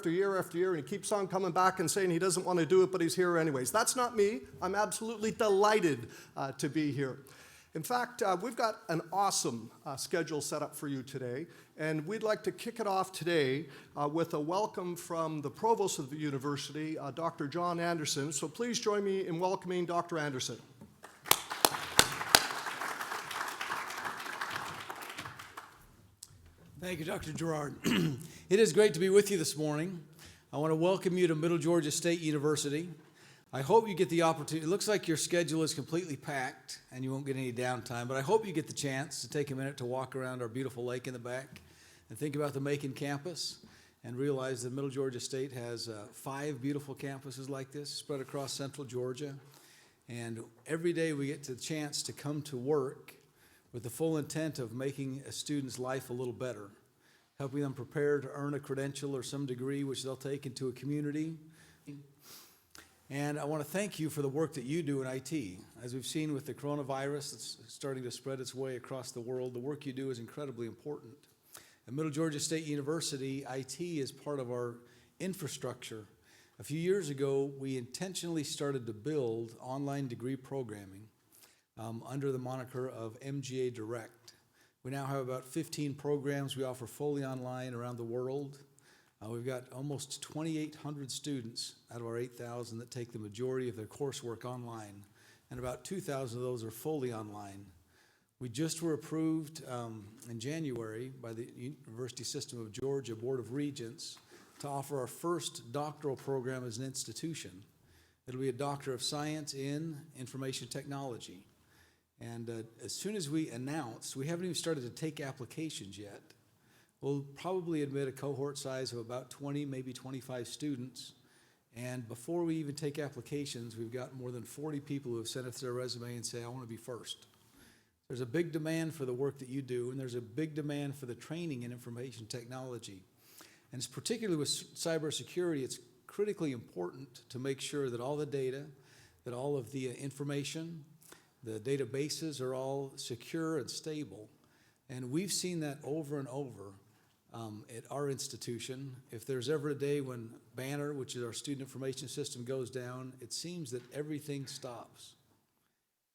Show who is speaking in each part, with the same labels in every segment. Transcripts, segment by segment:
Speaker 1: after year after year, and he keeps on coming back and saying he doesn't want to do it, but he's here anyways. That's not me. I'm absolutely delighted to be here. In fact, we've got an awesome schedule set up for you today, and we'd like to kick it off today with a welcome from the provost of the university, Dr. John Anderson. So please join me in welcoming Dr. Anderson.
Speaker 2: Thank you, Dr. Gerard. It is great to be with you this morning. I want to welcome you to Middle Georgia State University. I hope you get the opportunity. It looks like your schedule is completely packed and you won't get any downtime, but I hope you get the chance to take a minute to walk around our beautiful lake in the back and think about the Macon campus and realize that Middle Georgia State has 5 beautiful campuses like this spread across central Georgia. And every day we get the chance to come to work with the full intent of making a student's life a little better, helping them prepare to earn a credential or some degree which they'll take into a community. And I want to thank you for the work that you do in IT. As we've seen with the coronavirus that's starting to spread its way across the world, the work you do is incredibly important. At Middle Georgia State University, IT is part of our infrastructure. A few years ago, we intentionally started to build online degree programming under the moniker of MGA Direct. We now have about 15 programs we offer fully online around the world. We've got almost 2,800 students out of our 8,000 that take the majority of their coursework online, and about 2,000 of those are fully online. We just were approved in January by the University System of Georgia Board of Regents to offer our first doctoral program as an institution. It'll be a Doctor of Science in Information Technology. And as soon as we announce, we haven't even started to take applications yet. We'll probably admit a cohort size of about 20, maybe 25 students. And before we even take applications, we've got more than 40 people who have sent us their resume and say, I want to be first. There's a big demand for the work that you do, and there's a big demand for the training in information technology. And it's particularly with cybersecurity, it's critically important to make sure that all the data, that all of the information, the databases are all secure and stable. And we've seen that over and over at our institution. If there's ever a day when Banner, which is our student information system, goes down, it seems that everything stops.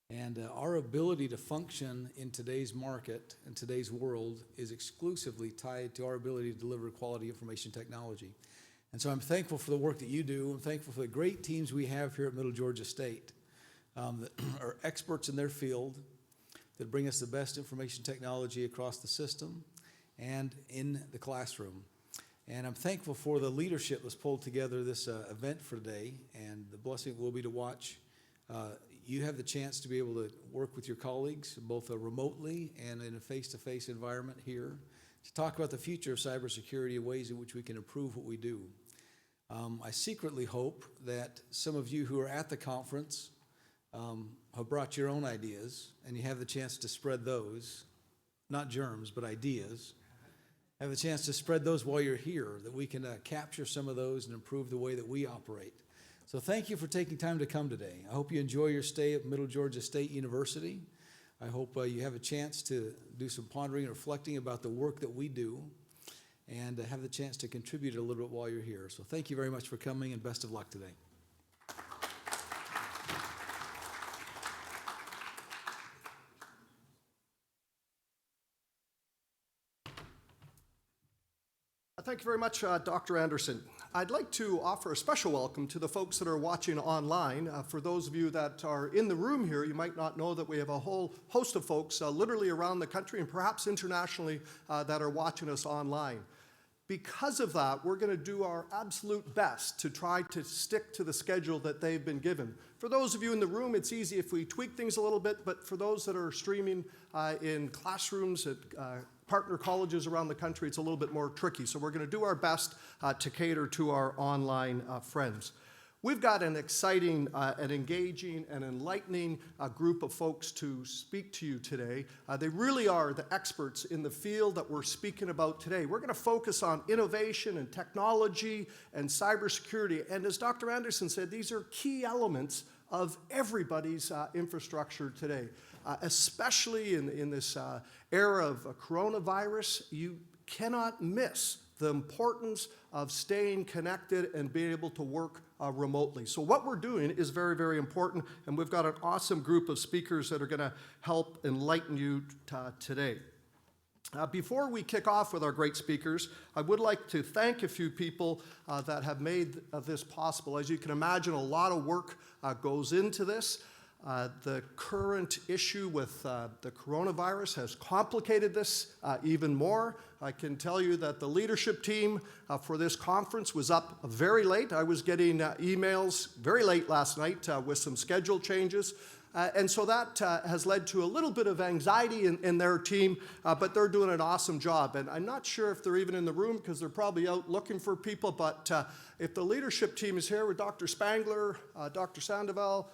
Speaker 2: And our ability to function in today's market and today's world is exclusively tied to our ability to deliver quality information technology. And so I'm thankful for the work that you do. I'm thankful for the great teams we have here at Middle Georgia State that are experts in their field, that bring us the best information technology across the system and in the classroom. And I'm thankful for the leadership that's pulled together this event for today, and the blessing will be to watch. You have the chance to be able to work with your colleagues, both remotely and in a face-to-face environment here, to talk about the future of cybersecurity and ways in which we can improve what we do. I secretly hope that some of you who are at the conference have brought your own ideas, and you have the chance to spread those, not germs, but ideas. Have the chance to spread those while you're here, that we can capture some of those and improve the way that we operate. So thank you for taking time to come today. I hope you enjoy your stay at Middle Georgia State University. I hope you have a chance to do some pondering and reflecting about the work that we do, and have the chance to contribute a little bit while you're here. So thank you very much for coming, and best of luck today.
Speaker 1: Thank you very much, Dr. Anderson. I'd like to offer a special welcome to the folks that are watching online. For those of you that are in the room here, you might not know that we have a whole host of folks literally around the country and perhaps internationally that are watching us online. Because of that, we're going to do our absolute best to try to stick to the schedule that they've been given. For those of you in the room, it's easy if we tweak things a little bit, but for those that are streaming in classrooms at partner colleges around the country, it's a little bit more tricky. So we're going to do our best to cater to our online friends. We've got an exciting, an engaging, and enlightening group of folks to speak to you today. They really are the experts in the field that we're speaking about today. We're going to focus on innovation and technology and cybersecurity. And as Dr. Anderson said, these are key elements of everybody's infrastructure today, especially in this era of coronavirus. You cannot miss the importance of staying connected and being able to work remotely. So what we're doing is very, very important, and we've got an awesome group of speakers that are going to help enlighten you today. Before we kick off with our great speakers, I would like to thank a few people that have made this possible. As you can imagine, a lot of work goes into this. The current issue with the coronavirus has complicated this even more. I can tell you that the leadership team for this conference was up very late. I was getting emails very late last night with some schedule changes. And so that has led to a little bit of anxiety in their team, but they're doing an awesome job. And I'm not sure if they're even in the room because they're probably out looking for people, but if the leadership team is here with Dr. Spangler, Dr. Sandoval,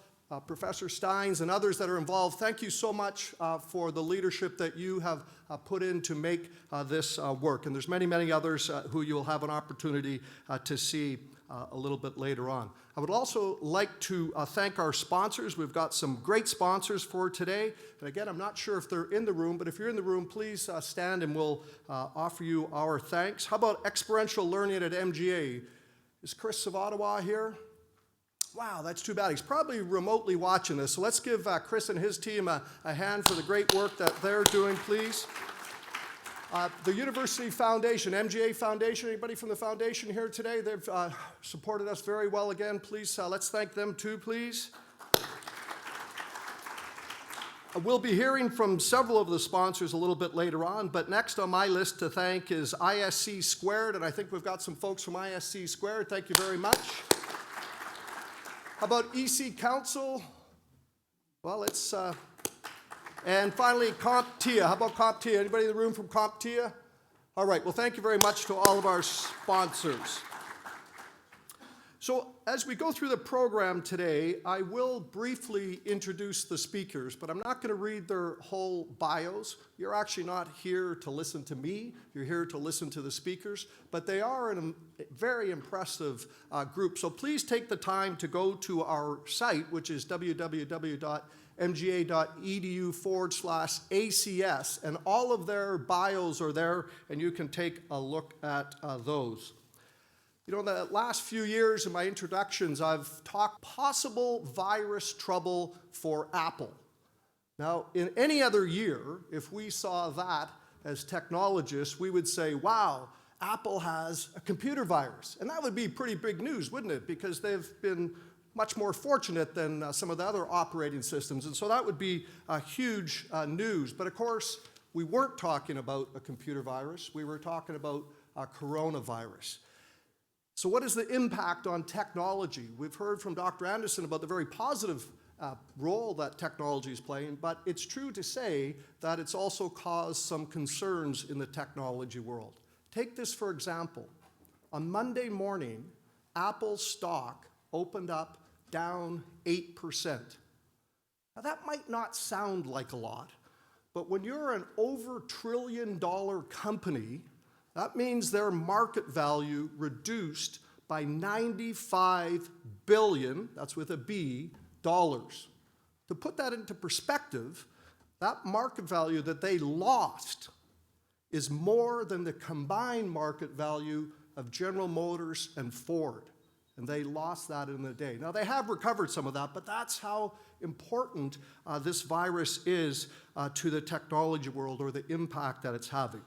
Speaker 1: Professor Steins, and others that are involved, thank you so much for the leadership that you have put in to make this work. And there's many, many others who you'll have an opportunity to see a little bit later on. I would also like to thank our sponsors. We've got some great sponsors for today. And again, I'm not sure if they're in the room, but if you're in the room, please stand and we'll offer you our thanks. How about experiential learning at MGA? Is Chris Savadawa here? Wow, that's too bad. He's probably remotely watching this. So let's give Chris and his team a hand for the great work that they're doing, please. The University Foundation, MGA Foundation, anybody from the foundation here today? They've supported us very well again. Please, let's thank them too, please. We'll be hearing from several of the sponsors a little bit later on, but next on my list to thank is ISC Squared, and I think we've got some folks from ISC Squared. Thank you very much. How about EC Council? Well, it's... And finally, CompTIA. How about CompTIA? Anybody in the room from CompTIA? All right, well, thank you very much to all of our sponsors. So as we go through the program today, I will briefly introduce the speakers, but I'm not going to read their whole bios. You're actually not here to listen to me. You're here to listen to the speakers, but they are a very impressive group. So please take the time to go to our site, which is www.mga.edu/ACS, and all of their bios are there, and you can take a look at those. You know, in the last few years in my introductions, I've talked possible virus trouble for Apple. Now, in any other year, if we saw that as technologists, we would say, wow, Apple has a computer virus. And that would be pretty big news, wouldn't it? Because they've been much more fortunate than some of the other operating systems. And so that would be huge news. But of course, we weren't talking about a computer virus. We were talking about a coronavirus. So what is the impact on technology? We've heard from Dr. Anderson about the very positive role that technology is playing, but it's true to say that it's also caused some concerns in the technology world. Take this for example. On Monday morning, Apple's stock opened up down 8%. Now that might not sound like a lot, but when you're an over $1 trillion company, that means their market value reduced by $95 billion, that's with a B, dollars. To put that into perspective, that market value that they lost is more than the combined market value of General Motors and Ford. And they lost that in a day. Now, they have recovered some of that, but that's how important this virus is to the technology world, or the impact that it's having.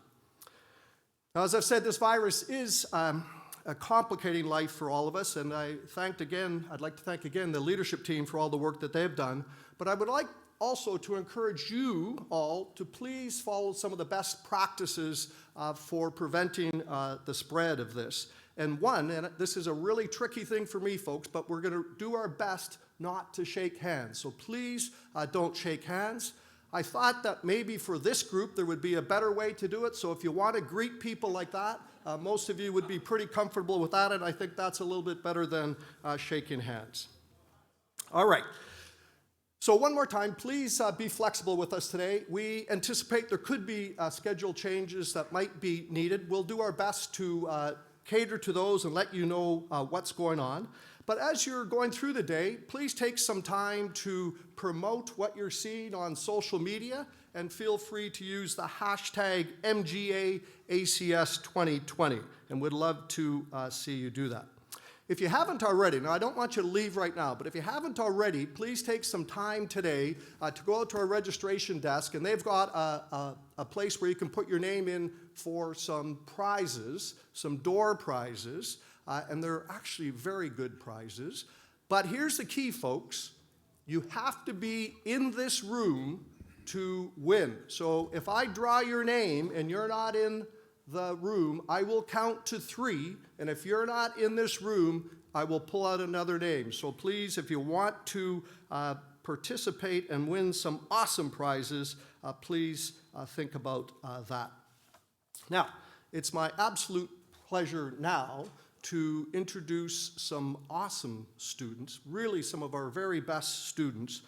Speaker 1: Now, as I've said, this virus is complicating life for all of us, and I'd like to thank again the leadership team for all the work that they've done. But I would like also to encourage you all to please follow some of the best practices for preventing the spread of this. And this is a really tricky thing for me, folks, but we're going to do our best not to shake hands. So please don't shake hands. I thought that maybe for this group there would be a better way to do it. So if you want to greet people like that, most of you would be pretty comfortable with that, and I think that's a little bit better than shaking hands. All right. So one more time, please be flexible with us today. We anticipate there could be schedule changes that might be needed. We'll do our best to cater to those and let you know what's going on. But as you're going through the day, please take some time to promote what you're seeing on social media, and feel free to use the hashtag MGAACS2020, and we'd love to see you do that. If you haven't already, now I don't want you to leave right now, but if you haven't already, please take some time today to go out to our registration desk, and they've got a place where you can put your name in for some prizes, some door prizes, and they're actually very good prizes. But here's the key, folks. You have to be in this room to win. So if I draw your name and you're not in the room, I will count to 3, and if you're not in this room, I will pull out another name. So please, if you want to participate and win some awesome prizes, please think about that. Now, it's my absolute pleasure now to introduce some awesome students, really some of our very best students,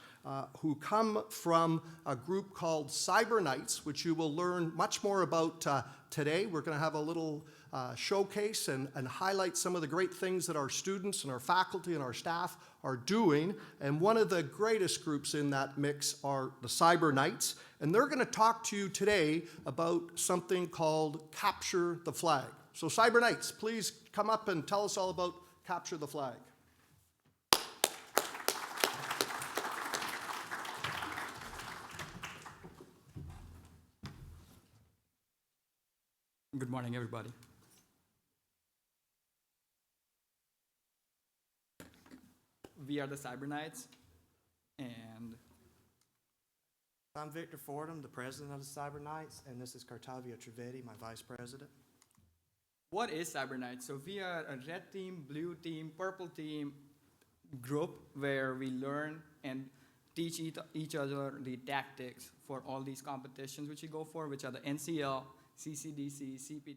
Speaker 1: who come from a group called Cyber Knights, which you will learn much more about today. We're going to have a little showcase and highlight some of the great things that our students and our faculty and our staff are doing. And one of the greatest groups in that mix are the Cyber Knights. And they're going to talk to you today about something called Capture the Flag. So Cyber Knights, please come up and tell us all about Capture the Flag.
Speaker 3: Good morning, everybody. We are the Cyber Knights, and
Speaker 4: I'm Victor Fordham, the president of the Cyber Knights, and this is Cartavia Trivedi, my vice president.
Speaker 3: what is Cyber Knights? So we are a red team, blue team, purple team group where we learn and teach each other the tactics for all these competitions which we go for, which are the NCL, CCDC, CPT.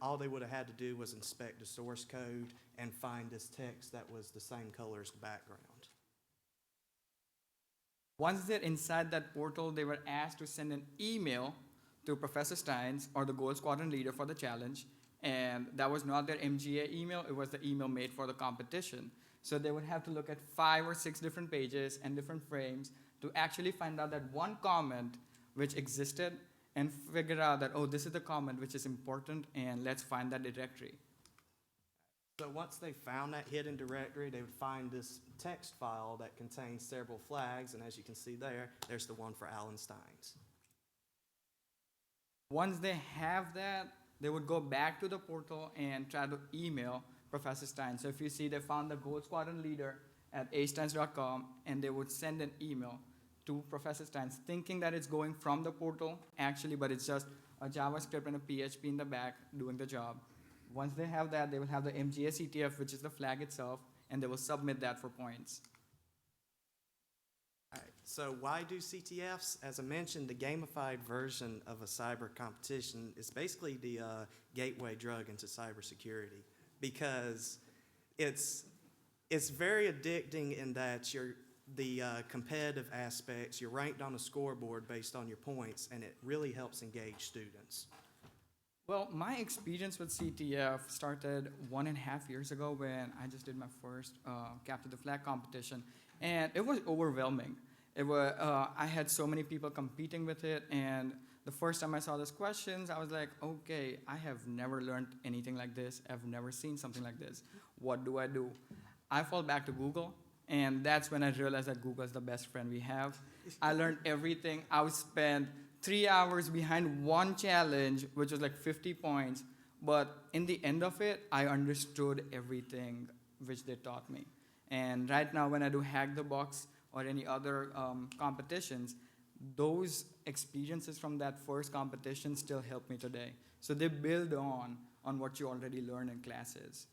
Speaker 4: All they would have had to do was inspect the source code and find this text that was the same color as the background.
Speaker 3: Once they're inside that portal, they were asked to send an email to Professor Steins or the Gold Squadron leader for the challenge, and that was not their MGA email, it was the email made for the competition. So they would have to look at 5 or 6 different pages and different frames to actually find out that one comment which existed and figure out that, oh, this is the comment which is important, and let's find that directory.
Speaker 4: So once they found that hidden directory, they would find this text file that contains several flags, and as you can see there, there's the one for Alan Steins.
Speaker 3: Once they have that, they would go back to the portal and try to email Professor Stein. So if you see, they found the Gold Squadron leader at asteins.com, and they would send an email to Professor Steins, thinking that it's going from the portal, actually, but it's just a JavaScript and a PHP in the back doing the job. Once they have that, they will have the MGA CTF, which is the flag itself, and they will submit that for points.
Speaker 4: All right, so why do CTFs? As I mentioned, the gamified version of a cyber competition is basically the gateway drug into cybersecurity, because it's very addicting in that the competitive aspects, you're ranked on a scoreboard based on your points, and it really helps engage students.
Speaker 3: Well, my experience with CTF started 1.5 years ago when I just did my first Capture the Flag competition, and it was overwhelming. I had so many people competing with it, and the first time I saw those questions, I was like, okay, I have never learned anything like this. I've never seen something like this. What do I do? I fall back to Google, and that's when I realized that Google is the best friend we have. I learned everything. I would spend 3 hours behind one challenge, which was like 50 points, but in the end of it, I understood everything which they taught me. And right now, when I do Hack the Box or any other competitions, those experiences from that first competition still help me today. So they build on what you already learned in classes.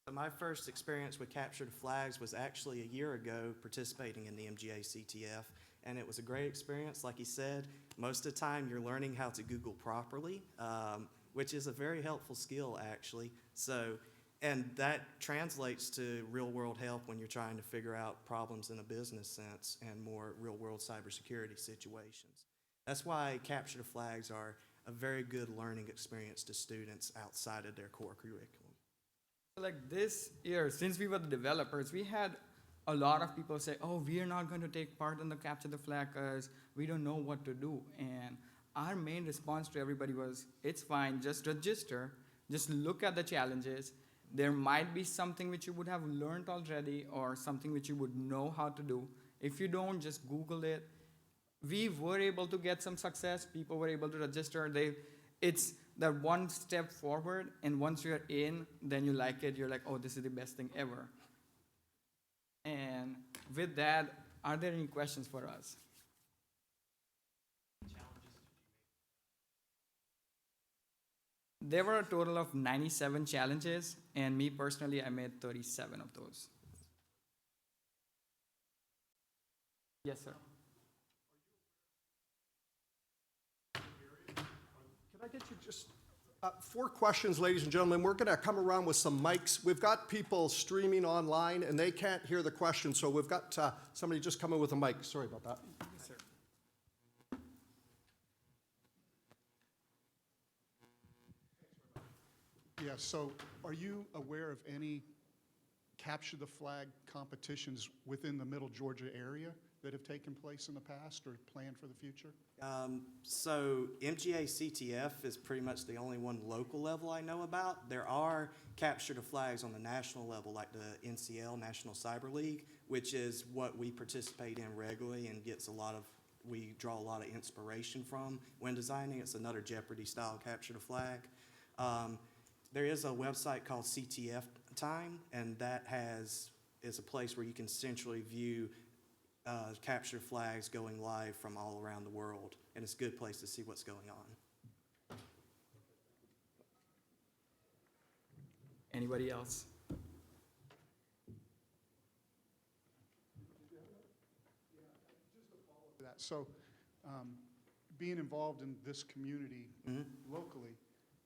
Speaker 4: So my first experience with captured flags was actually a year ago participating in the MGA CTF, and it was a great experience. Like he said, most of the time you're learning how to Google properly, which is a very helpful skill actually. So, and that translates to real-world help when you're trying to figure out problems in a business sense and more real-world cybersecurity situations. That's why captured flags are a very good learning experience to students outside of their core curriculum.
Speaker 3: Like this year, since we were the developers, we had a lot of people say, oh, we are not going to take part in the capture the flag because we don't know what to do. And our main response to everybody was, it's fine, just register, just look at the challenges. There might be something which you would have learned already or something which you would know how to do. If you don't, just Google it. We were able to get some success. People were able to register. It's that one step forward, and once you're in, then you like it. You're like, oh, this is the best thing ever. And with that, are there any questions for us? There were a total of 97 challenges, and me personally, I made 37 of those. Yes, sir.
Speaker 1: Can I get you just 4 questions, ladies and gentlemen? We're going to come around with some mics. We've got people streaming online, and they can't hear the question, so we've got somebody just coming with a mic. Sorry about that.
Speaker 3: Yes, sir.
Speaker 5: Yeah, so are you aware of any capture the flag competitions within the Middle Georgia area that have taken place in the past or planned for the future?
Speaker 4: So MGA CTF is pretty much the only one local level I know about. There are capture the flags on the national level, like the NCL, National Cyber League, which is what we participate in regularly and we draw a lot of inspiration from when designing. It's another Jeopardy style capture the flag. There is a website called CTF Time, and that is a place where you can centrally view capture flags going live from all around the world, and it's a good place to see what's going on.
Speaker 3: Anybody else?
Speaker 5: So being involved in this community locally,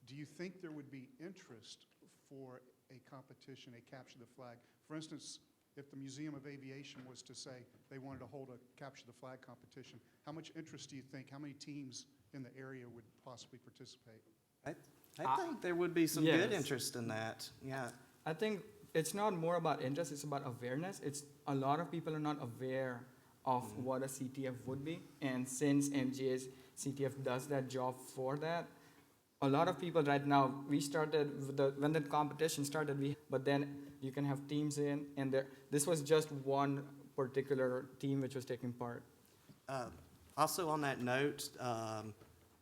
Speaker 5: do you think there would be interest for a competition, a capture the flag? For instance, if the Museum of Aviation was to say they wanted to hold a capture the flag competition, how much interest do you think, how many teams in the area would possibly participate?
Speaker 4: I think there would be some good
Speaker 3: Yes.
Speaker 4: interest in that. Yeah.
Speaker 3: I think it's not more about interest, it's about awareness. It's a lot of people are not aware of what a CTF would be. And since MGA's CTF does that job for that, a lot of people right now, we started, when the competition started, but then you can have teams in, and this was just one particular team which was taking part.
Speaker 4: Also on that note,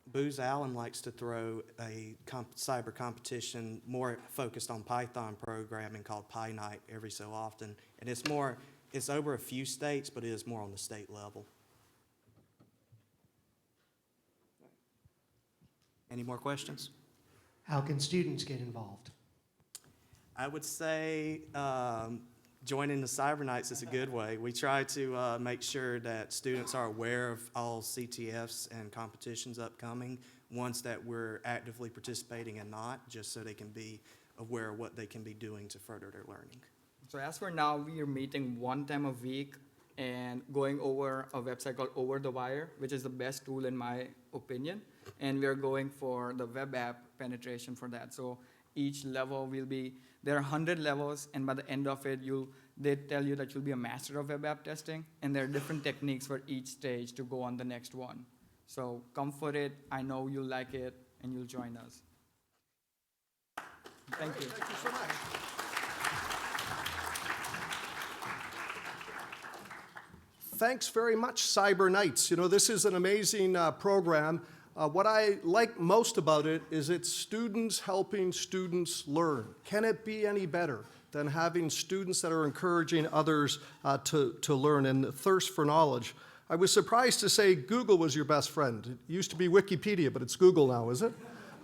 Speaker 4: Booz Allen likes to throw a cyber competition more focused on Python programming called Pi Night every so often. And it's over a few states, but it is more on the state level. Any more questions?
Speaker 6: How can students get involved?
Speaker 4: I would say joining the Cyber Nights is a good way. We try to make sure that students are aware of all CTFs and competitions upcoming, ones that we're actively participating in not, just so they can be aware of what they can be doing to further their learning.
Speaker 3: So as for now, we are meeting one time a week and going over a website called Over the Wire, which is the best tool in my opinion. And we are going for the web app penetration for that. So each level there are 100 levels, and by the end of it, they tell you that you'll be a master of web app testing, and there are different techniques for each stage to go on the next one. So come for it. I know you'll like it, and you'll join us. Thank you.
Speaker 1: Thank you so much. thanks very much, Cyber Nights. You know, this is an amazing program. What I like most about it is it's students helping students learn. Can it be any better than having students that are encouraging others to learn and the thirst for knowledge? I was surprised to say Google was your best friend. It used to be Wikipedia, but it's Google now, is it?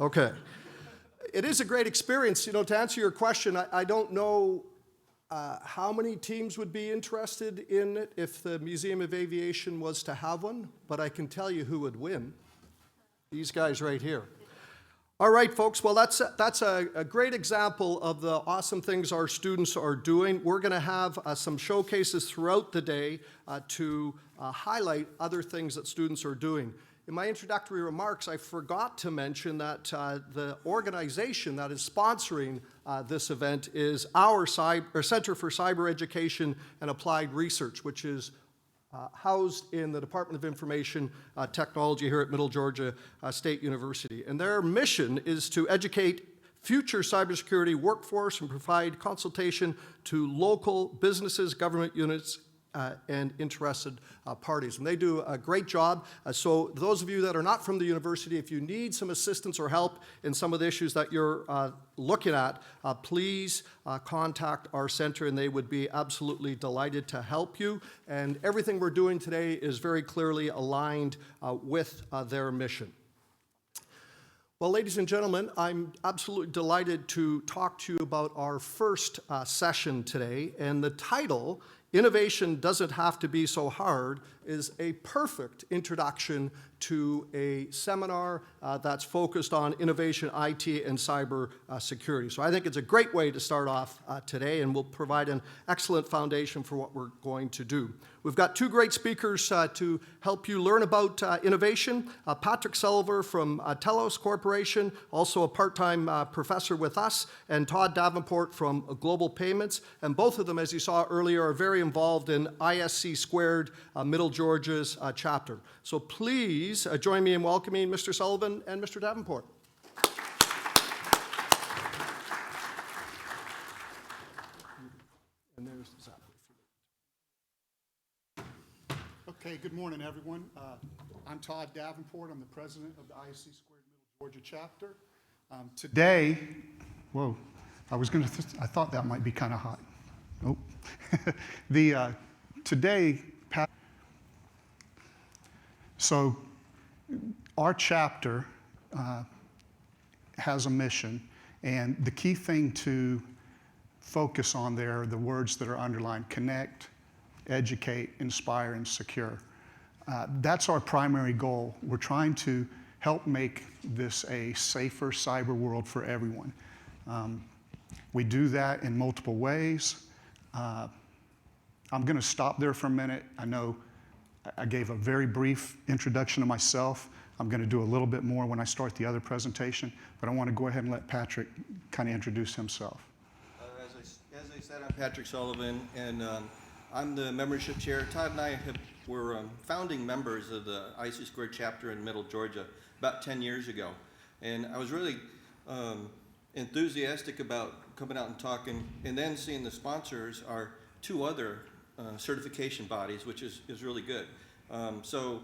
Speaker 1: Okay. It is a great experience. You know, to answer your question, I don't know how many teams would be interested in it if the Museum of Aviation was to have one, but I can tell you who would win. These guys right here. All right, folks, well, that's a great example of the awesome things our students are doing. We're going to have some showcases throughout the day to highlight other things that students are doing. In my introductory remarks, I forgot to mention that the organization that is sponsoring this event is our Center for Cyber Education and Applied Research, which is housed in the Department of Information Technology here at Middle Georgia State University. And their mission is to educate future cybersecurity workforce and provide consultation to local businesses, government units, and interested parties. And they do a great job. So those of you that are not from the university, if you need some assistance or help in some of the issues that you're looking at, please contact our center and they would be absolutely delighted to help you. And everything we're doing today is very clearly aligned with their mission. Well, ladies and gentlemen, I'm absolutely delighted to talk to you about our first session today, and the title, Innovation Doesn't Have to Be So Hard, is a perfect introduction to a seminar that's focused on innovation, IT, and cyber security. So I think it's a great way to start off today, and will provide an excellent foundation for what we're going to do. We've got two great speakers to help you learn about innovation. Patrick Sullivan from Telos Corporation, also a part-time professor with us, and Todd Davenport from Global Payments. And both of them, as you saw earlier, are very involved in ISC Squared, Middle Georgia's chapter. So please join me in welcoming Mr. Sullivan and Mr. Davenport. And there's Zach.
Speaker 5: Okay, good morning, everyone. I'm Todd Davenport. I'm the president of the ISC Squared Middle Georgia chapter. Today, whoa, I thought that might be kind of hot. Nope. Today, so our chapter has a mission, and the key thing to focus on there are the words that are underlined: connect, educate, inspire, and secure. That's our primary goal. We're trying to help make this a safer cyber world for everyone. We do that in multiple ways. I'm going to stop there for a minute. I know I gave a very brief introduction to myself. I'm going to do a little bit more when I start the other presentation, but I want to go ahead and let Patrick kind of introduce himself.
Speaker 7: As I said, I'm Patrick Sullivan, and I'm the membership chair. Todd and I were founding members of the ISC Squared chapter in Middle Georgia about 10 years ago. And I was really enthusiastic about coming out and talking, and then seeing the sponsors are two other certification bodies, which is really good. So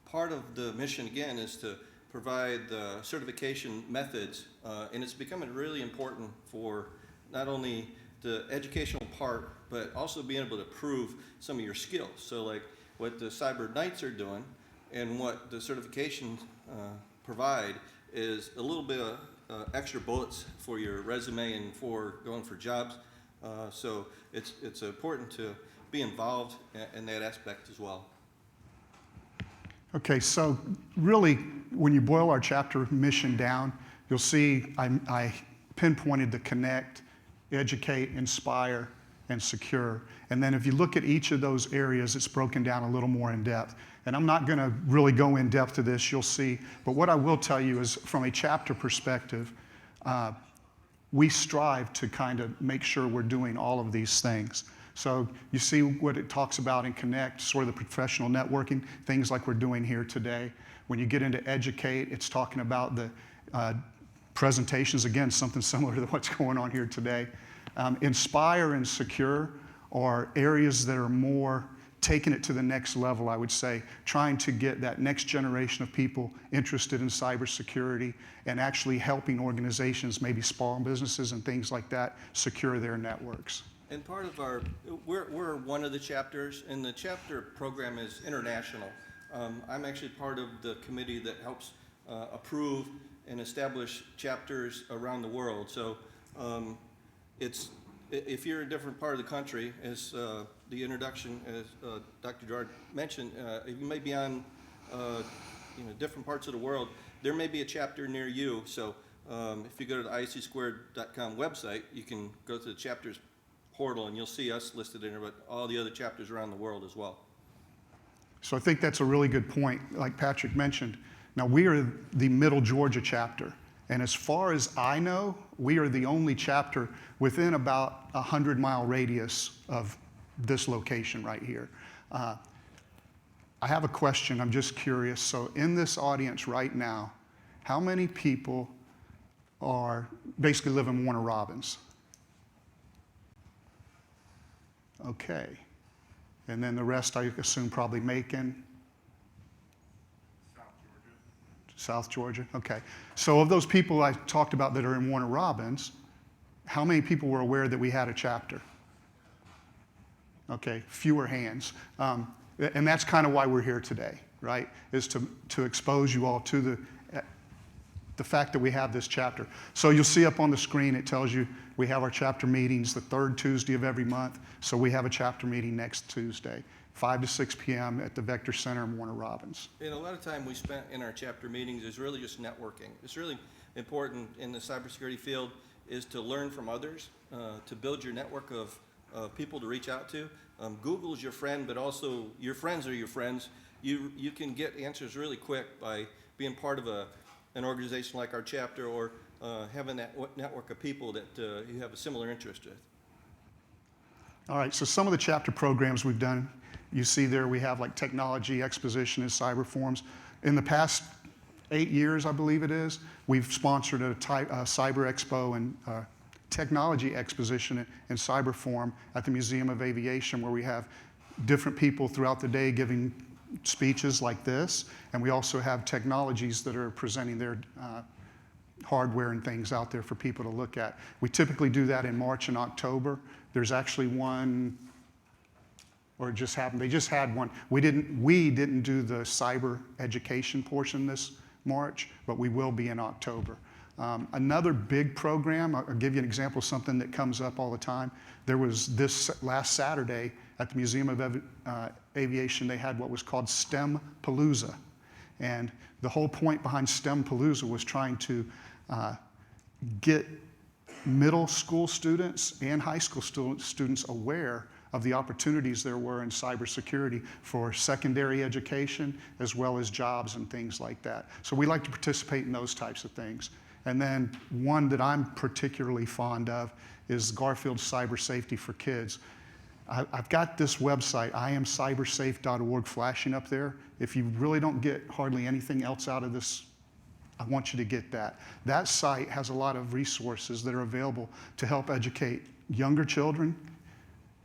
Speaker 7: part of the mission, again, is to provide the certification methods, and it's becoming really important for not only the educational part, but also being able to prove some of your skills. So like what the Cyber Knights are doing and what the certifications provide is a little bit of extra bullets for your resume and for going for jobs. So it's important to be involved in that aspect as well.
Speaker 5: Okay, so really, when you boil our chapter mission down, you'll see I pinpointed the connect, educate, inspire, and secure. And then if you look at each of those areas, it's broken down a little more in depth. And I'm not going to really go in depth to this, you'll see. But what I will tell you is, from a chapter perspective, we strive to kind of make sure we're doing all of these things. So you see what it talks about in Connect, sort of the professional networking, things like we're doing here today. When you get into Educate, it's talking about the presentations, again, something similar to what's going on here today. Inspire and Secure are areas that are more taken it to the next level, I would say, trying to get that next generation of people interested in cybersecurity and actually helping organizations, maybe small businesses and things like that, secure their networks.
Speaker 7: And part of we're one of the chapters, and the chapter program is international. I'm actually part of the committee that helps approve and establish chapters around the world. So if you're in a different part of the country, as the introduction, as Dr. Gerard mentioned, you may be on different parts of the world. There may be a chapter near you. So if you go to the icsquared.com website, you can go to the chapters portal and you'll see us listed in there, but all the other chapters around the world as well.
Speaker 5: So I think that's a really good point, like Patrick mentioned. Now, we are the Middle Georgia chapter, and as far as I know, we are the only chapter within about a 100-mile radius of this location right here. I have a question, I'm just curious. So in this audience right now, how many people basically live in Warner Robins? Okay. And then the rest, I assume, probably Macon? South Georgia, okay. So of those people I talked about that are in Warner Robins, how many people were aware that we had a chapter? Okay, fewer hands. And that's kind of why we're here today, right? Is to expose you all to the fact that we have this chapter. So you'll see up on the screen, it tells you we have our chapter meetings the third Tuesday of every month. So we have a chapter meeting next Tuesday, 5 to 6 p.m. at the Vector Center in Warner Robins.
Speaker 7: And a lot of time we spent in our chapter meetings is really just networking. It's really important in the cybersecurity field is to learn from others, to build your network of people to reach out to. Google's your friend, but also your friends are your friends. You can get answers really quick by being part of an organization like our chapter or having that network of people that you have a similar interest with.
Speaker 5: All right, so some of the chapter programs we've done, you see there we have like technology exposition and cyber forums. In the past 8 years, I believe it is, we've sponsored a cyber expo and technology exposition and cyber forum at the Museum of Aviation, where we have different people throughout the day giving speeches like this, and we also have technologies that are presenting their hardware and things out there for people to look at. We typically do that in March and October. There's actually one, or it just happened, they just had one. We didn't do the cyber education portion this March, but we will be in October. Another big program, I'll give you an example of something that comes up all the time. There was this last Saturday at the Museum of Aviation, they had what was called STEM Palooza. And the whole point behind STEM Palooza was trying to get middle school students and high school students aware of the opportunities there were in cybersecurity for secondary education as well as jobs and things like that. So we like to participate in those types of things. And then one that I'm particularly fond of is Garfield Cyber Safety for Kids. I've got this website, iamcybersafe.org, flashing up there. If you really don't get hardly anything else out of this, I want you to get that. That site has a lot of resources that are available to help educate younger children,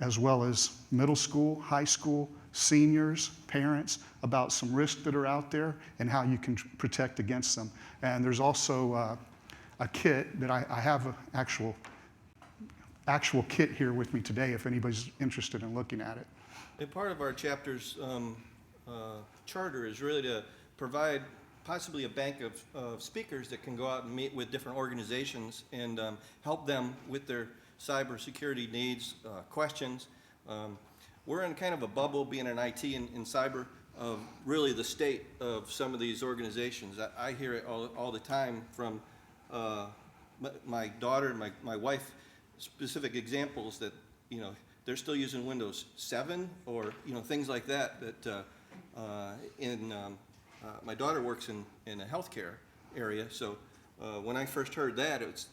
Speaker 5: as well as middle school, high school, seniors, parents, about some risks that are out there and how you can protect against them. And there's also a kit that I have an actual kit here with me today if anybody's interested in looking at it.
Speaker 7: And part of our chapter's charter is really to provide possibly a bank of speakers that can go out and meet with different organizations and help them with their cybersecurity needs, questions. We're in kind of a bubble, being in IT and cyber, of really the state of some of these organizations. I hear it all the time from my daughter and my wife, specific examples that, they're still using Windows 7 or, things like that, my daughter works in a healthcare area, so when I first heard that, it's,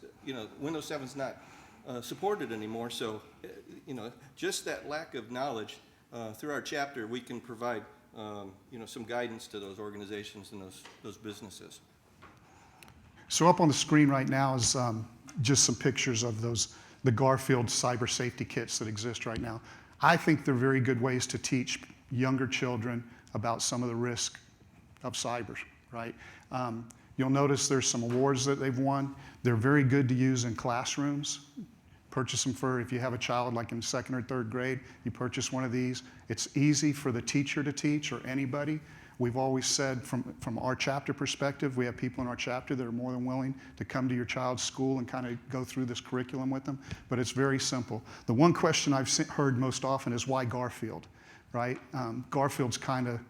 Speaker 7: Windows 7's not supported anymore, so, just that lack of knowledge, through our chapter, we can provide, some guidance to those organizations and those businesses.
Speaker 5: So up on the screen right now is just some pictures of the Garfield cyber safety kits that exist right now. I think they're very good ways to teach younger children about some of the risk of cyber, right? You'll notice there's some awards that they've won. They're very good to use in classrooms. Purchase them for, if you have a child like in 2nd or 3rd grade, you purchase one of these. It's easy for the teacher to teach or anybody. We've always said from our chapter perspective, we have people in our chapter that are more than willing to come to your child's school and kind of go through this curriculum with them, but it's very simple. The one question I've heard most often is why Garfield, right? Garfield's kind of,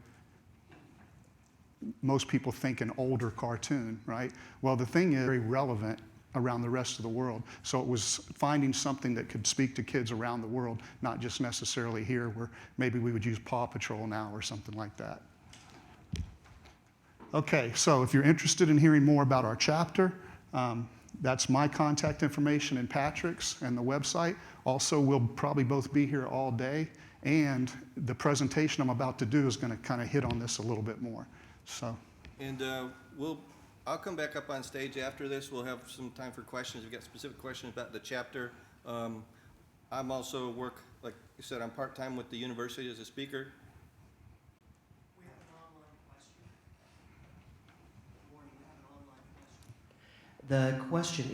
Speaker 5: most people think an older cartoon, right? Well, the thing is very relevant around the rest of the world. So it was finding something that could speak to kids around the world, not just necessarily here where maybe we would use Paw Patrol now or something like that. Okay, so if you're interested in hearing more about our chapter, that's my contact information and Patrick's and the website. Also, we'll probably both be here all day, and the presentation I'm about to do is going to kind of hit on this a little bit more. So.
Speaker 7: And I'll come back up on stage after this. We'll have some time for questions. If you've got specific questions about the chapter. I'm also work, like you said, I'm part-time with the university as a speaker.
Speaker 6: We have an online question. Good morning, we have an online question. The question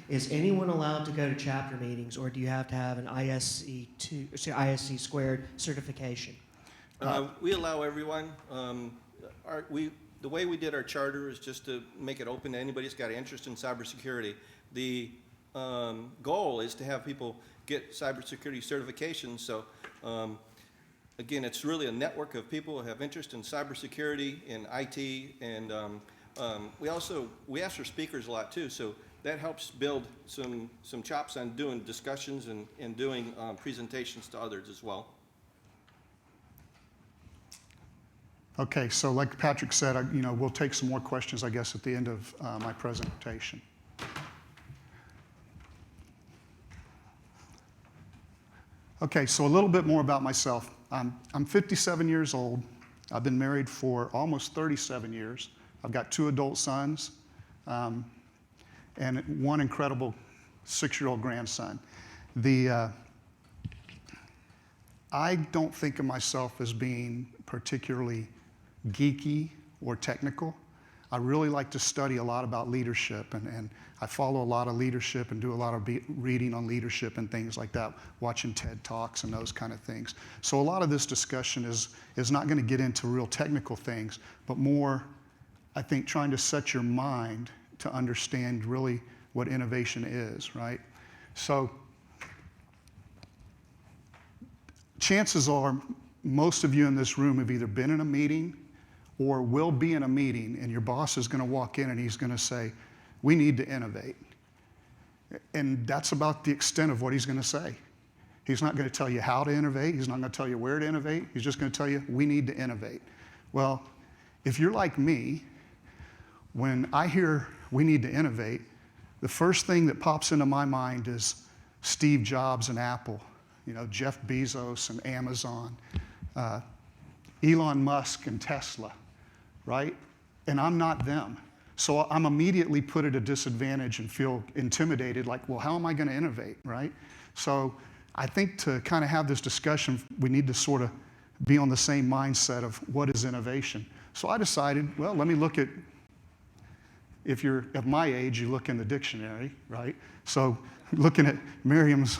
Speaker 6: is anyone allowed to go to chapter meetings, or do you have to have an ISC squared certification?
Speaker 7: We allow everyone. The way we did our charter is just to make it open to anybody who's got an interest in cybersecurity. The goal is to have people get cybersecurity certification. So again, it's really a network of people who have interest in cybersecurity, in IT, and we ask for speakers a lot too. So that helps build some chops on doing discussions and doing presentations to others as well.
Speaker 5: Okay, so like Patrick said, we'll take some more questions, I guess, at the end of my presentation. Okay, so a little bit more about myself. I'm 57 years old. I've been married for almost 37 years. I've got 2 adult sons and one incredible 6-year-old grandson. I don't think of myself as being particularly geeky or technical. I really like to study a lot about leadership, and I follow a lot of leadership and do a lot of reading on leadership and things like that, watching TED Talks and those kind of things. So a lot of this discussion is not going to get into real technical things, but more, I think, trying to set your mind to understand really what innovation is, right? So chances are most of you in this room have either been in a meeting or will be in a meeting, and your boss is going to walk in and he's going to say, we need to innovate. And that's about the extent of what he's going to say. He's not going to tell you how to innovate. He's not going to tell you where to innovate. He's just going to tell you, we need to innovate. Well, if you're like me, when I hear we need to innovate, the first thing that pops into my mind is Steve Jobs and Apple, Jeff Bezos and Amazon, Elon Musk and Tesla, right? And I'm not them. So I'm immediately put at a disadvantage and feel intimidated, like, well, how am I going to innovate, right? So I think to kind of have this discussion, we need to sort of be on the same mindset of what is innovation. So I decided, well, let me look at, if you're of my age, you look in the dictionary, right? So looking at Merriam's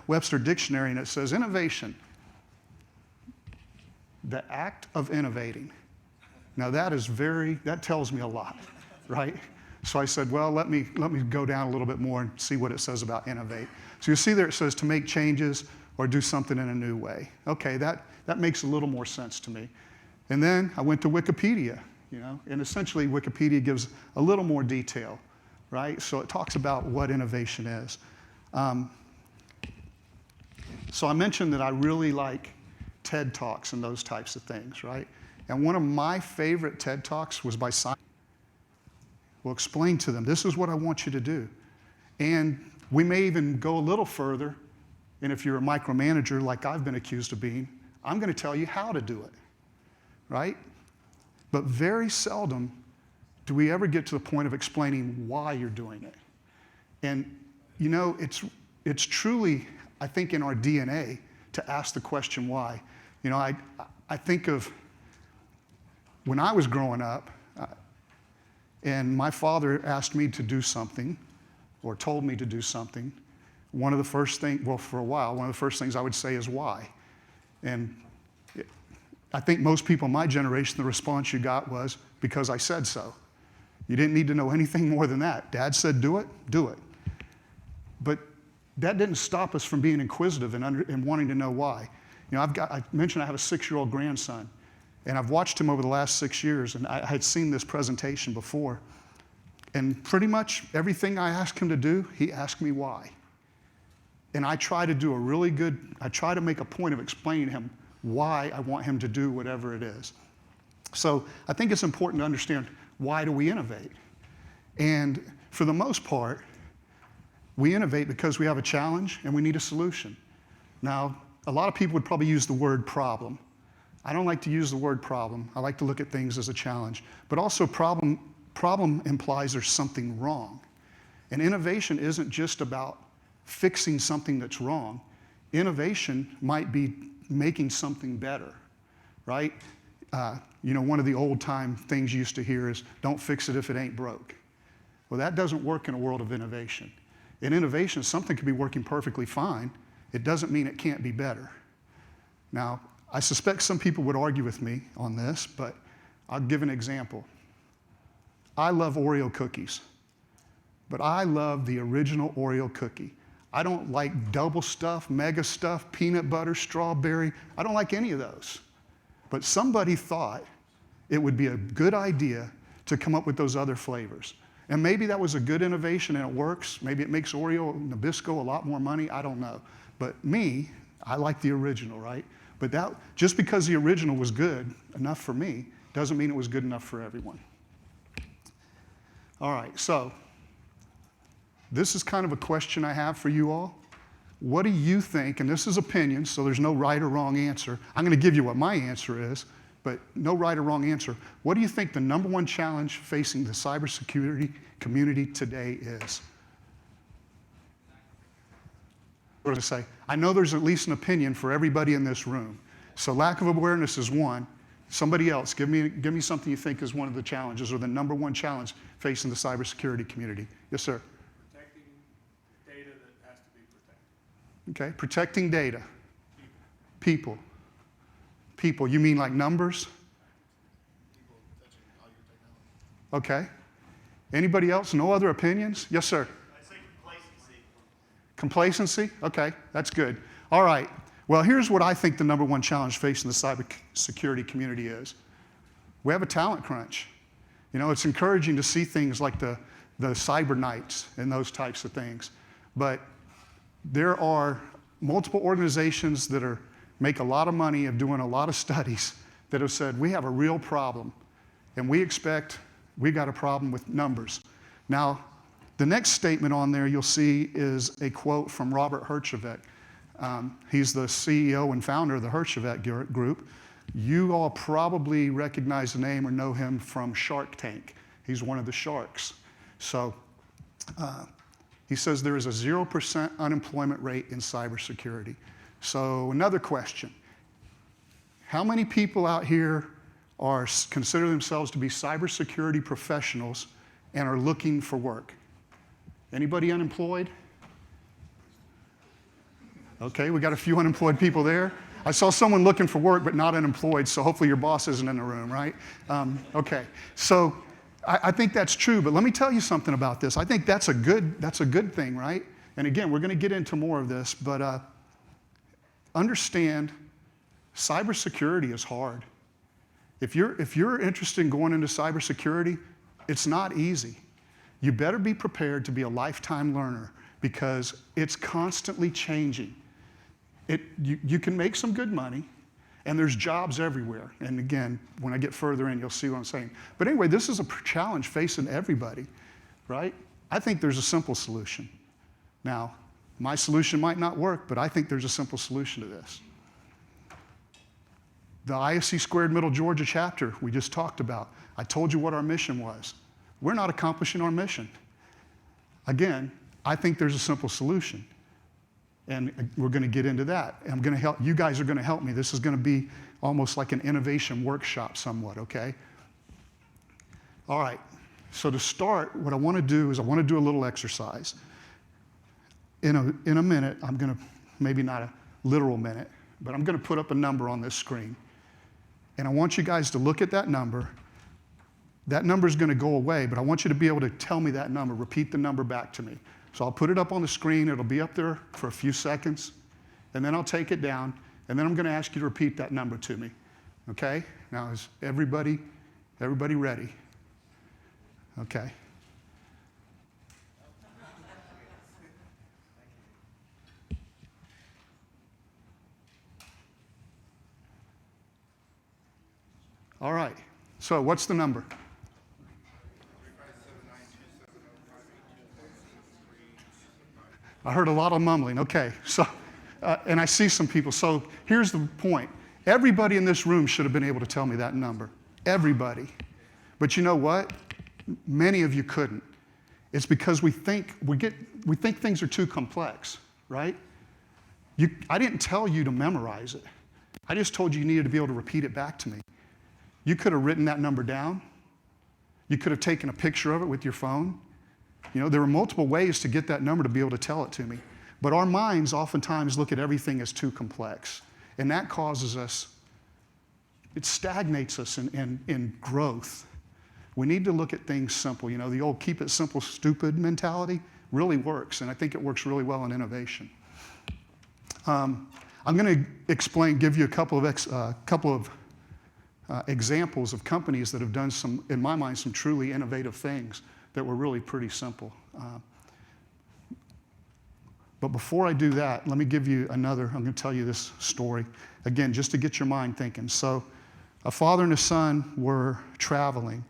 Speaker 5: Webster dictionary, and it says innovation, the act of innovating. Now that tells me a lot, right? So I said, well, let me go down a little bit more and see what it says about innovate. So you see there it says to make changes or do something in a new way. Okay, that makes a little more sense to me. And then I went to Wikipedia, and essentially Wikipedia gives a little more detail, right? So it talks about what innovation is. So I mentioned that I really like TED Talks and those types of things, right? And one of my favorite TED Talks was by Simon. We'll explain to them, this is what I want you to do. And we may even go a little further, and if you're a micromanager like I've been accused of being, I'm going to tell you how to do it, right? But very seldom do we ever get to the point of explaining why you're doing it. And, it's truly, I think, in our DNA to ask the question why. You know, I think of when I was growing up, and my father asked me to do something, or told me to do something, one of the first things, well, for a while, one of the first things I would say is why. And I think most people in my generation, the response you got was, because I said so. You didn't need to know anything more than that. Dad said do it, do it. But that didn't stop us from being inquisitive and wanting to know why. You know, I mentioned I have a 6-year-old grandson, and I've watched him over the last 6 years, and I had seen this presentation before. And pretty much everything I asked him to do, he asked me why. And I try to make a point of explaining to him why I want him to do whatever it is. So I think it's important to understand, why do we innovate? And for the most part, we innovate because we have a challenge and we need a solution. Now, a lot of people would probably use the word problem. I don't like to use the word problem. I like to look at things as a challenge. But also problem implies there's something wrong. And innovation isn't just about fixing something that's wrong. Innovation might be making something better, right? You know, one of the old time things you used to hear is, don't fix it if it ain't broke. Well, that doesn't work in a world of innovation. In innovation, something could be working perfectly fine. It doesn't mean it can't be better. Now, I suspect some people would argue with me on this, but I'll give an example. I love Oreo cookies, but I love the original Oreo cookie. I don't like double stuff, mega stuff, peanut butter, strawberry. I don't like any of those. But somebody thought it would be a good idea to come up with those other flavors. And maybe that was a good innovation and it works. Maybe it makes Oreo and Nabisco a lot more money. I don't know. But me, I like the original, right? But that, just because the original was good enough for me, doesn't mean it was good enough for everyone. All right, so this is kind of a question I have for you all. What do you think, and this is opinion, so there's no right or wrong answer. I'm going to give you what my answer is, but no right or wrong answer. What do you think the #1 challenge facing the cybersecurity community today is? What to say? I know there's at least an opinion for everybody in this room. So lack of awareness is one. Somebody else, give me something you think is one of the challenges or the #1 challenge facing the cybersecurity community. Yes, sir.
Speaker 8: Protecting data that has to be protected.
Speaker 5: Okay, protecting data. People. People, you mean like numbers?
Speaker 8: People touching all your technology.
Speaker 5: Okay. Anybody else? No other opinions? Yes, sir.
Speaker 8: I say complacency.
Speaker 5: Complacency? Okay, that's good. All right. Well, here's what I think the #1 challenge facing the cybersecurity community is. We have a talent crunch. You know, it's encouraging to see things like the cyber nights and those types of things. But there are multiple organizations that make a lot of money of doing a lot of studies that have said, we have a real problem, and we got a problem with numbers. Now, the next statement on there you'll see is a quote from Robert Herjavec. He's the CEO and founder of the Herjavec Group. You all probably recognize the name or know him from Shark Tank. He's one of the sharks. So he says there is a 0% unemployment rate in cybersecurity. So another question. How many people out here consider themselves to be cybersecurity professionals and are looking for work? Anybody unemployed? Okay, we got a few unemployed people there. I saw someone looking for work but not unemployed, so hopefully your boss isn't in the room, right? Okay, so I think that's true, but let me tell you something about this. I think that's a good thing, right? And again, we're going to get into more of this, but understand cybersecurity is hard. If you're interested in going into cybersecurity, it's not easy. You better be prepared to be a lifetime learner because it's constantly changing. You can make some good money, and there's jobs everywhere. And again, when I get further in, you'll see what I'm saying. But anyway, this is a challenge facing everybody, right? I think there's a simple solution. Now, my solution might not work, but I think there's a simple solution to this. The ISC Squared Middle Georgia chapter we just talked about, I told you what our mission was. We're not accomplishing our mission. Again, I think there's a simple solution. And we're going to get into that. And I'm going to help, you guys are going to help me. This is going to be almost like an innovation workshop somewhat, okay? All right, so to start, what I want to do is I want to do a little exercise. In a minute, I'm going to, maybe not a literal minute, but I'm going to put up a number on this screen. And I want you guys to look at that number. That number is going to go away, but I want you to be able to tell me that number, repeat the number back to me. So I'll put it up on the screen, it'll be up there for a few seconds, and then I'll take it down, and then I'm going to ask you to repeat that number to me. Okay? Now, is everybody ready? Okay. All right. So what's the number? I heard a lot of mumbling. Okay. So, and I see some people. So here's the point. Everybody in this room should have been able to tell me that number. Everybody. But you know what? Many of you couldn't. It's because we think things are too complex, right? I didn't tell you to memorize it. I just told you needed to be able to repeat it back to me. You could have written that number down. You could have taken a picture of it with your phone. You know, there are multiple ways to get that number to be able to tell it to me. But our minds oftentimes look at everything as too complex. And that causes us, it stagnates us in growth. We need to look at things simple. You know, the old keep it simple, stupid mentality really works. And I think it works really well in innovation. I'm going to give you a couple of examples of companies that have done some, in my mind, some truly innovative things that were really pretty simple. But before I do that, let me give you I'm going to tell you this story, again, just to get your mind thinking. So a father and a son were traveling,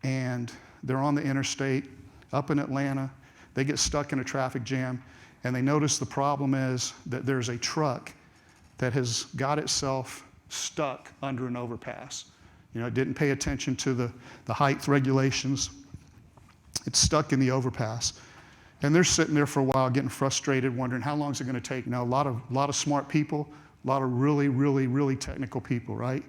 Speaker 5: and they're on the interstate up in Atlanta. They get stuck in a traffic jam, and they notice the problem is that there's a truck that has got itself stuck under an overpass. You know, it didn't pay attention to the height regulations. It's stuck in the overpass. And they're sitting there for a while getting frustrated, wondering how long is it going to take. Now, a lot of smart people, a lot of really, really, really technical people, right?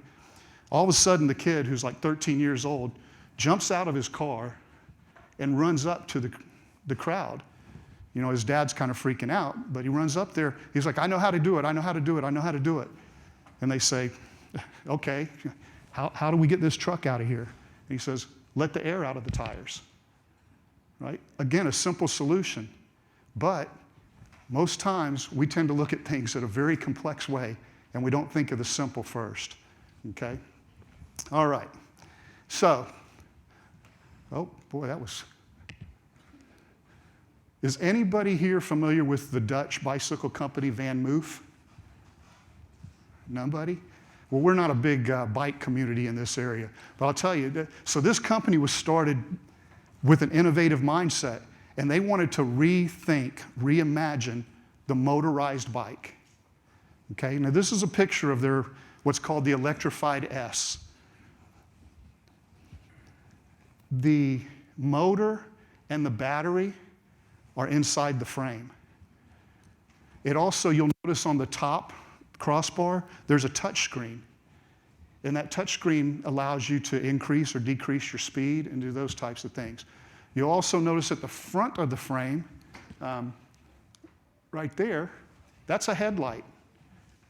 Speaker 5: All of a sudden, the kid, who's like 13 years old, jumps out of his car and runs up to the crowd. You know, his dad's kind of freaking out, but he runs up there. He's like, I know how to do it. I know how to do it. I know how to do it. And they say, okay, how do we get this truck out of here? And he says, let the air out of the tires. Right? Again, a simple solution. But most times we tend to look at things in a very complex way, and we don't think of the simple first. Okay? All right. So, oh boy, is anybody here familiar with the Dutch bicycle company Van Moof? Nobody? Well, we're not a big bike community in this area. But I'll tell you, so this company was started with an innovative mindset, and they wanted to rethink, reimagine the motorized bike. Okay, now this is a picture of their, what's called the electrified S. The motor and the battery are inside the frame. It also, you'll notice on the top crossbar, there's a touch screen. And that touch screen allows you to increase or decrease your speed and do those types of things. You'll also notice at the front of the frame, right there, that's a headlight.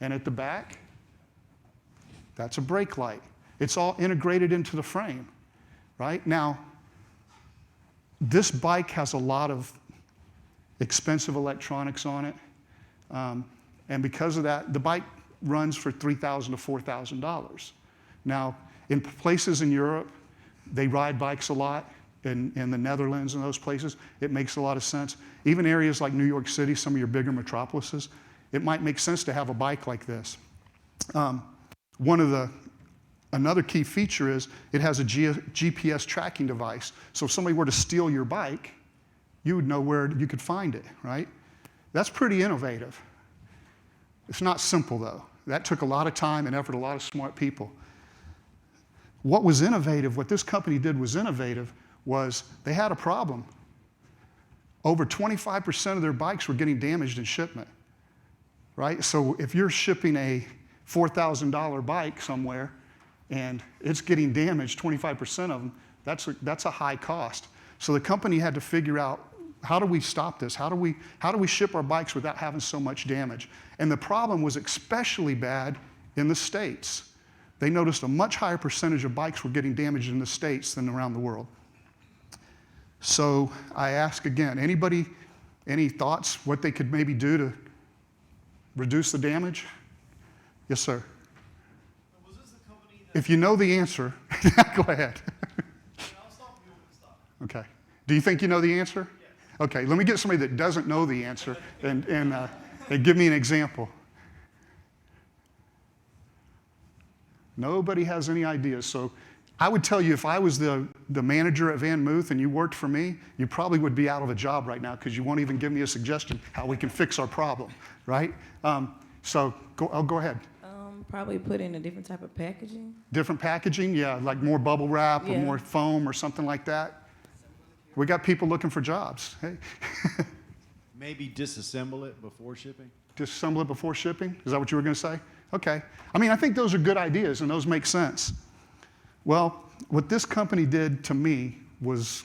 Speaker 5: And at the back, that's a brake light. It's all integrated into the frame, right? Now, this bike has a lot of expensive electronics on it. And because of that, the bike runs for $3,000 to $4,000. Now, in places in Europe, they ride bikes a lot. In the Netherlands and those places, it makes a lot of sense. Even areas like New York City, some of your bigger metropolises, it might make sense to have a bike like this. Another key feature is it has a GPS tracking device. So if somebody were to steal your bike, you would know where you could find it, right? That's pretty innovative. It's not simple, though. That took a lot of time and effort, a lot of smart people. What was innovative, what this company did was innovative, was they had a problem. Over 25% of their bikes were getting damaged in shipment. right? So if you're shipping a $4,000 bike somewhere and it's getting damaged, 25% of them, that's a high cost. So the company had to figure out, how do we stop this? How do we ship our bikes without having so much damage? And the problem was especially bad in the States. They noticed a much higher percentage of bikes were getting damaged in the States than around the world. So I ask again, anybody, any thoughts what they could maybe do to reduce the damage? Yes, sir.
Speaker 8: Was this the company that?
Speaker 5: If you know the answer, go ahead.
Speaker 8: I'll stop you when to stop.
Speaker 5: Okay. Do you think you know the answer? Yes. Okay, let me get somebody that doesn't know the answer and give me an example. Nobody has any ideas. So I would tell you, if I was the manager at Van Muth and you worked for me, you probably would be out of a job right now because you won't even give me a suggestion how we can fix our problem, right? So go ahead.
Speaker 9: Probably put in a different type of packaging.
Speaker 5: Different packaging, yeah, like more bubble wrap or
Speaker 9: Yeah.
Speaker 5: more foam or something like that. We got people looking for jobs. Hey,
Speaker 10: Maybe disassemble it before shipping?
Speaker 5: disassemble it before shipping? Is that what you were going to say? Okay. I mean, I think those are good ideas and those make sense. Well, what this company did to me was,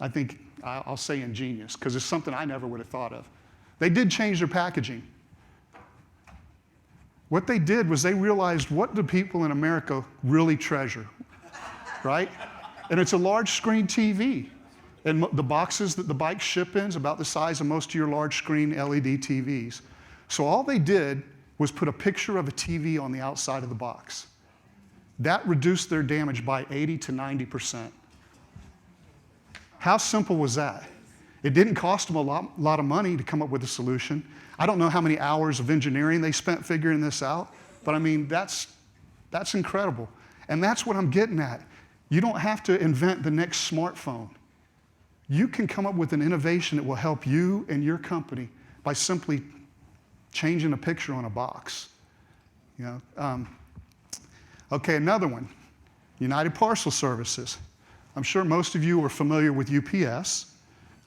Speaker 5: I think, I'll say ingenious, because it's something I never would have thought of. They did change their packaging. What they did was they realized, what do people in America really treasure, right? And it's a large screen TV. And the boxes that the bikes ship in is about the size of most of your large screen LED TVs. So all they did was put a picture of a TV on the outside of the box. That reduced their damage by 80 to 90%. How simple was that? It didn't cost them a lot of money to come up with a solution. I don't know how many hours of engineering they spent figuring this out, but I mean, that's incredible. And that's what I'm getting at. You don't have to invent the next smartphone. You can come up with an innovation that will help you and your company by simply changing a picture on a box. You know? Okay, another one, United Parcel Services. I'm sure most of you are familiar with UPS,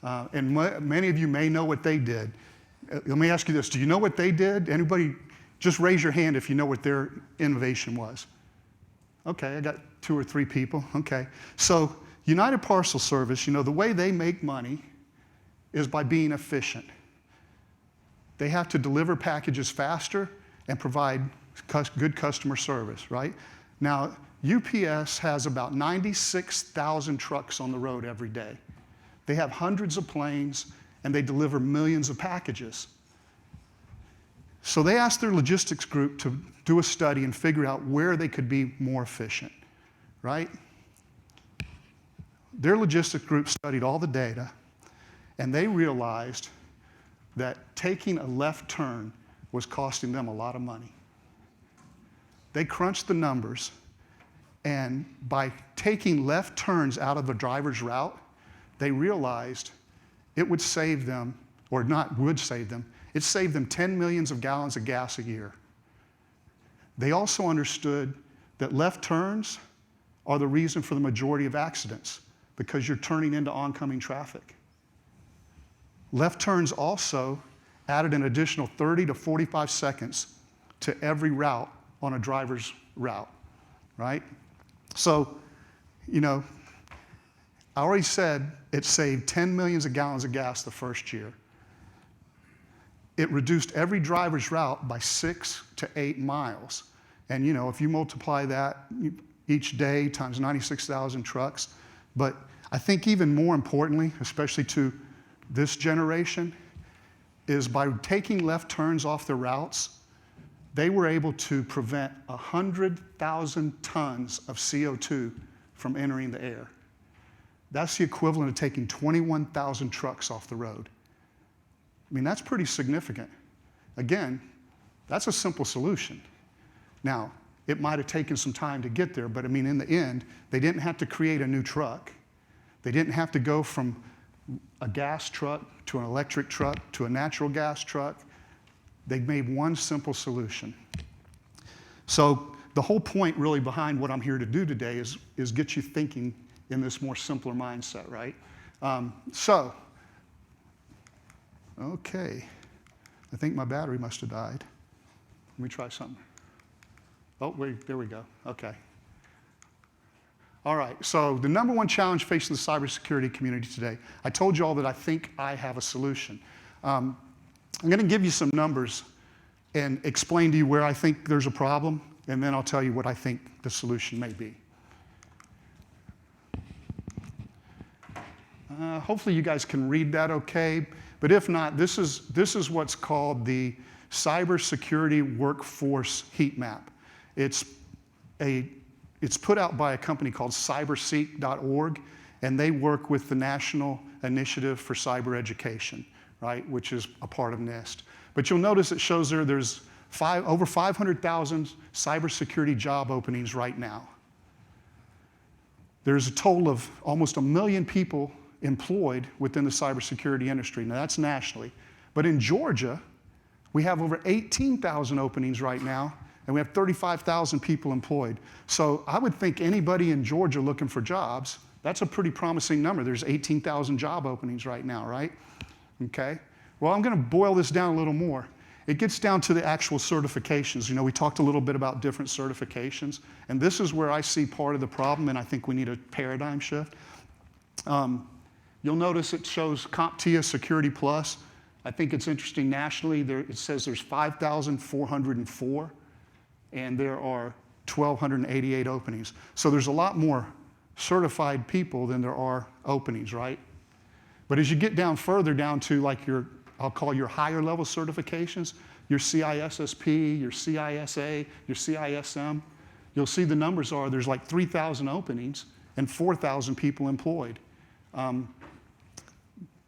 Speaker 5: and many of you may know what they did. Let me ask you this, do you know what they did? Anybody, just raise your hand if you know what their innovation was. Okay, I got 2 or 3 people, okay. So United Parcel Service, you know, the way they make money is by being efficient. They have to deliver packages faster and provide good customer service, right? Now, UPS has about 96,000 trucks on the road every day. They have hundreds of planes, and they deliver millions of packages. So they asked their logistics group to do a study and figure out where they could be more efficient, right? Their logistics group studied all the data, and they realized that taking a left turn was costing them a lot of money. They crunched the numbers, and by taking left turns out of the driver's route, they realized it would save them, or not would save them, it saved them 10 million gallons of gas a year. They also understood that left turns are the reason for the majority of accidents because you're turning into oncoming traffic. Left turns also added an additional 30 to 45 seconds to every route on a driver's route, right? So, you know, I already said it saved 10 million gallons of gas the first year. It reduced every driver's route by 6 to 8 miles. And you know, if you multiply that each day times 96,000 trucks, but I think even more importantly, especially to this generation, is by taking left turns off the routes, they were able to prevent 100,000 tons of CO2 from entering the air. That's the equivalent of taking 21,000 trucks off the road. I mean, that's pretty significant. Again, that's a simple solution. Now, it might have taken some time to get there, but I mean, in the end, they didn't have to create a new truck. They didn't have to go from a gas truck to an electric truck to a natural gas truck. They made one simple solution. So the whole point really behind what I'm here to do today is get you thinking in this more simpler mindset, right? Okay. I think my battery must have died. Let me try something. Oh, wait, there we go. Okay. All right, so the number one challenge facing the cybersecurity community today. I told you all that I think I have a solution. I'm going to give you some numbers and explain to you where I think there's a problem, and then I'll tell you what I think the solution may be. Hopefully you guys can read that okay, but if not, this is what's called the Cybersecurity Workforce Heat Map. It's put out by a company called cyberseek.org, and they work with the National Initiative for Cyber Education, right, which is a part of NIST. But you'll notice it shows there's over 500,000 cybersecurity job openings right now. There's a total of almost 1 million people employed within the cybersecurity industry. Now that's nationally. But in Georgia, we have over 18,000 openings right now, and we have 35,000 people employed. So I would think anybody in Georgia looking for jobs, that's a pretty promising number. There's 18,000 job openings right now, right? Okay. Well, I'm going to boil this down a little more. It gets down to the actual certifications. You know, we talked a little bit about different certifications, and this is where I see part of the problem, and I think we need a paradigm shift. You'll notice it shows CompTIA Security Plus. I think it's interesting nationally. It says there's 5,404, and there are 1,288 openings. So there's a lot more certified people than there are openings, right? But as you get down further down to like I'll call your higher level certifications, your CISSP, your CISA, your CISM, you'll see the numbers are there's like 3,000 openings and 4,000 people employed.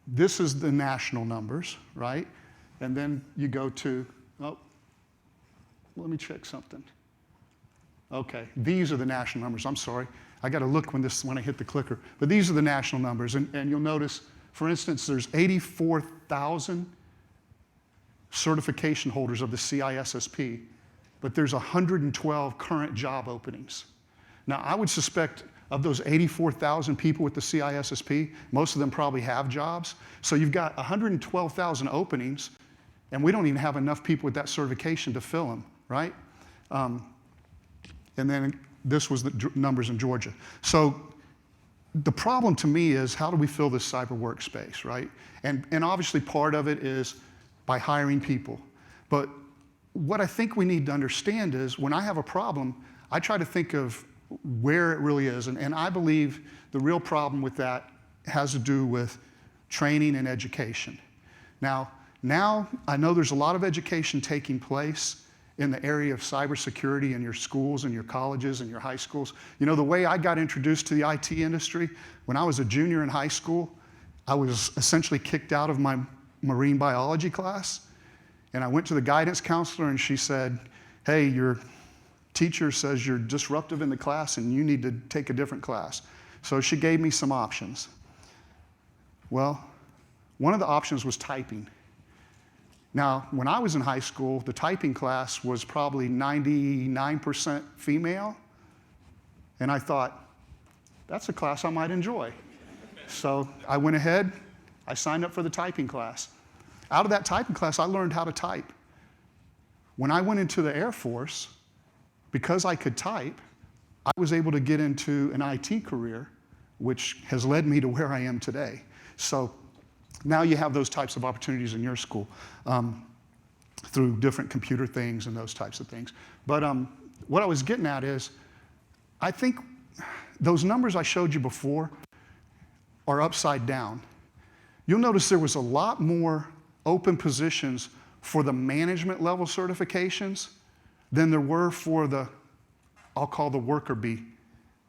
Speaker 5: This is the national numbers, right? And then you go to, oh, let me check something. Okay, these are the national numbers. I'm sorry. I got to look when I hit the clicker. But these are the national numbers. And you'll notice, for instance, there's 84,000 certification holders of the CISSP, but there's 112 current job openings. Now, I would suspect of those 84,000 people with the CISSP, most of them probably have jobs. So you've got 112,000 openings, and we don't even have enough people with that certification to fill them, right? And then this was the numbers in Georgia. So the problem to me is how do we fill this cyber workspace, right? And obviously part of it is by hiring people. But what I think we need to understand is when I have a problem, I try to think of where it really is. And I believe the real problem with that has to do with training and education. Now I know there's a lot of education taking place in the area of cybersecurity in your schools and your colleges and your high schools. You know, the way I got introduced to the IT industry, when I was a junior in high school, I was essentially kicked out of my marine biology class. And I went to the guidance counselor and she said, hey, your teacher says you're disruptive in the class and you need to take a different class. So she gave me some options. Well, one of the options was typing. Now, when I was in high school, the typing class was probably 99% female, and I thought, that's a class I might enjoy. So I went ahead, I signed up for the typing class. Out of that typing class, I learned how to type. When I went into the Air Force, because I could type, I was able to get into an IT career, which has led me to where I am today. So now you have those types of opportunities in your school through different computer things and those types of things. But what I was getting at is, I think those numbers I showed you before are upside down. You'll notice there was a lot more open positions for the management level certifications than there were for the, I'll call the worker bee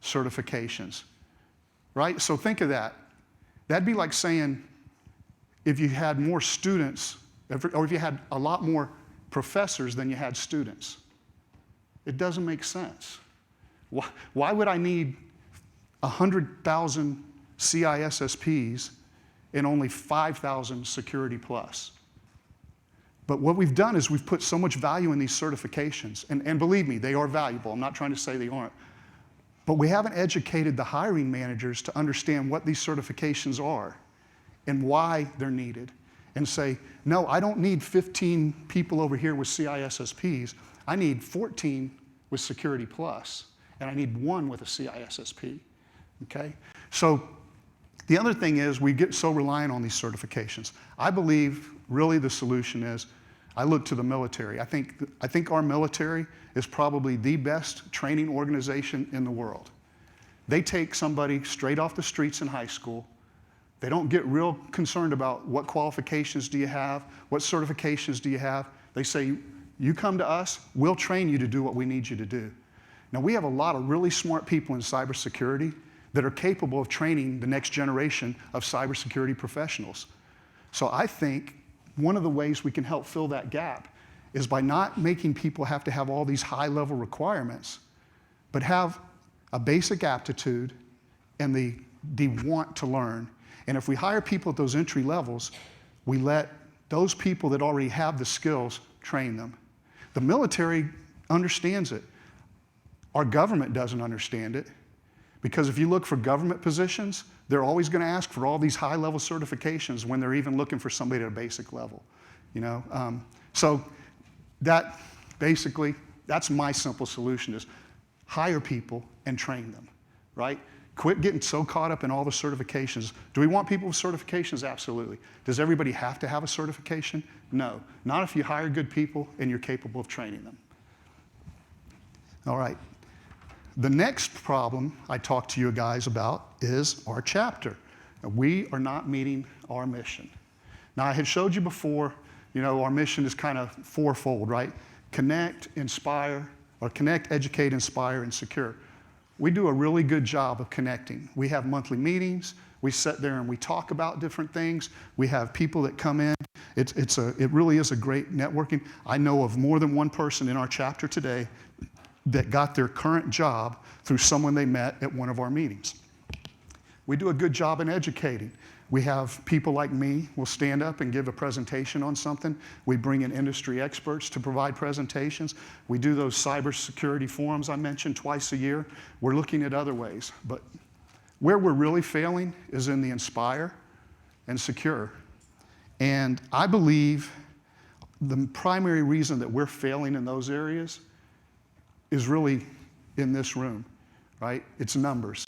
Speaker 5: certifications, right? So think of that. That'd be like saying if you had more students, or if you had a lot more professors than you had students. It doesn't make sense. Why would I need 100,000 CISSPs and only 5,000 Security Plus? But what we've done is we've put so much value in these certifications. And believe me, they are valuable. I'm not trying to say they aren't. But we haven't educated the hiring managers to understand what these certifications are and why they're needed. and say, no, I don't need 15 people over here with CISSPs. I need 14 with Security Plus, and I need 1 with a CISSP, okay? So the other thing is we get so reliant on these certifications. I believe really the solution is I look to the military. I think our military is probably the best training organization in the world. They take somebody straight off the streets in high school. They don't get real concerned about what qualifications do you have, what certifications do you have. They say, you come to us, we'll train you to do what we need you to do. Now, we have a lot of really smart people in cybersecurity that are capable of training the next generation of cybersecurity professionals. So I think one of the ways we can help fill that gap is by not making people have to have all these high-level requirements, but have a basic aptitude and the want to learn. And if we hire people at those entry levels, we let those people that already have the skills train them. The military understands it. Our government doesn't understand it, because if you look for government positions, they're always going to ask for all these high-level certifications when they're even looking for somebody at a basic level. You know, so that basically, that's my simple solution: is hire people and train them, right? Quit getting so caught up in all the certifications. Do we want people with certifications? Absolutely. Does everybody have to have a certification? No. Not if you hire good people and you're capable of training them. All right. The next problem I talked to you guys about is our chapter. We are not meeting our mission. Now, I had showed you before, you know, our mission is kind of fourfold, right? Connect, inspire, or connect, educate, inspire, and secure. We do a really good job of connecting. We have monthly meetings. We sit there and we talk about different things. We have people that come in. It really is a great networking. I know of more than one person in our chapter today that got their current job through someone they met at one of our meetings. We do a good job in educating. We have people like me will stand up and give a presentation on something. We bring in industry experts to provide presentations. We do those cybersecurity forums I mentioned twice a year. We're looking at other ways. But where we're really failing is in the inspire and secure. And I believe the primary reason that we're failing in those areas is really in this room, right? It's numbers.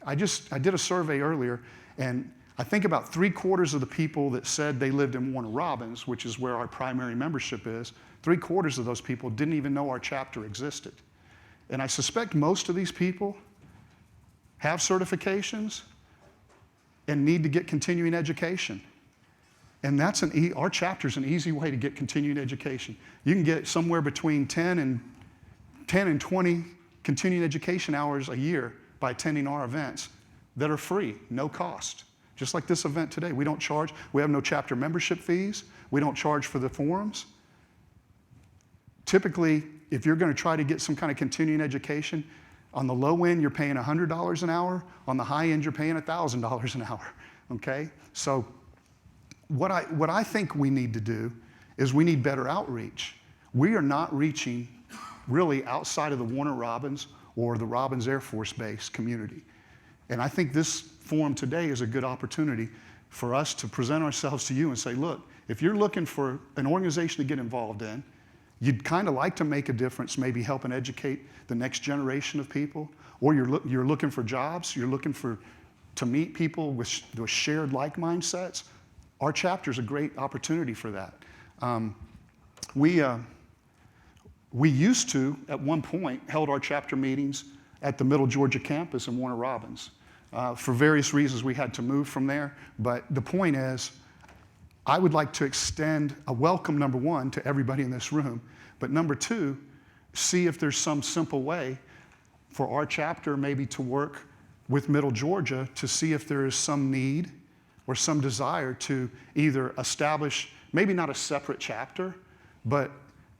Speaker 5: I did a survey earlier, and I think about 3/4 of the people that said they lived in Warner Robins, which is where our primary membership is, 3/4 of those people didn't even know our chapter existed. And I suspect most of these people have certifications and need to get continuing education. And our chapter is an easy way to get continuing education. You can get somewhere between 10 and 20 continuing education hours a year by attending our events that are free, no cost. Just like this event today, we don't charge. We have no chapter membership fees. We don't charge for the forums. Typically, if you're going to try to get some kind of continuing education, on the low end, you're paying $100 an hour. On the high end, you're paying $1,000 an hour, okay? So what I think we need to do is we need better outreach. We are not reaching really outside of the Warner Robins or the Robins Air Force Base community. And I think this forum today is a good opportunity for us to present ourselves to you and say, look, if you're looking for an organization to get involved in, you'd kind of like to make a difference, maybe help and educate the next generation of people, or you're looking for jobs, you're looking to meet people with shared like mindsets, our chapter is a great opportunity for that. We used to, at one point, held our chapter meetings at the Middle Georgia campus in Warner Robins. For various reasons, we had to move from there. But the point is, I would like to extend a welcome, number one, to everybody in this room. But number two, see if there's some simple way for our chapter maybe to work with Middle Georgia to see if there is some need or some desire to either establish, maybe not a separate chapter, but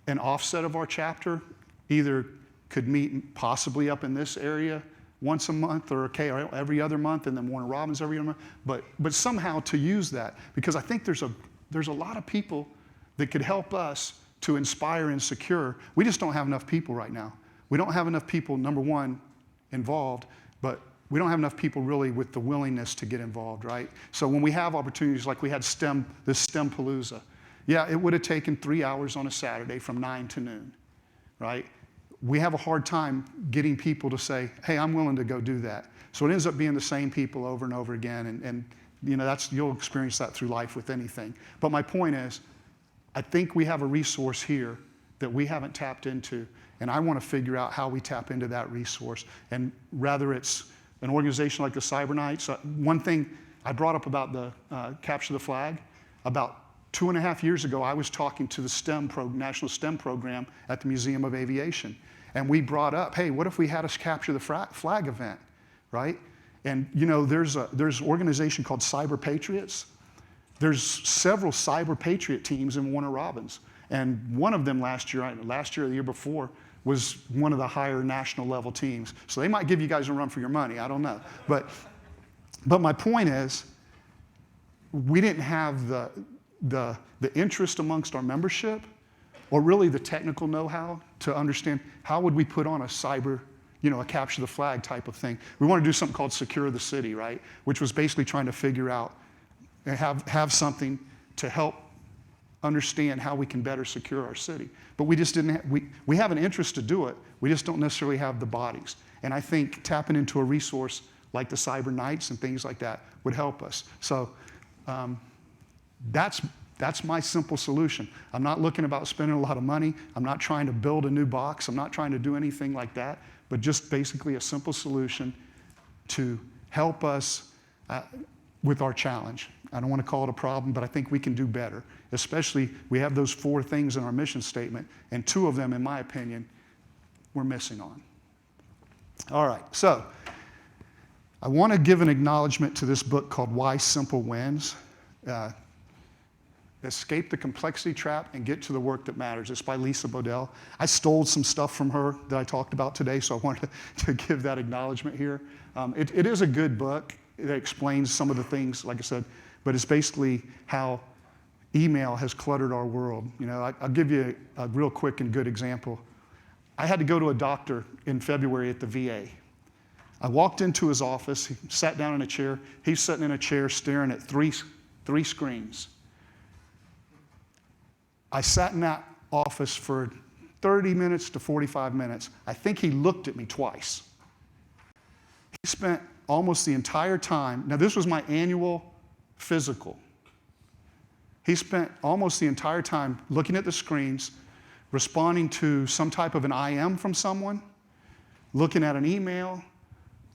Speaker 5: an offset of our chapter, either could meet possibly up in this area once a month or every other month, and then Warner Robins every other month, but somehow to use that, because I think there's a lot of people that could help us to inspire and secure. We just don't have enough people right now. We don't have enough people, number one, involved, but we don't have enough people really with the willingness to get involved, right? So when we have opportunities like we had this STEM Palooza, yeah, it would have taken 3 hours on a Saturday from 9 to noon, right? We have a hard time getting people to say, hey, I'm willing to go do that. So it ends up being the same people over and over again, and you know, you'll experience that through life with anything. But my point is, I think we have a resource here that we haven't tapped into, and I want to figure out how we tap into that resource. And rather it's an organization like the Cyber Knights. One thing I brought up about the Capture the Flag, about 2.5 years ago, I was talking to the National STEM program at the Museum of Aviation. And we brought up, hey, what if we had a Capture the Flag event, right? And you know, there's an organization called Cyber Patriots. There's several Cyber Patriot teams in Warner Robins. And one of them last year or the year before, was one of the higher national level teams. So they might give you guys a run for your money, I don't know. But my point is, we didn't have the interest amongst our membership, or really the technical know-how to understand how would we put on a cyber, you know, a capture the flag type of thing. We want to do something called Secure the City, right? Which was basically trying to figure out and have something to help understand how we can better secure our city. But we just didn't we have an interest to do it, we just don't necessarily have the bodies. And I think tapping into a resource like the Cyber Knights and things like that would help us. So that's my simple solution. I'm not looking about spending a lot of money. I'm not trying to build a new box. I'm not trying to do anything like that, but just basically a simple solution to help us with our challenge. I don't want to call it a problem, but I think we can do better. Especially, we have those 4 things in our mission statement, and 2 of them, in my opinion, we're missing on. All right, so I want to give an acknowledgement to this book called Why Simple Wins. Escape the Complexity Trap and Get to the Work That Matters. It's by Lisa Bodell. I stole some stuff from her that I talked about today, so I wanted to give that acknowledgement here. It is a good book. It explains some of the things, like I said, but it's basically how email has cluttered our world. You know, I'll give you a real quick and good example. I had to go to a doctor in February at the VA. I walked into his office, he sat down in a chair. He's sitting in a chair staring at three screens. I sat in that office for 30 minutes to 45 minutes. I think he looked at me twice. He spent almost the entire time, now this was my annual physical. He spent almost the entire time looking at the screens, responding to some type of an IM from someone, looking at an email,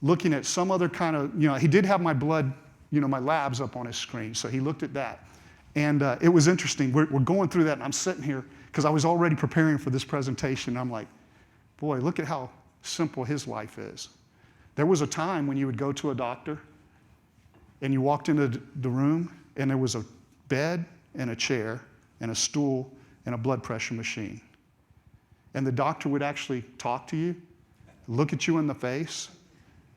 Speaker 5: looking at some other kind of, you know, he did have my blood, you know, my labs up on his screen, so he looked at that. And it was interesting. We're going through that, and I'm sitting here, because I was already preparing for this presentation. I'm like, boy, look at how simple his life is. There was a time when you would go to a doctor, and you walked into the room, and there was a bed and a chair and a stool and a blood pressure machine. And the doctor would actually talk to you, look at you in the face,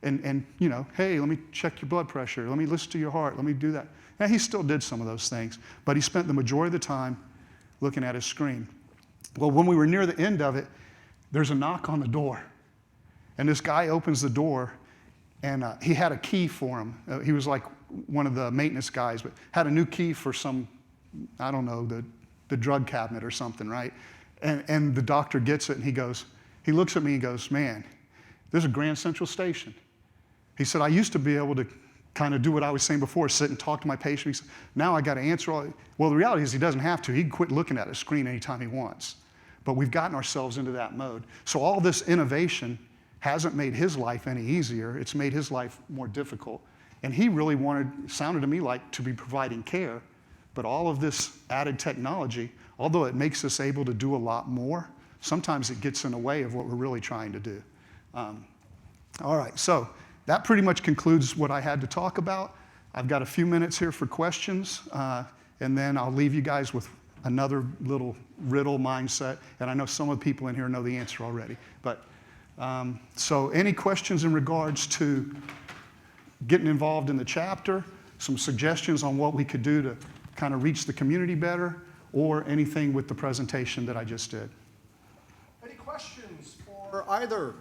Speaker 5: and you know, hey, let me check your blood pressure, let me listen to your heart, let me do that. Now, he still did some of those things, but he spent the majority of the time looking at his screen. Well, when we were near the end of it, there's a knock on the door. And this guy opens the door, and he had a key for him. He was like one of the maintenance guys, but had a new key for some, I don't know, the drug cabinet or something, right? And the doctor gets it, and he looks at me and goes, man, this is Grand Central Station. He said, I used to be able to kind of do what I was saying before, sit and talk to my patient. He said, now I got to answer all. Well, the reality is he doesn't have to. He can quit looking at a screen anytime he wants. But we've gotten ourselves into that mode. So all this innovation hasn't made his life any easier. It's made his life more difficult. And he really sounded to me like, to be providing care. But all of this added technology, although it makes us able to do a lot more, sometimes it gets in the way of what we're really trying to do. All right, so that pretty much concludes what I had to talk about. I've got a few minutes here for questions, and then I'll leave you guys with another little riddle mindset. And I know some of the people in here know the answer already. But so any questions in regards to getting involved in the chapter, some suggestions on what we could do to kind of reach the community better, or anything with the presentation that I just did?
Speaker 1: Any questions for either?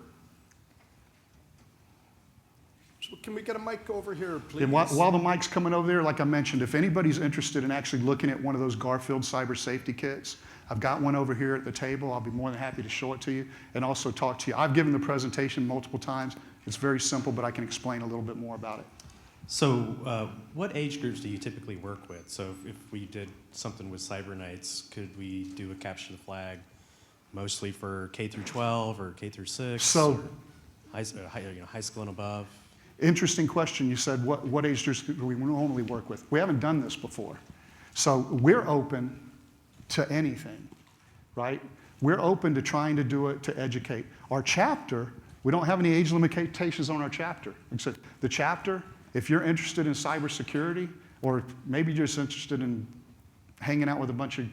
Speaker 1: Can we get a mic over here, please?
Speaker 5: And while the mic's coming over there, like I mentioned, if anybody's interested in actually looking at one of those Garfield cyber safety kits, I've got one over here at the table. I'll be more than happy to show it to you and also talk to you. I've given the presentation multiple times. It's very simple, but I can explain a little bit more about it.
Speaker 11: So what age groups do you typically work with? So if we did something with Cyber Nights, could we do a capture the flag mostly for K through 12 or K through 6?
Speaker 5: So,
Speaker 11: high school and above?
Speaker 5: interesting question. You said, what age groups do we normally work with? We haven't done this before. So we're open to anything, right? We're open to trying to do it to educate. Our chapter, we don't have any age limitations on our chapter. Except the chapter, if you're interested in cybersecurity, or maybe you're just interested in hanging out with a bunch of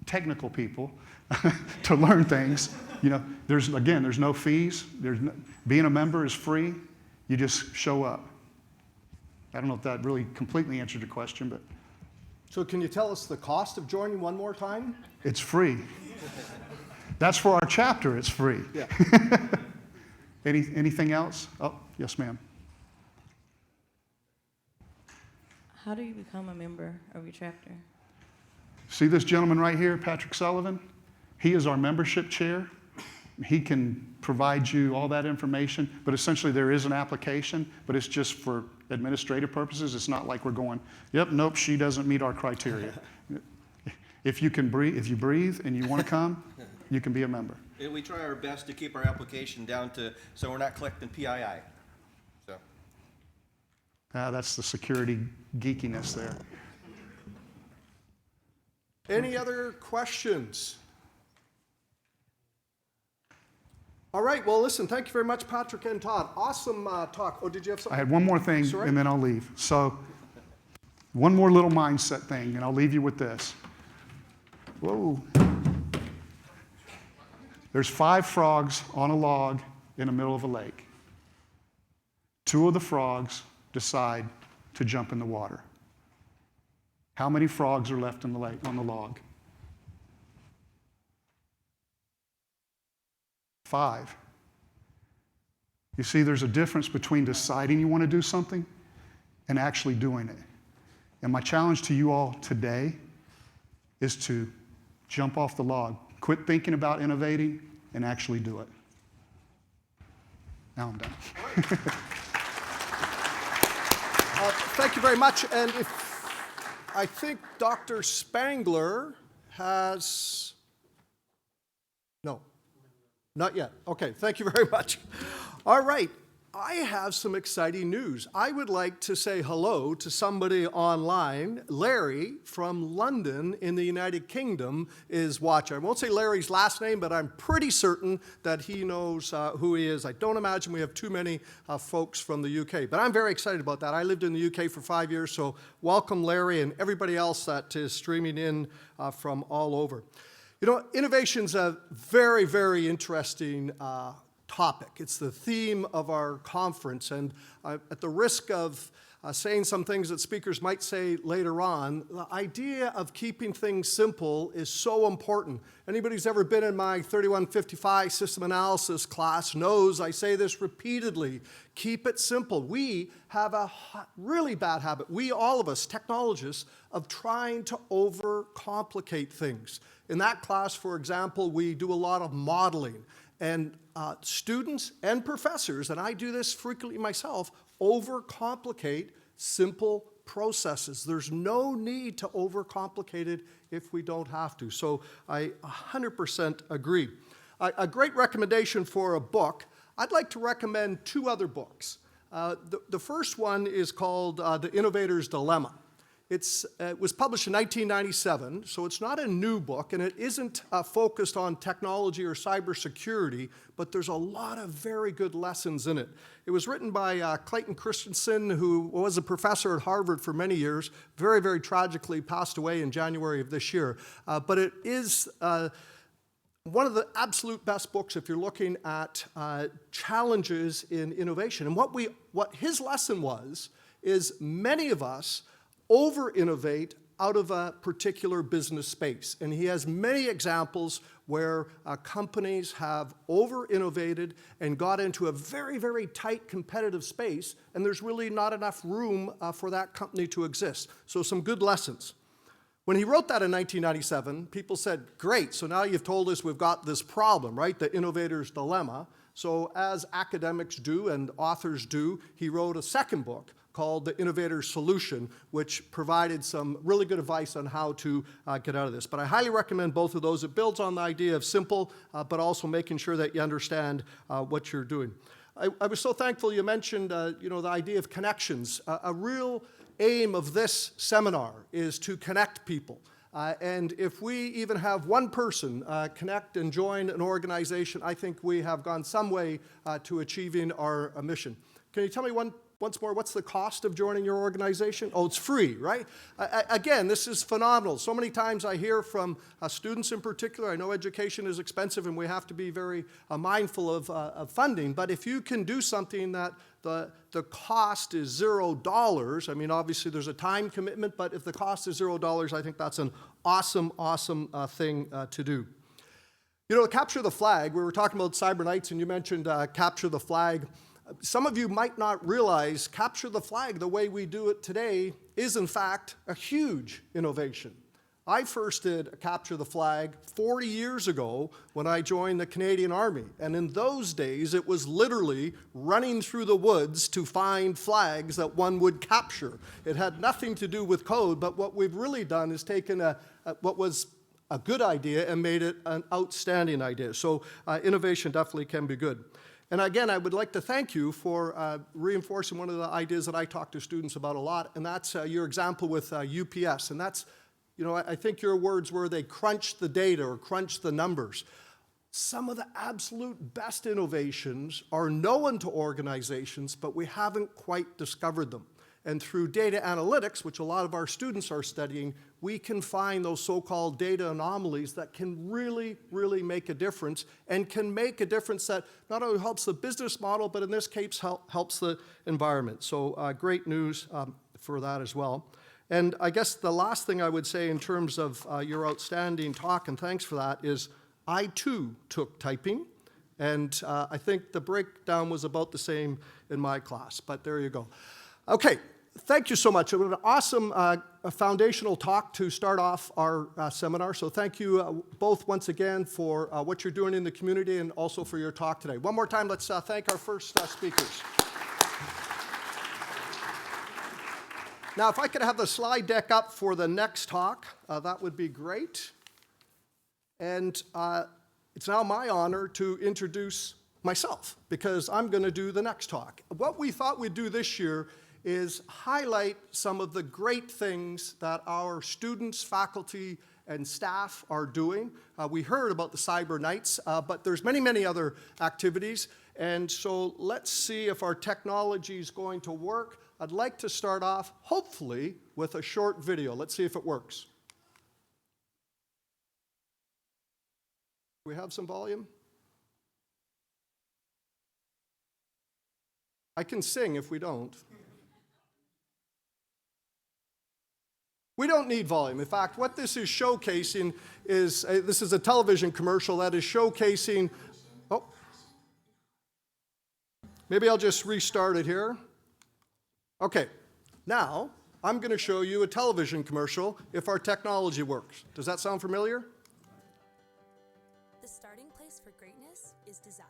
Speaker 5: technical people to learn things, you know, there's no fees. Being a member is free. You just show up. I don't know if that really completely answered your question, but
Speaker 1: So can you tell us the cost of joining one more time?
Speaker 5: it's free. That's for our chapter, it's free.
Speaker 1: Yeah.
Speaker 5: Anything else? Oh, yes, ma'am.
Speaker 9: How do you become a member of your chapter?
Speaker 5: See this gentleman right here, Patrick Sullivan? He is our membership chair. He can provide you all that information, but essentially there is an application, but it's just for administrative purposes. It's not like we're going, yep, nope, she doesn't meet our criteria. If you breathe and you want to come, you can be a member.
Speaker 7: And we try our best to keep our application down to, so we're not collecting PII. So.
Speaker 5: That's the security geekiness there.
Speaker 1: Any other questions? All right, well, listen, thank you very much, Patrick and Todd. Awesome talk. Oh, did you have
Speaker 5: I
Speaker 1: something?
Speaker 5: had one more thing,
Speaker 1: Sorry?
Speaker 5: and then I'll leave. So, one more little mindset thing, and I'll leave you with this. Whoa. There's 5 frogs on a log in the middle of a lake. 2 of the frogs decide to jump in the water. How many frogs are left in the lake, on the log? 5. You see, there's a difference between deciding you want to do something and actually doing it. And my challenge to you all today is to jump off the log, quit thinking about innovating, and actually do it. Now I'm done.
Speaker 1: Thank you very much. And I think Dr. Spangler has, no, not yet. Okay, thank you very much. All right, I have some exciting news. I would like to say hello to somebody online. Larry from London in the United Kingdom is watching. I won't say Larry's last name, but I'm pretty certain that he knows who he is. I don't imagine we have too many folks from the UK, but I'm very excited about that. I lived in the UK for 5 years, so welcome Larry and everybody else that is streaming in from all over. You know, innovation's a very, very interesting topic. It's the theme of our conference, and at the risk of saying some things that speakers might say later on, the idea of keeping things simple is so important. Anybody who's ever been in my 3155 system analysis class knows I say this repeatedly. Keep it simple. We have a really bad habit, all of us, technologists, of trying to overcomplicate things. In that class, for example, we do a lot of modeling. And students and professors, and I do this frequently myself, overcomplicate simple processes. There's no need to overcomplicate it if we don't have to. So I 100% agree. A great recommendation for a book, I'd like to recommend 2 other books. The first one is called The Innovator's Dilemma. It was published in 1997, so it's not a new book, and it isn't focused on technology or cybersecurity, but there's a lot of very good lessons in it. It was written by Clayton Christensen, who was a professor at Harvard for many years, very, very tragically passed away in January of this year. But it is one of the absolute best books if you're looking at challenges in innovation. And what his lesson was is many of us over-innovate out of a particular business space. And he has many examples where companies have over-innovated and got into a very, very tight competitive space, and there's really not enough room for that company to exist. So some good lessons. When he wrote that in 1997, people said, great, so now you've told us we've got this problem, right? The innovator's dilemma. So as academics do and authors do, he wrote a second book called The Innovator's Solution, which provided some really good advice on how to get out of this. But I highly recommend both of those. It builds on the idea of simple, but also making sure that you understand what you're doing. I was so thankful you mentioned the idea of connections. A real aim of this seminar is to connect people. And if we even have one person connect and join an organization, I think we have gone some way to achieving our mission. Can you tell me once more, what's the cost of joining your organization? Oh, it's free, right? Again, this is phenomenal. So many times I hear from students in particular, I know education is expensive and we have to be very mindful of funding, but if you can do something that the cost is $0, I mean, obviously there's a time commitment, but if the cost is $0, I think that's an awesome, awesome thing to do. You know, capture the flag, we were talking about Cyber Nights and you mentioned capture the flag. Some of you might not realize capture the flag the way we do it today is in fact a huge innovation. I first did capture the flag 40 years ago when I joined the Canadian Army. And in those days, it was literally running through the woods to find flags that one would capture. It had nothing to do with code, but what we've really done is taken what was a good idea and made it an outstanding idea. So innovation definitely can be good. And again, I would like to thank you for reinforcing one of the ideas that I talk to students about a lot, and that's your example with UPS. And that's, I think your words were they crunched the data or crunched the numbers. Some of the absolute best innovations are known to organizations, but we haven't quite discovered them. And through data analytics, which a lot of our students are studying, we can find those so-called data anomalies that can really, really make a difference and can make a difference that not only helps the business model, but in this case helps the environment. So great news for that as well. And I guess the last thing I would say in terms of your outstanding talk, and thanks for that, is I too took typing. And I think the breakdown was about the same in my class, but there you go. Okay, thank you so much. It was an awesome foundational talk to start off our seminar. So thank you both once again for what you're doing in the community and also for your talk today. One more time, let's thank our first speakers. Now, if I could have the slide deck up for the next talk, that would be great. And it's now my honor to introduce myself, because I'm going to do the next talk. What we thought we'd do this year is highlight some of the great things that our students, faculty, and staff are doing. We heard about the Cyber Nights, but there's many, many other activities. And so let's see if our technology is going to work. I'd like to start off, hopefully, with a short video. Let's see if it works. Do we have some volume? I can sing if we don't. We don't need volume. In fact, what this is showcasing is, this is a television commercial that is showcasing, oh, maybe I'll just restart it here. Okay, now I'm going to show you a television commercial if our technology works. Does that sound familiar?
Speaker 12: The starting place for greatness is desire.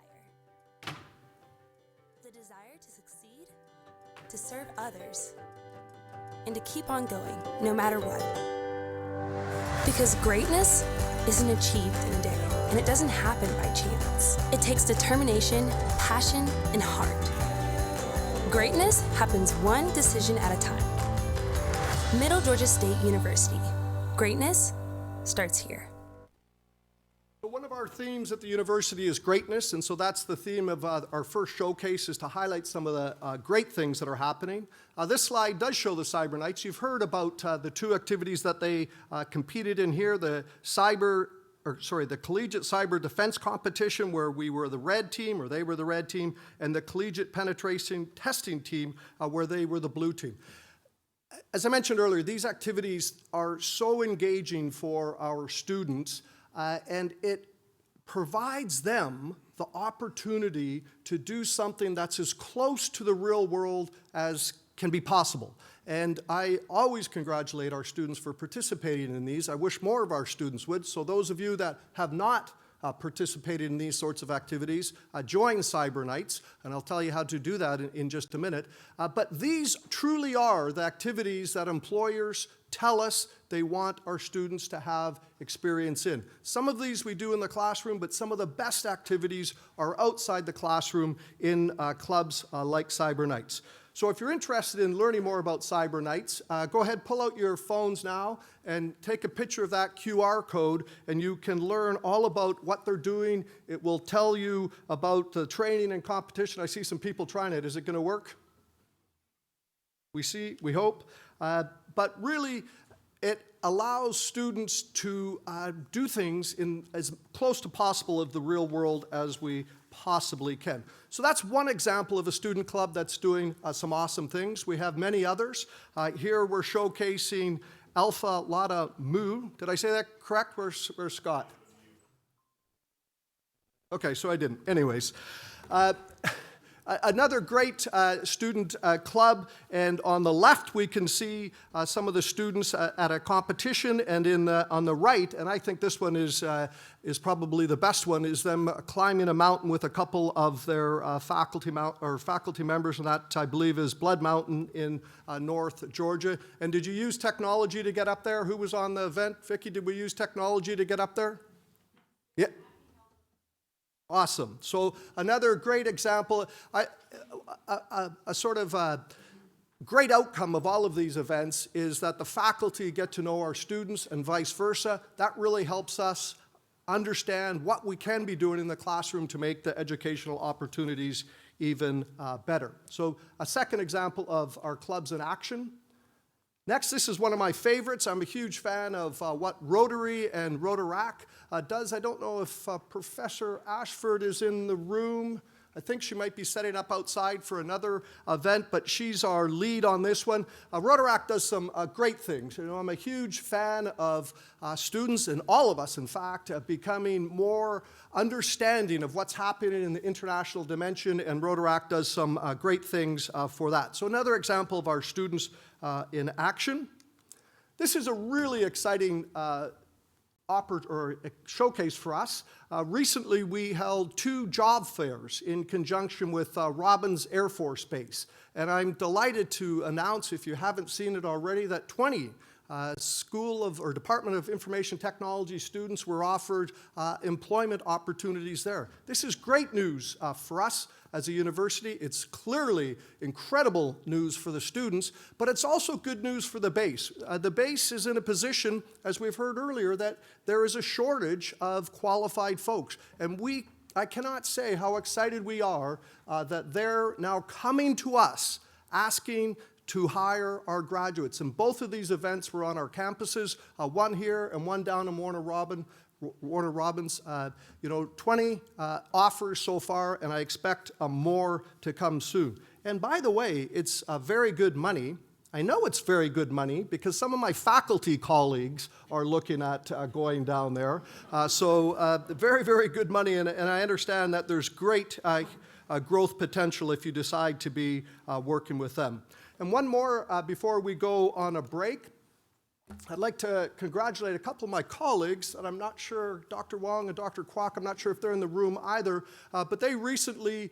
Speaker 12: The desire to succeed, to serve others, and to keep on going, no matter what. Because greatness isn't achieved in a day, and it doesn't happen by chance. It takes determination, passion, and heart. Greatness happens one decision at a time. Middle Georgia State University. Greatness starts here.
Speaker 1: One of our themes at the university is greatness, and so that's the theme of our first showcase, is to highlight some of the great things that are happening. This slide does show the Cyber Nights. You've heard about the two activities that they competed in here, the Collegiate Cyber Defense Competition, where we were the red team, or they were the red team, and the Collegiate Penetration Testing Team, where they were the blue team. As I mentioned earlier, these activities are so engaging for our students, and it provides them the opportunity to do something that's as close to the real world as can be possible. And I always congratulate our students for participating in these. I wish more of our students would. So those of you that have not participated in these sorts of activities, join Cyber Nights, and I'll tell you how to do that in just a minute. But these truly are the activities that employers tell us they want our students to have experience in. Some of these we do in the classroom, but some of the best activities are outside the classroom in clubs like Cyber Nights. So if you're interested in learning more about Cyber Nights, go ahead, pull out your phones now and take a picture of that QR code, and you can learn all about what they're doing. It will tell you about the training and competition. I see some people trying it. Is it going to work? We hope. But really, it allows students to do things in as close to possible of the real world as we possibly can. So that's one example of a student club that's doing some awesome things. We have many others. Here we're showcasing Alpha Lambda Mu. Did I say that correct? Where's Scott? Okay, so I didn't. Anyways. Another great student club, and on the left we can see some of the students at a competition, and on the right, and I think this one is probably the best one, is them climbing a mountain with a couple of their faculty members, and that I believe is Blood Mountain in North Georgia. And did you use technology to get up there? Who was on the event? Vicki, did we use technology to get up there? Yeah. Awesome. So another great example, a sort of great outcome of all of these events is that the faculty get to know our students and vice versa. That really helps us understand what we can be doing in the classroom to make the educational opportunities even better. So a second example of our clubs in action. Next, this is one of my favorites. I'm a huge fan of what Rotary and Rotaract does. I don't know if Professor Ashford is in the room. I think she might be setting up outside for another event, but she's our lead on this one. Rotaract does some great things. You know, I'm a huge fan of students, and all of us, in fact, becoming more understanding of what's happening in the international dimension, and Rotaract does some great things for that. So another example of our students in action. This is a really exciting showcase for us. Recently, we held 2 job fairs in conjunction with Robins Air Force Base. And I'm delighted to announce, if you haven't seen it already, that 20 Department of Information Technology students were offered employment opportunities there. This is great news for us as a university. It's clearly incredible news for the students, but it's also good news for the base. The base is in a position, as we've heard earlier, that there is a shortage of qualified folks. And I cannot say how excited we are that they're now coming to us asking to hire our graduates. And both of these events were on our campuses, one here and one down in Warner Robins. 20 offers so far, and I expect more to come soon. And by the way, it's very good money. I know it's very good money because some of my faculty colleagues are looking at going down there. So very, very good money, and I understand that there's great growth potential if you decide to be working with them. And one more before we go on a break. I'd like to congratulate a couple of my colleagues, and I'm not sure, Dr. Wong and Dr. Kwok, I'm not sure if they're in the room either, but they recently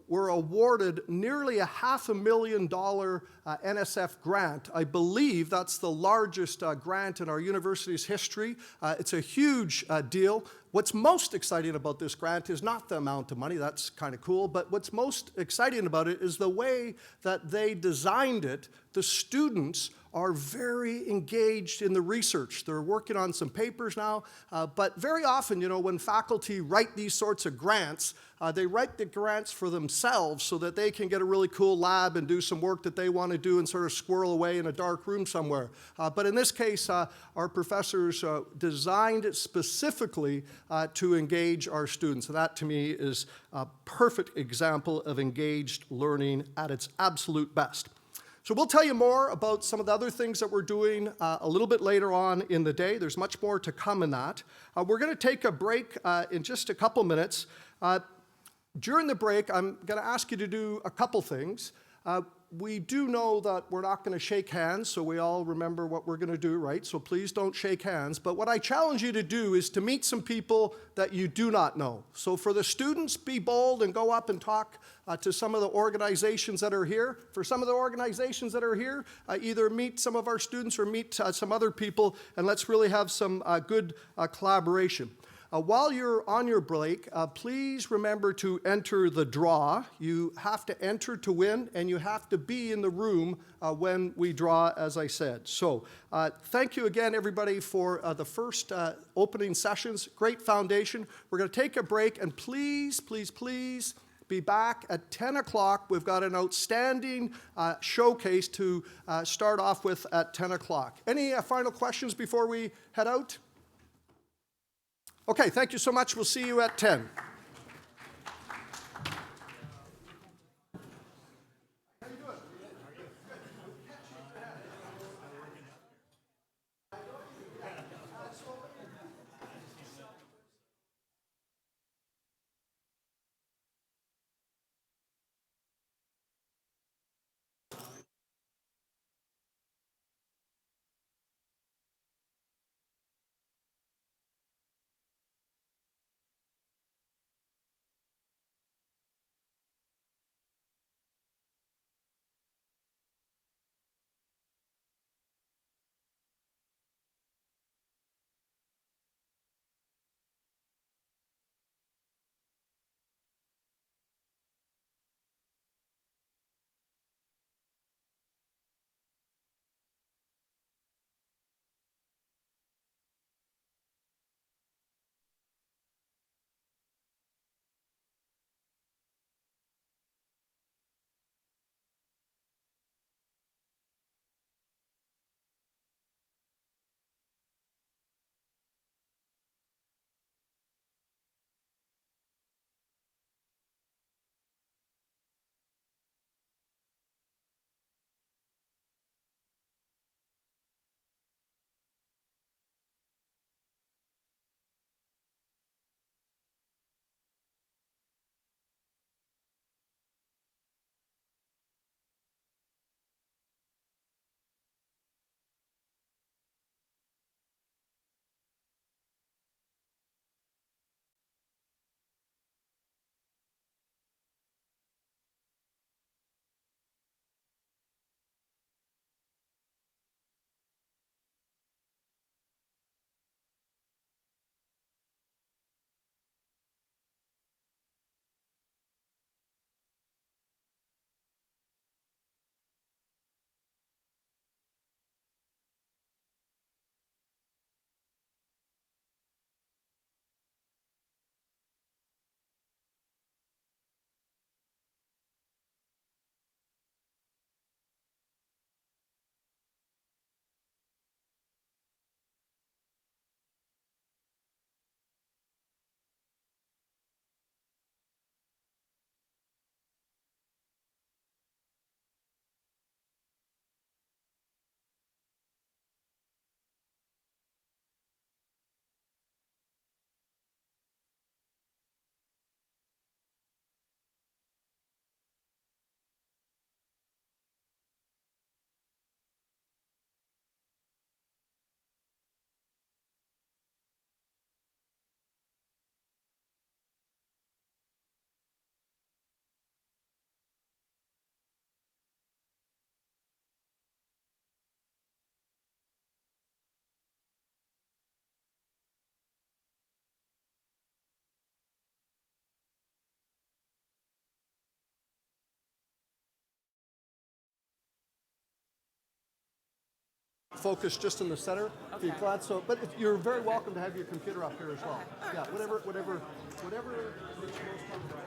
Speaker 1: were awarded nearly a $500,000 NSF grant. I believe that's the largest grant in our university's history. It's a huge deal. What's most exciting about this grant is not the amount of money, that's kind of cool, but what's most exciting about it is the way that they designed it. The students are very engaged in the research. They're working on some papers now, but very often, when faculty write these sorts of grants, they write the grants for themselves so that they can get a really cool lab and do some work that they want to do and sort of squirrel away in a dark room somewhere. But in this case, our professors designed it specifically to engage our students. And that, to me, is a perfect example of engaged learning at its absolute best. So we'll tell you more about some of the other things that we're doing a little bit later on in the day. There's much more to come in that. We're going to take a break in just a couple minutes. During the break, I'm going to ask you to do a couple things. We do know that we're not going to shake hands, so we all remember what we're going to do, right? So please don't shake hands. But what I challenge you to do is to meet some people that you do not know. So for the students, be bold and go up and talk to some of the organizations that are here. For some of the organizations that are here, either meet some of our students or meet some other people, and let's really have some good collaboration. While you're on your break, please remember to enter the draw. You have to enter to win, and you have to be in the room when we draw, as I said. So thank you again, everybody, for the first opening sessions. Great foundation. We're going to take a break, and please, please, please be back at 10 o'clock. We've got an outstanding showcase to start off with at 10 o'clock. Any final questions before we head out? Okay, thank you so much. We'll see you at 10. Focus just in the center. If you're glad so, but you're very welcome to have your computer up here as well. Yeah, whatever makes you most comfortable.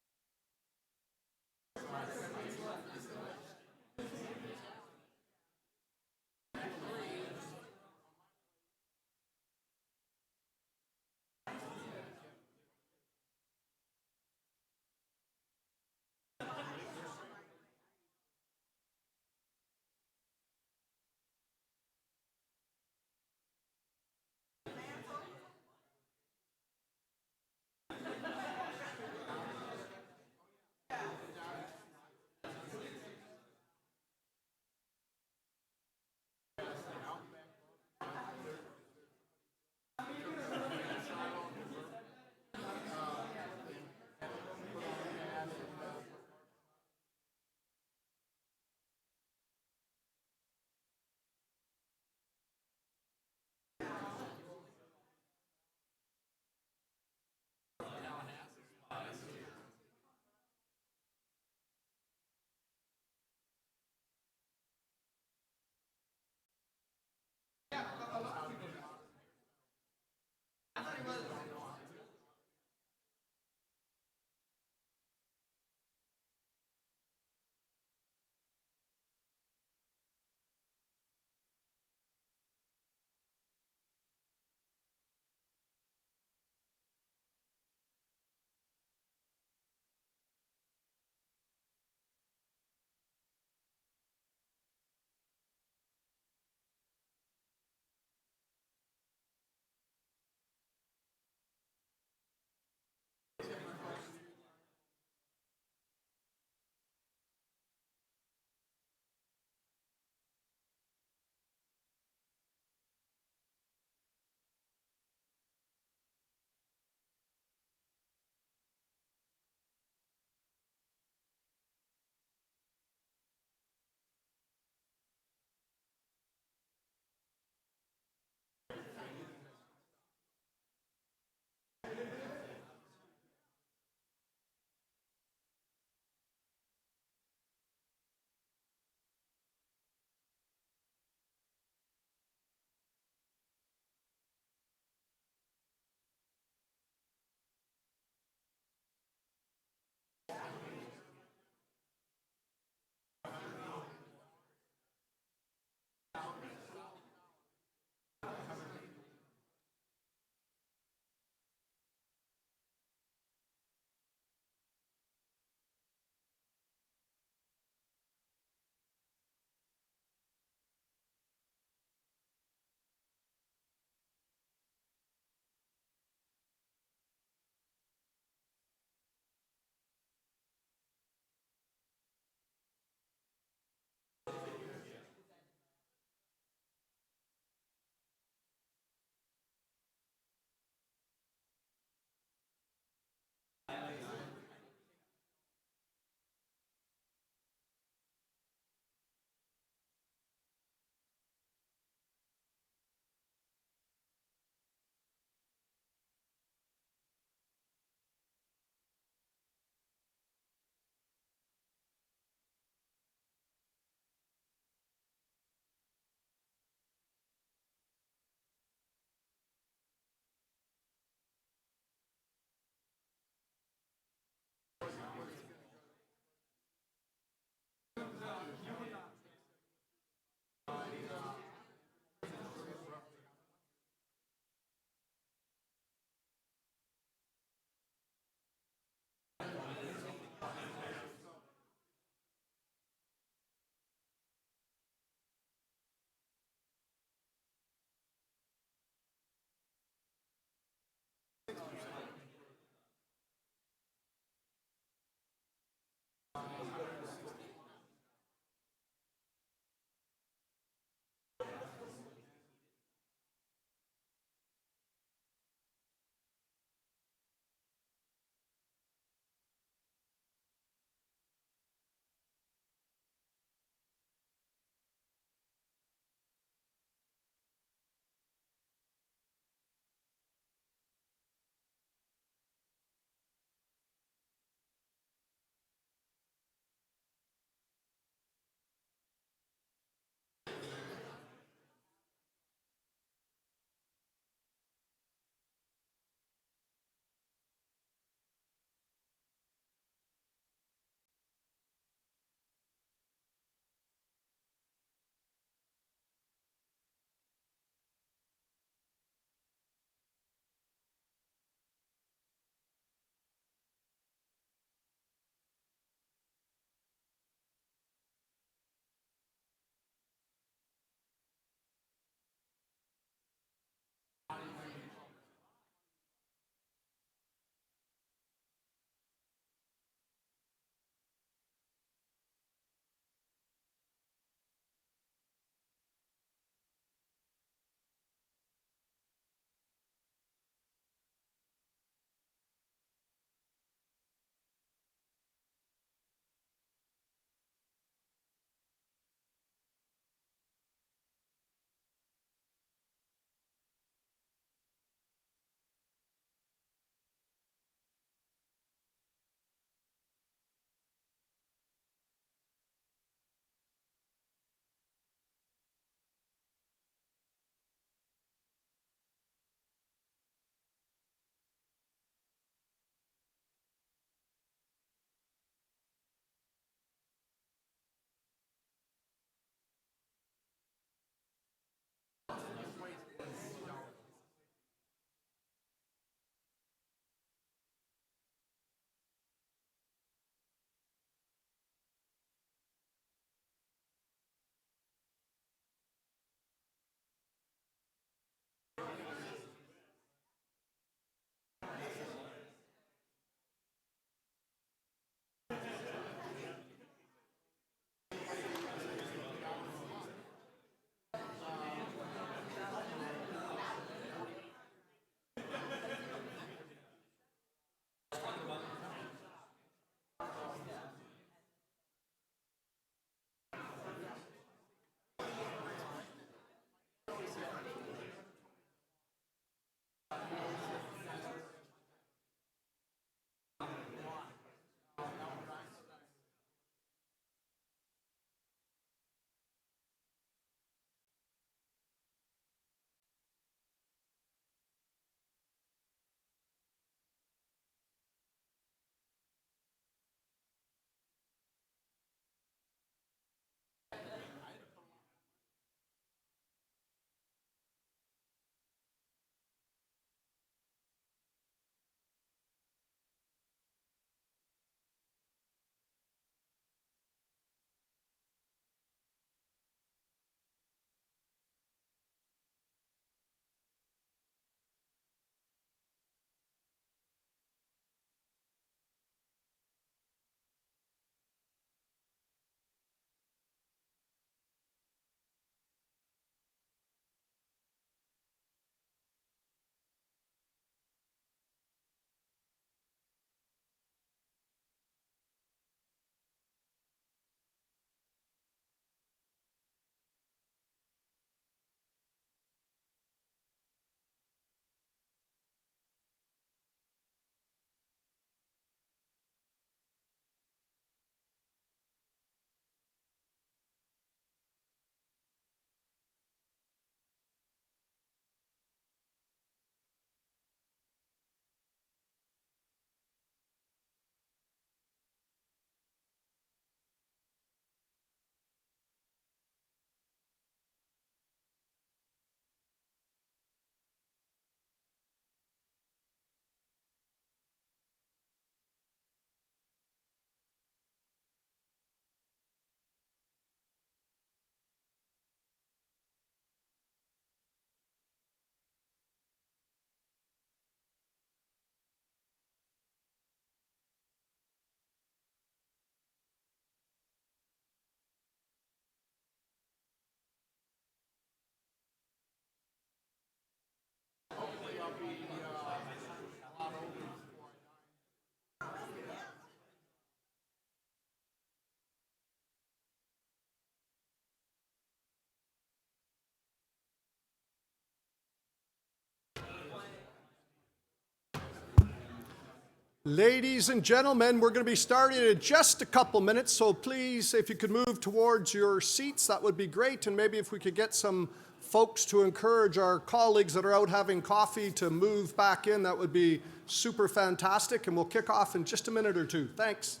Speaker 1: Ladies and gentlemen, we're going to be starting in just a couple minutes, so please, if you could move towards your seats, that would be great. And maybe if we could get some folks to encourage our colleagues that are out having coffee to move back in, that would be super fantastic. And we'll kick off in just a minute or two. Thanks.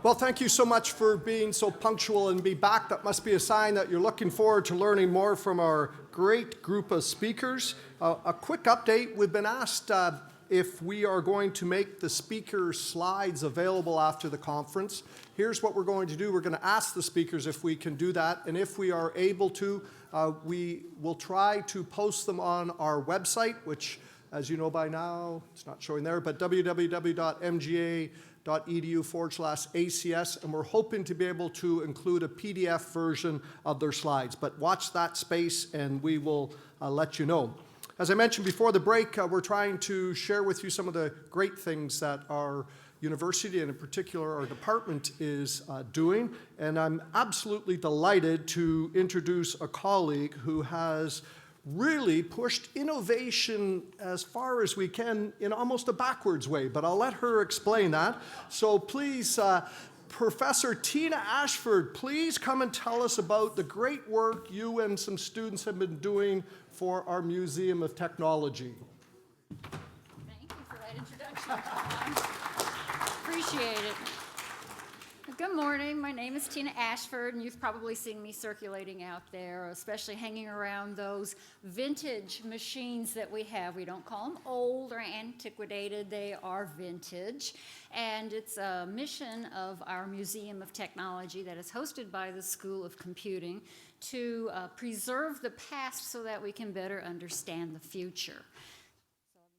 Speaker 1: Well, thank you so much for being so punctual and be back. That must be a sign that you're looking forward to learning more from our great group of speakers. A quick update, we've been asked if we are going to make the speaker slides available after the conference. Here's what we're going to do. We're going to ask the speakers if we can do that, and if we are able to, we will try to post them on our website, which, as you know by now, it's not showing there, but www.mga.edu/ACS, and we're hoping to be able to include a PDF version of their slides. But watch that space and we will let you know. As I mentioned before the break, we're trying to share with you some of the great things that our university, and in particular our department, is doing. And I'm absolutely delighted to introduce a colleague who has really pushed innovation as far as we can in almost a backwards way, but I'll let her explain that. So please, Professor Tina Ashford, please come and tell us about the great work you and some students have been doing for our Museum of Technology.
Speaker 13: Thank you for that introduction, Tom. Appreciate it. Good morning. My name is Tina Ashford, and you've probably seen me circulating out there, especially hanging around those vintage machines that we have. We don't call them old or antiquated. They are vintage. And it's a mission of our Museum of Technology that is hosted by the School of Computing to preserve the past so that we can better understand the future. So let me see if I can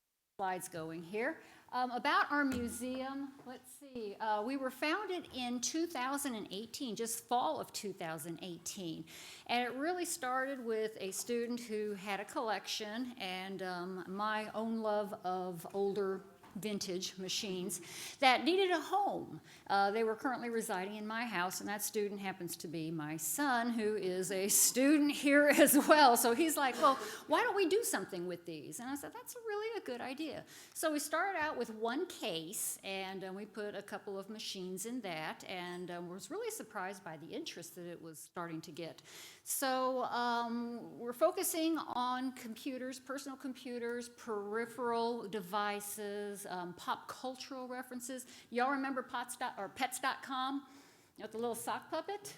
Speaker 13: get slides going here. About our museum, let's see, we were founded in 2018, just fall of 2018. And it really started with a student who had a collection and my own love of older vintage machines that needed a home. They were currently residing in my house, and that student happens to be my son, who is a student here as well. So he's like, well, why don't we do something with these? And I said, that's really a good idea. So we started out with one case, and we put a couple of machines in that, and was really surprised by the interest that it was starting to get. So we're focusing on computers, personal computers, peripheral devices, pop cultural references. Y'all remember pets.com? You know, the little sock puppet?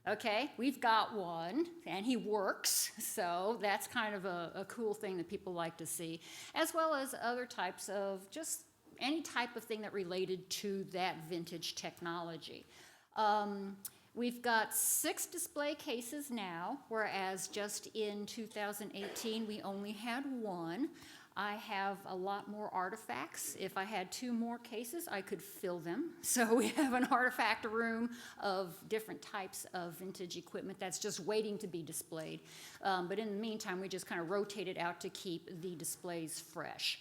Speaker 13: Okay, we've got one, and he works, so that's kind of a cool thing that people like to see, as well as other types of just any type of thing that related to that vintage technology. We've got 6 display cases now, whereas just in 2018 we only had 1. I have a lot more artifacts. If I had 2 more cases, I could fill them. So we have an artifact room of different types of vintage equipment that's just waiting to be displayed. But in the meantime, we just kind of rotate it out to keep the displays fresh.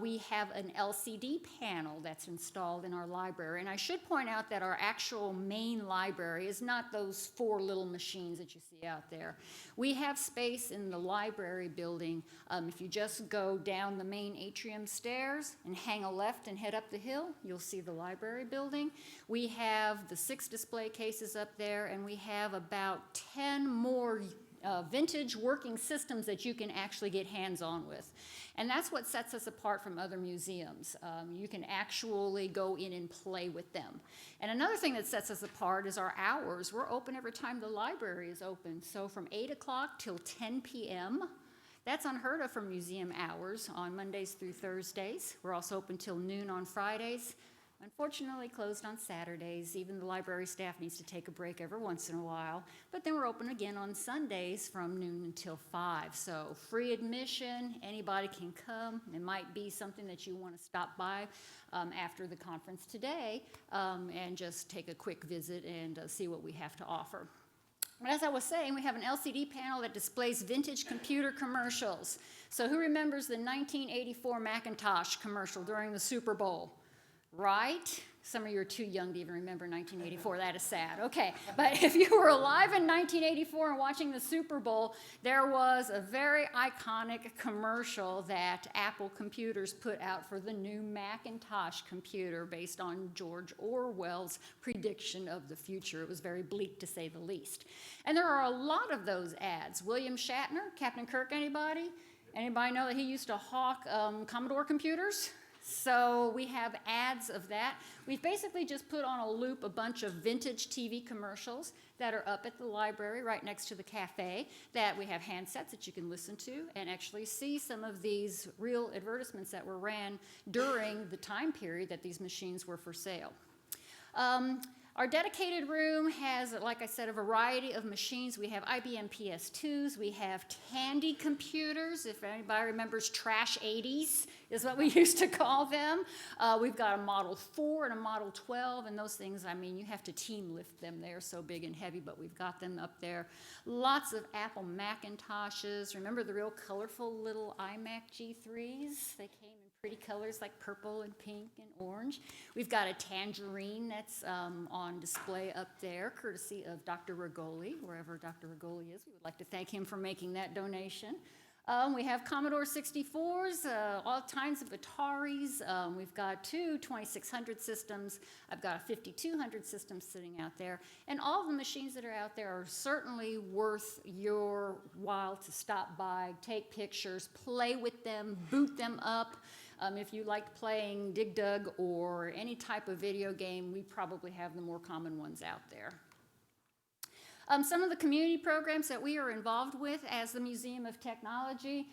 Speaker 13: We have an LCD panel that's installed in our library. And I should point out that our actual main library is not those 4 little machines that you see out there. We have space in the library building. If you just go down the main atrium stairs and hang a left and head up the hill, you'll see the library building. We have the 6 display cases up there, and we have about 10 more vintage working systems that you can actually get hands-on with. And that's what sets us apart from other museums. You can actually go in and play with them. And another thing that sets us apart is our hours. We're open every time the library is open. So from 8 o'clock till 10 p.m., that's unheard of for museum hours on Mondays through Thursdays. We're also open till noon on Fridays. Unfortunately, closed on Saturdays. Even the library staff needs to take a break every once in a while. But then we're open again on Sundays from noon until 5. So free admission, anybody can come. It might be something that you want to stop by after the conference today and just take a quick visit and see what we have to offer. But as I was saying, we have an LCD panel that displays vintage computer commercials. So who remembers the 1984 Macintosh commercial during the Super Bowl? Right? Some of you are too young to even remember 1984. That is sad. Okay, but if you were alive in 1984 and watching the Super Bowl, there was a very iconic commercial that Apple Computers put out for the new Macintosh computer based on George Orwell's prediction of the future. It was very bleak, to say the least. And there are a lot of those ads. William Shatner, Captain Kirk, anybody? Anybody know that he used to hawk Commodore computers? So we have ads of that. We've basically just put on a loop a bunch of vintage TV commercials that are up at the library right next to the cafe, that we have handsets that you can listen to and actually see some of these real advertisements that were ran during the time period that these machines were for sale. Our dedicated room has, like I said, a variety of machines. We have IBM PS2s. We have Tandy computers. If anybody remembers Trash 80s is what we used to call them. We've got a Model 4 and a Model 12, and those things, I mean, you have to team lift them. They're so big and heavy, but we've got them up there. Lots of Apple Macintoshes. Remember the real colorful little iMac G3s? They came in pretty colors like purple and pink and orange. We've got a tangerine that's on display up there, courtesy of Dr. Rigoli. Wherever Dr. Rigoli is, we would like to thank him for making that donation. We have Commodore 64s, all kinds of Ataris. We've got 2 2600 systems. I've got a 5200 system sitting out there. And all of the machines that are out there are certainly worth your while to stop by, take pictures, play with them, boot them up. If you liked playing Dig Dug or any type of video game, we probably have the more common ones out there. Some of the community programs that we are involved with as the Museum of Technology,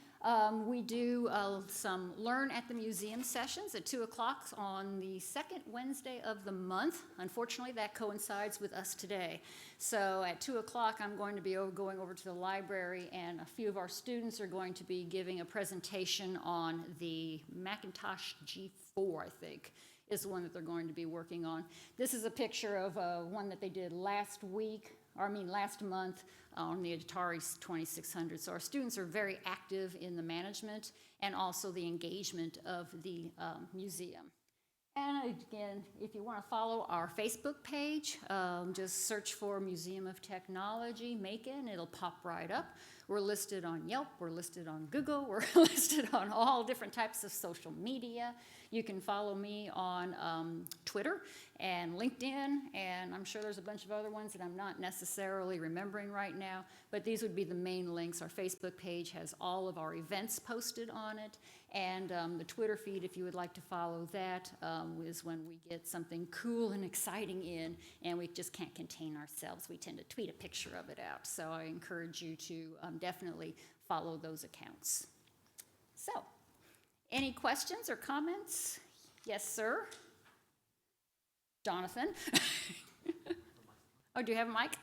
Speaker 13: we do some Learn at the Museum sessions at 2 o'clock on the second Wednesday of the month. Unfortunately, that coincides with us today. So at 2 o'clock, I'm going to be going over to the library, and a few of our students are going to be giving a presentation on the Macintosh G4, I think, is the one that they're going to be working on. This is a picture of one that they did last month on the Atari 2600. So our students are very active in the management and also the engagement of the museum. And again, if you want to follow our Facebook page, just search for Museum of Technology, Macon, it'll pop right up. We're listed on Yelp, we're listed on Google, we're listed on all different types of social media. You can follow me on Twitter and LinkedIn, and I'm sure there's a bunch of other ones that I'm not necessarily remembering right now, but these would be the main links. Our Facebook page has all of our events posted on it, and the Twitter feed, if you would like to follow that, is when we get something cool and exciting in, and we just can't contain ourselves. We tend to tweet a picture of it out, so I encourage you to definitely follow those accounts. So, any questions or comments? Yes, sir. Jonathan. Oh, do you have a mic?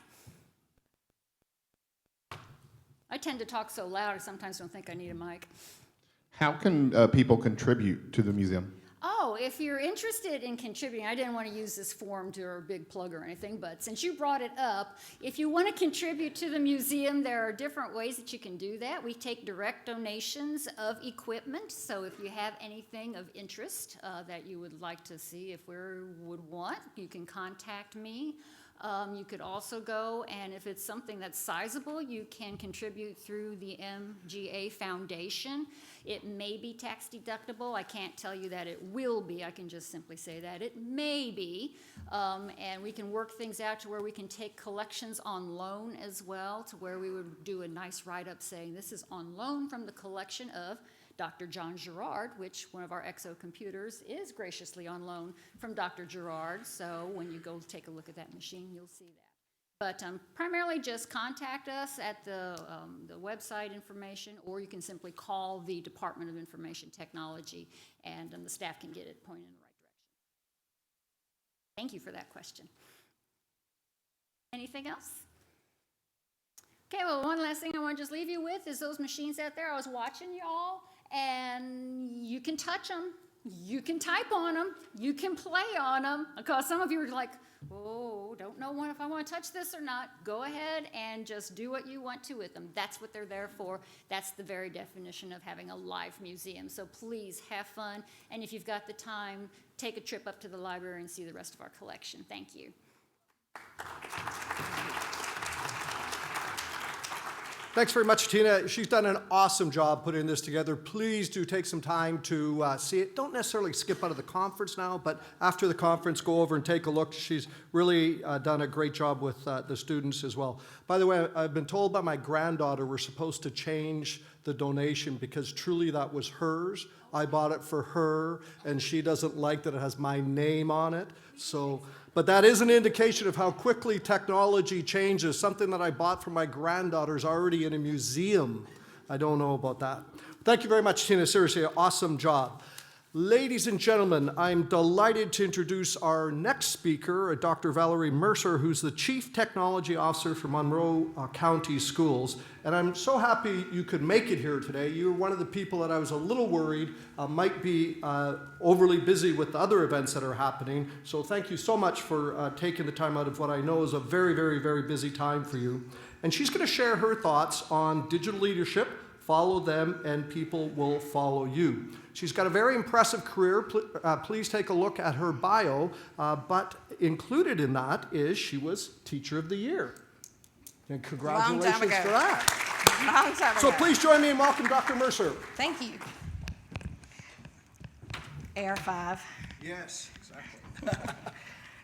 Speaker 13: I tend to talk so loud, I sometimes don't think I need a mic.
Speaker 14: How can people contribute to the museum?
Speaker 13: Oh, if you're interested in contributing, I didn't want to use this forum to a big plug or anything, but since you brought it up, if you want to contribute to the museum, there are different ways that you can do that. We take direct donations of equipment, so if you have anything of interest that you would like to see, if we would want, you can contact me. You could also go, and if it's something that's sizable, you can contribute through the MGA Foundation. It may be tax deductible. I can't tell you that it will be. I can just simply say that it may be. And we can work things out to where we can take collections on loan as well, to where we would do a nice write-up saying this is on loan from the collection of Dr. John Gerard, which one of our EXO computers is graciously on loan from Dr. Gerard. So when you go take a look at that machine, you'll see that. But primarily just contact us at the website information, or you can simply call the Department of Information Technology, and the staff can get it pointed in the right direction. Thank you for that question. Anything else? Okay, well, one last thing I want to just leave you with is those machines out there. I was watching y'all, and you can touch them. You can type on them. You can play on them. Because some of you are like, oh, don't know if I want to touch this or not. Go ahead and just do what you want to with them. That's what they're there for. That's the very definition of having a live museum. So please have fun. And if you've got the time, take a trip up to the library and see the rest of our collection. Thank you.
Speaker 1: Thanks very much, Tina. She's done an awesome job putting this together. Please do take some time to see it. Don't necessarily skip out of the conference now, but after the conference, go over and take a look. She's really done a great job with the students as well. By the way, I've been told by my granddaughter we're supposed to change the donation because truly that was hers. I bought it for her, and she doesn't like that it has my name on it. But that is an indication of how quickly technology changes. Something that I bought for my granddaughter is already in a museum. I don't know about that. Thank you very much, Tina. Seriously, awesome job. Ladies and gentlemen, I'm delighted to introduce our next speaker, Dr. Valerie Mercer, who's the Chief Technology Officer for Monroe County Schools. And I'm so happy you could make it here today. You're one of the people that I was a little worried might be overly busy with the other events that are happening. So thank you so much for taking the time out of what I know is a very, very, very busy time for you. And she's going to share her thoughts on digital leadership. Follow them, and people will follow you. She's got a very impressive career. Please take a look at her bio. But included in that is she was Teacher of the Year. And congratulations for that.
Speaker 15: Long time ago.
Speaker 1: So please join me in welcome Dr. Mercer.
Speaker 15: Thank you. Air 5.
Speaker 1: Yes, exactly.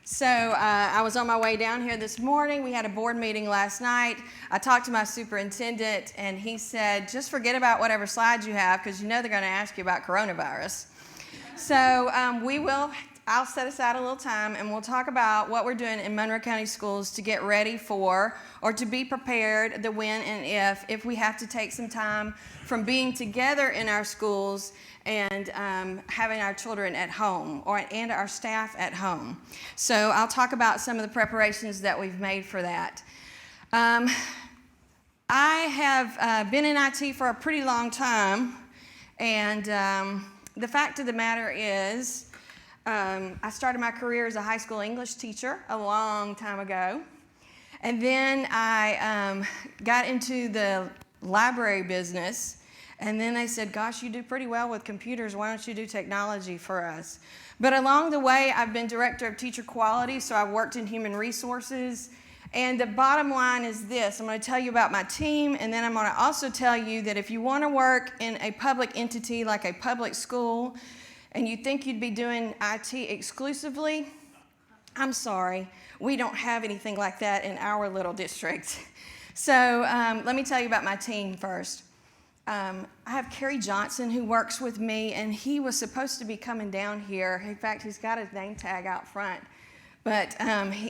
Speaker 15: So I was on my way down here this morning. We had a board meeting last night. I talked to my superintendent, and he said, just forget about whatever slides you have, because you know they're going to ask you about coronavirus. So I'll set aside a little time, and we'll talk about what we're doing in Monroe County Schools to get ready for, or to be prepared, the when and if we have to take some time from being together in our schools and having our children at home, and our staff at home. So I'll talk about some of the preparations that we've made for that. I have been in IT for a pretty long time, and the fact of the matter is, I started my career as a high school English teacher a long time ago, and then I got into the library business. And then they said, gosh, you do pretty well with computers. Why don't you do technology for us? But along the way, I've been director of teacher quality, so I've worked in human resources. And the bottom line is this. I'm going to tell you about my team, and then I'm going to also tell you that if you want to work in a public entity like a public school, and you think you'd be doing IT exclusively, I'm sorry. We don't have anything like that in our little district. So let me tell you about my team first. I have Kerry Johnson, who works with me, and he was supposed to be coming down here. In fact, he's got his name tag out front. But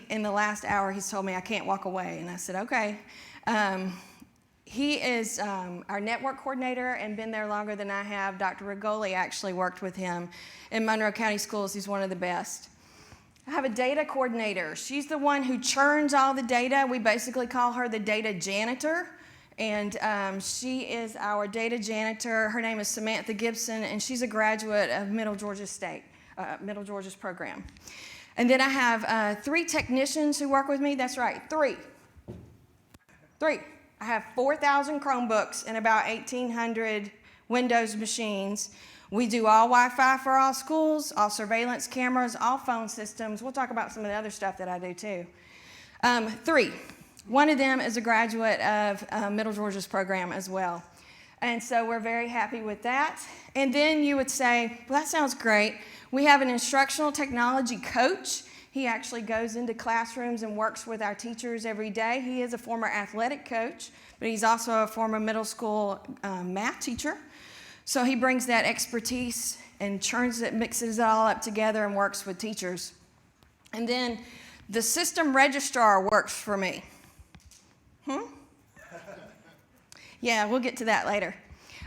Speaker 15: in the last hour, he's told me I can't walk away. And I said, okay. He is our network coordinator and been there longer than I have. Dr. Rigoli actually worked with him in Monroe County Schools. He's one of the best. I have a data coordinator. She's the one who churns all the data. We basically call her the data janitor. And she is our data janitor. Her name is Samantha Gibson, and she's a graduate of Middle Georgia State, Middle Georgia's program. And then I have 3 technicians who work with me. That's right, 3. I have 4,000 Chromebooks and about 1,800 Windows machines. We do all Wi-Fi for all schools, all surveillance cameras, all phone systems. We'll talk about some of the other stuff that I do too. 3. One of them is a graduate of Middle Georgia's program as well. And so we're very happy with that. And then you would say, well, that sounds great. We have an instructional technology coach. He actually goes into classrooms and works with our teachers every day. He is a former athletic coach, but he's also a former middle school math teacher. So he brings that expertise and churns it, mixes it all up together and works with teachers. And then the system registrar works for me. Yeah, we'll get to that later.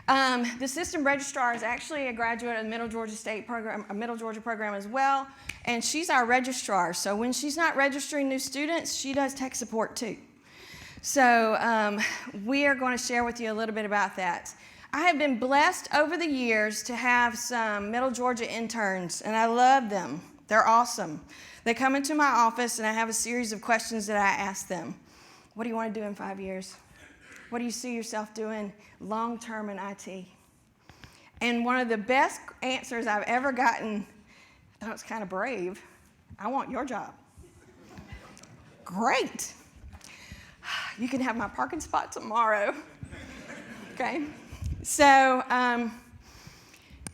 Speaker 15: The system registrar is actually a graduate of the Middle Georgia State program, a Middle Georgia program as well, and she's our registrar. So when she's not registering new students, she does tech support too. So we are going to share with you a little bit about that. I have been blessed over the years to have some Middle Georgia interns, and I love them. They're awesome. They come into my office, and I have a series of questions that I ask them. What do you want to do in 5 years? What do you see yourself doing long-term in IT? And one of the best answers I've ever gotten, I thought it was kind of brave, I want your job. Great. You can have my parking spot tomorrow. Okay? So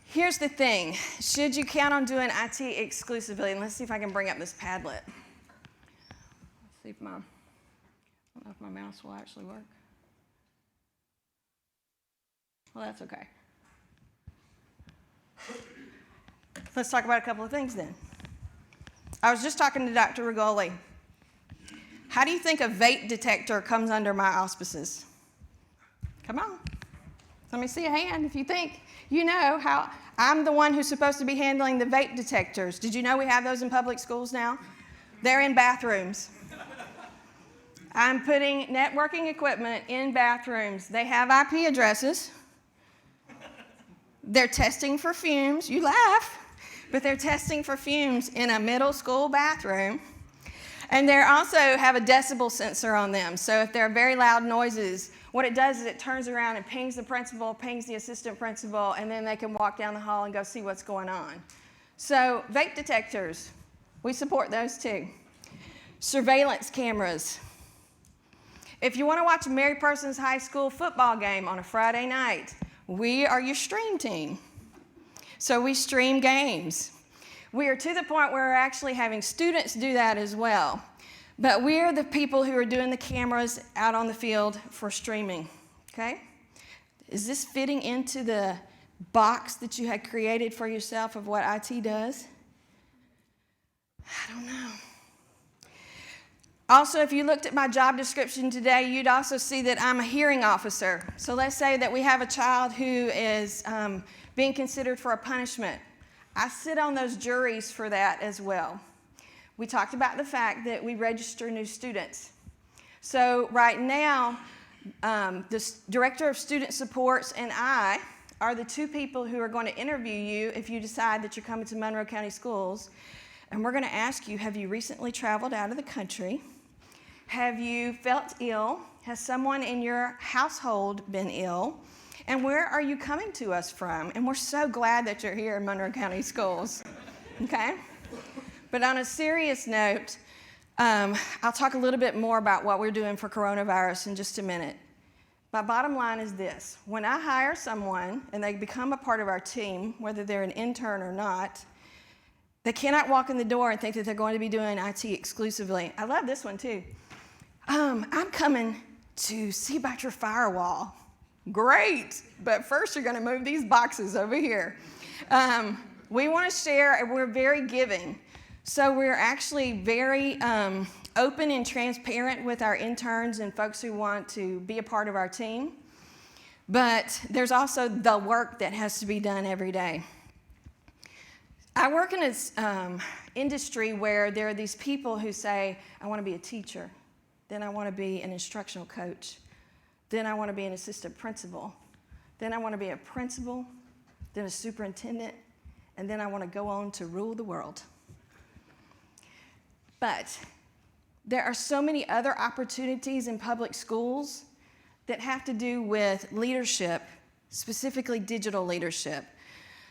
Speaker 15: here's the thing. Should you count on doing IT exclusively? And let's see if I can bring up this Padlet. Let's see if I don't know if my mouse will actually work. Well, that's okay. Let's talk about a couple of things then. I was just talking to Dr. Rigoli. How do you think a vape detector comes under my auspices? Come on. Let me see a hand if you think you know how. I'm the one who's supposed to be handling the vape detectors. Did you know we have those in public schools now? They're in bathrooms. I'm putting networking equipment in bathrooms. They have IP addresses. They're testing for fumes. You laugh, but they're testing for fumes in a middle school bathroom. And they also have a decibel sensor on them. So if there are very loud noises, what it does is it turns around and pings the principal, pings the assistant principal, and then they can walk down the hall and go see what's going on. So vape detectors, we support those too. Surveillance cameras. If you want to watch a Mary Parsons High School football game on a Friday night, we are your stream team. So we stream games. We are to the point where we're actually having students do that as well. But we're the people who are doing the cameras out on the field for streaming, okay? Is this fitting into the box that you had created for yourself of what IT does? I don't know. Also, if you looked at my job description today, you'd also see that I'm a hearing officer. So let's say that we have a child who is being considered for a punishment. I sit on those juries for that as well. We talked about the fact that we register new students. So right now, the Director of Student Supports and I are the 2 people who are going to interview you if you decide that you're coming to Monroe County Schools. And we're going to ask you, have you recently traveled out of the country? Have you felt ill? Has someone in your household been ill? And where are you coming to us from? And we're so glad that you're here in Monroe County Schools, okay? But on a serious note, I'll talk a little bit more about what we're doing for coronavirus in just a minute. My bottom line is this. When I hire someone and they become a part of our team, whether they're an intern or not, they cannot walk in the door and think that they're going to be doing IT exclusively. I love this one too. I'm coming to see about your firewall. Great, but first you're going to move these boxes over here. We want to share, and we're very giving. So we're actually very open and transparent with our interns and folks who want to be a part of our team. But there's also the work that has to be done every day. I work in an industry where there are these people who say, I want to be a teacher, then I want to be an instructional coach, Then I want to be an assistant principal. Then I want to be a principal, then a superintendent, and then I want to go on to rule the world. But there are so many other opportunities in public schools that have to do with leadership, specifically digital leadership,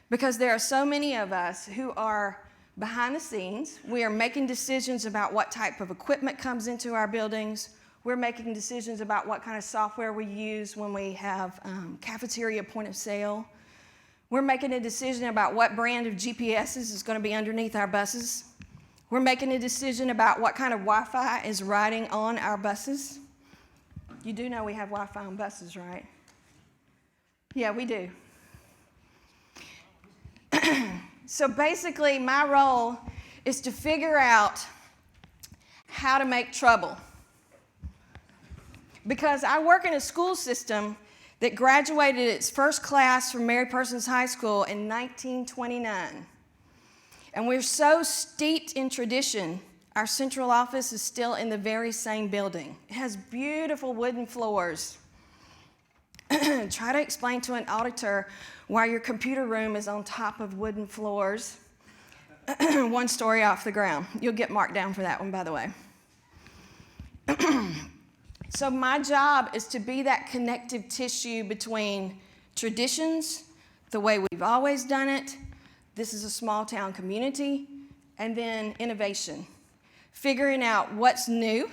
Speaker 15: because there are so many of us who are behind the scenes. We are making decisions about what type of equipment comes into our buildings. We're making decisions about what kind of software we use when we have cafeteria point of sale. We're making a decision about what brand of GPSs is going to be underneath our buses. We're making a decision about what kind of Wi-Fi is riding on our buses. You do know we have Wi-Fi on buses, right? Yeah, we do. So basically, my role is to figure out how to make trouble. Because I work in a school system that graduated its first class from Mary Persons High School in 1929. And we're so steeped in tradition, our central office is still in the very same building. It has beautiful wooden floors. Try to explain to an auditor why your computer room is on top of wooden floors, 1 story off the ground. You'll get marked down for that one, by the way. So my job is to be that connective tissue between traditions, the way we've always done it, this is a small town community, and then innovation. Figuring out what's new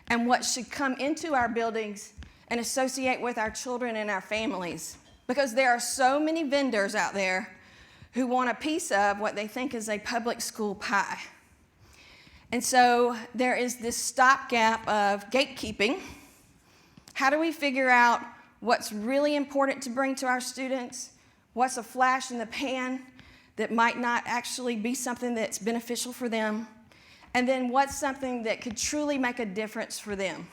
Speaker 15: and what should come into our buildings and associate with our children and our families. Because there are so many vendors out there who want a piece of what they think is a public school pie. And so there is this stopgap of gatekeeping. How do we figure out what's really important to bring to our students? What's a flash in the pan that might not actually be something that's beneficial for them? And then what's something that could truly make a difference for them?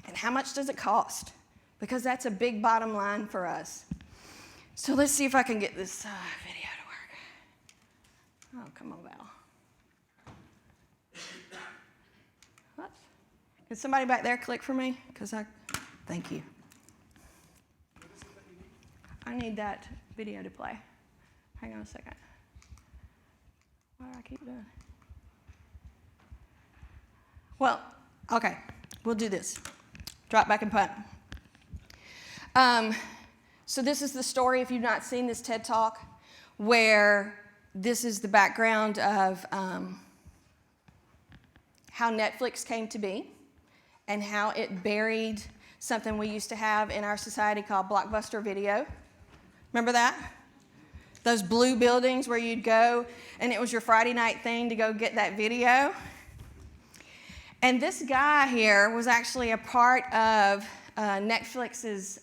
Speaker 15: And how much does it cost? Because that's a big bottom line for us. So let's see if I can get this video to work. Oh, come on, Val. What? Can somebody back there click for me? Thank you. I need that video to play. Hang on a second. Why do I keep doing? Well, okay, we'll do this. Drop back and punt. So this is the story, if you've not seen this TED Talk, where this is the background of how Netflix came to be and how it buried something we used to have in our society called Blockbuster Video. Remember that? Those blue buildings where you'd go and it was your Friday night thing to go get that video. And this guy here was actually a part of Netflix's,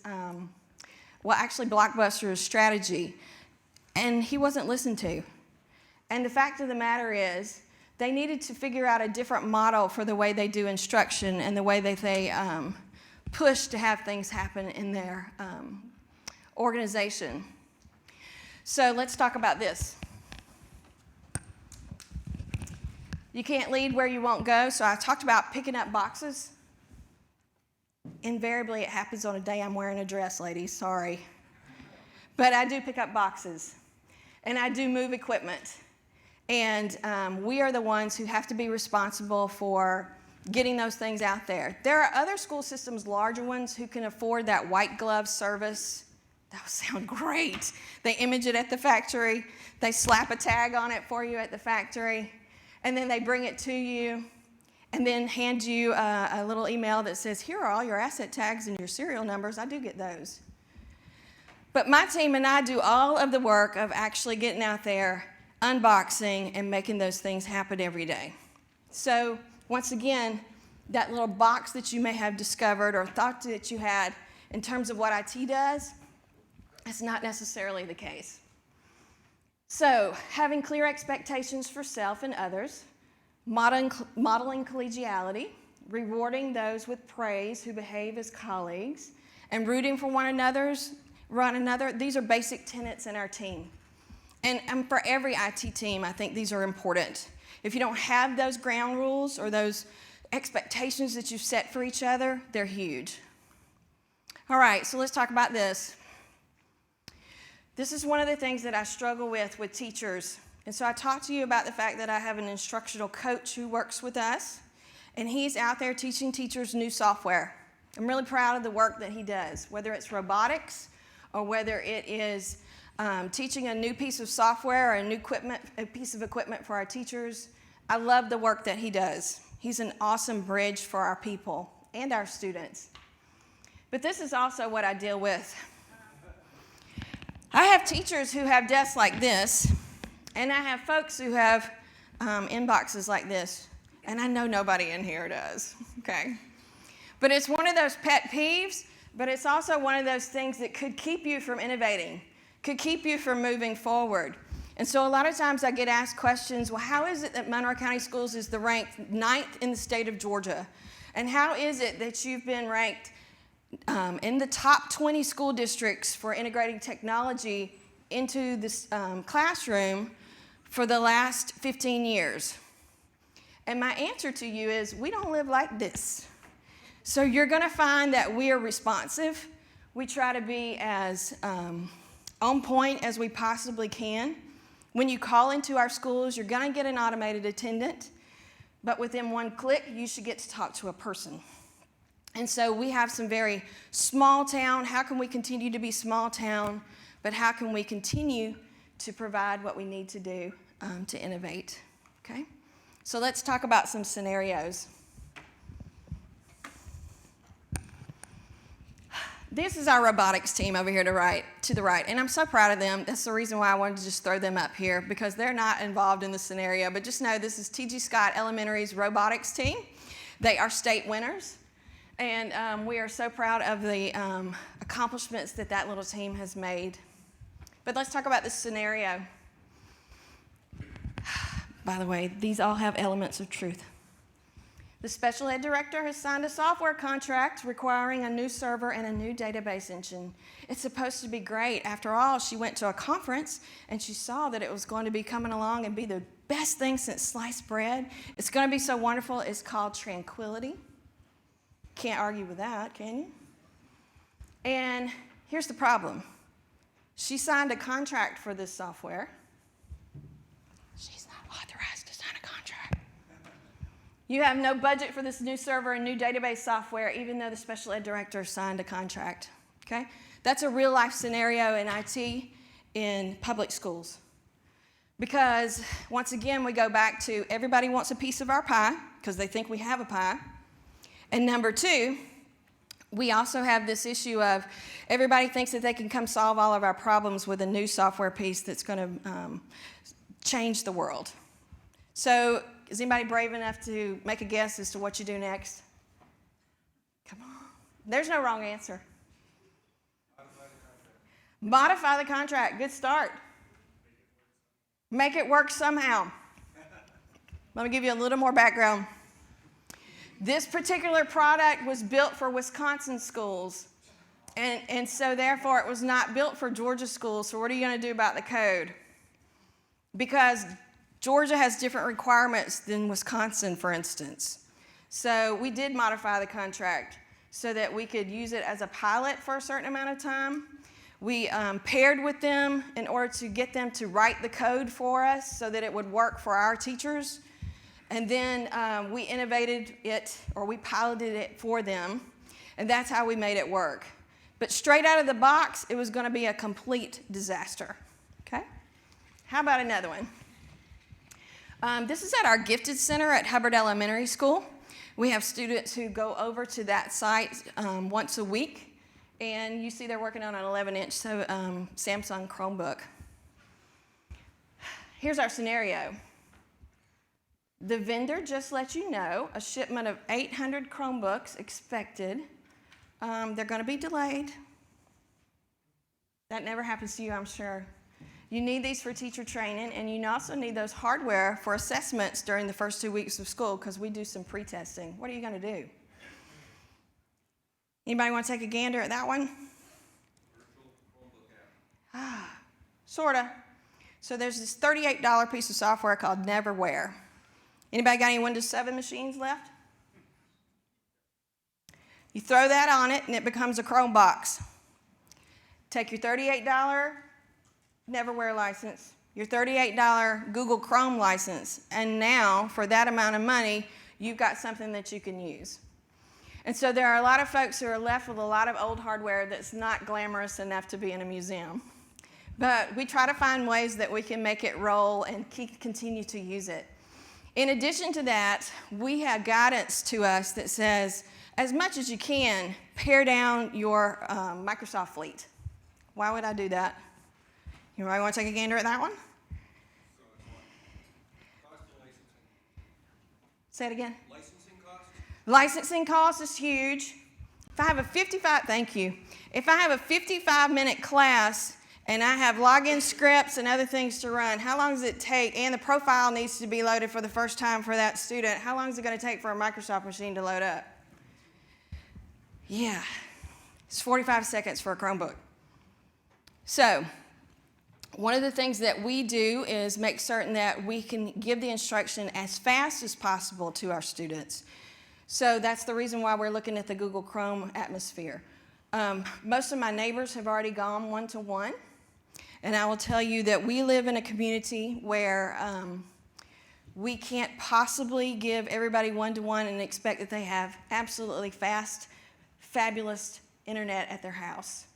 Speaker 15: actually Blockbuster's strategy. And he wasn't listened to. And the fact of the matter is, they needed to figure out a different model for the way they do instruction and the way that they push to have things happen in their organization. So let's talk about this. You can't lead where you won't go. So I talked about picking up boxes. Invariably, it happens on a day I'm wearing a dress, ladies. Sorry. But I do pick up boxes. And I do move equipment. And we are the ones who have to be responsible for getting those things out there. There are other school systems, larger ones, who can afford that white glove service. That would sound great. They image it at the factory. They slap a tag on it for you at the factory. And then they bring it to you and then hand you a little email that says, here are all your asset tags and your serial numbers. I do get those. But my team and I do all of the work of actually getting out there, unboxing, and making those things happen every day. So once again, that little box that you may have discovered or thought that you had in terms of what IT does, that's not necessarily the case. So having clear expectations for self and others, modeling collegiality, rewarding those with praise who behave as colleagues, and rooting for one another, these are basic tenets in our team. And for every IT team, I think these are important. If you don't have those ground rules or those expectations that you've set for each other, they're huge. All right, so let's talk about this. This is one of the things that I struggle with teachers. And so I talked to you about the fact that I have an instructional coach who works with us, and he's out there teaching teachers new software. I'm really proud of the work that he does, whether it's robotics or whether it is teaching a new piece of software or a piece of equipment for our teachers. I love the work that he does. He's an awesome bridge for our people and our students. But this is also what I deal with. I have teachers who have desks like this, and I have folks who have inboxes like this, and I know nobody in here does, okay? But it's one of those pet peeves, but it's also one of those things that could keep you from innovating, could keep you from moving forward. And so a lot of times I get asked questions, well, how is it that Monroe County Schools is the ranked 9th in the state of Georgia? And how is it that you've been ranked in the top 20 school districts for integrating technology into this classroom for the last 15 years? And my answer to you is, we don't live like this. So you're going to find that we are responsive. We try to be as on point as we possibly can. When you call into our schools, you're going to get an automated attendant, but within one click, you should get to talk to a person. And so we have some very small town. How can we continue to be small town, but how can we continue to provide what we need to do to innovate? Okay? So let's talk about some scenarios. This is our robotics team over here to the right, and I'm so proud of them. That's the reason why I wanted to just throw them up here, because they're not involved in the scenario, but just know this is T.G. Scott Elementary's robotics team. They are state winners, and we are so proud of the accomplishments that little team has made. But let's talk about this scenario. By the way, these all have elements of truth. The special ed director has signed a software contract requiring a new server and a new database engine. It's supposed to be great. After all, she went to a conference and she saw that it was going to be coming along and be the best thing since sliced bread. It's going to be so wonderful. It's called Tranquility. Can't argue with that, can you? And here's the problem. She signed a contract for this software. She's not authorized to sign a contract. You have no budget for this new server and new database software, even though the special ed director signed a contract, okay? That's a real life scenario in IT in public schools. Because once again, we go back to everybody wants a piece of our pie because they think we have a pie. And number two, we also have this issue of everybody thinks that they can come solve all of our problems with a new software piece that's going to change the world. So is anybody brave enough to make a guess as to what you do next? Come on. There's no wrong answer. Modify the contract. Good start. Make it work somehow. Let me give you a little more background. This particular product was built for Wisconsin schools, and so therefore it was not built for Georgia schools. So what are you going to do about the code? Because Georgia has different requirements than Wisconsin, for instance. So we did modify the contract so that we could use it as a pilot for a certain amount of time. We paired with them in order to get them to write the code for us so that it would work for our teachers. And then we innovated it, or we piloted it for them, and that's how we made it work. But straight out of the box, it was going to be a complete disaster. Okay? How about another one? This is at our Gifted Center at Hubbard Elementary School. We have students who go over to that site once a week, and you see they're working on an 11-inch Samsung Chromebook. Here's our scenario. The vendor just let you know a shipment of 800 Chromebooks expected. They're going to be delayed. That never happens to you, I'm sure. You need these for teacher training, and you also need those hardware for assessments during the first 2 weeks of school because we do some pre-testing. What are you going to do? Anybody want to take a gander at that one? Sort of. So there's this $38 piece of software called Neverware. Anybody got any Windows 7 machines left? You throw that on it, and it becomes a Chrome box. Take your $38 Neverware license, your $38 Google Chrome license, and now, for that amount of money, you've got something that you can use. And so there are a lot of folks who are left with a lot of old hardware that's not glamorous enough to be in a museum. But we try to find ways that we can make it roll and continue to use it. In addition to that, we have guidance to us that says, as much as you can, pare down your Microsoft fleet. Why would I do that? You want to take a gander at that one? Say it again. Licensing cost is huge. If I have a 55-minute class and I have login scripts and other things to run, how long does it take? And the profile needs to be loaded for the first time for that student. How long is it going to take for a Microsoft machine to load up? Yeah, it's 45 seconds for a Chromebook. So, one of the things that we do is make certain that we can give the instruction as fast as possible to our students. So that's the reason why we're looking at the Google Chrome atmosphere. Most of my neighbors have already gone one-to-one, and I will tell you that we live in a community where we can't possibly give everybody one-to-one and expect that they have absolutely fast, fabulous internet at their house.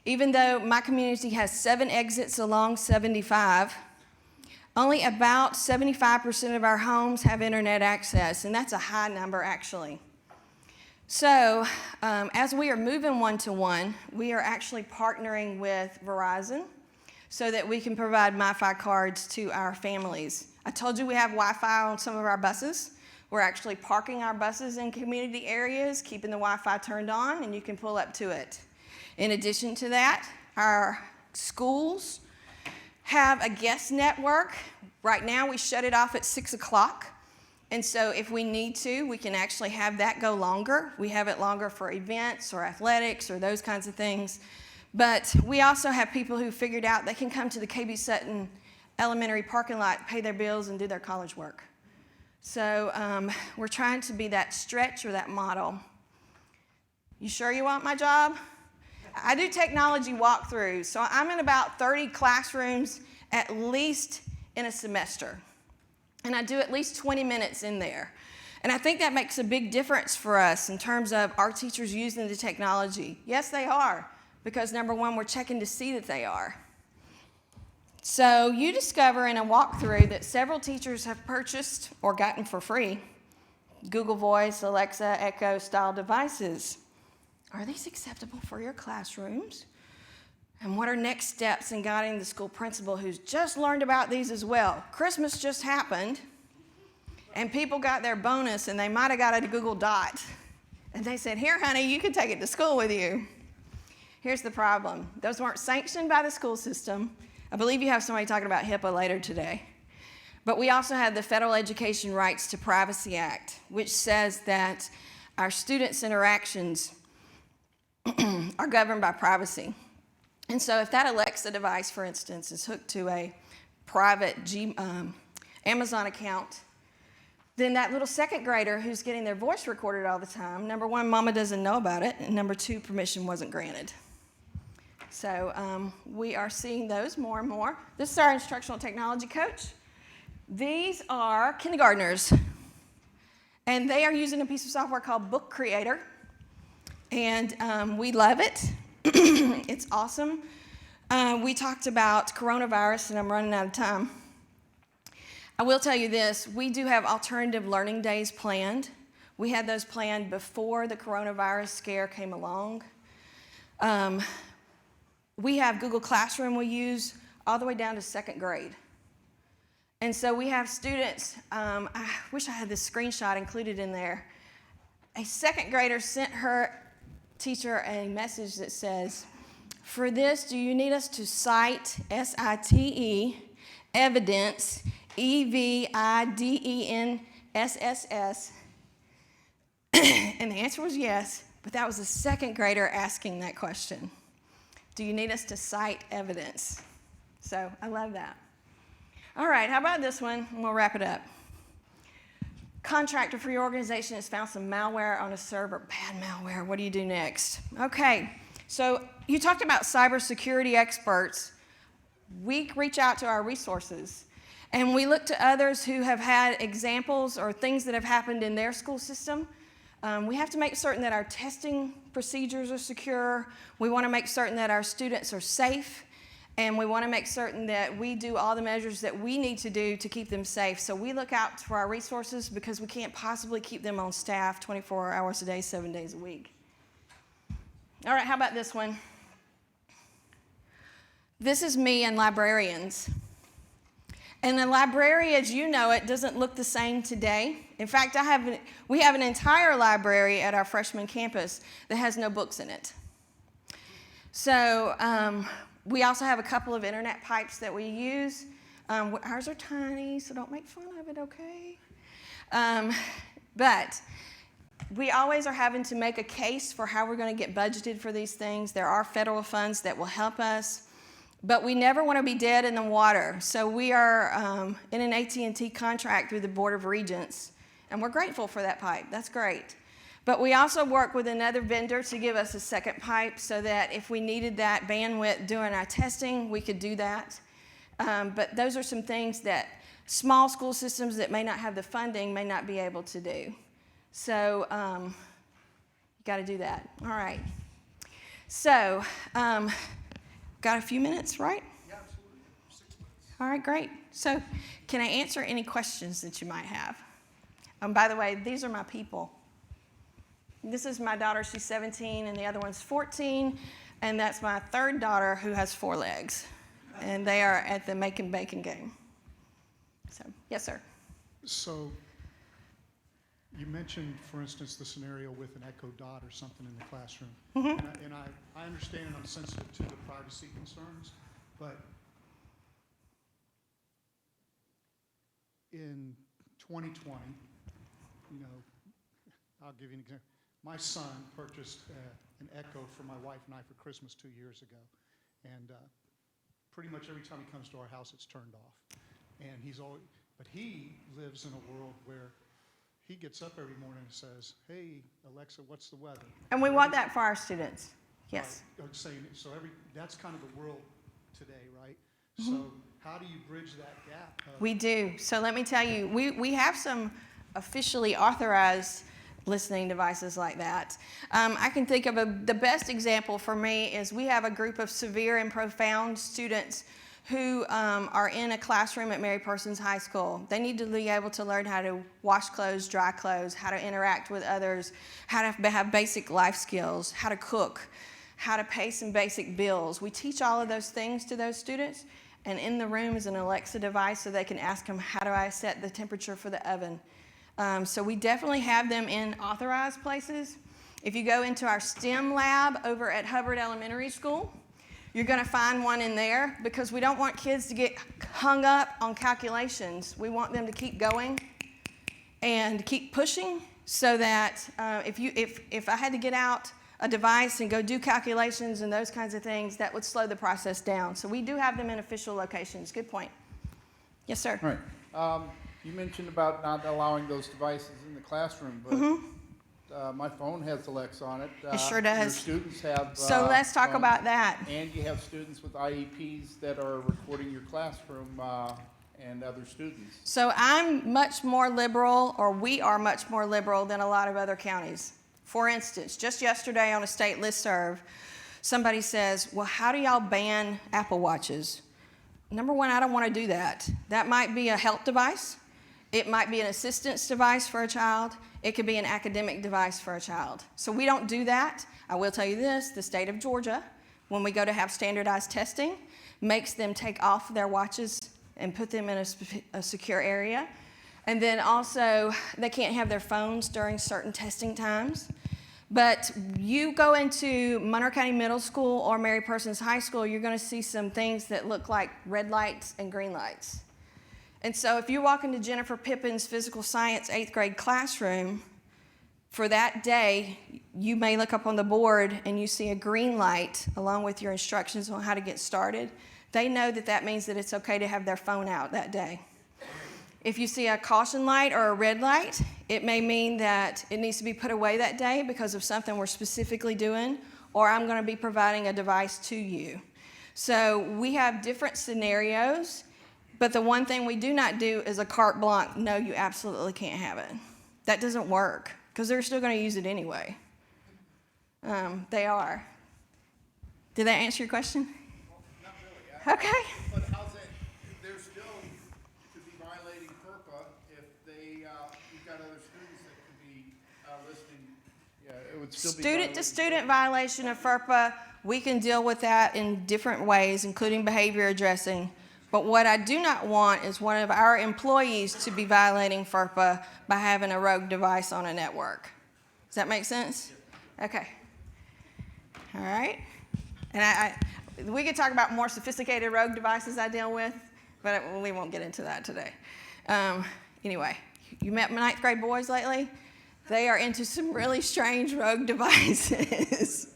Speaker 15: Even though my community has 7 exits along 75, only about 75% of our homes have internet access, and that's a high number actually. So as we are moving one-to-one, we are actually partnering with Verizon so that we can provide MiFi cards to our families. I told you we have Wi-Fi on some of our buses. We're actually parking our buses in community areas, keeping the Wi-Fi turned on, and you can pull up to it. In addition to that, our schools have a guest network. Right now, we shut it off at 6 o'clock. And so if we need to, we can actually have that go longer. We have it longer for events or athletics or those kinds of things. But we also have people who figured out they can come to the KB Sutton Elementary parking lot, pay their bills, and do their college work. So we're trying to be that stretch or that model. You sure you want my job? I do technology walkthroughs, so I'm in about 30 classrooms at least in a semester. And I do at least 20 minutes in there. And I think that makes a big difference for us in terms of our teachers using the technology. Yes, they are, because number one, we're checking to see that they are. So you discover in a walkthrough that several teachers have purchased or gotten for free Google Voice, Alexa, Echo style devices. Are these acceptable for your classrooms? And what are next steps in guiding the school principal who's just learned about these as well? Christmas just happened, and people got their bonus, and they might have got a Google Dot. And they said, here, honey, you can take it to school with you. Here's the problem. Those weren't sanctioned by the school system. I believe you have somebody talking about HIPAA later today. But we also have the Federal Education Rights to Privacy Act, which says that our students' interactions are governed by privacy. And so if that Alexa device, for instance, is hooked to a private Amazon account, then that little second grader who's getting their voice recorded all the time, number one, mama doesn't know about it, and number two, permission wasn't granted. So we are seeing those more and more. This is our instructional technology coach. These are kindergartners, and they are using a piece of software called Book Creator. And we love it. It's awesome. We talked about coronavirus, and I'm running out of time. I will tell you this. We do have alternative learning days planned. We had those planned before the coronavirus scare came along. We have Google Classroom we use all the way down to second grade. And so we have students, I wish I had this screenshot included in there. A second grader sent her teacher a message that says, for this, do you need us to cite S-I-T-E, evidence, E-V-I-D-E-N-S-S-S? And the answer was yes, but that was a second grader asking that question. Do you need us to cite evidence? So I love that. All right, how about this one? And we'll wrap it up. contractor for your organization has found some malware on a server. Bad malware. What do you do next? Okay. So you talked about cybersecurity experts. We reach out to our resources, and we look to others who have had examples or things that have happened in their school system. We have to make certain that our testing procedures are secure. We want to make certain that our students are safe, and we want to make certain that we do all the measures that we need to do to keep them safe. So we look out for our resources because we can't possibly keep them on staff 24 hours a day, 7 days a week. All right, how about this one? This is me and librarians. And the library, as you know it, doesn't look the same today. In fact, we have an entire library at our freshman campus that has no books in it. So we also have a couple of internet pipes that we use. Ours are tiny, so don't make fun of it, okay? But we always are having to make a case for how we're going to get budgeted for these things. There are federal funds that will help us. But we never want to be dead in the water. So we are in an AT&T contract through the Board of Regents, and we're grateful for that pipe. That's great. But we also work with another vendor to give us a second pipe so that if we needed that bandwidth during our testing, we could do that. But those are some things that small school systems that may not have the funding may not be able to do. So you got to do that. All right. So got a few minutes, right?
Speaker 1: Yeah, absolutely. 6 minutes.
Speaker 15: All right, great. So can I answer any questions that you might have? By the way, these are my people. This is my daughter, she's 17, and the other one's 14, and that's my third daughter who has 4 legs, and they are at the Macon Bacon game. So, yes, sir.
Speaker 5: So you mentioned, for instance, the scenario with an Echo Dot or something in the classroom.
Speaker 15: Mm-hmm.
Speaker 5: And I understand and I'm sensitive to the privacy concerns, but in 2020, you know, I'll give you an example. My son purchased an Echo for my wife and I for Christmas 2 years ago. And pretty much every time he comes to our house, it's turned off. And but he lives in a world where he gets up every morning and says, "Hey, Alexa, what's the weather?"
Speaker 15: And we want that for our students. Yes.
Speaker 5: Right. So that's kind of the world today, right?
Speaker 15: Mm-hmm.
Speaker 5: So how do you bridge that gap?
Speaker 15: We do. So let me tell you, we have some officially authorized listening devices like that. I can think of the best example for me is we have a group of severe and profound students who are in a classroom at Mary Persons High School. They need to be able to learn how to wash clothes, dry clothes, how to interact with others, how to have basic life skills, how to cook, how to pay some basic bills. We teach all of those things to those students, and in the room is an Alexa device so they can ask them, how do I set the temperature for the oven? So we definitely have them in authorized places. If you go into our STEM lab over at Hubbard Elementary School, you're going to find one in there because we don't want kids to get hung up on calculations. We want them to keep going and keep pushing so that if I had to get out a device and go do calculations and those kinds of things, that would slow the process down. So we do have them in official locations. Good point. Yes, sir.
Speaker 16: All right. You mentioned about not allowing those devices in the classroom, but my phone has Alexa on it.
Speaker 15: It sure does.
Speaker 16: Your students have.
Speaker 15: So let's talk about that.
Speaker 16: And you have students with IEPs that are recording your classroom and other students.
Speaker 15: So I'm much more liberal, or we are much more liberal than a lot of other counties. For instance, just yesterday on a state listserv, somebody says, well, how do y'all ban Apple Watches? Number one, I don't want to do that. That might be a health device. It might be an assistance device for a child. It could be an academic device for a child. So we don't do that. I will tell you this, the state of Georgia, when we go to have standardized testing, makes them take off their watches and put them in a secure area. And then also, they can't have their phones during certain testing times. But you go into Monroe County Middle School or Mary Persons High School, you're going to see some things that look like red lights and green lights. And so if you walk into Jennifer Pippin's physical science 8th grade classroom, for that day, you may look up on the board and you see a green light along with your instructions on how to get started. They know that that means that it's okay to have their phone out that day. If you see a caution light or a red light, it may mean that it needs to be put away that day because of something we're specifically doing, or I'm going to be providing a device to you. So we have different scenarios, but the one thing we do not do is a carte blanche, no, you absolutely can't have it. That doesn't work because they're still going to use it anyway. They are. Did that answer your question?
Speaker 5: Well, not really.
Speaker 15: Okay.
Speaker 5: But how's that, they're still could be violating FERPA if they, you've got other students that could be listening.
Speaker 16: Yeah, it would still be.
Speaker 15: Student-to-student violation of FERPA, we can deal with that in different ways, including behavior addressing. But what I do not want is one of our employees to be violating FERPA by having a rogue device on a network. Does that make sense? Okay. All right. And we could talk about more sophisticated rogue devices I deal with, but we won't get into that today. Anyway, you met my 9th grade boys lately? They are into some really strange rogue devices.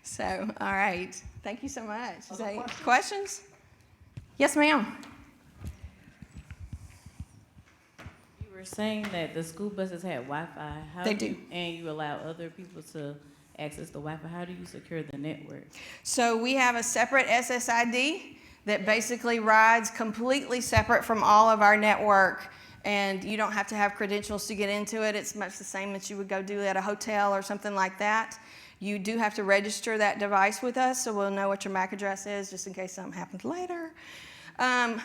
Speaker 15: So, all right. Thank you so much. Is there any questions? Yes, ma'am.
Speaker 9: You were saying that the school buses had Wi-Fi.
Speaker 15: They do.
Speaker 9: And you allow other people to access the Wi-Fi. How do you secure the network?
Speaker 15: So we have a separate SSID that basically rides completely separate from all of our network, and you don't have to have credentials to get into it. It's much the same that you would go do at a hotel or something like that. You do have to register that device with us, so we'll know what your MAC address is just in case something happens later. And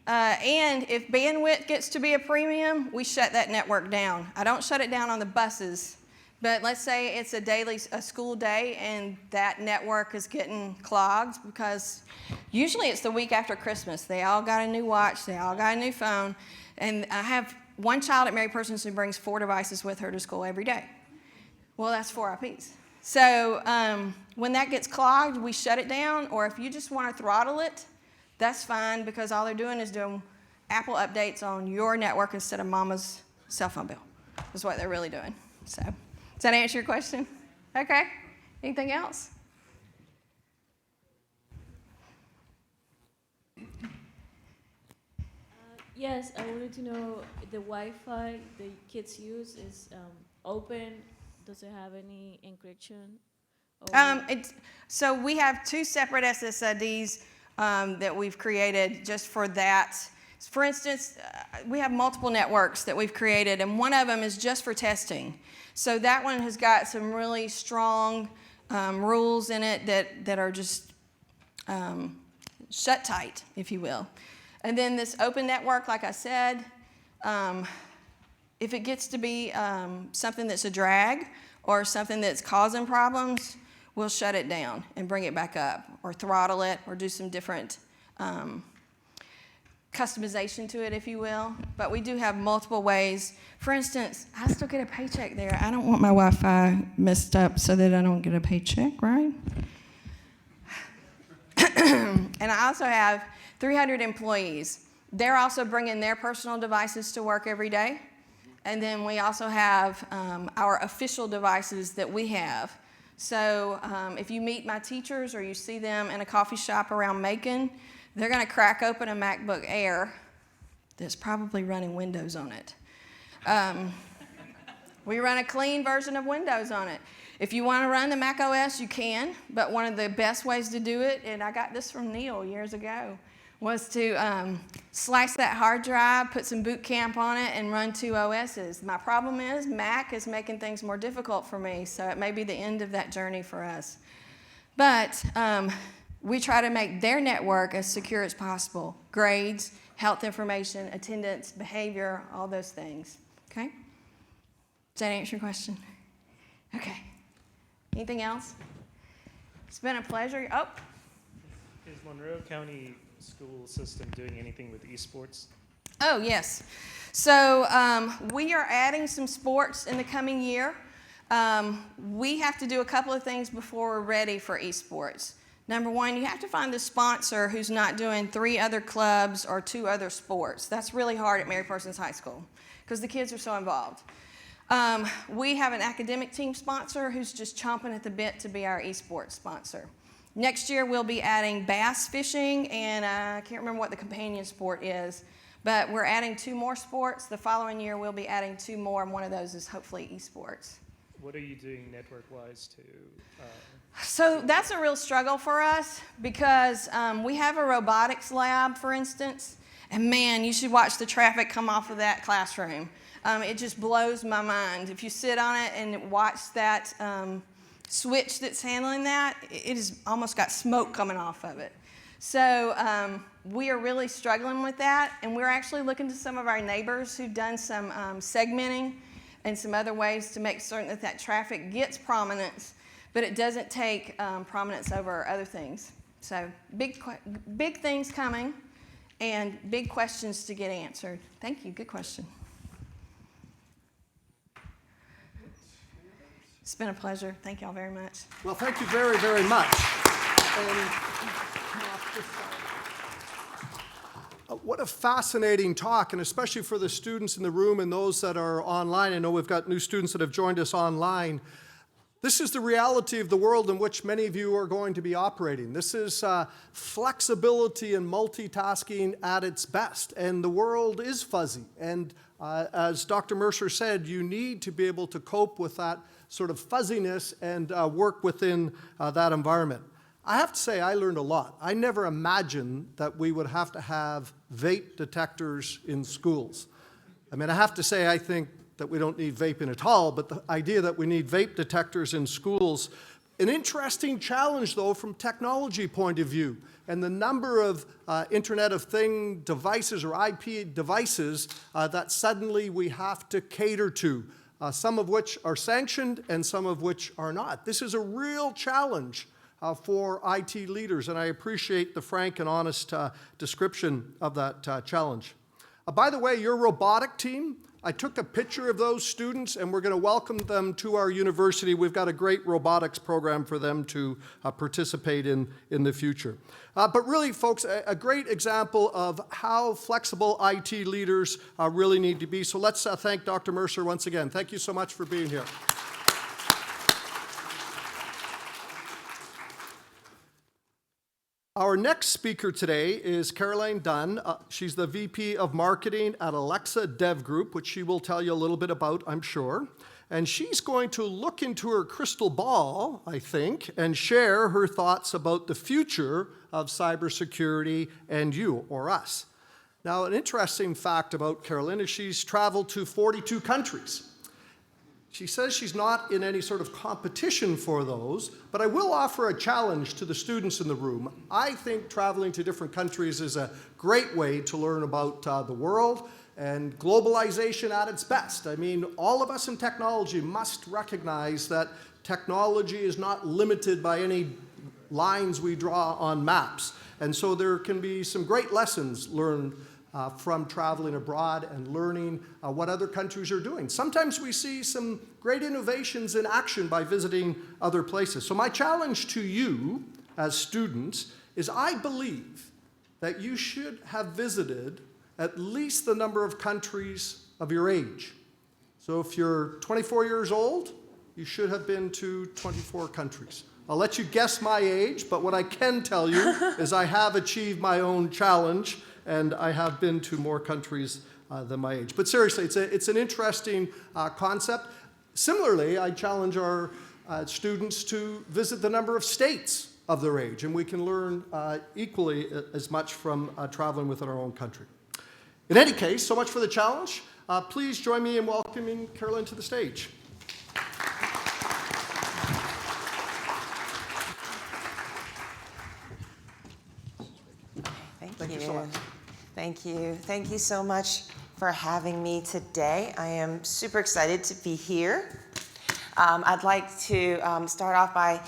Speaker 15: if bandwidth gets to be a premium, we shut that network down. I don't shut it down on the buses, but let's say it's a school day and that network is getting clogged because usually it's the week after Christmas. They all got a new watch, they all got a new phone, and I have one child at Mary Persons who brings 4 devices with her to school every day. Well, that's 4 IPs. So when that gets clogged, we shut it down, or if you just want to throttle it, that's fine because all they're doing is doing Apple updates on your network instead of mama's cell phone bill. That's what they're really doing. So, does that answer your question? Okay. Anything else?
Speaker 9: Yes, I wanted to know the Wi-Fi the kids use is open. Does it have any encryption?
Speaker 15: So we have 2 separate SSIDs that we've created just for that. For instance, we have multiple networks that we've created, and one of them is just for testing. So that one has got some really strong rules in it that are just shut tight, if you will. And then this open network, like I said, if it gets to be something that's a drag or something that's causing problems, we'll shut it down and bring it back up or throttle it or do some different customization to it, if you will. But we do have multiple ways. For instance, I still get a paycheck there. I don't want my Wi-Fi messed up so that I don't get a paycheck, right? And I also have 300 employees. They're also bringing their personal devices to work every day. And then we also have our official devices that we have. So if you meet my teachers or you see them in a coffee shop around Macon, they're going to crack open a MacBook Air that's probably running Windows on it. We run a clean version of Windows on it. If you want to run the Mac OS, you can, but one of the best ways to do it, and I got this from Neil years ago, was to slice that hard drive, put some boot camp on it, and run 2 OSs. My problem is Mac is making things more difficult for me, so it may be the end of that journey for us. But we try to make their network as secure as possible. Grades, health information, attendance, behavior, all those things. Okay? Does that answer your question? Okay. Anything else? It's been a pleasure. Oh.
Speaker 17: Is Monroe County school system doing anything with esports?
Speaker 15: Oh, yes. So we are adding some sports in the coming year. We have to do a couple of things before we're ready for esports. Number one, you have to find a sponsor who's not doing 3 other clubs or 2 other sports. That's really hard at Mary Persons High School because the kids are so involved. We have an academic team sponsor who's just chomping at the bit to be our esports sponsor. Next year, we'll be adding bass fishing, and I can't remember what the companion sport is, But we're adding 2 more sports. The following year, we'll be adding 2 more, and one of those is hopefully esports.
Speaker 17: What are you doing network-wise to?
Speaker 15: So that's a real struggle for us because we have a robotics lab, for instance, and man, you should watch the traffic come off of that classroom. It just blows my mind. If you sit on it and watch that switch that's handling that, it has almost got smoke coming off of it. So we are really struggling with that, and we're actually looking to some of our neighbors who've done some segmenting and some other ways to make certain that that traffic gets prominence, but it doesn't take prominence over other things. So big things coming and big questions to get answered. Thank you. Good question. It's been a pleasure. Thank y'all very much.
Speaker 1: Well, thank you very, very much. What a fascinating talk, and especially for the students in the room and those that are online. I know we've got new students that have joined us online. This is the reality of the world in which many of you are going to be operating. This is flexibility and multitasking at its best, and the world is fuzzy. And as Dr. Mercer said, you need to be able to cope with that sort of fuzziness and work within that environment. I have to say, I learned a lot. I never imagined that we would have to have vape detectors in schools. I mean, I have to say, I think that we don't need vaping at all, but the idea that we need vape detectors in schools, an interesting challenge, though, from technology point of view, and the number of Internet of Things devices or IP devices that suddenly we have to cater to, some of which are sanctioned and some of which are not. This is a real challenge for IT leaders, and I appreciate the frank and honest description of that challenge. By the way, your robotic team, I took a picture of those students, and we're going to welcome them to our university. We've got a great robotics program for them to participate in the future. But really, folks, a great example of how flexible IT leaders really need to be. So let's thank Dr. Mercer once again. Thank you so much for being here. Our next speaker today is Caroline Dunn. She's the VP of Marketing at Alexa Dev Group, which she will tell you a little bit about, I'm sure. And she's going to look into her crystal ball, I think, and share her thoughts about the future of cybersecurity and you, or us. Now, an interesting fact about Caroline is she's traveled to 42 countries. She says she's not in any sort of competition for those, but I will offer a challenge to the students in the room. I think traveling to different countries is a great way to learn about the world and globalization at its best. I mean, all of us in technology must recognize that technology is not limited by any lines we draw on maps. And so there can be some great lessons learned from traveling abroad and learning what other countries are doing. Sometimes we see some great innovations in action by visiting other places. So my challenge to you as students is I believe that you should have visited at least the number of countries of your age. So if you're 24 years old, you should have been to 24 countries. I'll let you guess my age, but what I can tell you is I have achieved my own challenge, and I have been to more countries than my age. But seriously, it's an interesting concept. Similarly, I challenge our students to visit the number of states of their age, and we can learn equally as much from traveling within our own country. In any case, so much for the challenge. Please join me in welcoming Caroline to the stage.
Speaker 18: Thank you
Speaker 1: so much.
Speaker 18: Thank you. Thank you so much for having me today. I am super excited to be here. I'd like to start off by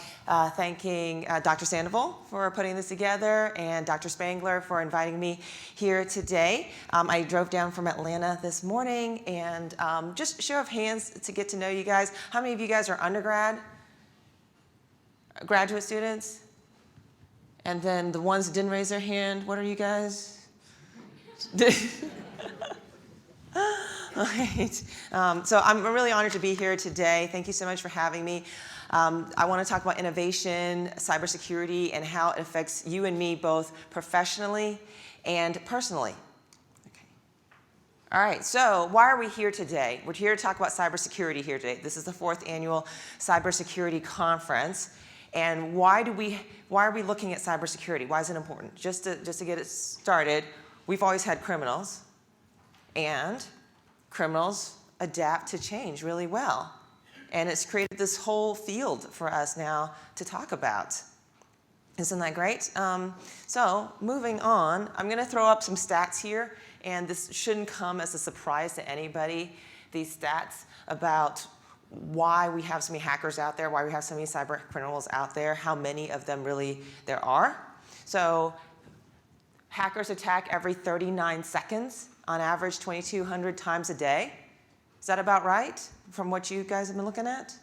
Speaker 18: thanking Dr. Sandoval for putting this together and Dr. Spangler for inviting me here today. I drove down from Atlanta this morning, and just show of hands to get to know you guys. How many of you guys are undergrad? Graduate students? And then the ones that didn't raise their hand, what are you guys? All right. So I'm really honored to be here today. Thank you so much for having me. I want to talk about innovation, cybersecurity, and how it affects you and me both professionally and personally. Okay. All right, so why are we here today? We're here to talk about cybersecurity here today. This is the 4th annual Cybersecurity Conference. And why are we looking at cybersecurity? Why is it important? Just to get it started, we've always had criminals, and criminals adapt to change really well. And it's created this whole field for us now to talk about. Isn't that great? So moving on, I'm going to throw up some stats here, and this shouldn't come as a surprise to anybody, these stats about why we have so many hackers out there, why we have so many cyber criminals out there, how many of them really there are. So hackers attack every 39 seconds, on average 2,200 times a day. Is that about right from what you guys have been looking at?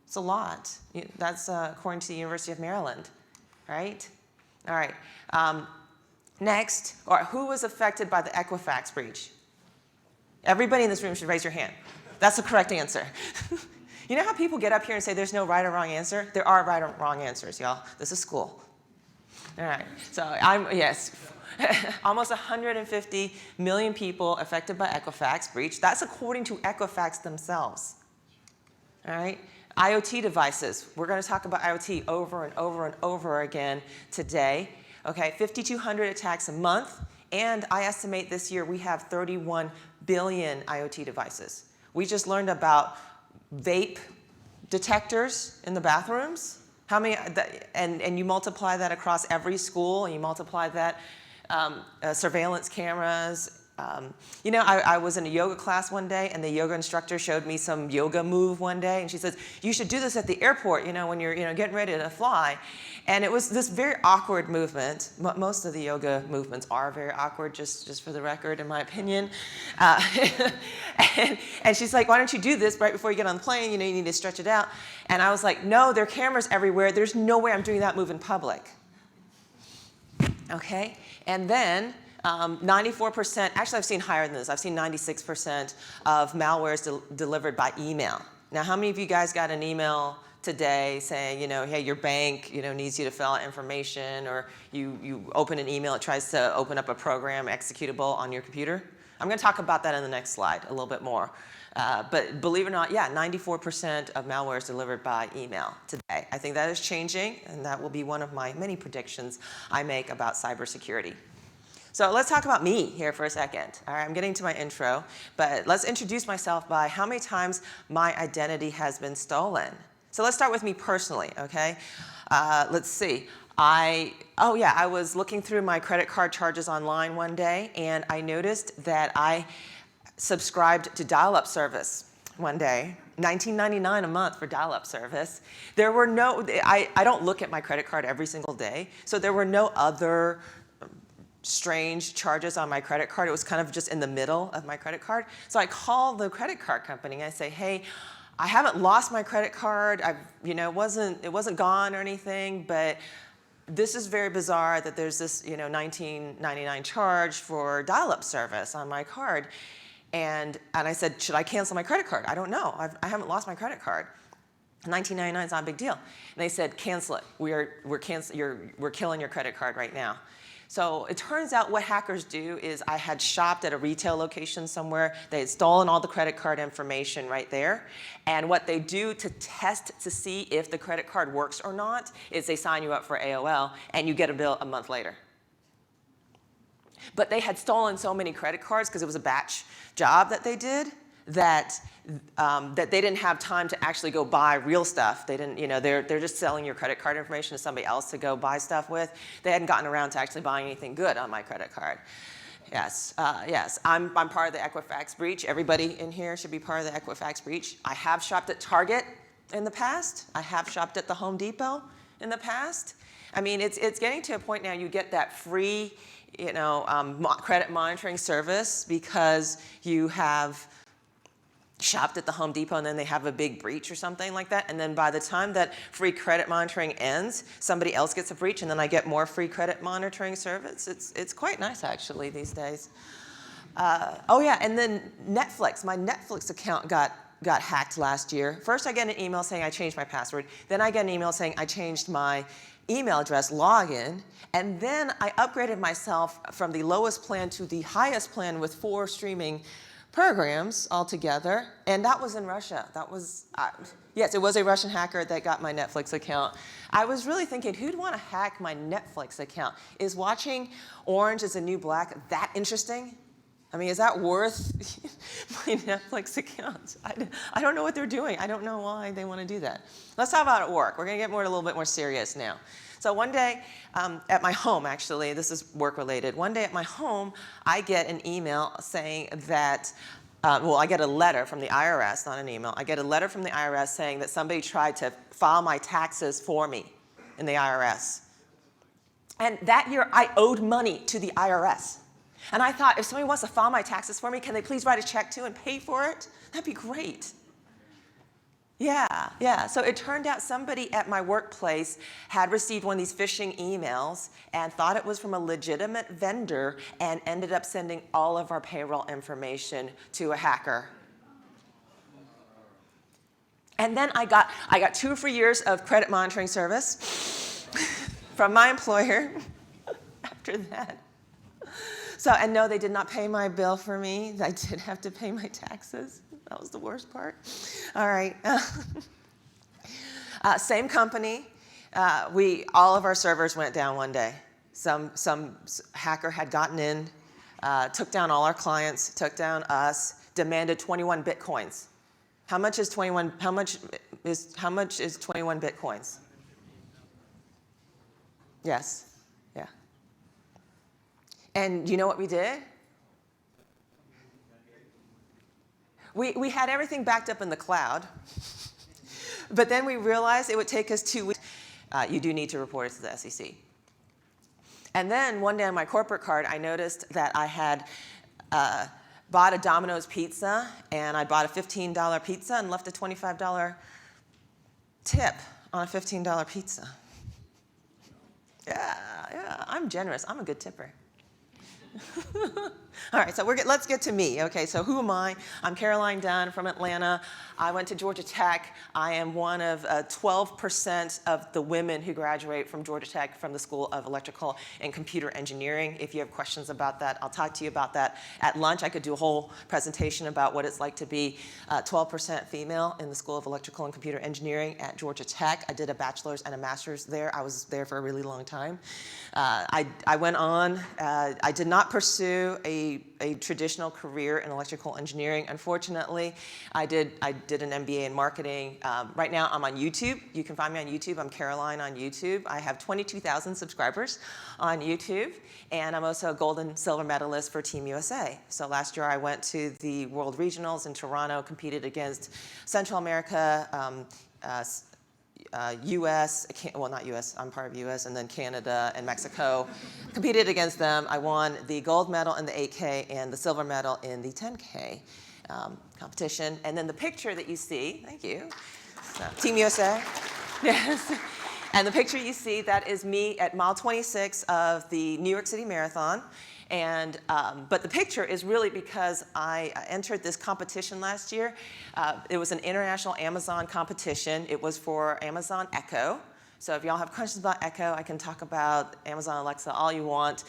Speaker 18: It's a lot. That's according to the University of Maryland, right? All right. Next, who was affected by the Equifax breach? Everybody in this room should raise your hand. That's the correct answer. You know how people get up here and say there's no right or wrong answer? There are right or wrong answers, y'all. This is school. All right. So yes. Almost 150 million people affected by Equifax breach. That's according to Equifax themselves. All right. IoT devices. We're going to talk about IoT over and over and over again today. Okay, 5,200 attacks a month, and I estimate this year we have 31 billion IoT devices. We just learned about vape detectors in the bathrooms. How many? And you multiply that across every school, and you multiply that surveillance cameras. You know, I was in a yoga class one day, and the yoga instructor showed me some yoga move one day, and she says, you should do this at the airport, you know, when you're getting ready to fly. And it was this very awkward movement. Most of the yoga movements are very awkward, just for the record, in my opinion. And she's like, why don't you do this right before you get on the plane? You know, you need to stretch it out. And I was like, no, there are cameras everywhere. There's no way I'm doing that move in public. Okay? And then 94%, actually I've seen higher than this. I've seen 96% of malware is delivered by email. Now, how many of you guys got an email today saying, you know, hey, your bank, you know, needs you to fill out information, or you open an email, it tries to open up a program executable on your computer? I'm going to talk about that in the next slide a little bit more. But believe it or not, yeah, 94% of malware is delivered by email today. I think that is changing, and that will be one of my many predictions I make about cybersecurity. So let's talk about me here for a second. All right, I'm getting to my intro, but let's introduce myself by how many times my identity has been stolen. So let's start with me personally, okay? Let's see. I was looking through my credit card charges online one day, and I noticed that I subscribed to dial-up service one day. $19.99 a month for dial-up service. There were no, I don't look at my credit card every single day, so there were no other strange charges on my credit card. It was kind of just in the middle of my credit card. So I called the credit card company and I say, hey, I haven't lost my credit card. It wasn't gone or anything, but this is very bizarre that there's this, $19.99 charge for dial-up service on my card. And I said, should I cancel my credit card? I don't know. I haven't lost my credit card. $19.99 is not a big deal. And they said, cancel it. We're killing your credit card right now. So it turns out what hackers do is I had shopped at a retail location somewhere. They had stolen all the credit card information right there. And what they do to test to see if the credit card works or not is they sign you up for AOL, and you get a bill a month later. But they had stolen so many credit cards because it was a batch job that they did that they didn't have time to actually go buy real stuff. They didn't, they're just selling your credit card information to somebody else to go buy stuff with. They hadn't gotten around to actually buying anything good on my credit card. Yes, I'm part of the Equifax breach. Everybody in here should be part of the Equifax breach. I have shopped at Target in the past. I have shopped at the Home Depot in the past. I mean, it's getting to a point now you get that free, credit monitoring service because you have shopped at the Home Depot and then they have a big breach or something like that. And then by the time that free credit monitoring ends, somebody else gets a breach and then I get more free credit monitoring service. It's quite nice actually these days. And then Netflix. My Netflix account got got hacked last year. First, I get an email saying I changed my password. Then I get an email saying I changed my email address login. And then I upgraded myself from the lowest plan to the highest plan with 4 streaming programs altogether. And that was in Russia. That was, yes, it was a Russian hacker that got my Netflix account. I was really thinking, who'd want to hack my Netflix account? Is watching Orange is the New Black that interesting? I mean, is that worth my Netflix account? I don't know what they're doing. I don't know why they want to do that. Let's talk about at work. We're going to get a little bit more serious now. So one day at my home, actually, this is work related. One day at my home, I get an email saying that, well, I get a letter from the IRS, not an email. I get a letter from the IRS saying that somebody tried to file my taxes for me in the IRS. And that year, I owed money to the IRS. And I thought, if somebody wants to file my taxes for me, can they please write a check too and pay for it? That'd be great. Yeah. So it turned out somebody at my workplace had received one of these phishing emails and thought it was from a legitimate vendor and ended up sending all of our payroll information to a hacker. And then I got 2 free years of credit monitoring service from my employer after that. So, and no, they did not pay my bill for me. I did have to pay my taxes. That was the worst part. All right. Same company. All of our servers went down one day. Some hacker had gotten in, took down all our clients, took down us, demanded 21 bitcoins. How much is 21 bitcoins? Yes. Yeah. And you know what we did? We had everything backed up in the cloud, but then we realized it would take us 2 weeks. You do need to report it to the SEC. And then one day on my corporate card, I noticed that I had bought a Domino's pizza, and I bought a $15 pizza and left a $25 tip on a $15 pizza. Yeah, I'm generous. I'm a good tipper. All right, so let's get to me. Okay, so who am I? I'm Caroline Dunn from Atlanta. I went to Georgia Tech. I am one of 12% of the women who graduate from Georgia Tech from the School of Electrical and Computer Engineering. If you have questions about that, I'll talk to you about that at lunch. I could do a whole presentation about what it's like to be 12% female in the School of Electrical and Computer Engineering at Georgia Tech. I did a bachelor's and a master's there. I was there for a really long time. I went on. I did not pursue a traditional career in electrical engineering. Unfortunately, I did an MBA in marketing. Right now, I'm on YouTube. You can find me on YouTube. I'm Caroline on YouTube. I have 22,000 subscribers on YouTube, and I'm also a gold and silver medalist for Team USA. So last year, I went to the World Regionals in Toronto, competed against Central America, US, well, not US, I'm part of US, and then Canada and Mexico. Competed against them. I won the gold medal in the 8K and the silver medal in the 10K competition. And then the picture that you see, thank you, Team USA. Yes. And the picture you see, that is me at mile 26 of the New York City Marathon. And, but the picture is really because I entered this competition last year. It was an international Amazon competition. It was for Amazon Echo. So if y'all have questions about Echo, I can talk about Amazon Alexa all you want.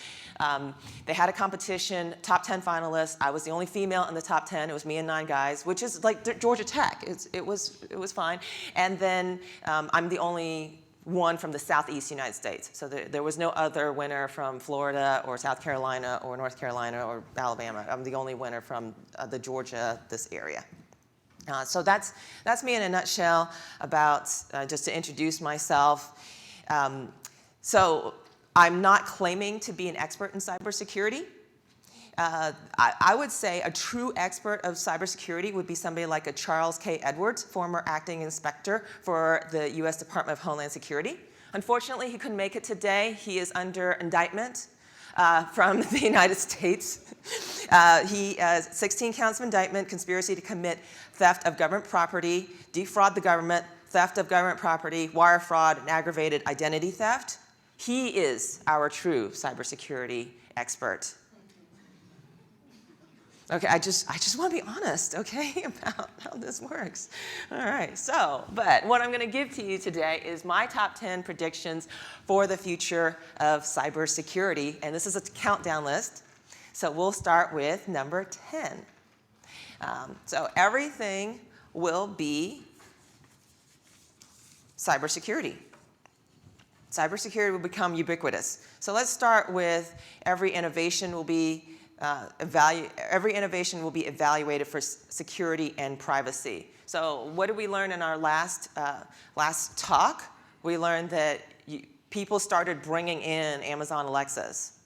Speaker 18: They had a competition, top 10 finalists. I was the only female in the top 10. It was me and 9 guys, which is like Georgia Tech. It was fine. And then I'm the only one from the Southeast United States. So there was no other winner from Florida or South Carolina or North Carolina or Alabama. I'm the only winner from the Georgia, this area. So that's me in a nutshell about, just to introduce myself. So I'm not claiming to be an expert in cybersecurity. I would say a true expert of cybersecurity would be somebody like a Charles K. Edwards, former acting inspector for the U.S. Department of Homeland Security. Unfortunately, he couldn't make it today. He is under indictment from the United States. He has 16 counts of indictment, conspiracy to commit theft of government property, defraud the government, theft of government property, wire fraud, and aggravated identity theft. He is our true cybersecurity expert. Okay, I just want to be honest, okay, about how this works. All right, so, but what I'm going to give to you today is my top 10 predictions for the future of cybersecurity, and this is a countdown list. So we'll start with number 10. So everything will be cybersecurity. Cybersecurity will become ubiquitous. So let's start with every innovation will be evaluated for security and privacy. So what did we learn in our last talk? We learned that people started bringing in Amazon Alexas,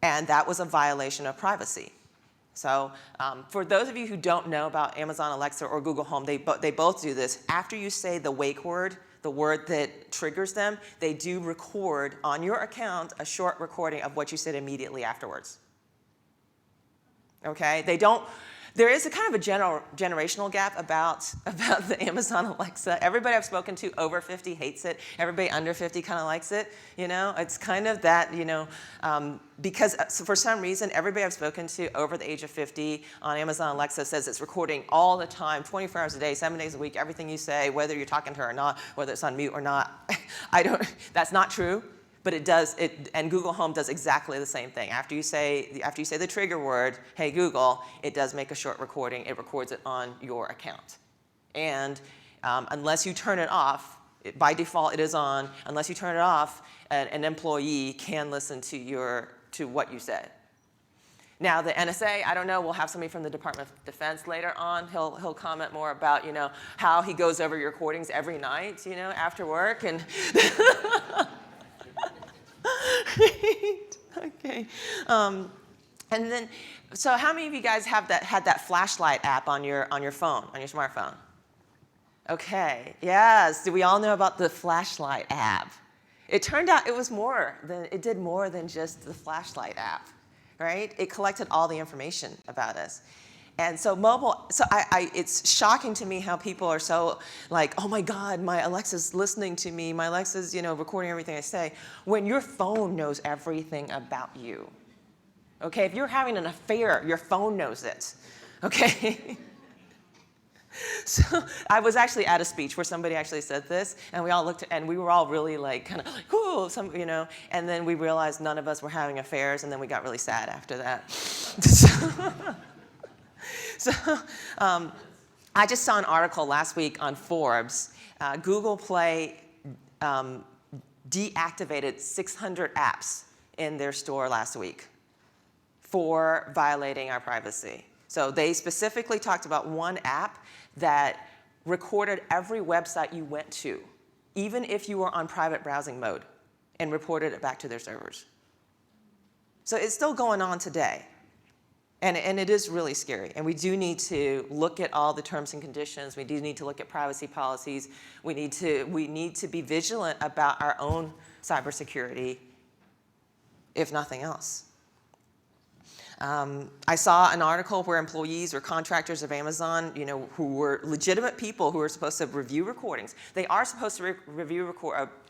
Speaker 18: and that was a violation of privacy. So for those of you who don't know about Amazon Alexa or Google Home, they both do this. After you say the wake word, the word that triggers them, they do record on your account a short recording of what you said immediately afterwards. Okay, there is a kind of a generational gap about the Amazon Alexa. Everybody I've spoken to over 50 hates it. Everybody under 50 kind of likes it. You know, it's kind of that, you know, because for some reason, everybody I've spoken to over the age of 50 on Amazon Alexa says it's recording all the time, 24 hours a day, 7 days a week, everything you say, whether you're talking to her or not, whether it's on mute or not. That's not true. But it does, and Google Home does exactly the same thing. After you say the trigger word, hey Google, it does make a short recording. It records it on your account. And unless you turn it off, by default it is on. Unless you turn it off, an employee can listen to what you said. Now the NSA, I don't know, we'll have somebody from the Department of Defense later on. He'll comment more about, you know, how he goes over your recordings every night, you know, after work. And okay. And then, so how many of you guys had that flashlight app on your phone, on your smartphone? Okay. Yes. Do we all know about the flashlight app? It turned out it did more than just the flashlight app, right? It collected all the information about us. And so it's shocking to me how people are so like, oh my God, my Alexa's listening to me, my Alexa's, you know, recording everything I say, when your phone knows everything about you. Okay, if you're having an affair, your phone knows it, okay? So I was actually at a speech where somebody actually said this, and we all looked, and we were all really like, kind of like, ooh, you know, and then we realized none of us were having affairs, and then we got really sad after that. So I just saw an article last week on Forbes. Google Play deactivated 600 apps in their store last week for violating our privacy. So they specifically talked about one app that recorded every website you went to, even if you were on private browsing mode, and reported it back to their servers. So it's still going on today. And it is really scary. And we do need to look at all the terms and conditions. We do need to look at privacy policies. We need to be vigilant about our own cybersecurity, if nothing else. I saw an article where employees or contractors of Amazon, you know, who were legitimate people who were supposed to review recordings. They are supposed to review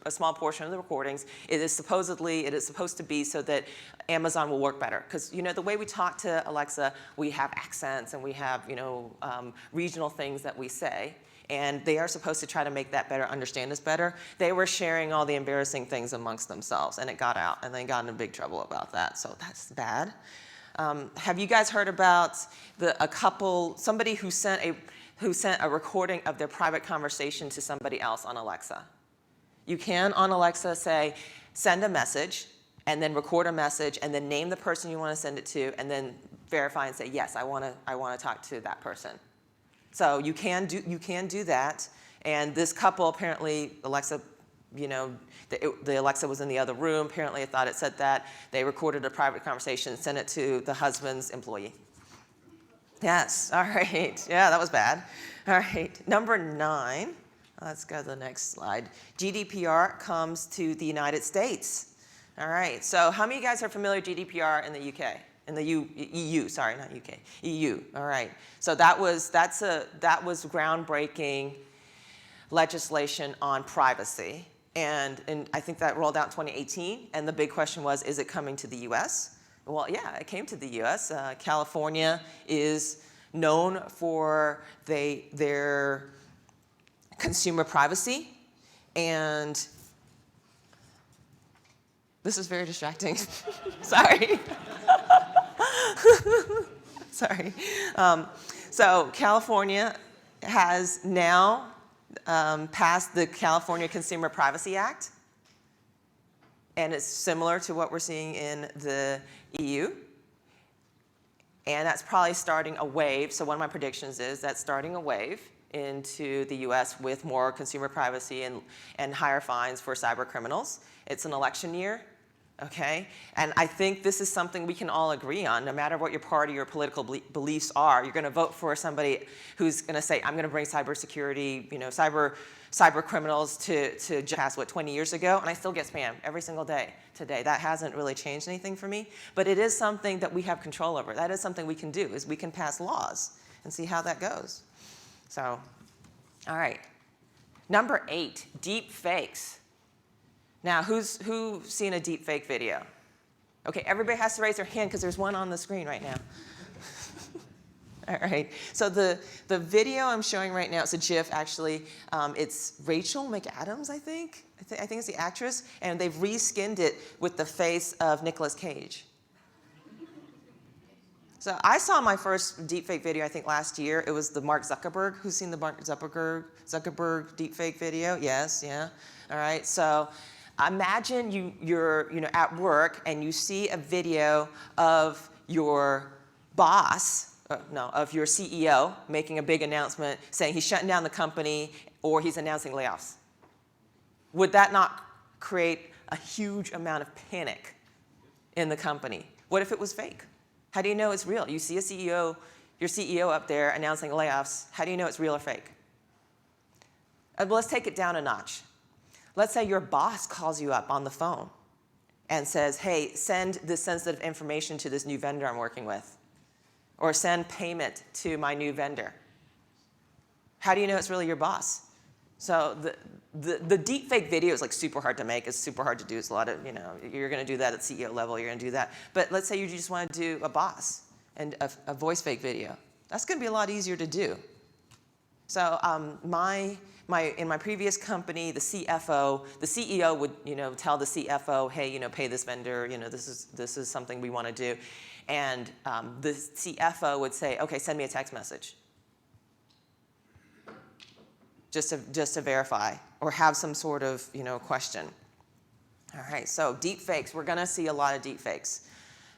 Speaker 18: a small portion of the recordings. It is supposed to be so that Amazon will work better. Because, you know, the way we talk to Alexa, we have accents and we have, you know, regional things that we say. And they are supposed to try to make that better, understand us better. They were sharing all the embarrassing things amongst themselves, and it got out, and they got in big trouble about that. So that's bad. Have you guys heard about somebody who sent a recording of their private conversation to somebody else on Alexa? You can on Alexa say, send a message, and then record a message, and then name the person you want to send it to, and then verify and say, yes, I want to talk to that person. So you can do that. And this couple apparently, Alexa, you know, the Alexa was in the other room. Apparently, it thought it said that. They recorded a private conversation and sent it to the husband's employee. Yes, all right. Yeah, that was bad. All right, number 9. Let's go to the next slide. GDPR comes to the United States. All right, so how many of you guys are familiar with GDPR in the UK? In the EU, sorry, not UK, EU, all right. So that was groundbreaking legislation on privacy. And I think that rolled out in 2018. And the big question was, is it coming to the US? Well, yeah, it came to the U.S. California is known for their consumer privacy, and this is very distracting. Sorry. Sorry. So California has now passed the California Consumer Privacy Act, and it's similar to what we're seeing in the EU. And that's probably starting a wave. So one of my predictions is that's starting a wave into the US with more consumer privacy and higher fines for cyber criminals. It's an election year, okay? And I think this is something we can all agree on. No matter what your party or political beliefs are, you're gonna vote for somebody who's gonna say, I'm gonna bring cybersecurity, cyber criminals to past, 20 years ago, and I still get spam every single day today. That hasn't really changed anything for me, but it is something that we have control over. That is something we can do, is we can pass laws and see how that goes. So, all right. Number 8, deep fakes. Now, who's seen a deep fake video? Okay, everybody has to raise their hand because there's one on the screen right now. All right, so the video I'm showing right now, it's a GIF actually. It's Rachel McAdams, I think. I think it's the actress, and they've reskinned it with the face of Nicolas Cage. So I saw my first deepfake video, I think last year. It was the Mark Zuckerberg. Who's seen the Mark Zuckerberg deepfake video? Yes, yeah. All right, so imagine you're at work and you see a video of your boss, of your CEO making a big announcement saying he's shutting down the company or he's announcing layoffs. Would that not create a huge amount of panic in the company? What if it was fake? How do you know it's real? You see your CEO up there announcing layoffs. How do you know it's real or fake? Well, let's take it down a notch. Let's say your boss calls you up on the phone and says, hey, send this sensitive information to this new vendor I'm working with. Or send payment to my new vendor. How do you know it's really your boss? So the deepfake video is like super hard to make. It's super hard to do. It's a lot of, you're going to do that at CEO level. You're going to do that. But let's say you just want to do a boss and a voice fake video. That's going to be a lot easier to do. So in my previous company, the CEO would tell the CFO, hey, pay this vendor. This is something we want to do. And the CFO would say, okay, send me a text message. Just to verify or have some sort of question. All right, so deep fakes. We're going to see a lot of deep fakes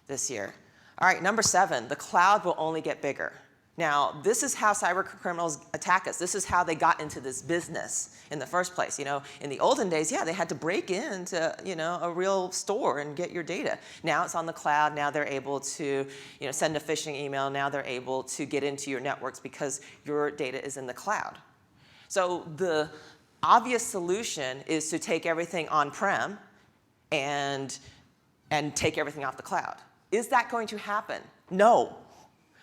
Speaker 18: this year. All right, number 7, the cloud will only get bigger. Now, this is how cyber criminals attack us. This is how they got into this business in the first place. In the olden days, yeah, they had to break into, a real store and get your data. Now it's on the cloud. Now they're able to, send a phishing email. Now they're able to get into your networks because your data is in the cloud. So the obvious solution is to take everything on-prem and take everything off the cloud. Is that going to happen? No.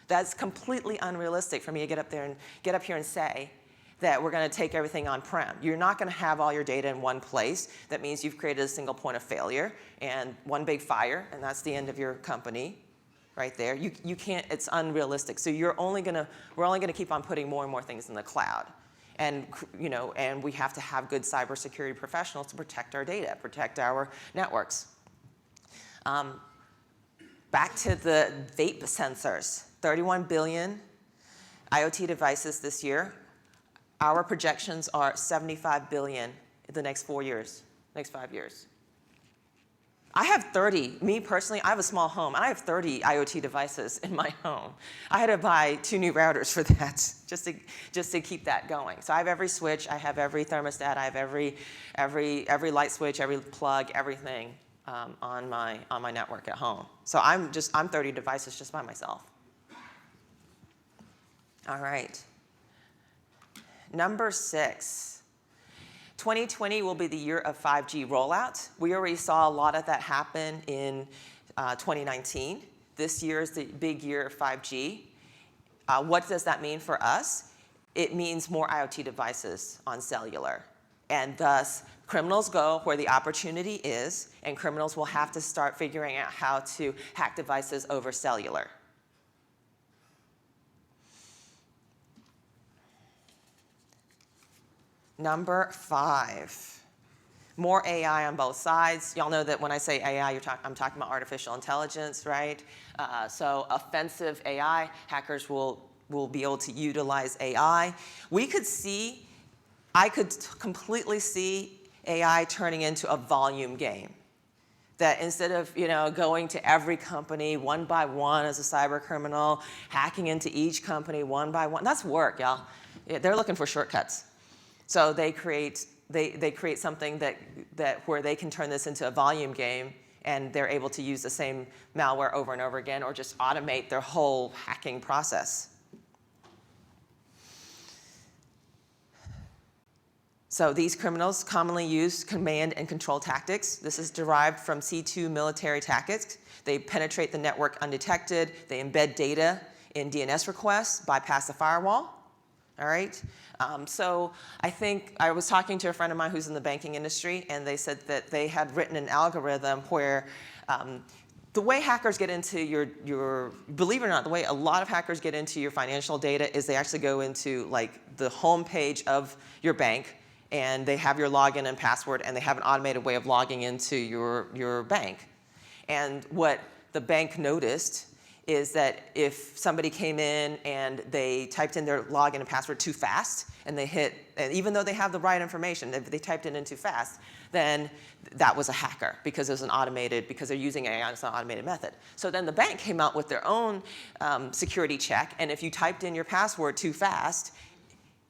Speaker 18: That's completely unrealistic for me to get up here and say that we're going to take everything on-prem. You're not going to have all your data in one place. That means you've created a single point of failure and one big fire, and that's the end of your company right there. You can't, it's unrealistic. So we're only going to keep on putting more and more things in the cloud. And we have to have good cybersecurity professionals to protect our data, protect our networks. Back to the vape sensors. 31 billion IoT devices this year. Our projections are 75 billion in the next 4 years, next 5 years. I have 30, me personally, I have a small home, and I have 30 IoT devices in my home. I had to buy 2 new routers for that, just to keep that going. So I have every switch, I have every thermostat, I have every light switch, every plug, everything on my network at home. So I'm 30 devices just by myself. All right. Number 6. 2020 will be the year of 5G rollout. We already saw a lot of that happen in 2019. This year is the big year of 5G. What does that mean for us? It means more IoT devices on cellular, and thus Criminals go where the opportunity is, and criminals will have to start figuring out how to hack devices over cellular. Number 5, more AI on both sides. Y'all know that when I say AI, I'm talking about artificial intelligence, right? So offensive AI, hackers will be able to utilize AI. I could completely see AI turning into a volume game. That instead of going to every company one by one as a cyber criminal, hacking into each company one by one, that's work, y'all. They're looking for shortcuts. So they create something that where they can turn this into a volume game, and they're able to use the same malware over and over again, or just automate their whole hacking process. So these criminals commonly use command and control tactics. This is derived from C2 military tactics. They penetrate the network undetected. They embed data in DNS requests, bypass the firewall. All right. So I think I was talking to a friend of mine who's in the banking industry, and they said that they had written an algorithm where the way hackers get into your, believe it or not, the way a lot of hackers get into your financial data is they actually go into like the home page of your bank, and they have your login and password, and they have an automated way of logging into your bank. And what the bank noticed is that if somebody came in and they typed in their login and password too fast, and and even though they have the right information, if they typed it in too fast, then that was a hacker because because they're using AI, it's an automated method. So then the bank came out with their own security check, and if you typed in your password too fast,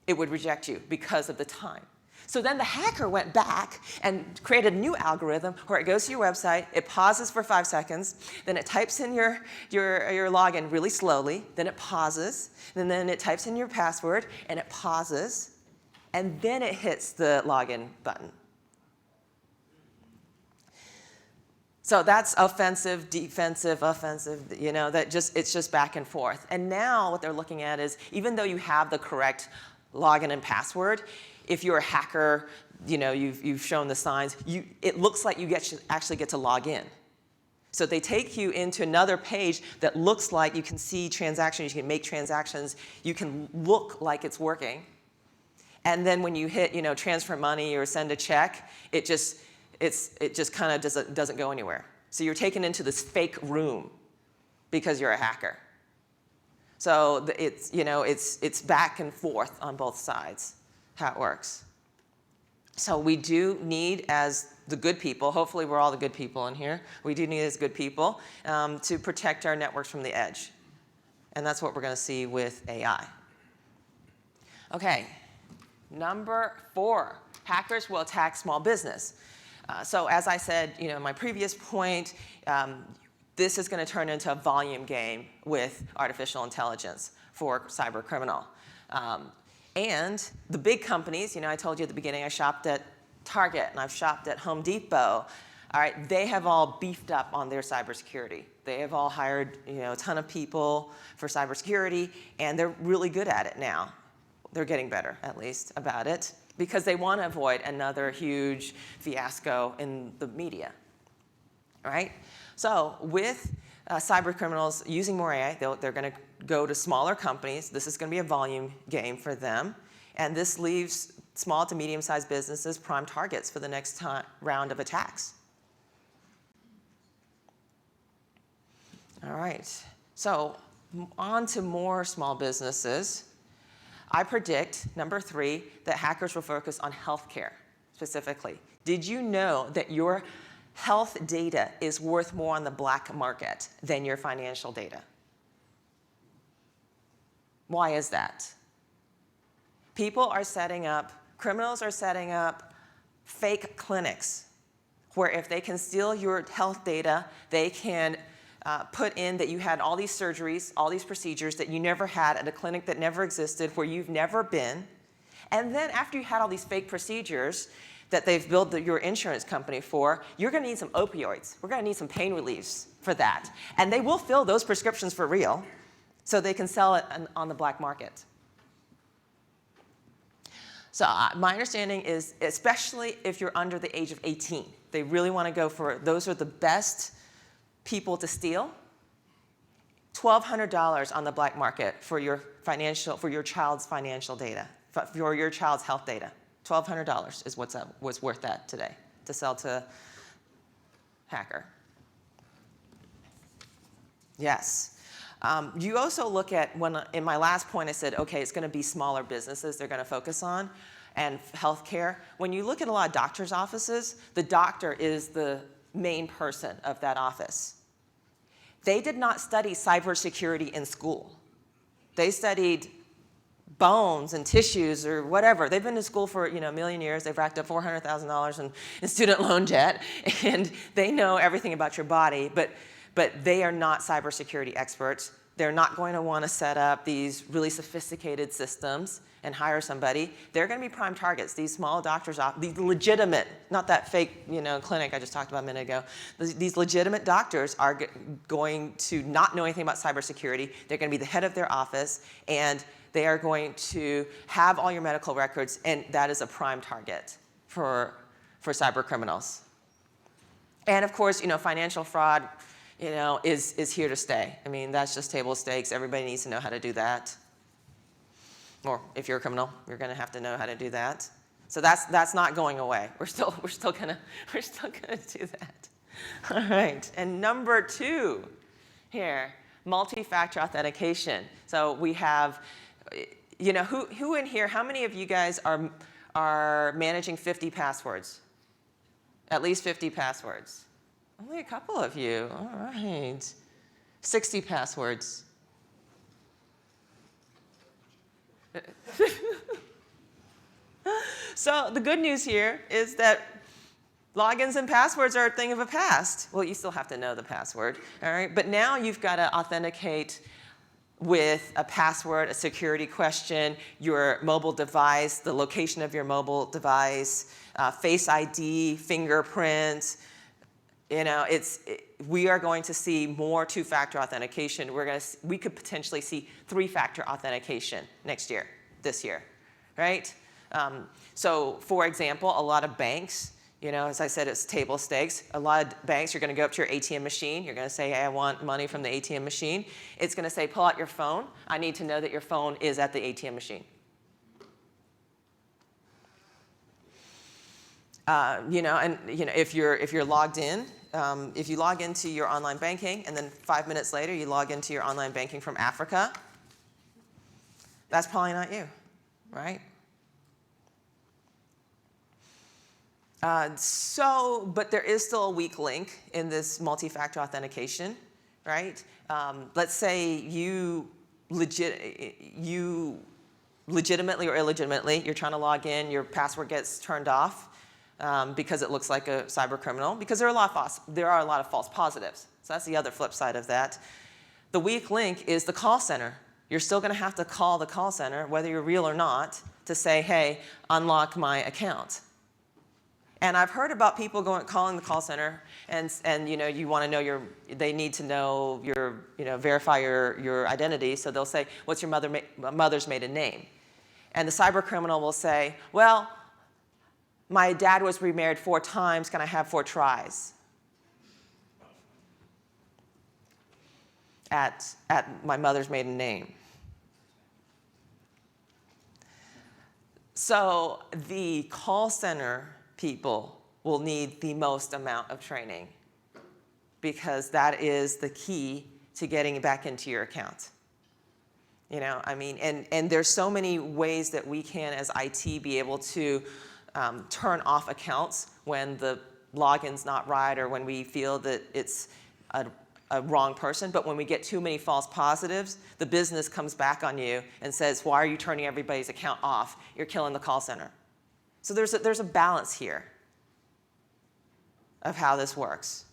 Speaker 18: it would reject you because of the time. So then the hacker went back and created a new algorithm where it goes to your website, it pauses for 5 seconds, then it types in your login really slowly, then it pauses, and then it types in your password, and it pauses, and then it hits the login button. So that's offensive, defensive, offensive, it's just back and forth. And now what they're looking at is, even though you have the correct login and password, if you're a hacker, you've shown the signs, it looks like you actually get to log in. So they take you into another page that looks like you can see transactions, you can make transactions, you can look like it's working. And then when you hit, transfer money or send a check, it just kind of doesn't go anywhere. So you're taken into this fake room because you're a hacker. So it's back and forth on both sides, how it works. So we do need, as the good people, hopefully we're all the good people in here, we do need as good people to protect our networks from the edge. And that's what we're going to see with AI. Okay, number 4, hackers will attack small business. So as I said, in my previous point, this is going to turn into a volume game with artificial intelligence for cyber criminal. And the big companies, I told you at the beginning, I shopped at Target and I've shopped at Home Depot. All right, they have all beefed up on their cybersecurity. They have all hired, a ton of people for cybersecurity, and they're really good at it now. They're getting better, at least, about it, because they want to avoid another huge fiasco in the media. All right? So with cyber criminals using more AI, they're going to go to smaller companies. This is going to be a volume game for them. And this leaves small to medium-sized businesses prime targets for the next round of attacks. All right. So on to more small businesses. I predict, number 3, that hackers will focus on healthcare specifically. Did you know that your health data is worth more on the black market than your financial data? Why is that? Criminals are setting up fake clinics where if they can steal your health data, they can put in that you had all these surgeries, all these procedures that you never had at a clinic that never existed, where you've never been. And then after you had all these fake procedures that they've billed your insurance company for, you're going to need some opioids. We're going to need some pain reliefs for that. And they will fill those prescriptions for real, so they can sell it on the black market. So my understanding is, especially if you're under the age of 18, they really want to go for, those are the best people to steal. $1,200 on the black market for your child's financial data, for your child's health data. $1,200 is what's worth that today to sell to hacker. Yes. You also look at, in my last point I said, okay, it's going to be smaller businesses they're going to focus on, and healthcare. When you look at a lot of doctors' offices, the doctor is the main person of that office. They did not study cybersecurity in school. They studied bones and tissues or whatever. They've been to school for a million years. They've racked up $400,000 in student loan debt, and they know everything about your body, but they are not cybersecurity experts. They're not going to want to set up these really sophisticated systems and hire somebody. They're going to be prime targets. These small doctors, these legitimate, not that fake clinic I just talked about a minute ago. These legitimate doctors are going to not know anything about cybersecurity. They're going to be the head of their office, and they are going to have all your medical records, and that is a prime target for cyber criminals. And of course, financial fraud, is here to stay. I mean, that's just table stakes. Everybody needs to know how to do that. Or if you're a criminal, you're going to have to know how to do that. So that's not going away. We're still gonna do that. All right. And number 2 here, multi-factor authentication. So we have, who in here? How many of you guys are managing 50 passwords? At least 50 passwords. Only a couple of you. All right. 60 passwords. So the good news here is that logins and passwords are a thing of the past. Well, you still have to know the password, all right? But now you've got to authenticate with a password, a security question, your mobile device, the location of your mobile device, Face ID, fingerprints. We are going to see more 2-factor authentication. We could potentially see 3-factor authentication this year, right? So for example, a lot of banks, as I said, it's table stakes. A lot of banks, you're going to go up to your ATM machine. You're going to say, hey, I want money from the ATM machine. It's going to say, pull out your phone. I need to know that your phone is at the ATM machine. If you're logged in, if you log into your online banking and then 5 minutes later you log into your online banking from Africa, that's probably not you, right? But there is still a weak link in this multi-factor authentication, right? Let's say you legitimately or illegitimately, you're trying to log in, your password gets turned off. Because it looks like a cyber criminal, because there are a lot of false positives. So that's the other flip side of that. The weak link is the call center. You're still going to have to call the call center, whether you're real or not, to say, hey, unlock my account. And I've heard about people calling the call center, and you want to know they need to know verify your identity. So they'll say, what's your mother's maiden name? And the cyber criminal will say, well, my dad was remarried 4 times. Can I have 4 tries? At my mother's maiden name. So the call center people will need the most amount of training, because that is the key to getting back into your account. And there's so many ways that we can, as IT, be able to turn off accounts when the login's not right or when we feel that it's a wrong person. But when we get too many false positives, the business comes back on you and says, why are you turning everybody's account off? You're killing the call center. So there's a balance here of how this works,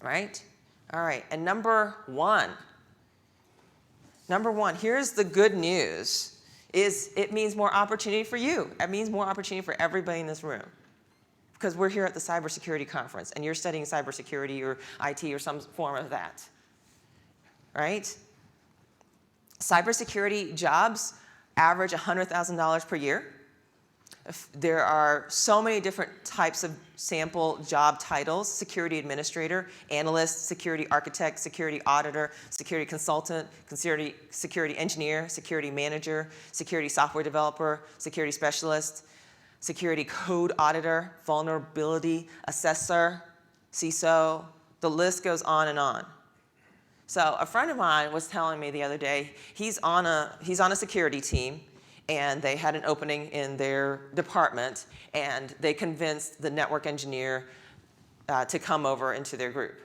Speaker 18: right? All right, and number one, here's the good news. It means more opportunity for you. It means more opportunity for everybody in this room. Because we're here at the Cybersecurity Conference, and you're studying cybersecurity or IT or some form of that, right? Cybersecurity jobs average $100,000 per year. There are so many different types of sample job titles: security administrator, analyst, security architect, security auditor, security consultant, security engineer, security manager, security software developer, security specialist, security code auditor, vulnerability assessor, CISO. The list goes on and on. So a friend of mine was telling me the other day, he's on a security team, and they had an opening in their department, and they convinced the network engineer to come over into their group.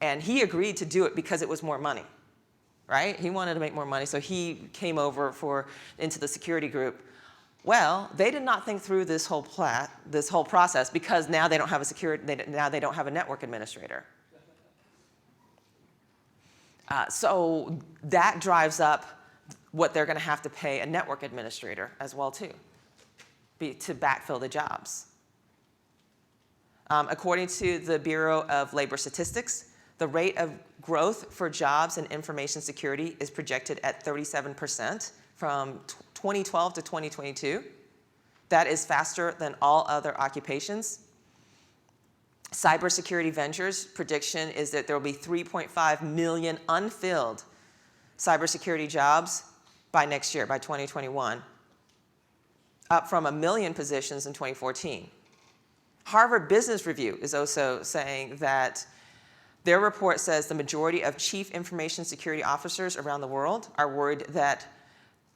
Speaker 18: And he agreed to do it because it was more money, right? He wanted to make more money, so he came over into the security group. Well, they did not think through this whole process, because now they don't have now they don't have a network administrator. So that drives up what they're going to have to pay a network administrator as well too, to backfill the jobs. According to the Bureau of Labor Statistics, the rate of growth for jobs in information security is projected at 37% from 2012 to 2022. That is faster than all other occupations. Cybersecurity Ventures' prediction is that there will be 3.5 million unfilled cybersecurity jobs by next year, by 2021, up from 1 million positions in 2014. Harvard Business Review is also saying that their report says the majority of chief information security officers around the world are worried that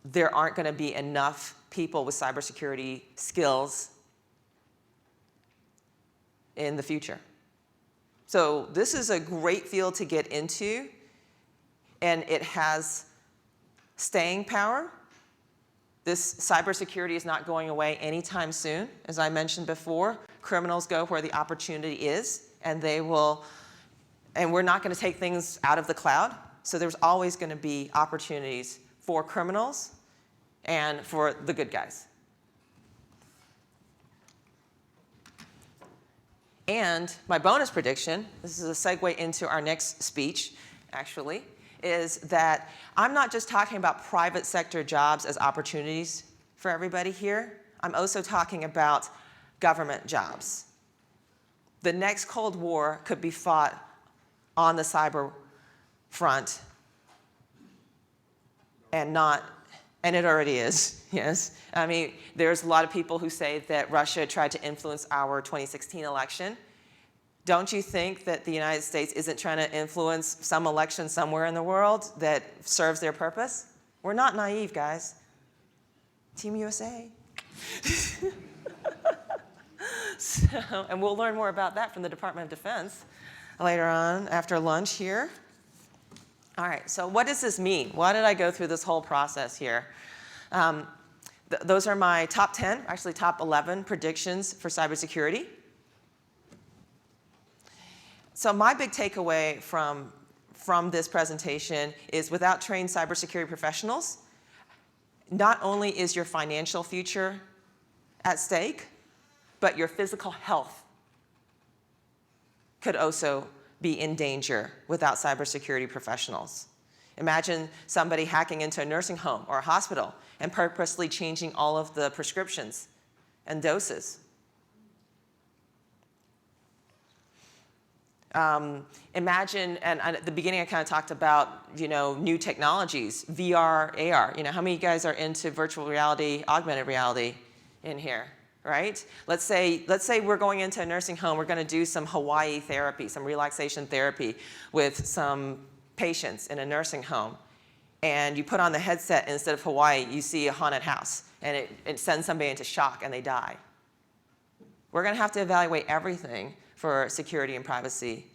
Speaker 18: there aren't going to be enough people with cybersecurity skills in the future. So this is a great field to get into, and it has staying power. This cybersecurity is not going away anytime soon. As I mentioned before, criminals go where the opportunity is, and we're not going to take things out of the cloud. So there's always going to be opportunities for criminals and for the good guys. And my bonus prediction, this is a segue into our next speech, actually, is that I'm not just talking about private sector jobs as opportunities for everybody here. I'm also talking about government jobs. The next Cold War could be fought on the cyber front, and it already is, yes. I mean, there's a lot of people who say that Russia tried to influence our 2016 election. Don't you think that the United States isn't trying to influence some election somewhere in the world that serves their purpose? We're not naive, guys. Team USA. And we'll learn more about that from the Department of Defense later on after lunch here. All right, so what does this mean? Why did I go through this whole process here? Those are my top 10, actually top 11 predictions for cybersecurity. So my big takeaway from this presentation is, without trained cybersecurity professionals, not only is your financial future at stake, but your physical health could also be in danger without cybersecurity professionals. Imagine somebody hacking into a nursing home or a hospital and purposely changing all of the prescriptions and doses. Imagine, and at the beginning I kind of talked about, new technologies, VR, AR. How many of you guys are into virtual reality, augmented reality in here, right? Let's say we're going into a nursing home, we're going to do some Hawaii therapy, some relaxation therapy with some patients in a nursing home. And you put on the headset, and instead of Hawaii, you see a haunted house, and it sends somebody into shock and they die. We're going to have to evaluate everything for security and privacy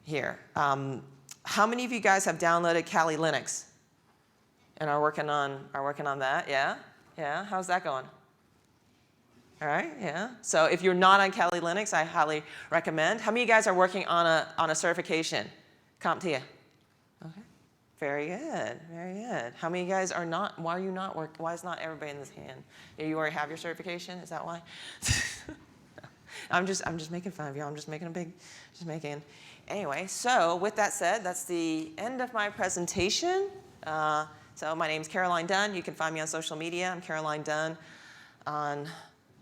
Speaker 18: here. How many of you guys have downloaded Kali Linux and are working on that? Yeah? Yeah? How's that going? All right, yeah. So if you're not on Kali Linux, I highly recommend. How many of you guys are working on a certification? CompTIA. Okay. Very good, very good. How many of you guys are not? Why are you not working? Why is not everybody in this hand? You already have your certification? Is that why? I'm just making fun of you. I'm just making Anyway, so with that said, that's the end of my presentation. So my name's Caroline Dunn. You can find me on social media. I'm Caroline Dunn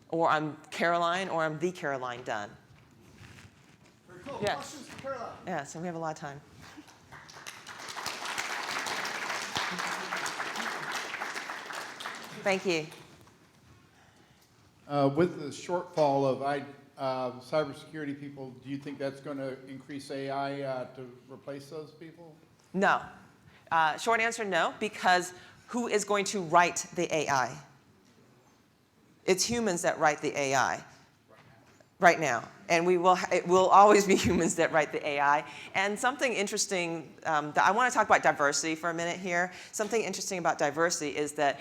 Speaker 18: or I'm Caroline, or I'm the Caroline Dunn.
Speaker 1: Very cool.
Speaker 18: Yeah.
Speaker 1: Questions for Caroline?
Speaker 18: Yeah, so we have a lot of time. Thank you.
Speaker 16: With the shortfall of cybersecurity people, do you think that's going to increase AI to replace those people?
Speaker 18: No. Short answer, no, because who is going to write the AI? It's humans that write the AI right now. And it will always be humans that write the AI. And something interesting, I want to talk about diversity for a minute here. Something interesting about diversity is that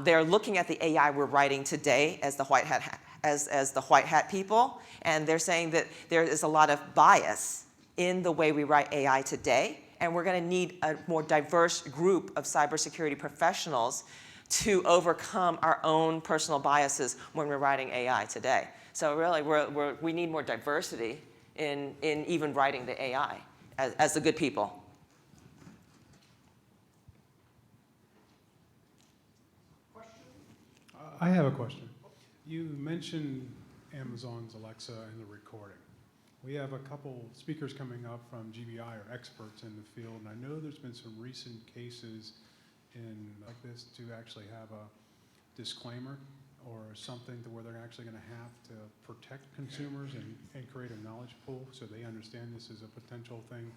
Speaker 18: they're looking at the AI we're writing today as the white hat people, and they're saying that there is a lot of bias in the way we write AI today, and we're going to need a more diverse group of cybersecurity professionals to overcome our own personal biases when we're writing AI today. So really, we need more diversity in even writing the AI as the good people.
Speaker 19: I have a question. You mentioned Amazon's Alexa and the recording. We have a couple speakers coming up from GBI or experts in the field, and I know there's been some recent cases like this to actually have a disclaimer or something to where they're actually going to have to protect consumers and create a knowledge pool so they understand this is a potential thing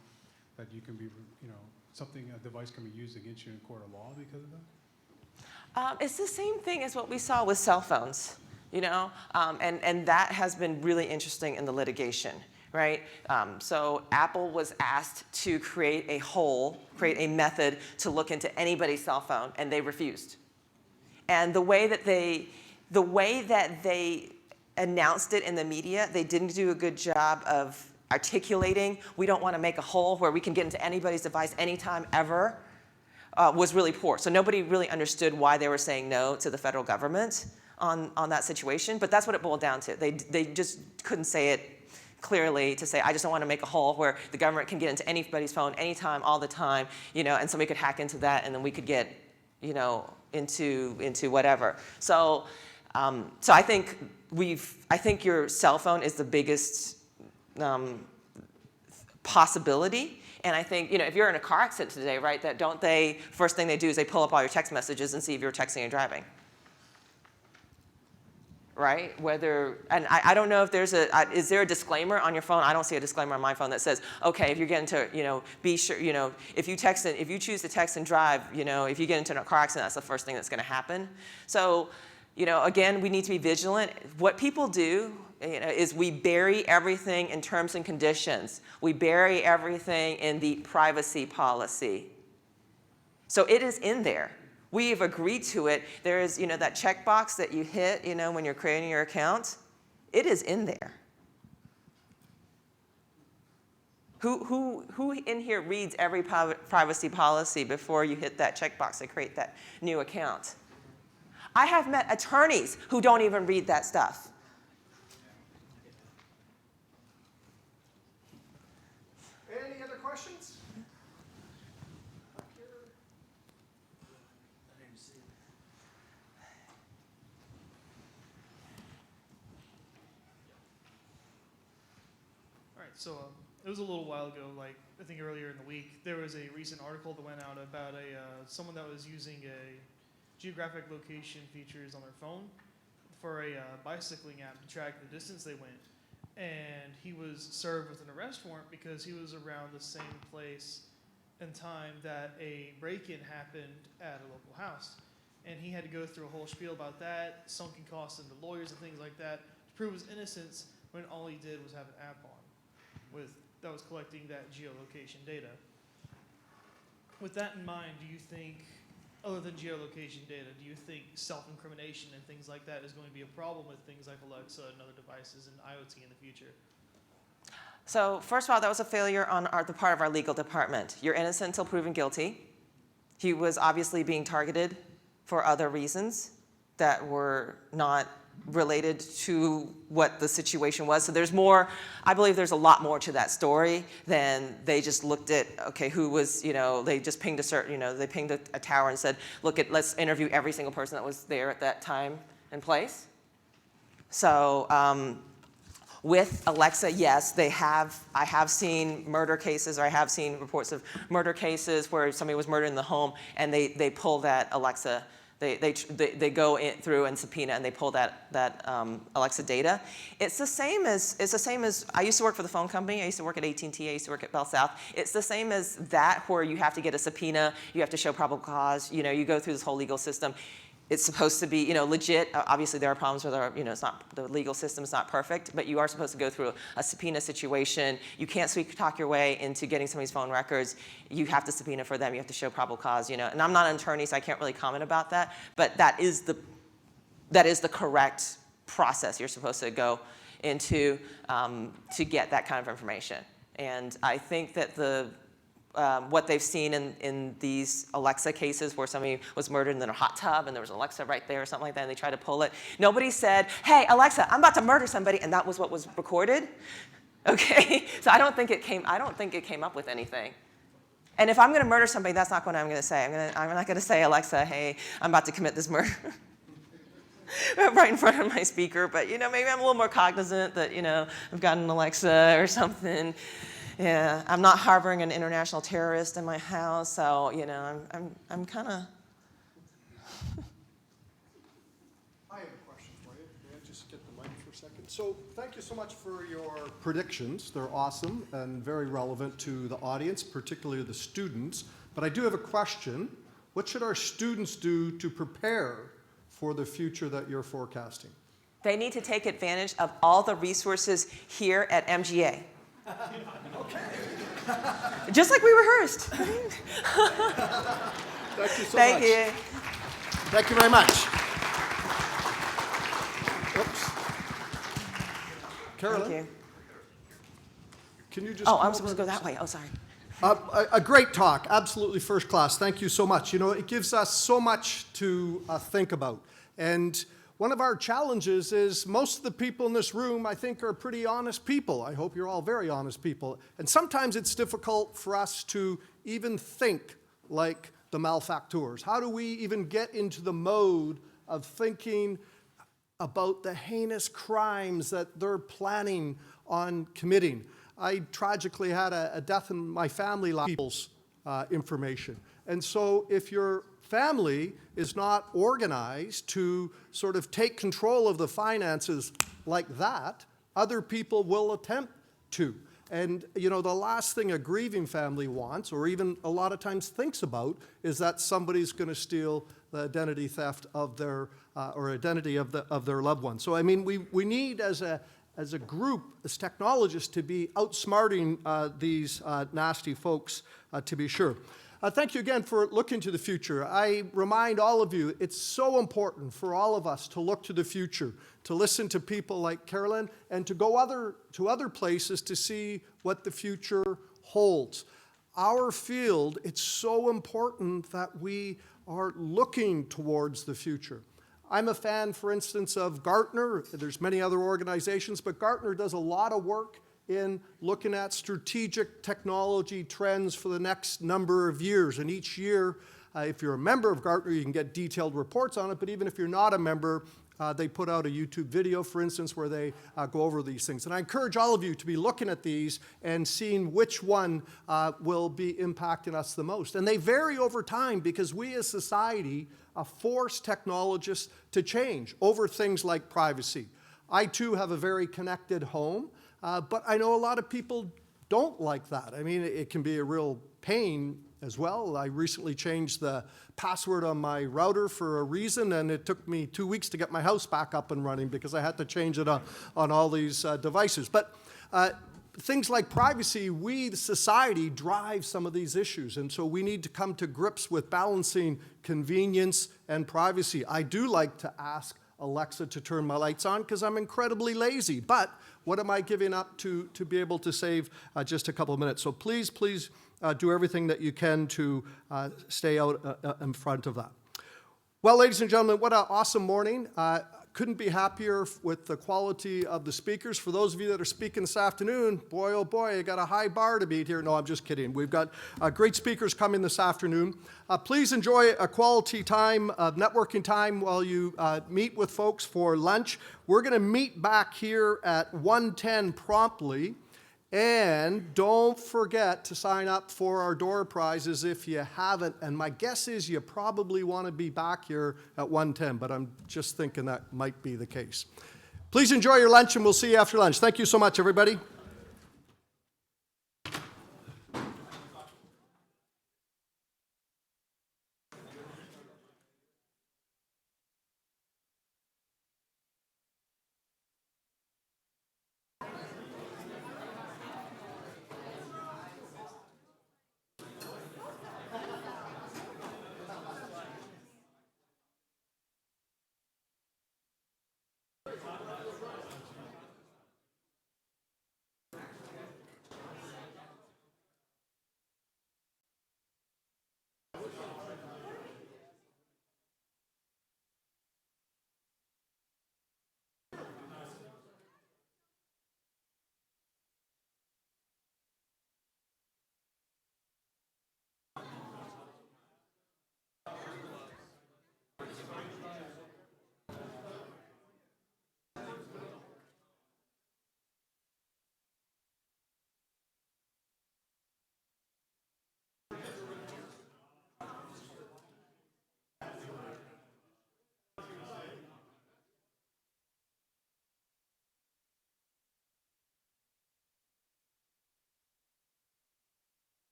Speaker 19: that you can be, a device can be used against you in court of law because of that?
Speaker 18: It's the same thing as what we saw with cell phones, and that has been really interesting in the litigation, right? So Apple was asked to create a method to look into anybody's cell phone, and they refused. And the way that they announced it in the media, they didn't do a good job of articulating, we don't want to make a hole where we can get into anybody's device anytime ever, was really poor. So nobody really understood why they were saying no to the federal government on that situation, but that's what it boiled down to. They just couldn't say it clearly to say, I just don't want to make a hole where the government can get into anybody's phone anytime, all the time, and somebody could hack into that and then we could get, into whatever. So I think your cell phone is the biggest possibility. And I think, if you're in a car accident today, right, first thing they do is they pull up all your text messages and see if you're texting and driving. Right? And I don't know if is there a disclaimer on your phone? I don't see a disclaimer on my phone that says, okay, if you're getting to, be sure, if you choose to text and drive, if you get into a car accident, that's the first thing that's going to happen. So, again, we need to be vigilant. What people do, is we bury everything in terms and conditions. We bury everything in the privacy policy. So it is in there. We've agreed to it. There is, that checkbox that you hit, when you're creating your account. It is in there. Who in here reads every privacy policy before you hit that checkbox to create that new account? I have met attorneys who don't even read that stuff.
Speaker 1: Any other questions?
Speaker 17: So it was a little while ago, I think earlier in the week, there was a recent article that went out about someone that was using a geographic location features on their phone for a bicycling app to track the distance they went. And he was served with an arrest warrant because he was around the same place and time that a break-in happened at a local house. And he had to go through a whole spiel about that, sunken costs into lawyers and things like that, to prove his innocence when all he did was have an app on that was collecting that geolocation data. With that in mind, do you think, other than geolocation data, do you think self-incrimination and things like that is going to be a problem with things like Alexa and other devices and IoT in the future?
Speaker 18: So first of all, that was a failure on the part of our legal department. You're innocent until proven guilty. He was obviously being targeted for other reasons that were not related to what the situation was. So there's more, I believe there's a lot more to that story than they just looked at, okay, who was, they just pinged a certain, they pinged a tower and said, let's interview every single person that was there at that time and place. So with Alexa, yes, I have seen murder cases, or I have seen reports of murder cases where somebody was murdered in the home and they pull that Alexa. They go through and subpoena and they pull that Alexa data. It's the same as I used to work for the phone company. I used to work at AT&T. I used to work at Bell South. It's the same as that, where you have to get a subpoena. You have to show probable cause. You go through this whole legal system. It's supposed to be, legit. Obviously, there are problems with it's not, the legal system is not perfect, but you are supposed to go through a subpoena situation. You can't sweet-talk your way into getting somebody's phone records. You have to subpoena for them. You have to show probable cause, And I'm not an attorney, so I can't really comment about that. But that is the correct process you're supposed to go into to get that kind of information. And I think that what they've seen in these Alexa cases where somebody was murdered in a hot tub and there was an Alexa right there or something like that, and they tried to pull it. Nobody said, hey, Alexa, I'm about to murder somebody, and that was what was recorded. Okay? So I don't think it came up with anything. And if I'm going to murder somebody, that's not what I'm going to say. I'm not going to say, Alexa, hey, I'm about to commit this murder. Right in front of my speaker, but maybe I'm a little more cognizant that I've got an Alexa or something. Yeah, I'm not harboring an international terrorist in my house, so I'm kind of.
Speaker 1: I have a question for you. May I just get the mic for a second? So thank you so much for your predictions. They're awesome and very relevant to the audience, particularly the students. But I do have a question. What should our students do to prepare for the future that you're forecasting?
Speaker 18: They need to take advantage of all the resources here at MGA.
Speaker 1: Okay.
Speaker 18: Just like we rehearsed.
Speaker 1: Thank you so much.
Speaker 18: Thank you.
Speaker 1: Thank you very much. Oops. Carolyn?
Speaker 18: Thank you.
Speaker 1: Can you just...
Speaker 18: Oh, I'm supposed to go that way. Oh, sorry.
Speaker 1: A great talk, absolutely first class. Thank you so much. It gives us so much to think about. And one of our challenges is most of the people in this room, I think, are pretty honest people. I hope you're all very honest people. And sometimes it's difficult for us to even think like the malfactors. How do we even get into the mode of thinking about the heinous crimes that they're planning on committing? I tragically had a death in my family last people's information. And so if your family is not organized to sort of take control of the finances like that, other people will attempt to. And the last thing a grieving family wants, or even a lot of times thinks about, is that somebody's going to steal the identity theft of their or identity of their loved one. So I mean, we need as a group, as technologists, to be outsmarting these nasty folks, to be sure. Thank you again for looking to the future. I remind all of you, it's so important for all of us to look to the future, to listen to people like Carolyn, and to go to other places to see what the future holds. Our field, it's so important that we are looking towards the future. I'm a fan, for instance, of Gartner. There's many other organizations, but Gartner does a lot of work in looking at strategic technology trends for the next number of years. And each year, if you're a member of Gartner, you can get detailed reports on it, but even if you're not a member, they put out a YouTube video, for instance, where they go over these things. And I encourage all of you to be looking at these and seeing which one will be impacting us the most. And they vary over time because we as society force technologists to change over things like privacy. I, too, have a very connected home. But I know a lot of people don't like that. I mean, it can be a real pain as well. I recently changed the password on my router for a reason, and it took me 2 weeks to get my house back up and running because I had to change it on all these devices. But things like privacy, we, the society, drive some of these issues. And so we need to come to grips with balancing convenience and privacy. I do like to ask Alexa to turn my lights on because I'm incredibly lazy. But what am I giving up to be able to save just a couple of minutes? So please do everything that you can to stay out in front of that. Well, ladies and gentlemen, what an awesome morning. couldn't be happier with the quality of the speakers. For those of you that are speaking this afternoon, boy, oh boy, you got a high bar to beat here. No, I'm just kidding. We've got great speakers coming this afternoon. Please enjoy a quality time, networking time while you meet with folks for lunch. We're going to meet back here at 1:10 promptly. And don't forget to sign up for our door prizes if you haven't. And my guess is you probably want to be back here at 1:10, but I'm just thinking that might be the case. Please enjoy your lunch, and we'll see you after lunch. Thank you so much, everybody.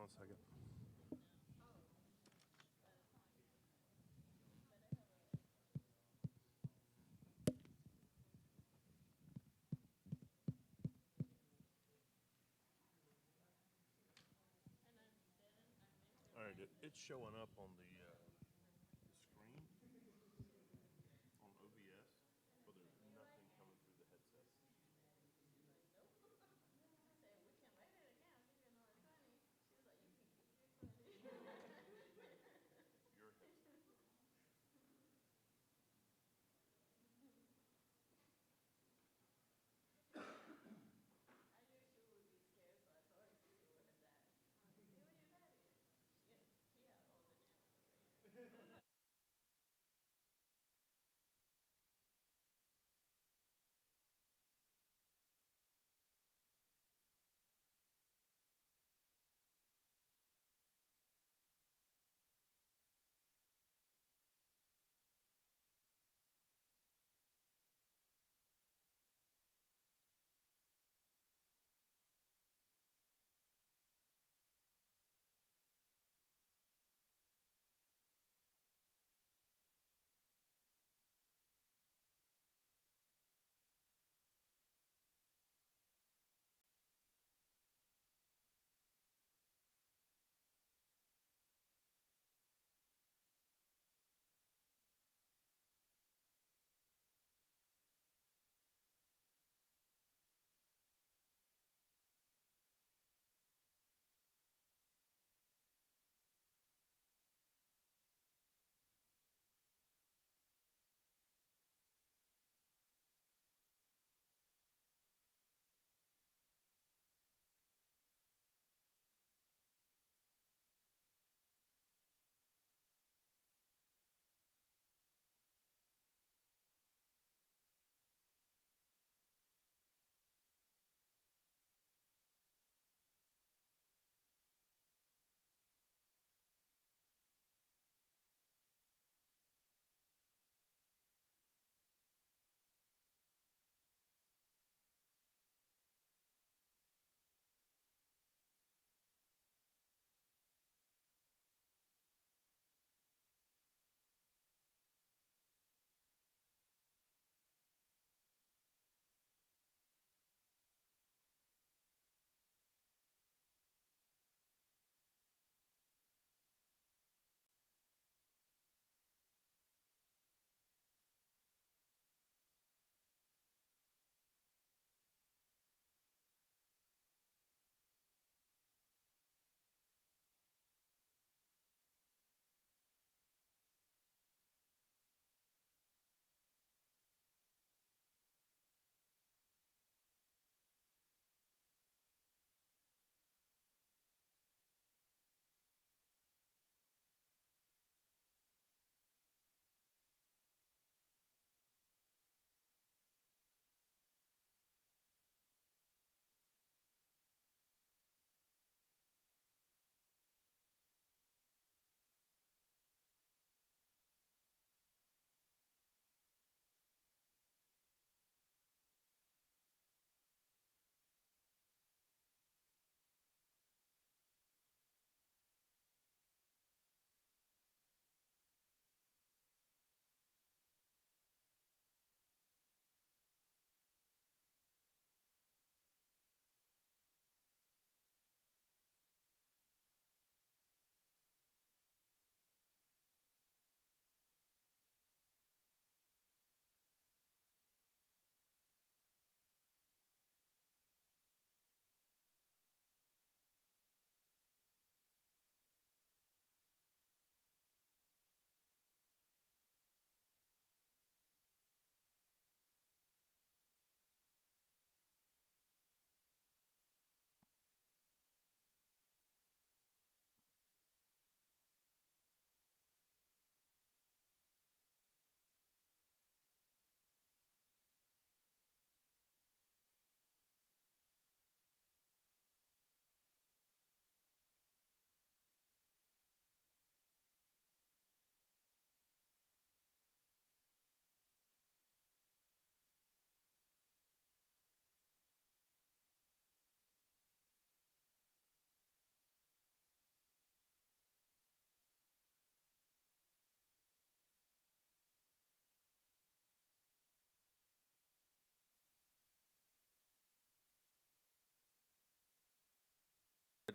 Speaker 20: on a second. All right, it's showing up on the screen on OBS, but there's nothing coming through the headset. Your headset.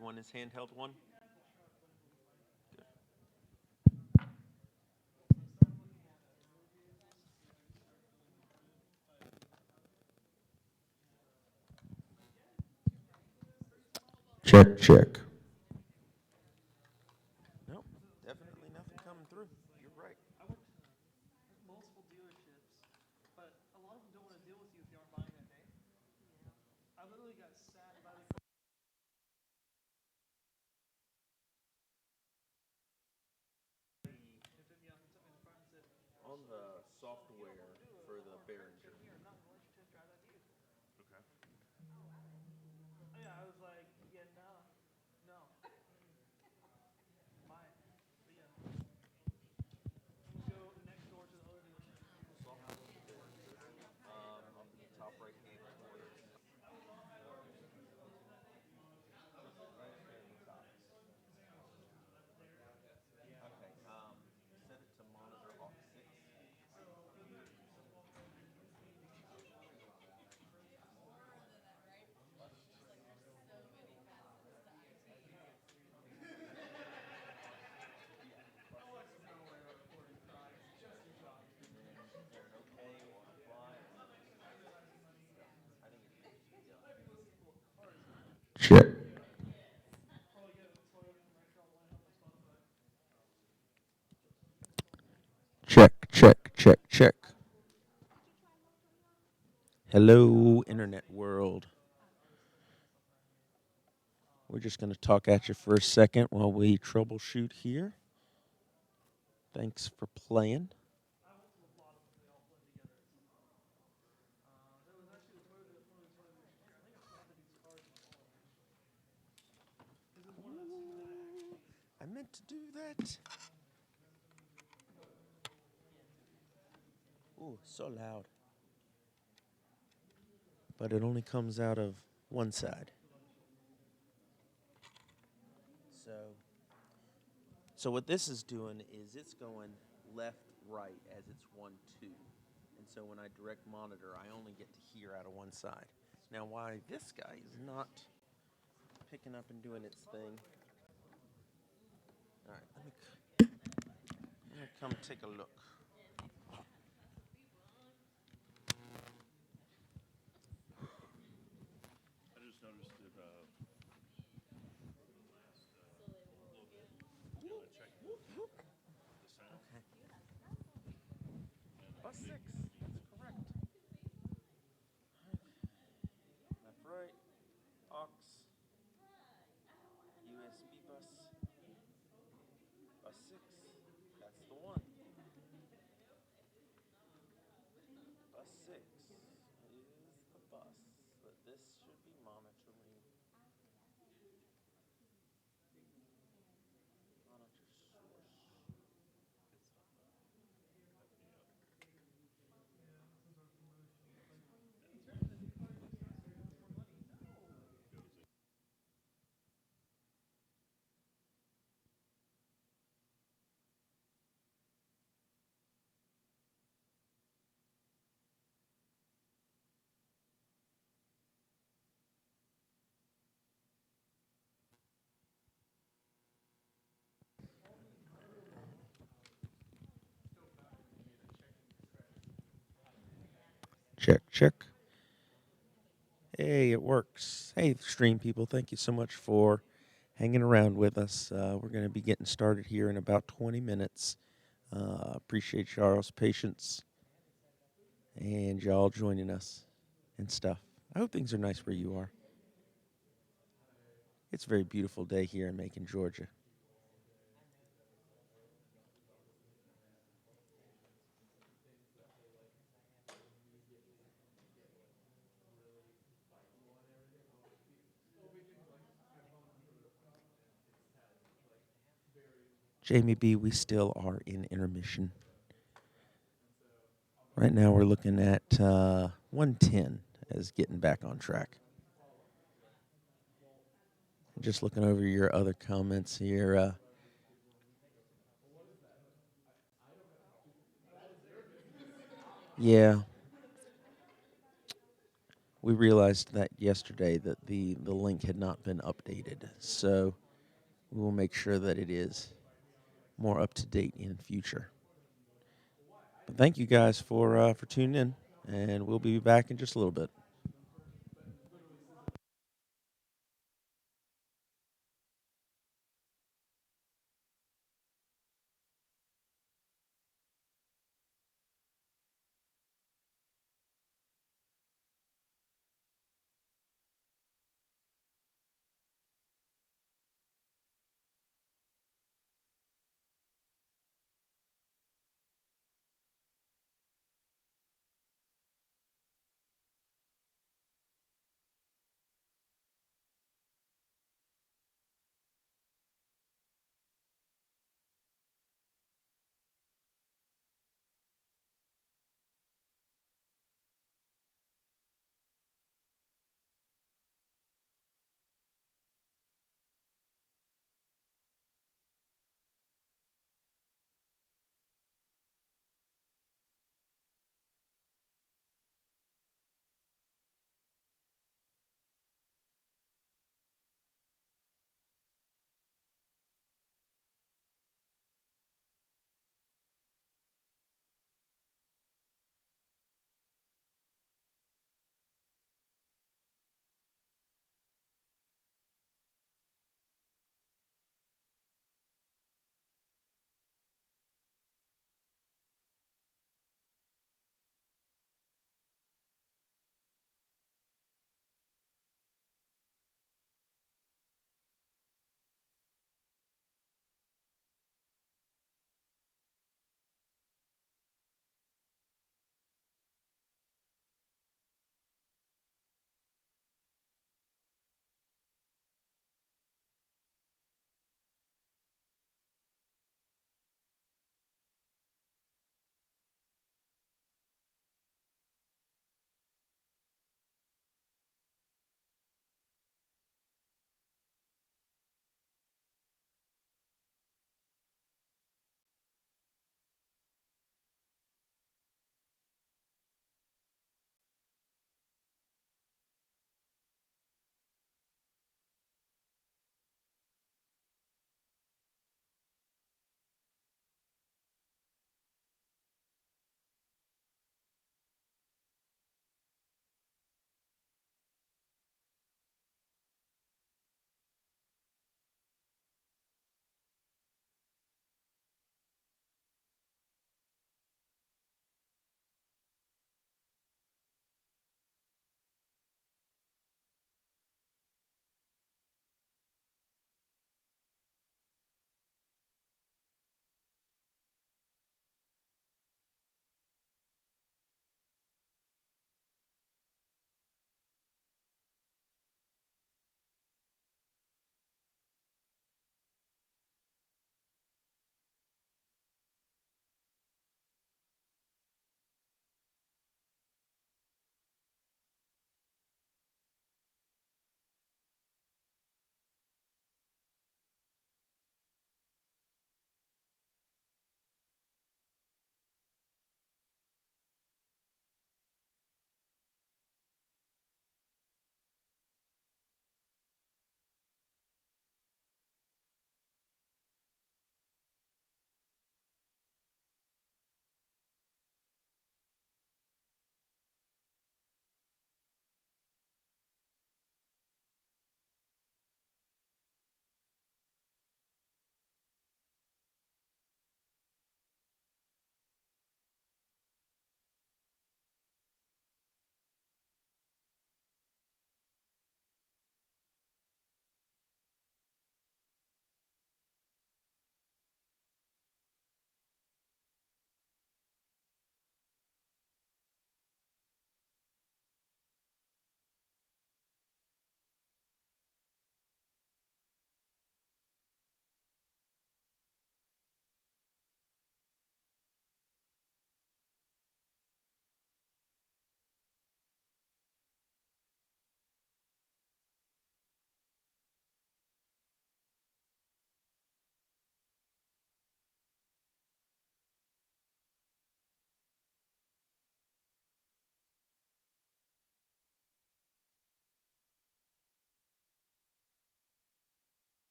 Speaker 21: one is handheld one?
Speaker 22: Check, check.
Speaker 21: Nope, definitely nothing coming through. You're right.
Speaker 17: I went to multiple dealerships, but a lot of them don't want to deal with you if you aren't buying that day. I literally got sat by the
Speaker 21: On the software for the Behringer.
Speaker 17: Okay. Yeah, I was like, yeah, no. Bye. But yeah. I'm gonna go next door to the other dealership.
Speaker 21: Up in the top right hand corner. Okay, set it to monitor aux 6.
Speaker 22: Check. Check, check, check, check.
Speaker 21: Hello, Internet world. We're just going to talk at you for a second while we troubleshoot here. Thanks for playing. I meant to do that. Ooh, so loud. But it only comes out of one side. So what this is doing is it's going left, right as it's 1, 2. And so when I direct monitor, I only get to hear out of one side. Now why this guy is not picking up and doing its thing. All right, let me come take a look.
Speaker 20: I just noticed that check the sound.
Speaker 21: Okay. Bus 6, that's correct. Left, right, aux, USB bus, bus 6, that's the one. Bus 6 is the bus that this should be monitoring. Monitor source.
Speaker 22: Check, check.
Speaker 21: Hey, it works. Hey, stream people, thank you so much for hanging around with us. We're going to be getting started here in about 20 minutes. Appreciate y'all's patience and y'all joining us and stuff. I hope things are nice where you are. It's a very beautiful day here in Macon, Georgia. Jamie B., we still are in intermission. Right now we're looking at 110 as getting back on track. Just looking over your other comments here. Yeah. we realized that yesterday that the link had not been updated. So we will make sure that it is more up to date in future. But thank you guys for tuning in, and we'll be back in just a little bit.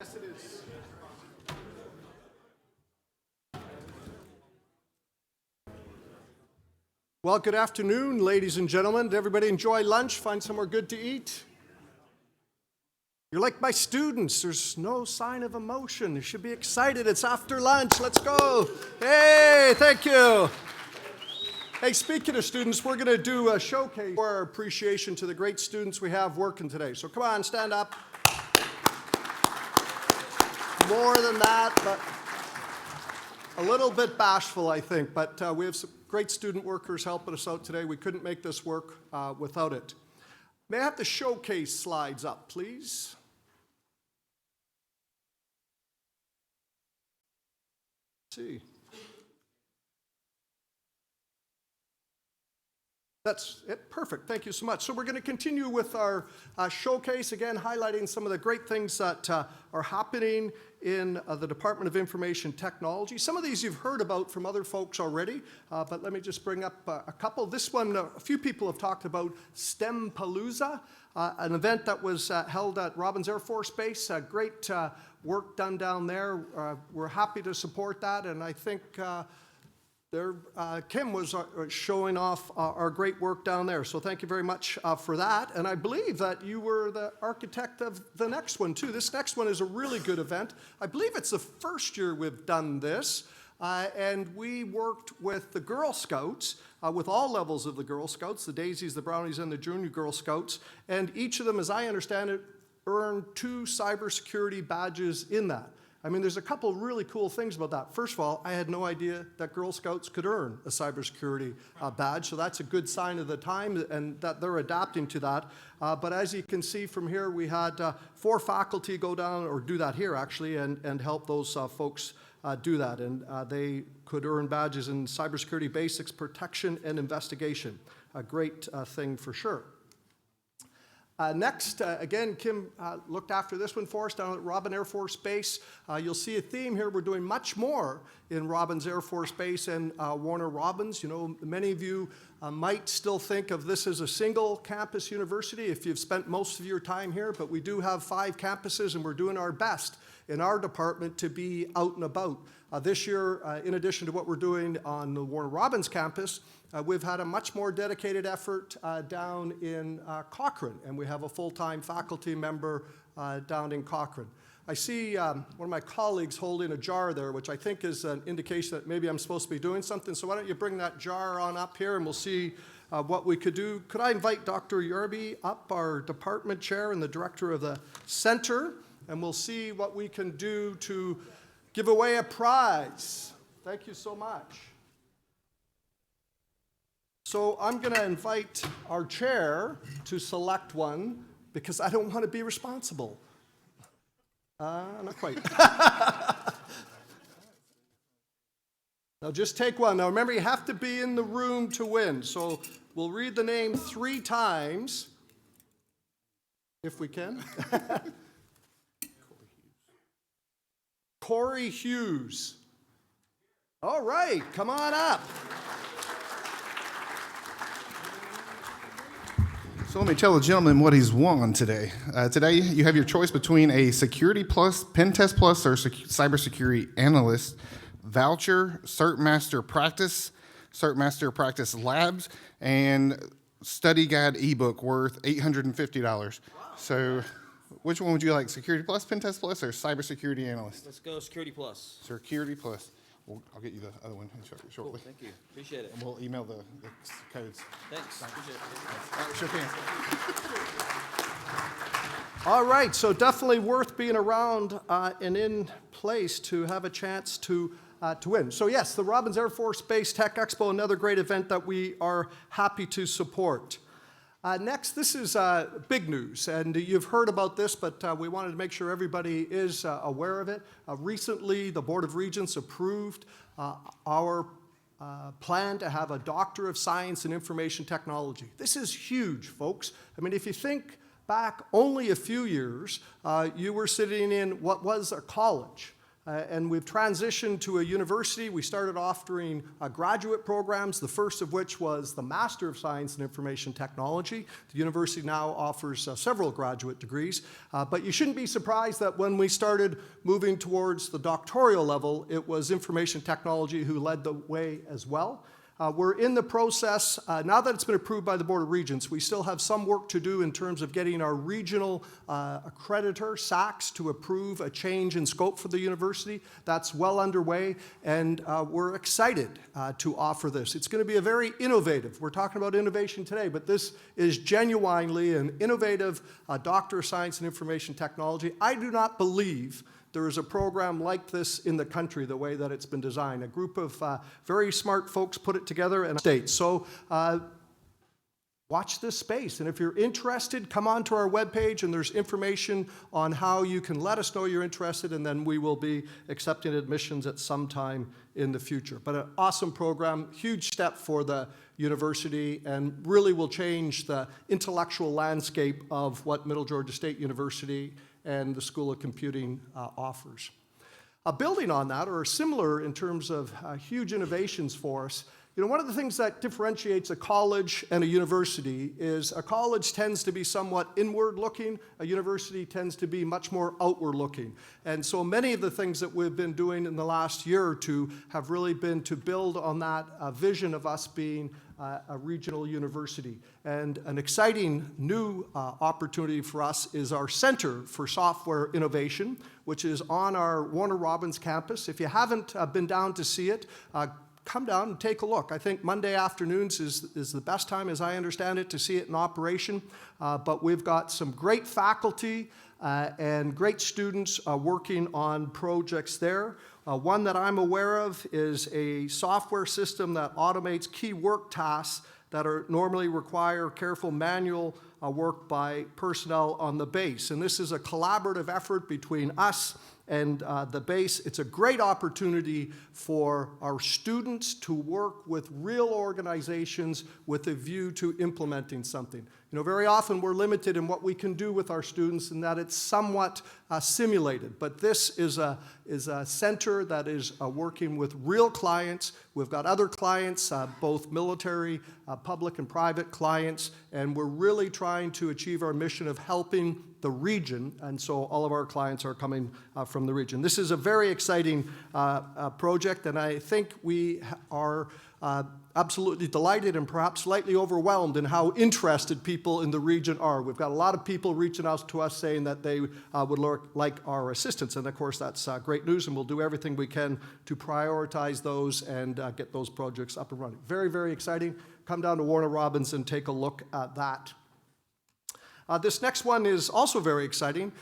Speaker 1: Yes, it is. Well, good afternoon, ladies and gentlemen. Did everybody enjoy lunch? Find somewhere good to eat? You're like my students. There's no sign of emotion. You should be excited. It's after lunch. Let's go. Hey, thank you. Hey, speaking of students, we're going to do a showcase for our appreciation to the great students we have working today. So come on, stand up. More than that, but a little bit bashful, I think. But we have some great student workers helping us out today. We couldn't make this work without it. May I have the showcase slides up, please? Let's see. That's it. Perfect. Thank you so much. So we're going to continue with our showcase, again, highlighting some of the great things that are happening in the Department of Information Technology. Some of these you've heard about from other folks already, but let me just bring up a couple. This one, a few people have talked about STEM-palooza, an event that was held at Robbins Air Force Base. Great work done down there. We're happy to support that, and I think Kim was showing off our great work down there, so thank you very much for that. And I believe that you were the architect of the next one, too. This next one is a really good event. I believe it's the first year we've done this, and we worked with the Girl Scouts, with all levels of the Girl Scouts, the Daisies, the Brownies, and the Junior Girl Scouts, and each of them, as I understand it, earned 2 cybersecurity badges in that. I mean, there's a couple really cool things about that. First of all, I had no idea that Girl Scouts could earn a cybersecurity badge, so that's a good sign of the time and that they're adapting to that. But as you can see from here, we had 4 faculty go down, or do that here actually, and help those folks do that. And they could earn badges in cybersecurity basics, protection, and investigation. A great thing for sure. Next, again, Kim looked after this one for us down at Robin Air Force Base. You'll see a theme here. We're doing much more in Robins Air Force Base and Warner Robins. You know, many of you might still think of this as a single campus university if you've spent most of your time here, but we do have 5 campuses, and we're doing our best in our department to be out and about. This year, in addition to what we're doing on the Warner Robins campus, we've had a much more dedicated effort down in Cochrane, and we have a full-time faculty member down in Cochrane. I see one of my colleagues holding a jar there, which I think is an indication that maybe I'm supposed to be doing something. So why don't you bring that jar on up here, and we'll see what we could do. Could I invite Dr. Yarby up, our department chair and the director of the center, and we'll see what we can do to give away a prize. Thank you so much. So I'm going to invite our chair to select one because I don't want to be responsible. Not quite. Now just take one. Now remember, you have to be in the room to win. So we'll read the name 3 times, if we can. Corey Hughes. All right, come on up.
Speaker 14: So let me tell the gentleman what he's won today. Today you have your choice between a Security Plus, Pen Test Plus, or Cybersecurity Analyst voucher, Cert Master Practice Labs, and Study Guide ebook worth $850. Wow. So which one would you like, Security Plus, Pen Test Plus, or Cybersecurity Analyst?
Speaker 2: Let's go Security Plus.
Speaker 14: Security Plus. Well, I'll get you the other one shortly.
Speaker 2: Cool, thank you. Appreciate it.
Speaker 14: And we'll email the codes.
Speaker 2: Thanks. Appreciate it.
Speaker 14: Shook hands.
Speaker 1: All right, so definitely worth being around and in place to have a chance to win. So yes, the Robins Air Force Base Tech Expo, another great event that we are happy to support. Next, this is big news, and you've heard about this, but we wanted to make sure everybody is aware of it. Recently, the Board of Regents approved our plan to have a Doctor of Science in Information Technology. This is huge, folks. I mean, if you think back only a few years, you were sitting in what was a college. And we've transitioned to a university. We started offering graduate programs, the first of which was the Master of Science in Information Technology. The university now offers several graduate degrees. But you shouldn't be surprised that when we started moving towards the doctoral level, it was information technology who led the way as well. We're in the process, now that it's been approved by the Board of Regents, we still have some work to do in terms of getting our regional accreditor, SACS, to approve a change in scope for the university. That's well underway, and we're excited to offer this. It's going to be a very innovative, we're talking about innovation today, but this is genuinely an innovative Doctor of Science in Information Technology. I do not believe there is a program like this in the country the way that it's been designed. A group of very smart folks put it together in a state. So watch this space. And if you're interested, come on to our webpage and there's information on how you can let us know you're interested, and then we will be accepting admissions at some time in the future. But an awesome program, huge step for the university, and really will change the intellectual landscape of what Middle Georgia State University and the School of Computing offers. Building on that, or similar in terms of huge innovations for us, you know, one of the things that differentiates a college and a university is a college tends to be somewhat inward-looking, a university tends to be much more outward-looking. And so many of the things that we've been doing in the last year or two have really been to build on that vision of us being a regional university. And an exciting new opportunity for us is our Center for Software Innovation, which is on our Warner Robins campus. If you haven't been down to see it, come down and take a look. I think Monday afternoons is the best time, as I understand it, to see it in operation. But we've got some great faculty and great students working on projects there. One that I'm aware of is a software system that automates key work tasks that are normally require careful manual work by personnel on the base. And this is a collaborative effort between us and the base. It's a great opportunity for our students to work with real organizations with a view to implementing something. You know, very often we're limited in what we can do with our students and that it's somewhat simulated. But this is a center that is working with real clients. We've got other clients, both military, public and private clients, and we're really trying to achieve our mission of helping the region, and so all of our clients are coming from the region. This is a very exciting project, and I think we are absolutely delighted and perhaps slightly overwhelmed in how interested people in the region are. We've got a lot of people reaching out to us saying that they would like our assistance, and of course that's great news, and we'll do everything we can to prioritize those and get those projects up and running. Very, very exciting. Come down to Warner Robins and take a look at that. This next one is also very exciting.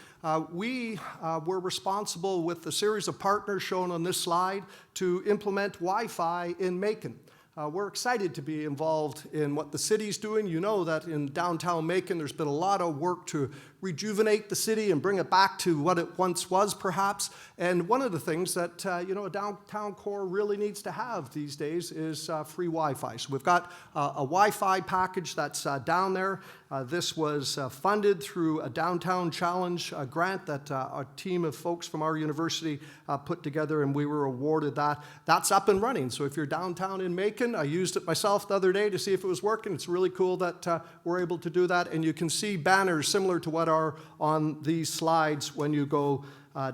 Speaker 1: We were responsible with the series of partners shown on this slide to implement Wi-Fi in Macon. We're excited to be involved in what the city's doing. You know that in downtown Macon there's been a lot of work to rejuvenate the city and bring it back to what it once was, perhaps. And one of the things that you know, a downtown core really needs to have these days is free Wi-Fi. So we've got a Wi-Fi package that's down there. This was funded through a Downtown Challenge grant that a team of folks from our university put together, and we were awarded that. That's up and running. So if you're downtown in Macon, I used it myself the other day to see if it was working. It's really cool that we're able to do that, and you can see banners similar to what are on these slides when you go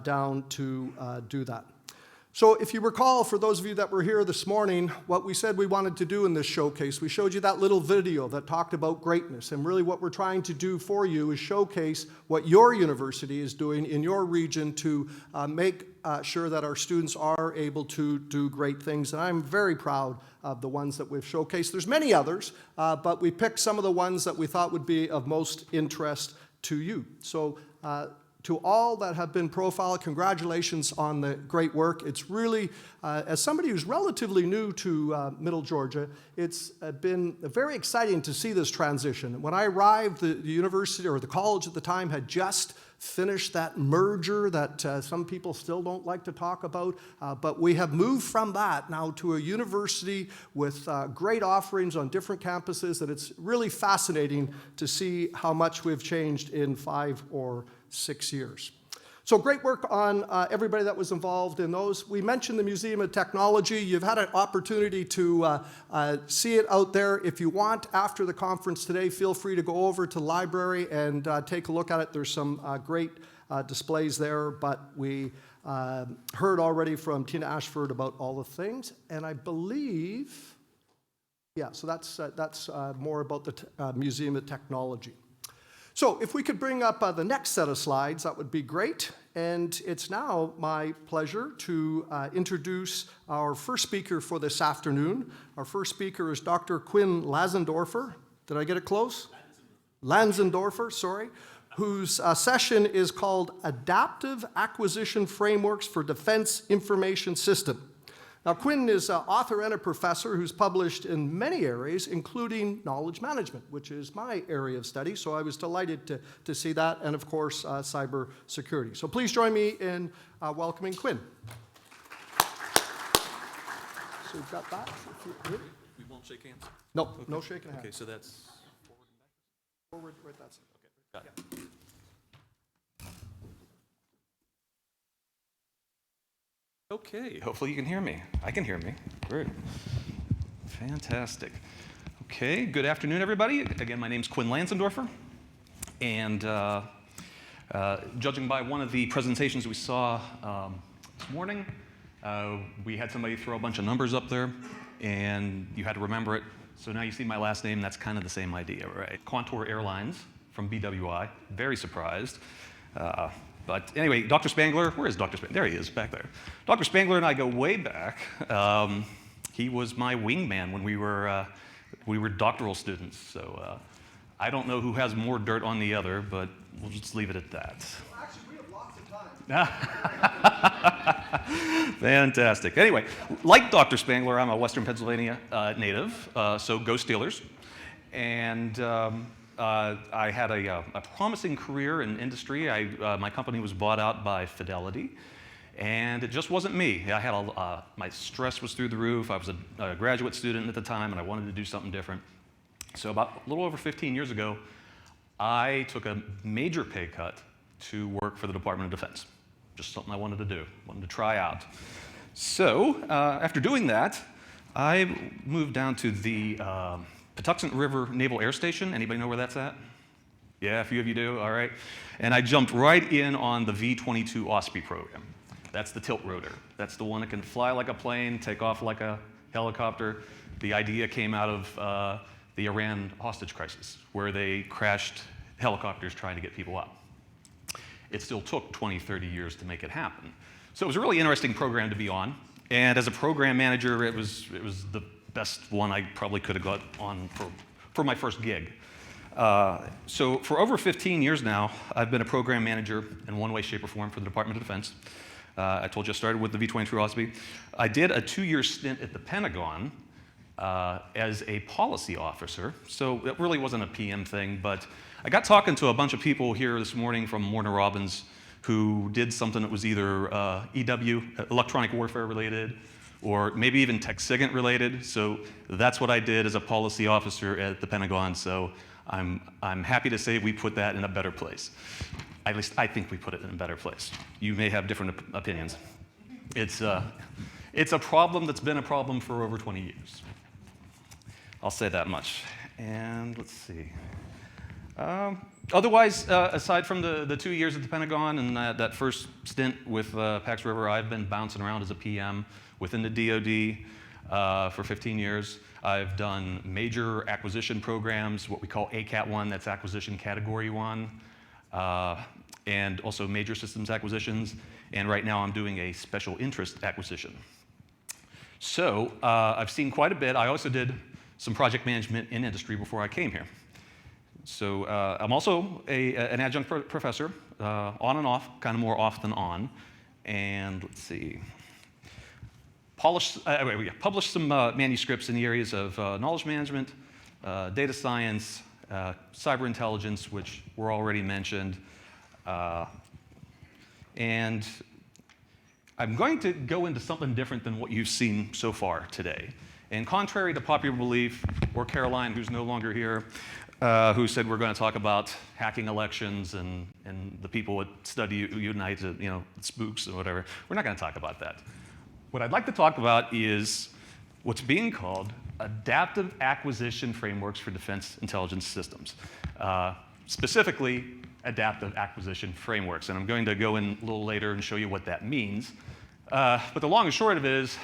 Speaker 1: down to do that. So if you recall, for those of you that were here this morning, what we said we wanted to do in this showcase, we showed you that little video that talked about greatness. And really what we're trying to do for you is showcase what your university is doing in your region to make sure that our students are able to do great things. And I'm very proud of the ones that we've showcased. There's many others, but we picked some of the ones that we thought would be of most interest to you. So to all that have been profiled, congratulations on the great work. It's really, as somebody who's relatively new to Middle Georgia, it's been very exciting to see this transition. When I arrived, the university or the college at the time had just finished that merger that some people still don't like to talk about, but we have moved from that now to a university with great offerings on different campuses, and it's really fascinating to see how much we've changed in 5 or 6 years. So great work on everybody that was involved in those. We mentioned the Museum of Technology. You've had an opportunity to see it out there. If you want, after the conference today, feel free to go over to the library and take a look at it. There's some great displays there, but we heard already from Tina Ashford about all the things, and I believe, yeah, so that's more about the Museum of Technology. So if we could bring up the next set of slides, that would be great. And it's now my pleasure to introduce our first speaker for this afternoon. Our first speaker is Dr. Quinn Lansendorfer. Did I get it close? Lansendorfer, sorry. Whose session is called Adaptive Acquisition Frameworks for Defense Information System. Now, Quinn is an author and a professor who's published in many areas, including knowledge management, which is my area of study, so I was delighted to see that, and of course, cybersecurity. So please join me in welcoming Quinn. So we've got that.
Speaker 2: We won't shake hands?
Speaker 1: No,
Speaker 2: Okay.
Speaker 1: no shaking hands.
Speaker 2: Okay, so that's
Speaker 1: Forward, right, that's it.
Speaker 2: got it. Okay, hopefully you can hear me. I can hear me. Great. Fantastic. Okay, good afternoon, everybody. Again, my name's Quinn Lansendorfer, and judging by one of the presentations we saw this morning, we had somebody throw a bunch of numbers up there, and you had to remember it. So now you see my last name, that's kind of the same idea, right? Contour Airlines from BWI, very surprised. But anyway, Dr. Spangler, where is Dr. Spangler? There he is, back there. Dr. Spangler and I go way back. He was my wingman when we were doctoral students. So I don't know who has more dirt on the other, but we'll just leave it at that.
Speaker 1: Well, actually, we have lots of time.
Speaker 2: Fantastic. Anyway, like Dr. Spangler, I'm a Western Pennsylvania native, so go Steelers. And I had a promising career in industry. My company was bought out by Fidelity, And it just wasn't me. I had my stress was through the roof. I was a graduate student at the time, and I wanted to do something different. So about a little over 15 years ago, I took a major pay cut to work for the Department of Defense. Just something I wanted to do, wanted to try out. So after doing that, I moved down to the Patuxent River Naval Air Station. Anybody know where that's at? Yeah, a few of you do, all right. And I jumped right in on the V-22 Osprey program. That's the tilt rotor. That's the one that can fly like a plane, take off like a helicopter. The idea came out of the Iran hostage crisis, where they crashed helicopters trying to get people out. It still took 20, 30 years to make it happen. So it was a really interesting program to be on. And as a program manager, it was the best one I probably could have got on for my first gig. So for over 15 years now, I've been a program manager in one way, shape, or form for the Department of Defense. I told you I started with the V-22 Osprey. I did a 2-year stint at the Pentagon as a policy officer. So it really wasn't a PM thing, but I got talking to a bunch of people here this morning from Warner Robins who did something that was either EW, electronic warfare related, or maybe even TechSigint related. So that's what I did as a policy officer at the Pentagon. So I'm happy to say we put that in a better place. At least I think we put it in a better place. You may have different opinions. It's a problem that's been a problem for over 20 years. I'll say that much. And let's see. Otherwise, aside from the 2 years at the Pentagon and that first stint with Pax River, I've been bouncing around as a PM within the DoD for 15 years. I've done major acquisition programs, what we call ACAT 1, that's Acquisition Category 1, and also major systems acquisitions. And right now I'm doing a special interest acquisition. So I've seen quite a bit. I also did some project management in industry before I came here. So I'm also an adjunct professor, on and off, kind of more off than on. And let's see, published some manuscripts in the areas of knowledge management, data science, cyber intelligence, which were already mentioned. And I'm going to go into something different than what you've seen so far today. And contrary to popular belief, or Caroline, who's no longer here, who said we're going to talk about hacking elections and the people that study Unite, spooks or whatever, we're not going to talk about that. What I'd like to talk about is what's being called adaptive acquisition frameworks for defense intelligence systems. Specifically, adaptive acquisition frameworks. And I'm going to go in a little later and show you what that means. But the long and short of it is,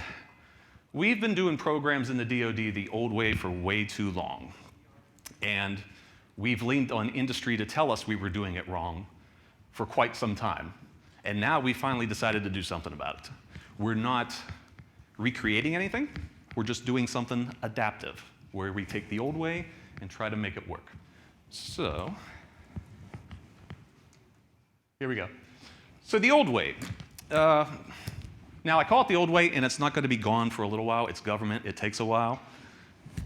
Speaker 2: we've been doing programs in the DoD the old way for way too long. And we've leaned on industry to tell us we were doing it wrong for quite some time. And now we finally decided to do something about it. We're not recreating anything. We're just doing something adaptive, where we take the old way and try to make it work. So here we go. So the old way. Now, I call it the old way, and it's not going to be gone for a little while. It's government. It takes a while.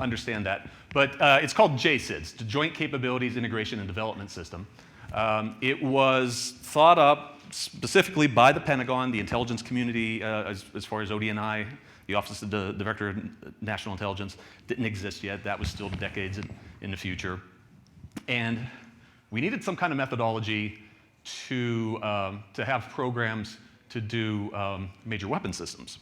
Speaker 2: Understand that. But it's called JCIDS, the Joint Capabilities Integration and Development System. It was thought up specifically by the Pentagon, the intelligence community, as far as ODNI, the Office of the Director of National Intelligence, didn't exist yet. That was still decades in the future. And we needed some kind of methodology to have programs to do major weapon systems.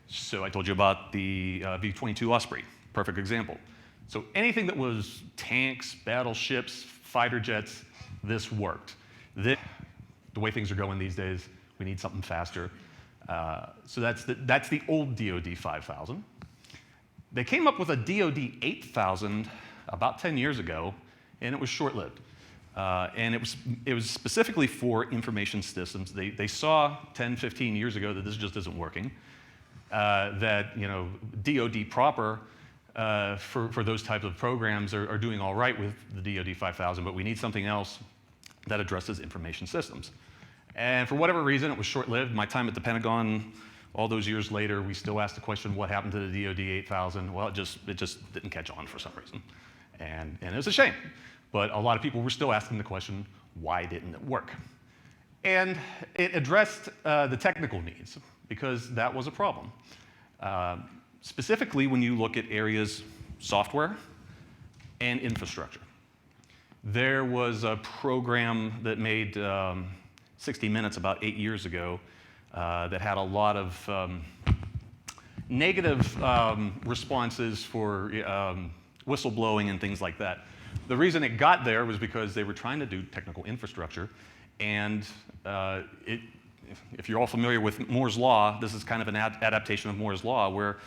Speaker 2: So I told you about the V-22 Osprey, perfect example. So anything that was tanks, battleships, fighter jets, this worked. The way things are going these days, we need something faster. So that's the old DoD 5000. They came up with a DoD 8000 about 10 years ago, and it was short-lived. And it was specifically for information systems. They saw 10, 15 years ago that this just isn't working. That DoD proper for those types of programs are doing all right with the DoD 5000, but we need something else that addresses information systems. And for whatever reason, it was short-lived. My time at the Pentagon, all those years later, we still asked the question, what happened to the DoD 8000? Well, it just didn't catch on for some reason. And it was a shame. But a lot of people were still asking the question, why didn't it work? And it addressed the technical needs, because that was a problem. Specifically, when you look at areas software and infrastructure. There was a program that made 60 Minutes about 8 years ago that had a lot of negative responses for whistleblowing and things like that. The reason it got there was because they were trying to do technical infrastructure, and if you're all familiar with Moore's Law, this is kind of an adaptation of Moore's Law, where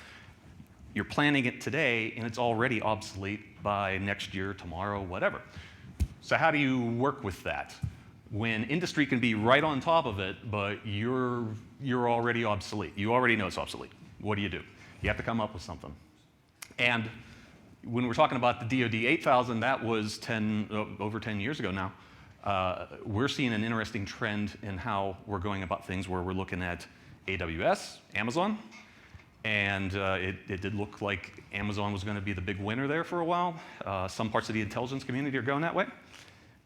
Speaker 2: you're planning it today and it's already obsolete by next year, tomorrow, whatever. So how do you work with that? When industry can be right on top of it, but you're already obsolete. You already know it's obsolete. What do? You have to come up with something. And when we're talking about the DoD 8000, that was over 10 years ago now. We're seeing an interesting trend in how we're going about things, where we're looking at AWS, Amazon, and it did look like Amazon was going to be the big winner there for a while. Some parts of the intelligence community are going that way.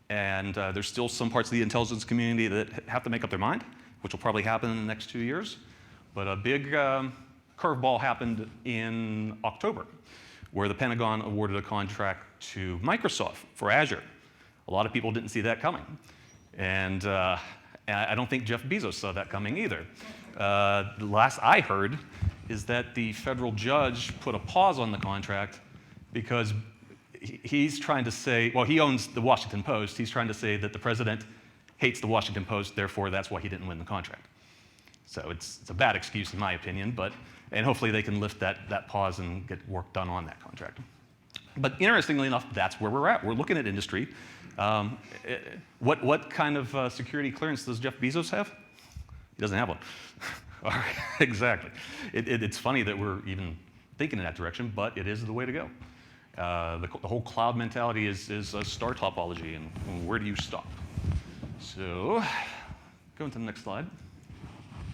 Speaker 2: And there's still some parts of the intelligence community that have to make up their mind, which will probably happen in the next 2 years. But a big curveball happened in October, where the Pentagon awarded a contract to Microsoft for Azure. A lot of people didn't see that coming. And I don't think Jeff Bezos saw that coming either. The last I heard is that the federal judge put a pause on the contract because he's trying to say, well, he owns the Washington Post. He's trying to say that the president hates the Washington Post, therefore that's why he didn't win the contract. So it's a bad excuse in my opinion, and hopefully they can lift that pause and get work done on that contract. But interestingly enough, that's where we're at. We're looking at industry. What kind of security clearance does Jeff Bezos have? He doesn't have one. All right, exactly. It's funny that we're even thinking in that direction, but it is the way to go. The whole cloud mentality is a star topology, and where do you stop? So, going to the next slide.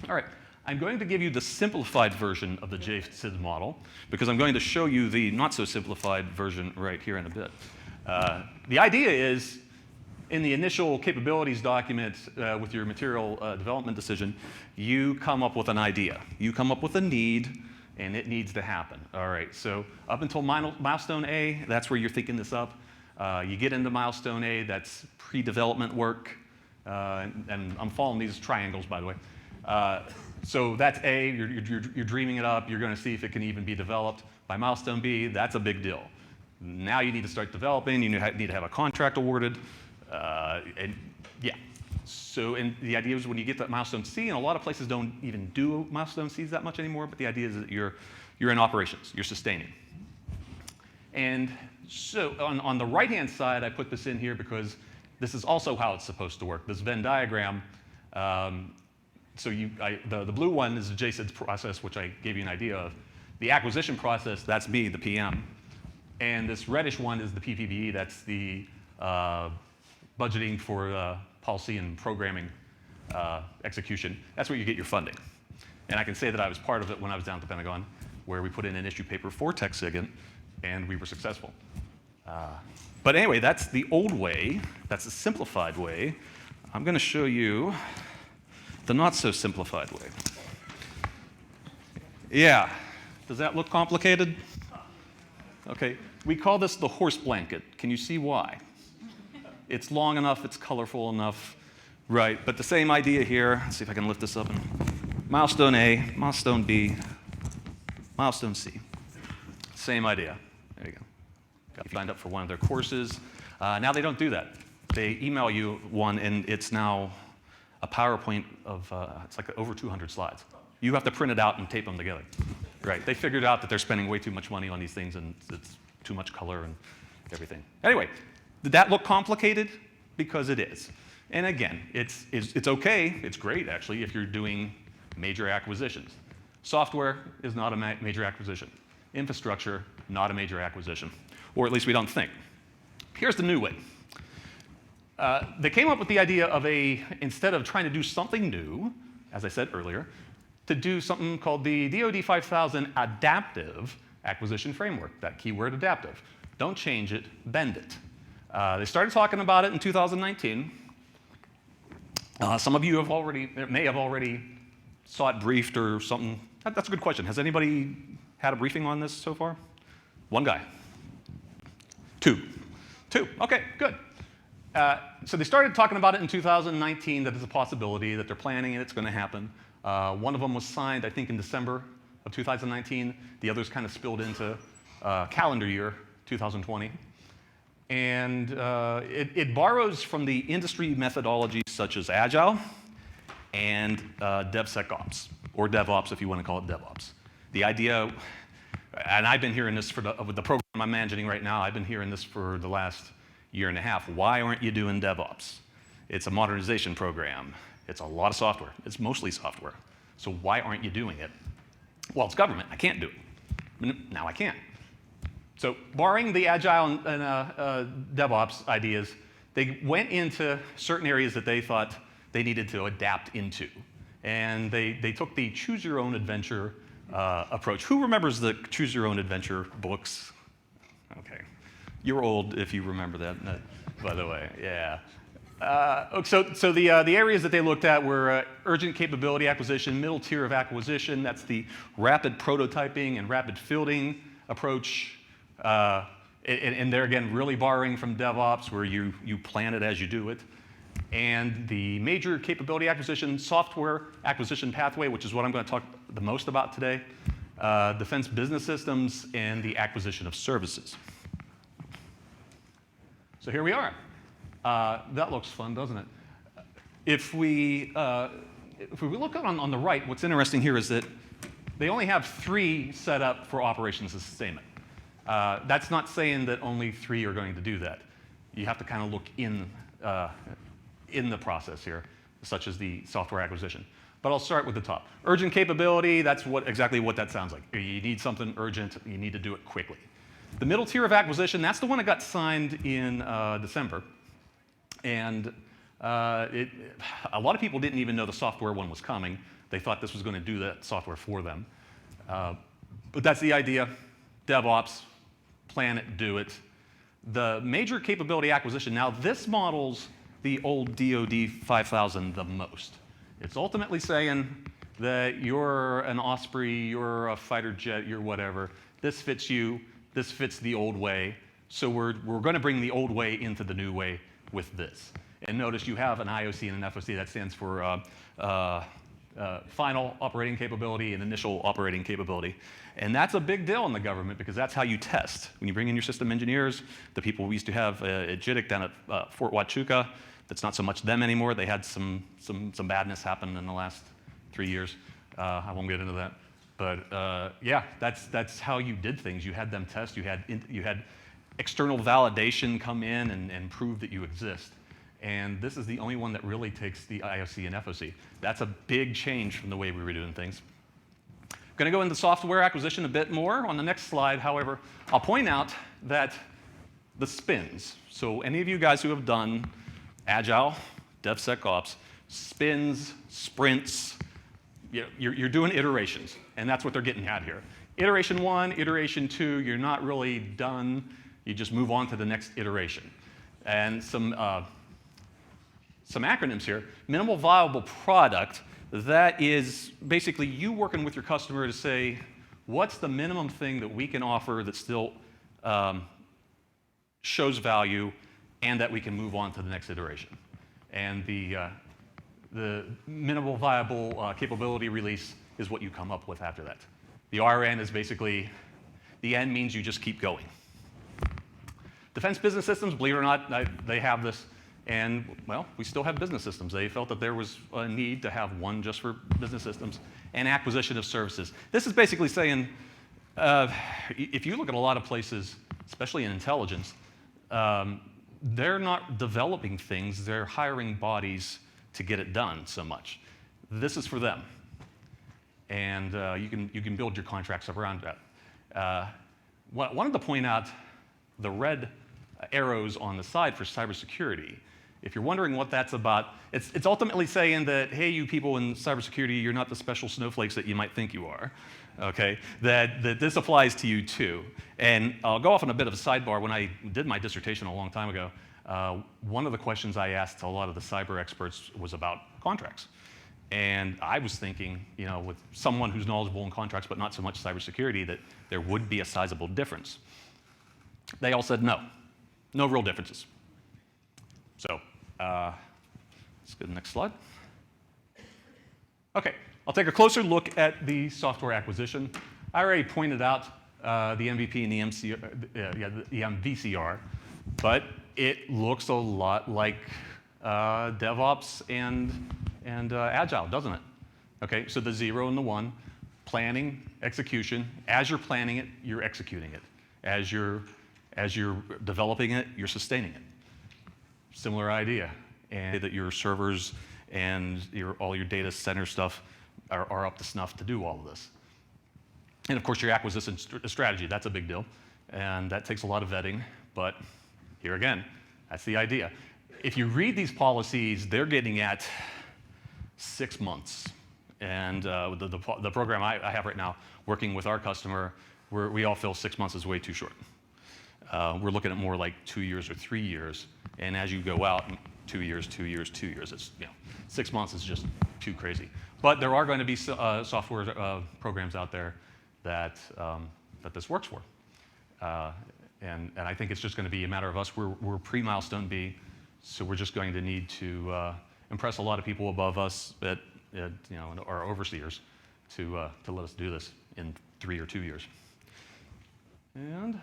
Speaker 2: All right, I'm going to give you the simplified version of the JSID model, because I'm going to show you the not so simplified version right here in a bit. The idea is, in the initial capabilities document with your material development decision, you come up with an idea. You come up with a need, and it needs to happen. All right, so up until milestone A, that's where you're thinking this up. You get into milestone A, that's pre-development work, and I'm following these triangles, by the way. So that's A, you're dreaming it up, you're gonna see if it can even be developed. By milestone B, that's a big deal. Now you need to start developing, you need to have a contract awarded, and yeah. So, and the idea is when you get that milestone C, and a lot of places don't even do milestone Cs that much anymore, but the idea is that you're in operations, you're sustaining. And so on the right-hand side, I put this in here because this is also how it's supposed to work, this Venn diagram. So the blue one is the JSIDS process, which I gave you an idea of. The acquisition process, that's me, the PM. And this reddish one is the PPBE, that's the budgeting for policy and programming execution. That's where you get your funding. And I can say that I was part of it when I was down at the Pentagon, where we put in an issue paper for TechSIGINT, and we were successful. But anyway, that's the old way. That's the simplified way. I'm going to show you the not so simplified way. Yeah. Does that look complicated? Okay. We call this the horse blanket. Can you see why? It's long enough, it's colorful enough, right? But the same idea here. Let's see if I can lift this up. Milestone A, milestone B, milestone C. Same idea. There you go. Got signed up for one of their courses. Now they don't do that. They email you one, and it's now a PowerPoint of, it's like over 200 slides. You have to print it out and tape them together. Right? They figured out that they're spending way too much money on these things, and it's too much color and everything. Anyway. Did that look complicated? Because it is. And again, it's okay, it's great actually, if you're doing major acquisitions. Software is not a major acquisition. Infrastructure, not a major acquisition. Or at least we don't think. Here's the new way. They came up with the idea of instead of trying to do something new, as I said earlier, to do something called the DoD 5000 Adaptive Acquisition Framework, that keyword adaptive. Don't change it, bend it. They started talking about it in 2019. Some of you may have already saw it briefed or something. That's a good question. Has anybody had a briefing on this so far? One guy. Two. Okay, good. So they started talking about it in 2019, that it's a possibility, that they're planning it, it's going to happen. One of them was signed, I think, in December of 2019. The others kind of spilled into calendar year 2020. And it borrows from the industry methodologies such as Agile and DevSecOps, or DevOps if you want to call it DevOps. The idea, and I've been hearing this with the program I'm managing right now, I've been hearing this for the last year and a half. Why aren't you doing DevOps? It's a modernization program. It's a lot of software. It's mostly software. So why aren't you doing it? Well, it's government. I can't do it. Now I can. So borrowing the Agile and DevOps ideas, they went into certain areas that they thought they needed to adapt into. And they took the choose your own adventure approach. Who remembers the choose your own adventure books? Okay. You're old if you remember that, by the way. Yeah. So the areas that they looked at were urgent capability acquisition, middle tier of acquisition. That's the rapid prototyping and rapid fielding approach. And they're, again, really borrowing from DevOps, where you plan it as you do it. And the major capability acquisition, software acquisition pathway, which is what I'm going to talk the most about today, defense business systems, and the acquisition of services. So here we are. That looks fun, doesn't it? If we look on the right, what's interesting here is that they only have 3 set up for operations and sustainment. That's not saying that only 3 are going to do that. You have to kind of look in the process here, such as the software acquisition. But I'll start with the top. Urgent capability, that's exactly what that sounds like. You need something urgent, you need to do it quickly. The middle tier of acquisition, that's the one that got signed in December. And a lot of people didn't even know the software one was coming. They thought this was going to do that software for them. But that's the idea. DevOps, plan it, do it. The major capability acquisition, now this models the old DoD 5000 the most. It's ultimately saying that you're an Osprey, you're a fighter jet, you're whatever. This fits you, this fits the old way. So we're going to bring the old way into the new way with this. And notice you have an IOC and an FOC. That stands for final operating capability and initial operating capability. And that's a big deal in the government, because that's how you test. When you bring in your system engineers, the people we used to have at JITIC down at Fort Huachuca, that's not so much them anymore. They had some badness happen in the last 3 years. I won't get into that. But yeah, that's how you did things. You had them test. You had external validation come in and prove that you exist. And this is the only one that really takes the IOC and FOC. That's a big change from the way we were doing things. I'm going to go into software acquisition a bit more on the next slide. However, I'll point out that the spins, so any of you guys who have done Agile, DevSecOps, spins, sprints, you're doing iterations, and that's what they're getting at here. Iteration 1, iteration 2, you're not really done. You just move on to the next iteration. And some acronyms here. Minimal viable product, that is basically you working with your customer to say, what's the minimum thing that we can offer that still shows value and that we can move on to the next iteration. And the minimal viable capability release is what you come up with after that. The RN is basically, the N means you just keep going. Defense business systems, believe it or not, they have this. And, well, we still have business systems. They felt that there was a need to have one just for business systems. And acquisition of services. This is basically saying, if you look at a lot of places, especially in intelligence, they're not developing things, they're hiring bodies to get it done so much. This is for them. And you can build your contracts around that. Wanted to point out the red arrows on the side for cybersecurity. If you're wondering what that's about, it's ultimately saying that, hey, you people in cybersecurity, you're not the special snowflakes that you might think you are, okay? That this applies to you too. And I'll go off on a bit of a sidebar. When I did my dissertation a long time ago, one of the questions I asked a lot of the cyber experts was about contracts. And I was thinking, with someone who's knowledgeable in contracts but not so much cybersecurity, that there would be a sizable difference. They all said no, no real differences. So let's go to the next slide. Okay, I'll take a closer look at the software acquisition. I already pointed out the MVP and the VCR, but it looks a lot like DevOps and Agile, doesn't it? Okay, so the 0 and the 1, planning, execution. As you're planning it, you're executing it. As you're developing it, you're sustaining it. Similar idea, and that your servers and all your data center stuff are up to snuff to do all of this. And of course, your acquisition strategy, that's a big deal, and that takes a lot of vetting, but here again, that's the idea. If you read these policies, they're getting at 6 months. And the program I have right now, working with our customer, we all feel 6 months is way too short. We're looking at more like 2 years or 3 years. And as you go out, 2 years, 2 years, 2 years, it's 6 months is just too crazy. But there are going to be software programs out there that this works for. And I think it's just going to be a matter of us. We're pre-milestone B, so we're just going to need to impress a lot of people above us that our overseers to let us do this in 3 or 2 years. And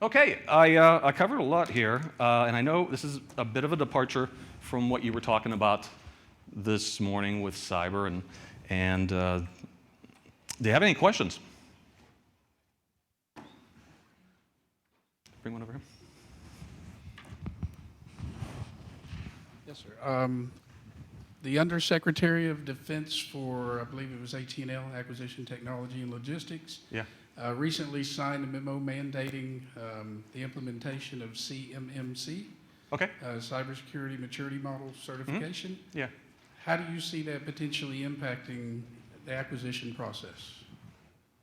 Speaker 2: okay, I covered a lot here, and I know this is a bit of a departure from what you were talking about this morning with cyber, and do you have any questions? Bring one over here.
Speaker 3: Yes, sir. The Undersecretary of Defense for, I believe it was AT&L, Acquisition Technology and Logistics, recently signed a memo mandating the implementation of CMMC, Cybersecurity Maturity Model Certification.
Speaker 2: Mm-hmm. Yeah. how
Speaker 3: do you see that potentially impacting the acquisition process?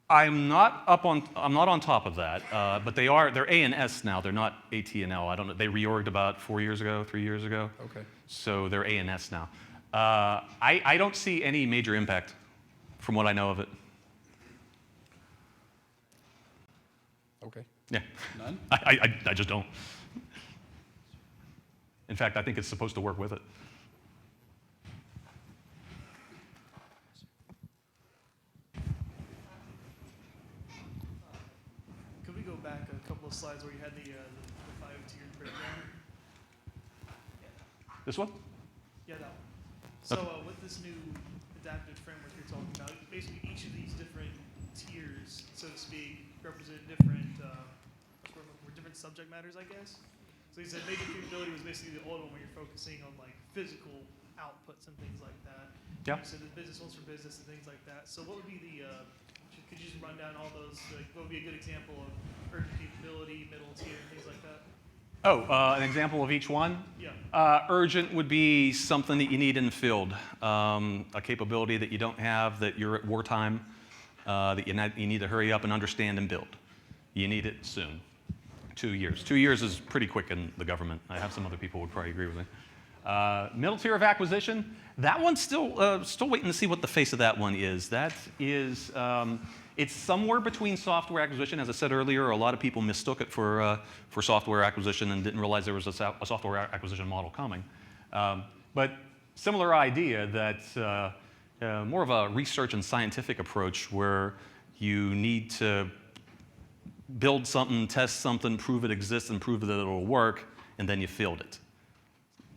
Speaker 2: I'm not on top of that, but they're A&S now. They're not AT&L. I don't know. They reorged about 3 years ago.
Speaker 3: Okay.
Speaker 2: So they're A&S now. I don't see any major impact from what I know of it.
Speaker 3: Okay.
Speaker 2: Yeah.
Speaker 3: None?
Speaker 2: I just don't. In fact, I think it's supposed to work with it.
Speaker 17: Could we go back a couple of slides where you had the 5-tiered breakdown?
Speaker 2: This one?
Speaker 17: Yeah, that one. So with this new adaptive framework you're talking about, basically each of these different tiers, so to speak, represent different subject matters, I guess. So he said major capability was basically the old one where you're focusing on like physical outputs and things like that.
Speaker 2: Yeah.
Speaker 17: So the business ones for business and things like that. So what would be the, could you just run down all those, like what would be a good example of urgent capability, middle tier, and things like that?
Speaker 2: Oh, an example of each one?
Speaker 17: Yeah.
Speaker 2: Urgent would be something that you need in the field, a capability that you don't have, that you're at wartime, that you need to hurry up and understand and build. You need it soon. 2 years. 2 years is pretty quick in the government. I have some other people who would probably agree with me. Middle tier of acquisition, that one's still waiting to see what the face of that one is. That is, it's somewhere between software acquisition. As I said earlier, a lot of people mistook it for software acquisition and didn't realize there was a software acquisition model coming. But similar idea that more of a research and scientific approach where you need to build something, test something, prove it exists, and prove that it'll work, and then you field it.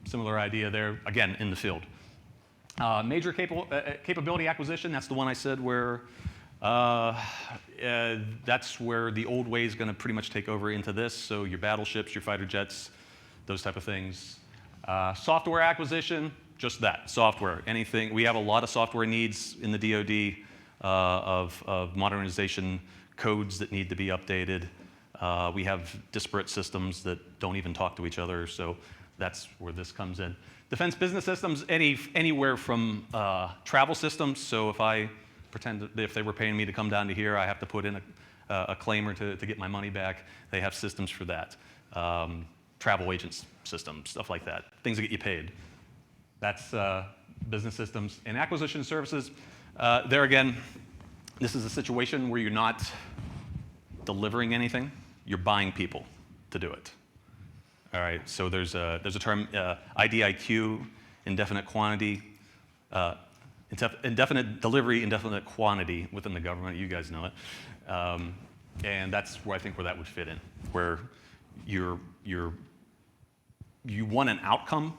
Speaker 2: Similar idea there, again, in the field. Major capability acquisition, that's the one I said where that's where the old way is going to pretty much take over into this, so your battleships, your fighter jets, those type of things. Software acquisition, just that, software, anything. We have a lot of software needs in the DoD of modernization codes that need to be updated. We have disparate systems that don't even talk to each other, so that's where this comes in. Defense business systems, anywhere from travel systems, so if I pretend that if they were paying me to come down to here, I have to put in a claim or to get my money back, they have systems for that. Travel agents systems, stuff like that, things that get you paid. That's business systems. And acquisition services, there again, this is a situation where you're not delivering anything, you're buying people to do it. All right, so there's a term, IDIQ, indefinite quantity, indefinite delivery, indefinite quantity within the government. You guys know it. And that's where I think where that would fit in, where you want an outcome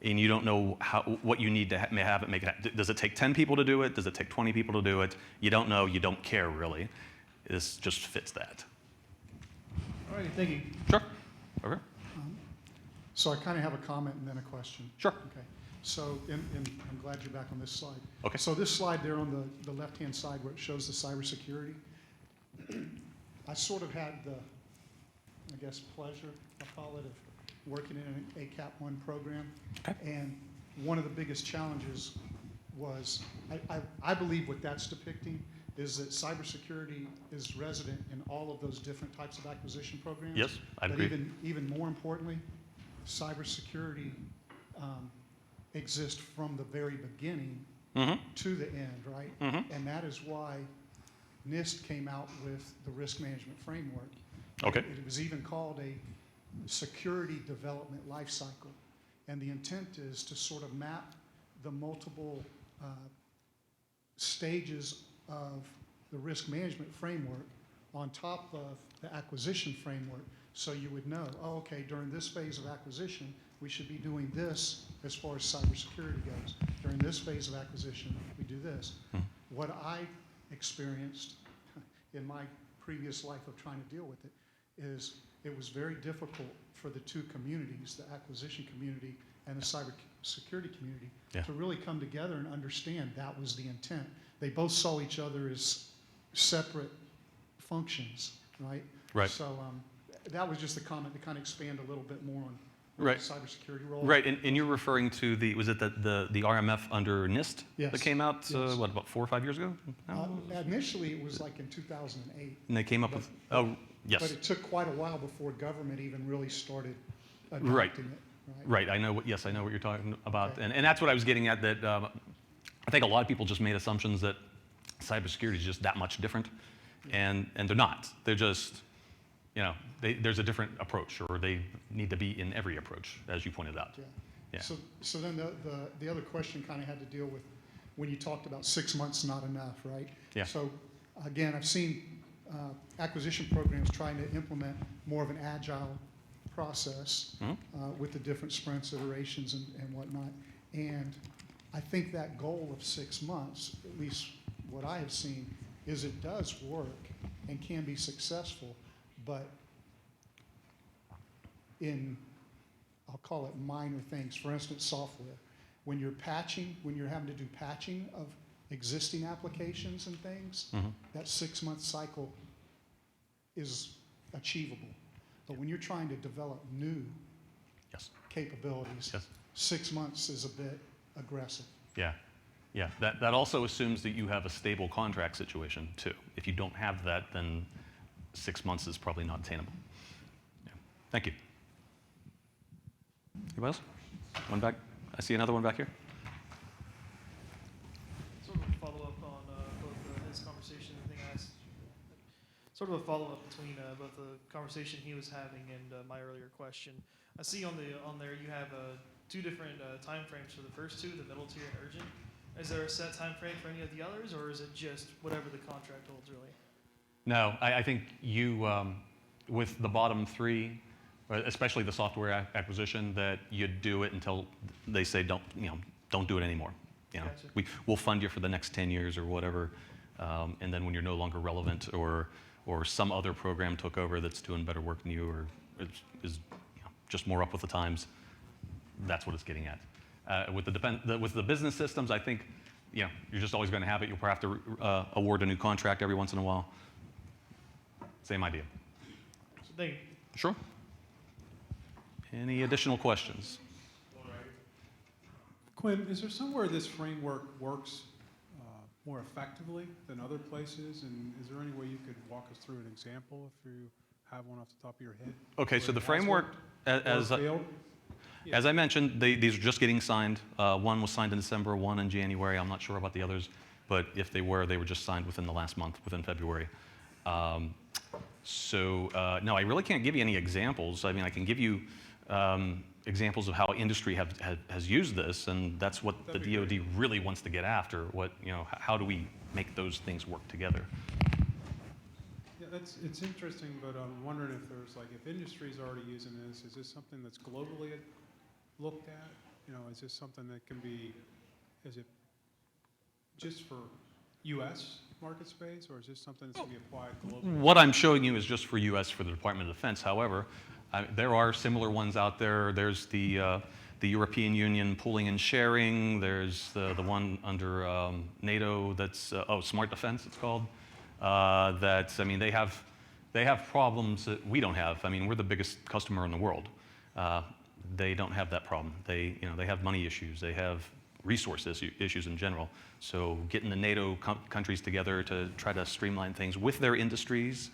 Speaker 2: and you don't know what you need to have it make it happen. Does it take 10 people to do it? Does it take 20 people to do it? You don't know, you don't care really. This just fits that.
Speaker 17: All right, thank you.
Speaker 2: Sure. Okay.
Speaker 5: So I kind of have a comment and then a question.
Speaker 2: Sure.
Speaker 5: Okay. So, and I'm glad you're back on this slide.
Speaker 2: Okay.
Speaker 5: So this slide there on the left-hand side where it shows the cybersecurity, I sort of had the, I guess, pleasure, I'll call it, of working in an ACAP 1 program.
Speaker 2: Okay.
Speaker 5: And one of the biggest challenges was, I believe what that's depicting is that cybersecurity is resident in all of those different types of acquisition programs.
Speaker 2: Yes, I agree.
Speaker 5: But even more importantly, cybersecurity exists from the very beginning to the end, right? And that is why NIST came out with the risk management framework.
Speaker 2: Okay.
Speaker 5: It was even called a security development life cycle. And the intent is to sort of map the multiple stages of the risk management framework on top of the acquisition framework, so you would know, oh, okay, during this phase of acquisition, we should be doing this as far as cybersecurity goes. During this phase of acquisition, we do this. What I experienced in my previous life of trying to deal with it is it was very difficult for the two communities, the acquisition community and the cybersecurity community, to really come together and understand that was the intent. They both saw each other as separate functions, right?
Speaker 2: Right.
Speaker 5: So that was just a comment to kind of expand a little bit more on
Speaker 2: Right.
Speaker 5: the cybersecurity role.
Speaker 2: Right, and you're referring to was it the RMF under NIST
Speaker 5: Yes.
Speaker 2: that came out,
Speaker 5: Yes.
Speaker 2: what, about 4 or 5 years ago?
Speaker 5: Initially, it was like in 2008.
Speaker 2: And they came up with, oh, yes.
Speaker 5: But it took quite a while before government even really started adopting
Speaker 2: Right.
Speaker 5: it.
Speaker 2: Right, I know what you're talking about. Okay. And that's what I was getting at, that I think a lot of people just made assumptions that cybersecurity is just that much different, and they're not. They're just, there's a different approach, or they need to be in every approach, as you pointed out. Yeah.
Speaker 5: So then the other question kind of had to deal with when you talked about 6 months not enough, right?
Speaker 2: Yeah.
Speaker 5: So again, I've seen acquisition programs trying to implement more of an agile process with the different sprints, iterations, and whatnot. And I think that goal of 6 months, at least what I have seen, is it does work and can be successful, but in, I'll call it minor things, for instance, software. When you're patching, when you're having to do patching of existing applications and things, that 6-month cycle is achievable. But when you're trying to develop new capabilities, 6 months is a bit aggressive.
Speaker 2: Yeah. Yeah, that also assumes that you have a stable contract situation too. If you don't have that, then 6 months is probably not attainable. Yeah. Thank you. Anybody else? One back. I see another one back here.
Speaker 17: Sort of a follow-up on both his conversation and the thing I asked. Sort of a follow-up between both the conversation he was having and my earlier question. I see on there you have 2 different time frames for the first 2, the middle tier and urgent. Is there a set time frame for any of the others, or is it just whatever the contract holds, really?
Speaker 2: No, I think you, with the bottom 3, especially the software acquisition, that you do it until they say don't do it anymore.
Speaker 17: Gotcha.
Speaker 2: We'll fund you for the next 10 years or whatever, and then when you're no longer relevant, or some other program took over that's doing better work than you, or is just more up with the times, that's what it's getting at. With the business systems, I think you're just always going to have it. You'll probably have to award a new contract every once in a while. Same idea.
Speaker 17: So thank you.
Speaker 2: Sure. Any additional questions?
Speaker 19: Quinn, is there somewhere this framework works more effectively than other places? And is there any way you could walk us through an example if you have one off the top of your head?
Speaker 2: Okay, so
Speaker 19: where
Speaker 2: the
Speaker 19: it has
Speaker 2: framework,
Speaker 19: worked or failed?
Speaker 2: as I mentioned, these are just getting signed. One was signed in December, one in January. I'm not sure about the others, but if they were just signed within the last month, within February. No, I really can't give you any examples. I mean, I can give you examples of how industry has used this, and that's what the DoD really wants to get after. How do we make those things work together?
Speaker 19: Yeah, it's interesting, but I'm wondering if there's if industry's already using this, is this something that's globally looked at? Is this something that can be, is it just for U.S. market space, or is this something that's going to be applied globally?
Speaker 2: What I'm showing you is just for U.S. for the Department of Defense. However, there are similar ones out there. There's the European Union pooling and sharing. There's the one under NATO that's Smart Defense. It's called. They have problems that we don't have. I mean, we're the biggest customer in the world. They don't have that problem. They have money issues. They have resource issues in general. So getting the NATO countries together to try to streamline things with their industries,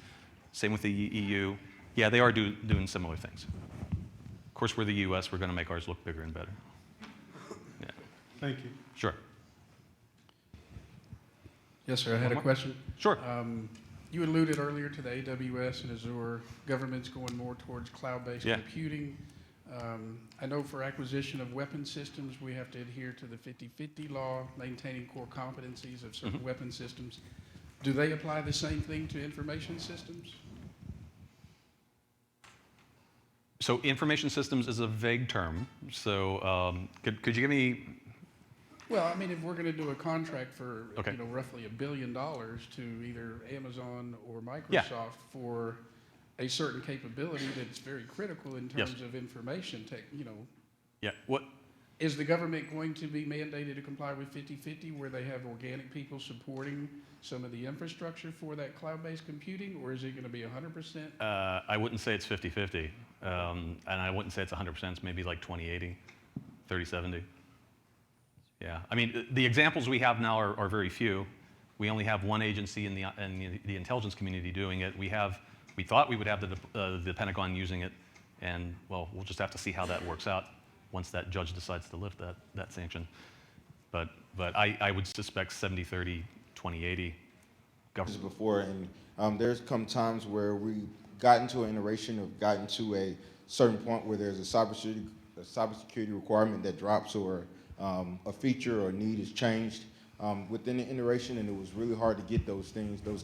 Speaker 2: same with the EU. Yeah, they are doing similar things. Of course, we're the U.S. We're going to make ours look bigger and better. Yeah.
Speaker 19: Thank you.
Speaker 2: Sure.
Speaker 3: Yes, sir. I had a question.
Speaker 2: Sure.
Speaker 3: You alluded earlier to the AWS and Azure governments going more towards cloud-based computing. I know for acquisition of weapon systems, we have to adhere to the 50/50 law, maintaining core competencies of certain weapon systems. Do they apply the same thing to information systems?
Speaker 2: So information systems is a vague term. So could you give me?
Speaker 3: Well, I mean, if we're going to do a contract for roughly $1 billion to either Amazon or Microsoft for a certain capability that's very critical in terms of information tech,
Speaker 2: Yeah. What?
Speaker 3: Is the government going to be mandated to comply with 50/50 where they have organic people supporting some of the infrastructure for that cloud-based computing, or is it going to be 100%?
Speaker 2: I wouldn't say it's 50/50, and I wouldn't say it's 100%. It's maybe like 20/80, 30/70. Yeah. I mean, the examples we have now are very few. We only have one agency in the intelligence community doing it. We thought we would have the Pentagon using it, and well, we'll just have to see how that works out once that judge decides to lift that sanction. But I would suspect 70/30, 20/80.
Speaker 4: Before, and there's come times where we got into an iteration of gotten to a certain point where there's a cybersecurity requirement that drops, or a feature or need is changed within the iteration, and it was really hard to get those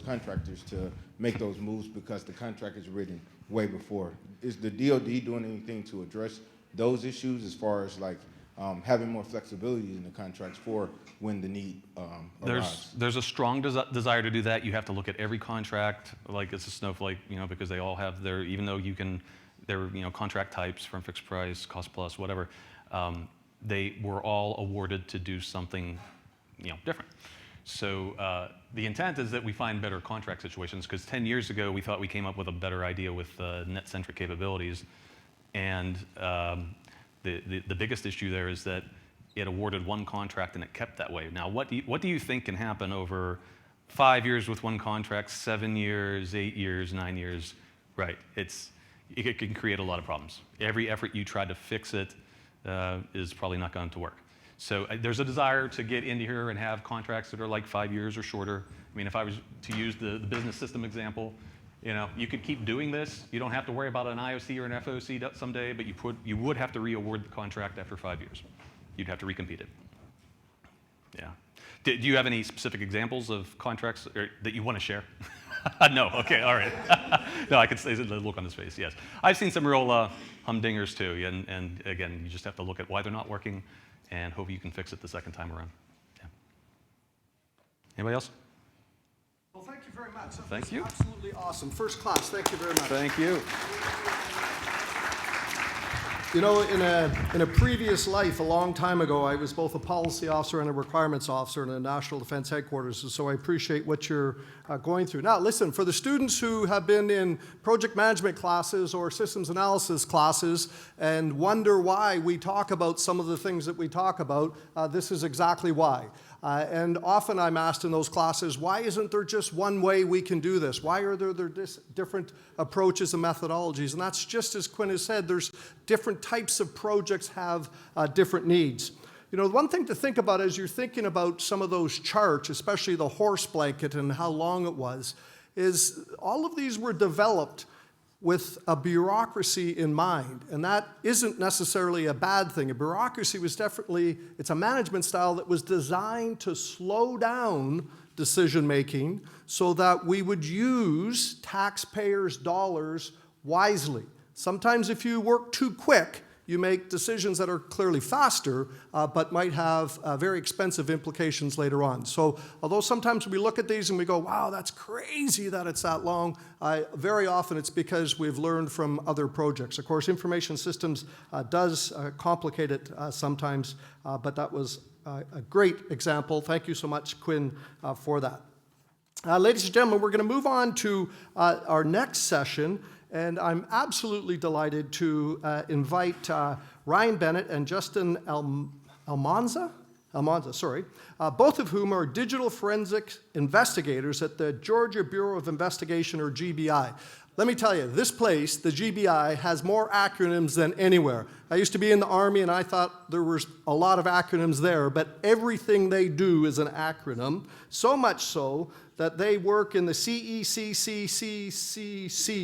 Speaker 4: contractors to make those moves because the contract is written way before. Is the DoD doing anything to address those issues as far as having more flexibility in the contracts for when the need arrives?
Speaker 2: There's a strong desire to do that. You have to look at every contract like it's a snowflake, because they all have their, even though they're contract types from fixed price, cost plus, whatever. They were all awarded to do something different. So the intent is that we find better contract situations, because 10 years ago we thought we came up with a better idea with net-centric capabilities, and the biggest issue there is that it awarded one contract and it kept that way. Now, what do you think can happen over 5 years with one contract, 7 years, 8 years, 9 years? Right. It can create a lot of problems. Every effort you try to fix it is probably not going to work. So there's a desire to get into here and have contracts that are like 5 years or shorter. I mean, if I was to use the business system example, you could keep doing this. You don't have to worry about an IOC or an FOC someday, but you would have to re-award the contract after 5 years. You'd have to recompete it. Yeah. Do you have any specific examples of contracts that you want to share? No. Okay. All right. No, I can say the look on his face. Yes, I've seen some real humdingers too, and again, you just have to look at why they're not working, and hope you can fix it the second time around. Yeah. Anybody else?
Speaker 1: Well, thank you very much.
Speaker 2: Thank you.
Speaker 1: Absolutely awesome. First class. Thank you very much.
Speaker 2: Thank you.
Speaker 1: In a previous life, a long time ago, I was both a policy officer and a requirements officer in the National Defense Headquarters, and so I appreciate what you're going through. Now, listen, for the students who have been in project management classes or systems analysis classes and wonder why we talk about some of the things that we talk about, this is exactly why. And often I'm asked in those classes, why isn't there just one way we can do this? Why are there different approaches and methodologies? And that's just as Quinn has said, there's different types of projects have different needs. You know, one thing to think about as you're thinking about some of those charts, especially the horse blanket and how long it was, is all of these were developed with a bureaucracy in mind, and that isn't necessarily a bad thing. A bureaucracy was definitely, it's a management style that was designed to slow down decision-making so that we would use taxpayers' dollars wisely. Sometimes if you work too quick, you make decisions that are clearly faster, but might have very expensive implications later on. So although sometimes we look at these and we go, wow, that's crazy that it's that long, very often it's because we've learned from other projects. Of course, information systems does complicate it sometimes, but that was a great example. Thank you so much, Quinn, for that. Ladies and gentlemen, we're going to move on to our next session. And I'm absolutely delighted to invite Ryan Bennett and Justin Almanza, both of whom are digital forensic investigators at the Georgia Bureau of Investigation, or GBI. Let me tell you, this place, the GBI, has more acronyms than anywhere. I used to be in the Army, and I thought there was a lot of acronyms there, but everything they do is an acronym, so much so that they work in the CECCCCC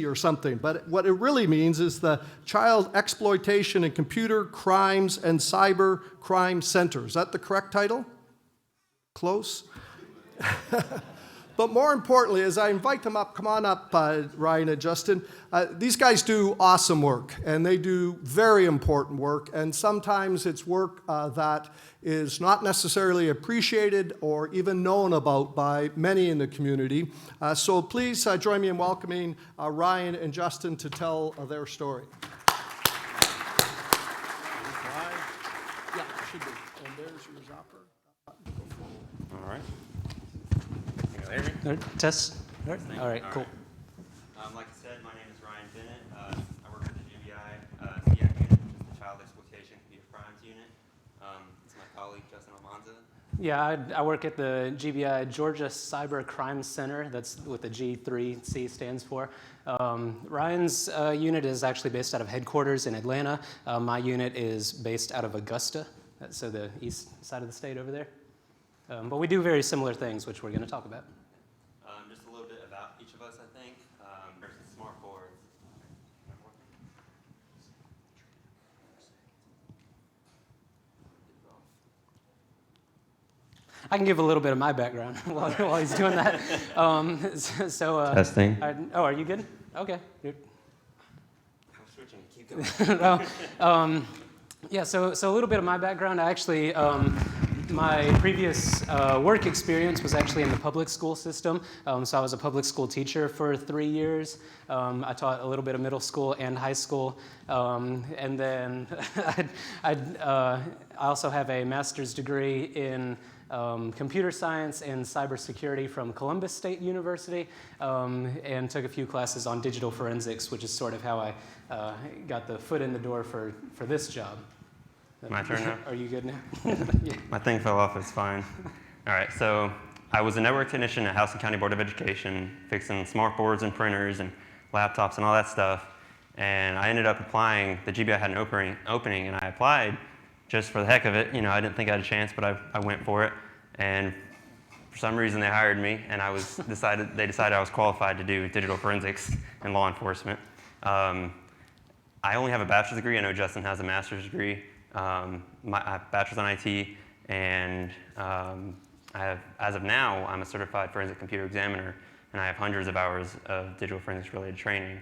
Speaker 1: or something. But what it really means is the Child Exploitation and Computer Crimes and Cyber Crime Center. Is that the correct title? Close? But more importantly, as I invite them up, come on up, Ryan and Justin. These guys do awesome work, and they do very important work, and sometimes it's work that is not necessarily appreciated or even known about by many in the community. So please join me in welcoming Ryan and Justin to tell their story.
Speaker 3: Yeah, it should be. And there's your zapper.
Speaker 6: All right. Test. All right, cool.
Speaker 8: Like I said, my name is Ryan Bennett. I work at the GBI CIAC unit, which is the Child Exploitation Computer Crimes unit. It's my colleague, Justin Almanza.
Speaker 6: Yeah, I work at the GBI Georgia Cyber Crime Center. That's what the G3C stands for. Ryan's unit is actually based out of headquarters in Atlanta. My unit is based out of Augusta, so the east side of the state over there. But we do very similar things, which we're going to talk about.
Speaker 8: Just a little bit about each of us, I think, versus smart boards.
Speaker 6: I can give a little bit of my background while he's doing that.
Speaker 8: Testing.
Speaker 6: Are you good? Okay.
Speaker 8: I'm switching. Keep going.
Speaker 6: Yeah, so a little bit of my background. I actually, my previous work experience was actually in the public school system. So I was a public school teacher for 3 years. I taught a little bit of middle school and high school. And then I also have a master's degree in computer science and cybersecurity from Columbus State University, and took a few classes on digital forensics, which is sort of how I got the foot in the door for this job.
Speaker 8: My turn now?
Speaker 6: Are you good now? Yeah.
Speaker 8: My thing fell off, it's fine. All right, so I was a network technician at House and County Board of Education, fixing smart boards and printers and laptops and all that stuff. And I ended up applying. The GBI had an opening, and I applied just for the heck of it. You know, I didn't think I had a chance, but I went for it. And for some reason, they hired me, and they decided I was qualified to do digital forensics and law enforcement. I only have a bachelor's degree. I know Justin has a master's degree. I have a bachelor's in IT, and as of now, I'm a certified forensic computer examiner, and I have hundreds of hours of digital forensics related training.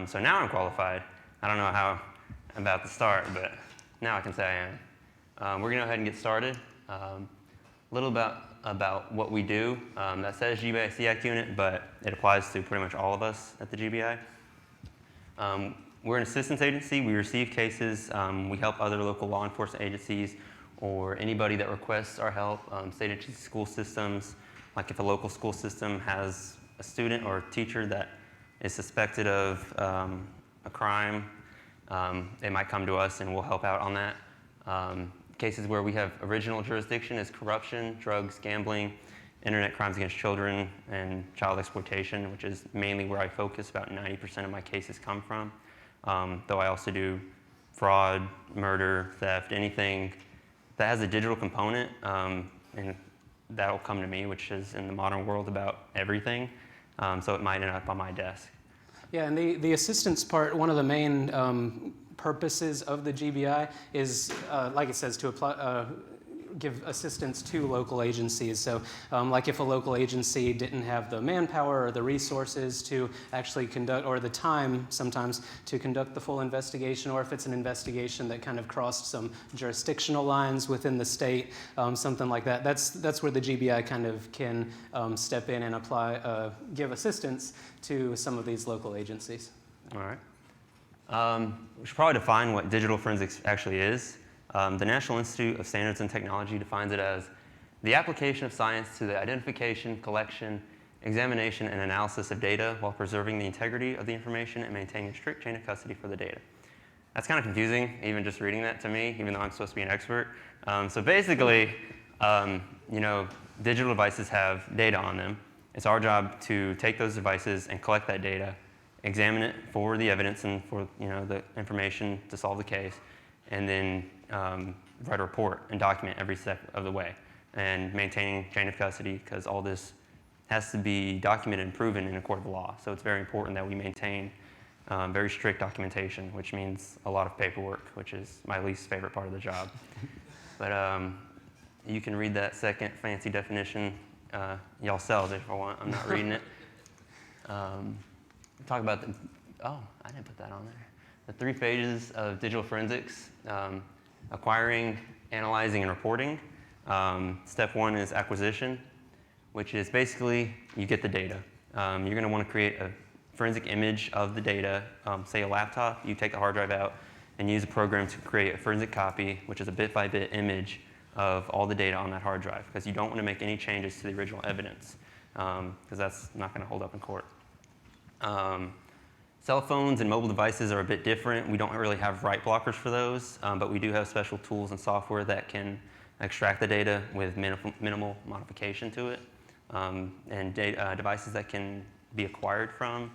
Speaker 8: So now I'm qualified. I don't know how I'm about to start, but now I can say I am. We're going to go ahead and get started. A little about what we do. That says GBI CIAC unit, but it applies to pretty much all of us at the GBI. We're an assistance agency. We receive cases. We help other local law enforcement agencies or anybody that requests our help, state agency school systems. Like if a local school system has a student or a teacher that is suspected of a crime, they might come to us and we'll help out on that. cases where we have original jurisdiction is corruption, drugs, gambling, internet crimes against children, and child exploitation, which is mainly where I focus. About 90% of my cases come from. Though I also do fraud, murder, theft, anything that has a digital component, and that'll come to me, which is in the modern world about everything. So it might end up on my desk.
Speaker 6: Yeah, and the assistance part, one of the main purposes of the GBI is, like it says, to apply, give assistance to local agencies. So like if a local agency didn't have the manpower or the resources to actually conduct, or the time sometimes to conduct the full investigation, or if it's an investigation that kind of crossed some jurisdictional lines within the state, something like that, that's where the GBI kind of can step in and apply, give assistance to some of these local agencies.
Speaker 8: All right. We should probably define what digital forensics actually is. The National Institute of Standards and Technology defines it as the application of science to the identification, collection, examination, and analysis of data while preserving the integrity of the information and maintaining a strict chain of custody for the data. That's kind of confusing, even just reading that to me, even though I'm supposed to be an expert. So basically, digital devices have data on them. It's our job to take those devices and collect that data, examine it for the evidence and for the information to solve the case, and then write a report and document every step of the way, and maintaining chain of custody, because all this has to be documented and proven in a court of law. So it's very important that we maintain very strict documentation, which means a lot of paperwork, which is my least favorite part of the job. But you can read that second fancy definition yourselves if you want. I'm not reading it. Talk about the, oh, I didn't put that on there. The 3 phases of digital forensics: acquiring, analyzing, and reporting. Step 1 is acquisition, which is basically you get the data. You're going to want to create a forensic image of the data, say a laptop. You take the hard drive out and use a program to create a forensic copy, which is a bit-by-bit image of all the data on that hard drive, because you don't want to make any changes to the original evidence, because that's not going to hold up in court. Cell phones and mobile devices are a bit different. We don't really have write blockers for those, but we do have special tools and software that can extract the data with minimal modification to it, and devices that can be acquired from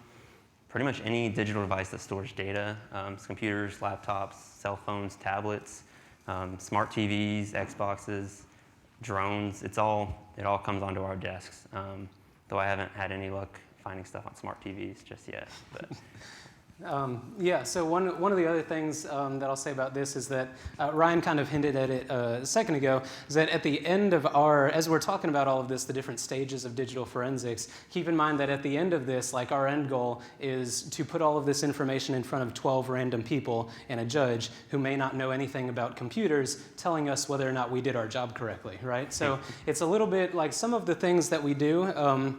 Speaker 8: pretty much any digital device that stores data. Computers, laptops, cell phones, tablets, smart TVs, Xboxes, drones. It all comes onto our desks, though I haven't had any luck finding stuff on smart TVs just yet. But.
Speaker 6: Yeah, so one of the other things that I'll say about this is that Ryan kind of hinted at it a second ago, is that at the end of as we're talking about all of this, the different stages of digital forensics, keep in mind that at the end of this, like our end goal is to put all of this information in front of 12 random people and a judge who may not know anything about computers, telling us whether or not we did our job correctly, right? So it's a little bit like some of the things that we do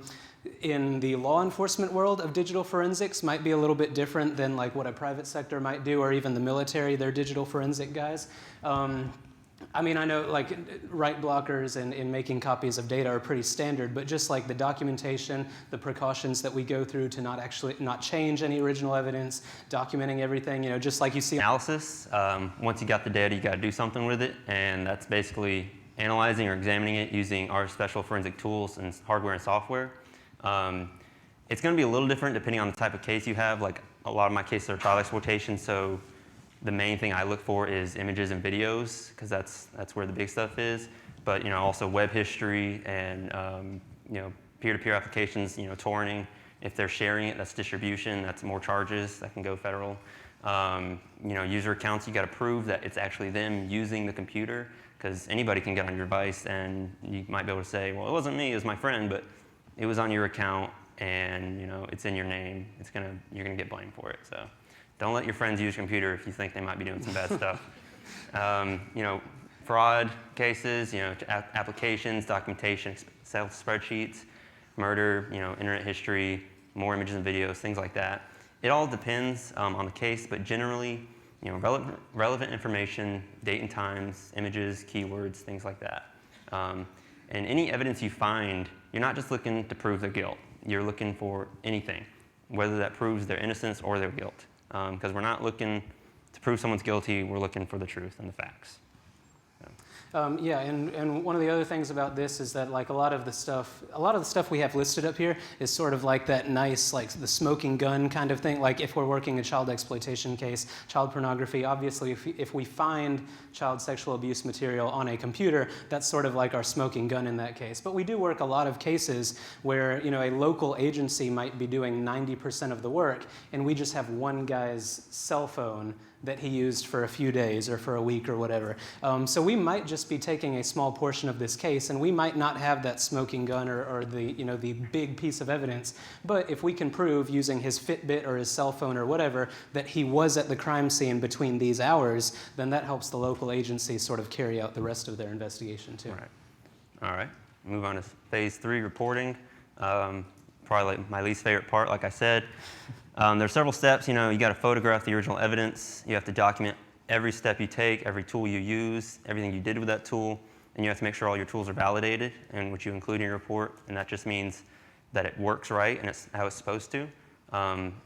Speaker 6: in the law enforcement world of digital forensics might be a little bit different than like what a private sector might do, or even the military, their digital forensic guys. I mean, I know like write blockers and making copies of data are pretty standard, but just like the documentation, the precautions that we go through to not change any original evidence, documenting everything, just like you see.
Speaker 8: Analysis, once you got the data, you got to do something with it, and that's basically analyzing or examining it using our special forensic tools and hardware and software. It's going to be a little different depending on the type of case you have. Like a lot of my cases are child exploitation, so the main thing I look for is images and videos, because that's where the big stuff is. But also web history and peer-to-peer applications, torrenting. If they're sharing it, that's distribution. That's more charges that can go federal. User accounts, you got to prove that it's actually them using the computer, because anybody can get on your device, and you might be able to say, well, it wasn't me, it was my friend, but it was on your account, and it's in your name. You're gonna get blamed for it. So don't let your friends use your computer if you think they might be doing some bad stuff. Fraud cases, applications, documentation, Excel spreadsheets, murder, internet history, more images and videos, things like that. It all depends on the case, but generally, relevant information, date and times, images, keywords, things like that. And any evidence you find, you're not just looking to prove their guilt. You're looking for anything, whether that proves their innocence or their guilt. Because we're not looking to prove someone's guilty, we're looking for the truth and the facts. So.
Speaker 6: Yeah, and one of the other things about this is that like a lot of the stuff we have listed up here is sort of like that nice, like the smoking gun kind of thing. Like if we're working a child exploitation case, child pornography, obviously if we find child sexual abuse material on a computer, that's sort of like our smoking gun in that case. But we do work a lot of cases where, you know, a local agency might be doing 90% of the work, and we just have one guy's cell phone that he used for a few days or for a week or whatever. So we might just be taking a small portion of this case, and we might not have that smoking gun or the, you know, the big piece of evidence. But if we can prove using his Fitbit or his cell phone or whatever that he was at the crime scene between these hours, then that helps the local agency sort of carry out the rest of their investigation too.
Speaker 8: All right. Move on to phase 3, reporting. Probably my least favorite part, like I said. There's several steps. You know, you got to photograph the original evidence. You have to document every step you take, every tool you use, everything you did with that tool, and you have to make sure all your tools are validated and what you include in your report. And that just means that it works right and it's how it's supposed to.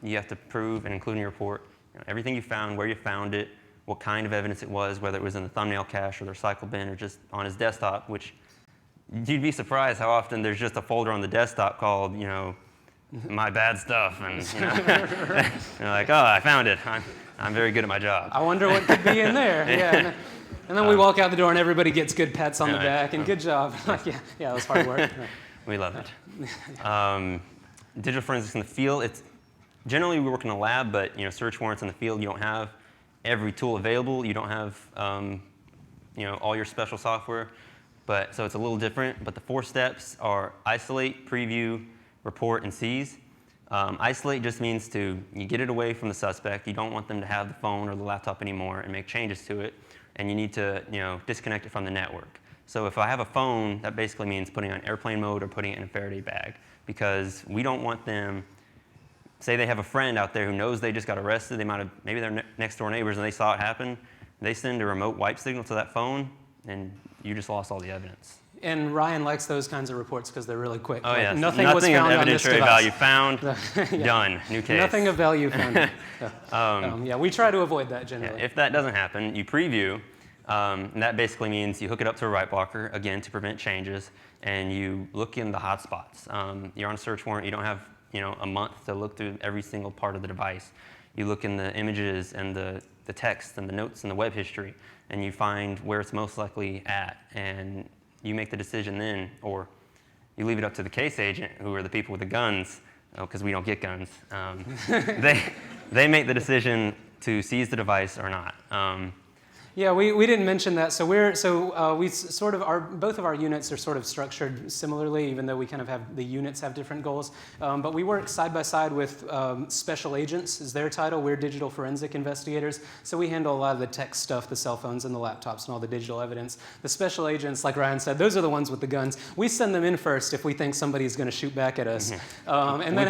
Speaker 8: You have to prove and include in your report, you know, everything you found, where you found it, what kind of evidence it was, whether it was in the thumbnail cache or the recycle bin or just on his desktop, which you'd be surprised how often there's just a folder on the desktop called, you know, my bad stuff, and you know, you're like, oh, I found it. I'm very good at my job.
Speaker 6: I wonder what could be in there. Yeah, and then we walk out the door and everybody gets good pats on the back and good job. Like, yeah, that was hard work.
Speaker 8: We love it. Digital forensics in the field. It's generally we work in a lab, but you know, search warrants in the field. You don't have every tool available. You don't have you know, all your special software, but so it's a little different. But the 4 steps are isolate, preview, report, and seize. Isolate just means you get it away from the suspect. You don't want them to have the phone or the laptop anymore and make changes to it, and you need to, you know, disconnect it from the network. So if I have a phone, that basically means putting it on airplane mode or putting it in a Faraday bag, because we don't want them, say they have a friend out there who knows they just got arrested, maybe they're next door neighbors and they saw it happen, they send a remote wipe signal to that phone, and you just lost all the evidence.
Speaker 6: And Ryan likes those kinds of reports because they're really quick.
Speaker 8: Oh, yeah.
Speaker 6: Nothing was found on this device.
Speaker 8: Value found,
Speaker 6: Yeah.
Speaker 8: done, new case.
Speaker 6: Nothing of value found. Yeah, we try to avoid that generally.
Speaker 8: Yeah, if that doesn't happen, you preview. And that basically means you hook it up to a write blocker, again, to prevent changes, and you look in the hotspots. You're on a search warrant. You don't have, you know, a month to look through every single part of the device. You look in the images and the text and the notes and the web history, and you find where it's most likely at, and you make the decision then, or you leave it up to the case agent, who are the people with the guns, because we don't get guns. They make the decision to seize the device or not.
Speaker 6: Yeah, we didn't mention that. So we sort of both of our units are sort of structured similarly, even though we kind of have the units have different goals. But we work side by side with special agents is their title. We're digital forensic investigators. So we handle a lot of the tech stuff, the cell phones and the laptops and all the digital evidence. The special agents, like Ryan said, those are the ones with the guns. We send them in first if we think somebody's going to shoot back at us. And then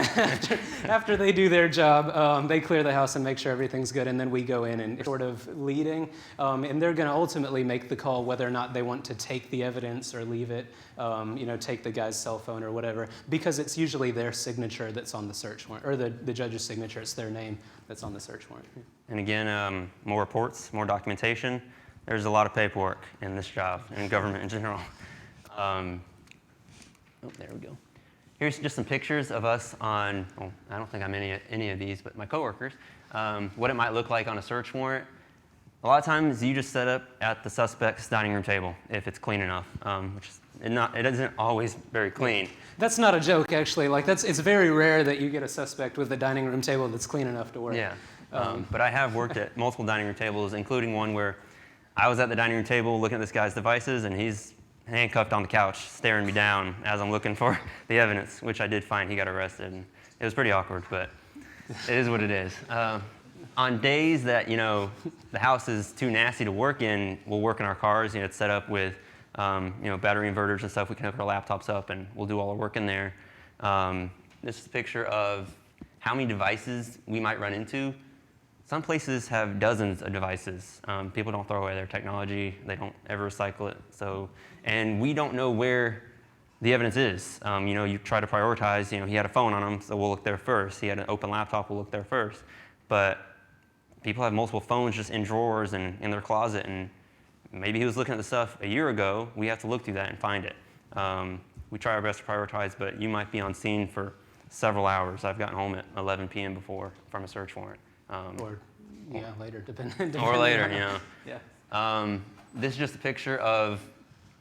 Speaker 6: after they do their job, they clear the house and make sure everything's good. And then we go in and sort of leading. And they're going to ultimately make the call whether or not they want to take the evidence or leave it, you know, take the guy's cell phone or whatever, because it's usually their signature that's on the search warrant, or the judge's signature, it's their name that's on the search warrant.
Speaker 8: And again, more reports, more documentation. There's a lot of paperwork in this job, and government in general. Oh, there we go. Here's just some pictures of us on, well, I don't think I'm any of these, but my coworkers, what it might look like on a search warrant. A lot of times you just set up at the suspect's dining room table if it's clean enough, which is it isn't always very clean.
Speaker 6: That's not a joke, actually. Like it's very rare that you get a suspect with a dining room table that's clean enough to work.
Speaker 8: Yeah, but I have worked at multiple dining room tables, including one where I was at the dining room table looking at this guy's devices, and he's handcuffed on the couch, staring me down as I'm looking for the evidence, which I did find he got arrested. And it was pretty awkward, but it is what it is. On days that, you know, the house is too nasty to work in, we'll work in our cars. You know, it's set up with, you know, battery inverters and stuff. We can hook our laptops up and we'll do all our work in there. This is a picture of how many devices we might run into. Some places have dozens of devices. People don't throw away their technology. They don't ever recycle it. So, and we don't know where the evidence is. You know, you try to prioritize, you know, he had a phone on him, so we'll look there first. He had an open laptop, we'll look there first. But people have multiple phones just in drawers and in their closet, and maybe he was looking at the stuff a year ago. We have to look through that and find it. We try our best to prioritize, but you might be on scene for several hours. I've gotten home at 11 p.m. before from a search warrant.
Speaker 6: Or later, depending.
Speaker 8: Or later,
Speaker 6: on,
Speaker 8: yeah. This is just a picture of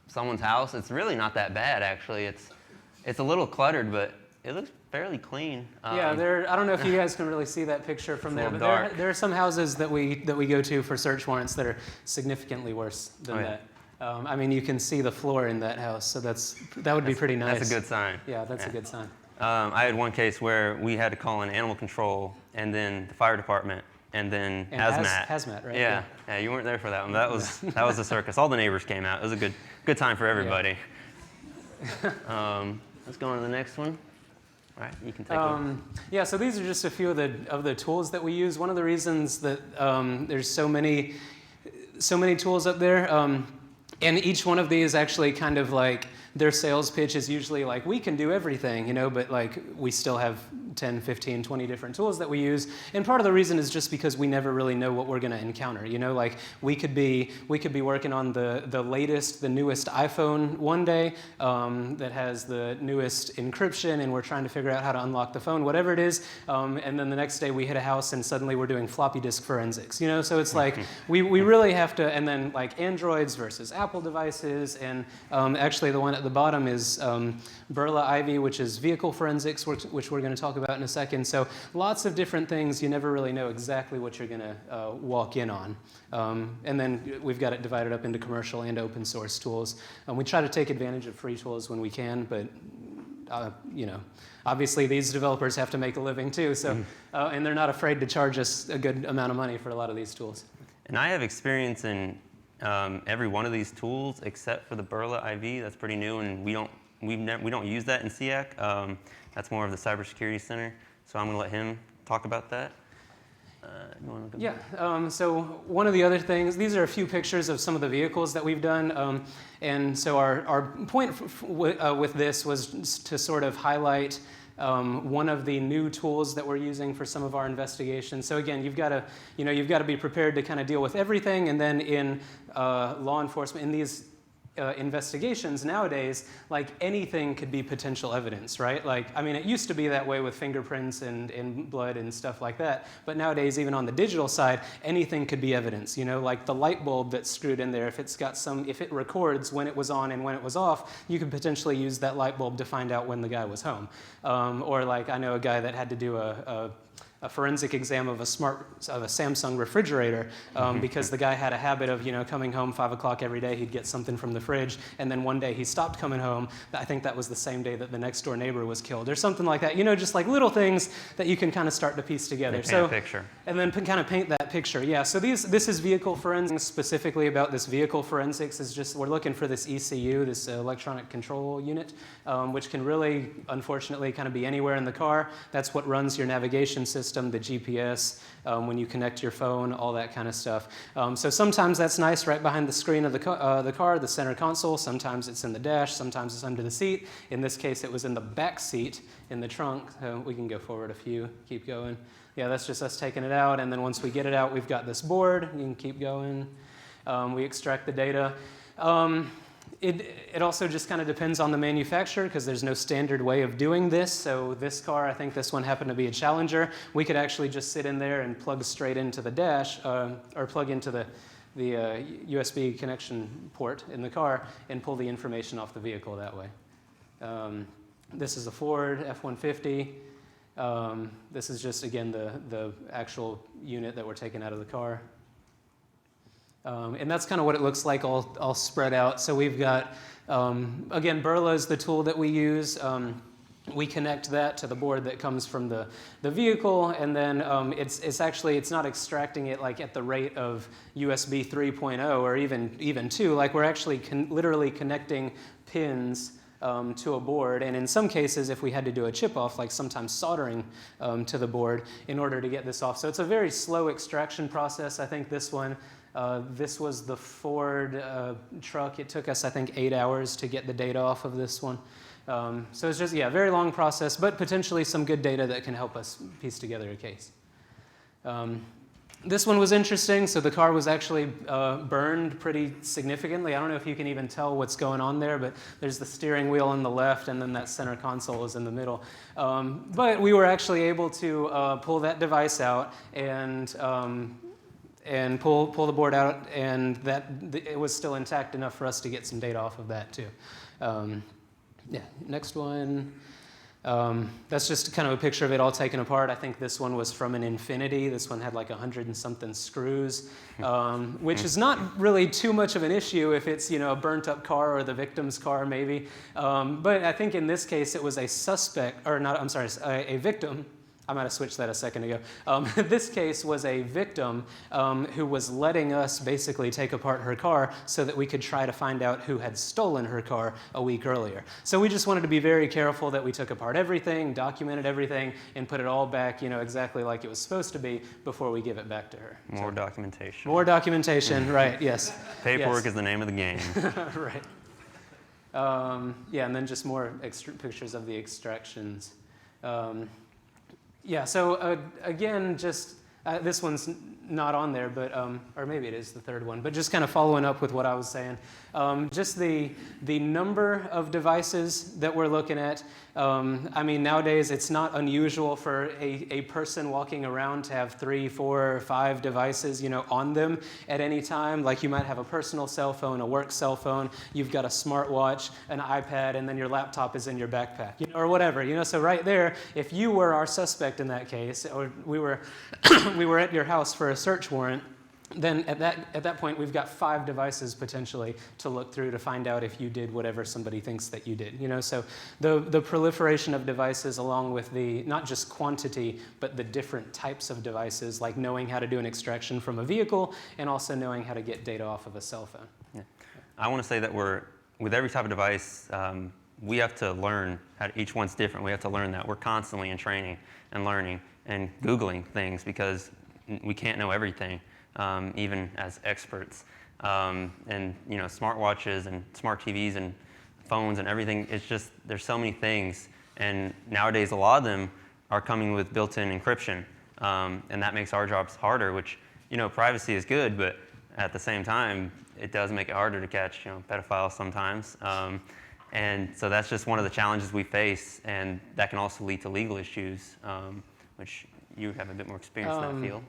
Speaker 8: someone's house. It's really not that bad, actually. It's a little cluttered, but it looks fairly clean.
Speaker 6: I don't know if you guys can really see that picture from there, but there are some houses that we go to for search warrants that are significantly worse than that. I mean, you can see the floor in that house, so that would be pretty nice.
Speaker 8: That's a good sign.
Speaker 6: Yeah, that's a good sign.
Speaker 8: I had one case where we had to call in animal control, and then the fire department, and then hazmat.
Speaker 6: Hazmat, right?
Speaker 8: Yeah, you weren't there for that one. That was a circus. All the neighbors came out. It was a good time for everybody. Let's go on to the next one. All right, you can take it.
Speaker 6: So these are just a few of the tools that we use. One of the reasons that there's so many tools up there, and each one of these actually kind of like their sales pitch is usually like, we can do everything, but like we still have 10, 15, 20 different tools that we use. And part of the reason is just because we never really know what we're going to encounter. Like we could be working on the latest, the newest iPhone one day that has the newest encryption, and we're trying to figure out how to unlock the phone, whatever it is. And then the next day we hit a house and suddenly we're doing floppy disk forensics. So it's like we really have to. And then like Androids versus Apple devices, and actually the one at the bottom is Burla Ivy, which is vehicle forensics, which we're going to talk about in a second. So lots of different things. You never really know exactly what you're going to walk in on. And then we've got it divided up into commercial and open source tools. We try to take advantage of free tools when we can, but obviously these developers have to make a living too. So and they're not afraid to charge us a good amount of money for a lot of these tools.
Speaker 8: And I have experience in every one of these tools except for the Burla IV. That's pretty new, and we don't use that in SEAC. That's more of the Cybersecurity Center. So I'm going to let him talk about that.
Speaker 6: So one of the other things, these are a few pictures of some of the vehicles that we've done. And so our point with this was to sort of highlight one of the new tools that we're using for some of our investigations. So again, you've got to be prepared to kind of deal with everything. And then in law enforcement, in these investigations nowadays, like anything could be potential evidence, right? Like, I mean, it used to be that way with fingerprints and blood and stuff like that. But nowadays, even on the digital side, anything could be evidence. Like the light bulb that's screwed in there, if it records when it was on and when it was off, you could potentially use that light bulb to find out when the guy was home. Or like, I know a guy that had to do a forensic exam of a Samsung refrigerator because the guy had a habit of coming home 5 o'clock every day. He'd get something from the fridge, and then one day he stopped coming home. I think that was the same day that the next door neighbor was killed, or something like that. Just like little things that you can kind of start to piece together.
Speaker 8: Paint a picture.
Speaker 6: And then kind of paint that picture. Yeah. So this is vehicle forensics. Specifically about this vehicle forensics is just we're looking for this ECU, this electronic control unit, which can really, unfortunately, kind of be anywhere in the car. That's what runs your navigation system, the GPS, when you connect your phone, all that kind of stuff. So sometimes that's nice right behind the screen of the car, the center console. Sometimes it's in the dash. Sometimes it's under the seat. In this case, it was in the back seat in the trunk. We can go forward a few. Keep going. Yeah, that's just us taking it out. And then once we get it out, we've got this board. You can keep going. We extract the data. It also just kind of depends on the manufacturer because there's no standard way of doing this. So this car, I think this one happened to be a Challenger. We could actually just sit in there and plug straight into the dash or plug into the USB connection port in the car and pull the information off the vehicle that way. This is a Ford F-150. This is just, again, the actual unit that we're taking out of the car. And that's kind of what it looks like all spread out. So we've got, again, Burla is the tool that we use. We connect that to the board that comes from the vehicle, and then it's not extracting it like at the rate of USB 3.0 or even 2. Like we're actually literally connecting pins to a board, and in some cases, if we had to do a chip off, like sometimes soldering to the board in order to get this off. So it's a very slow extraction process. I think this one. This was the Ford truck. It took us, I think, 8 hours to get the data off of this one. So it's just, a very long process, but potentially some good data that can help us piece together a case. This one was interesting. So the car was actually burned pretty significantly. I don't know if you can even tell what's going on there, but there's the steering wheel on the left, and then that center console is in the middle. But we were actually able to pull that device out and pull the board out, and it was still intact enough for us to get some data off of that too. Yeah, next one. That's just kind of a picture of it all taken apart. I think this one was from an Infinity. This one had like 100 and something screws, which is not really too much of an issue if it's, a burnt up car or the victim's car maybe. But I think in this case it was a suspect, or not, I'm sorry, a victim. I might have switched that a second ago. This case was a victim who was letting us basically take apart her car so that we could try to find out who had stolen her car a week earlier. So we just wanted to be very careful that we took apart everything, documented everything, and put it all back, exactly like it was supposed to be before we give it back to her.
Speaker 8: More documentation.
Speaker 6: More documentation, right, yes.
Speaker 8: Paperwork
Speaker 6: yes.
Speaker 8: is the name of the game.
Speaker 6: Right. Yeah, and then just more pictures of the extractions. Yeah, so again, just this one's not on there, but or maybe it is the third one, but just kind of following up with what I was saying. Just the number of devices that we're looking at. I mean, nowadays it's not unusual for a person walking around to have 3, 4, or 5 devices, on them at any time. Like you might have a personal cell phone, a work cell phone, you've got a smartwatch, an iPad, and then your laptop is in your backpack, or whatever. So right there, if you were our suspect in that case, or we were we were at your house for a search warrant, then at that point we've got 5 devices potentially to look through to find out if you did whatever somebody thinks that you did. So the proliferation of devices, along with the not just quantity but the different types of devices, like knowing how to do an extraction from a vehicle and also knowing how to get data off of a cell phone.
Speaker 8: Yeah. I want to say that with every type of device, we have to learn how each one's different. We have to learn that. We're constantly in training and learning and Googling things because we can't know everything. Even as experts. And smartwatches and smart TVs and phones and everything, it's just, there's so many things. And nowadays, a lot of them are coming with built-in encryption. And that makes our jobs harder, which, privacy is good, but at the same time, it does make it harder to catch, pedophiles sometimes. And so that's just one of the challenges we face, and that can also lead to legal issues, which you have a bit more experience in that field.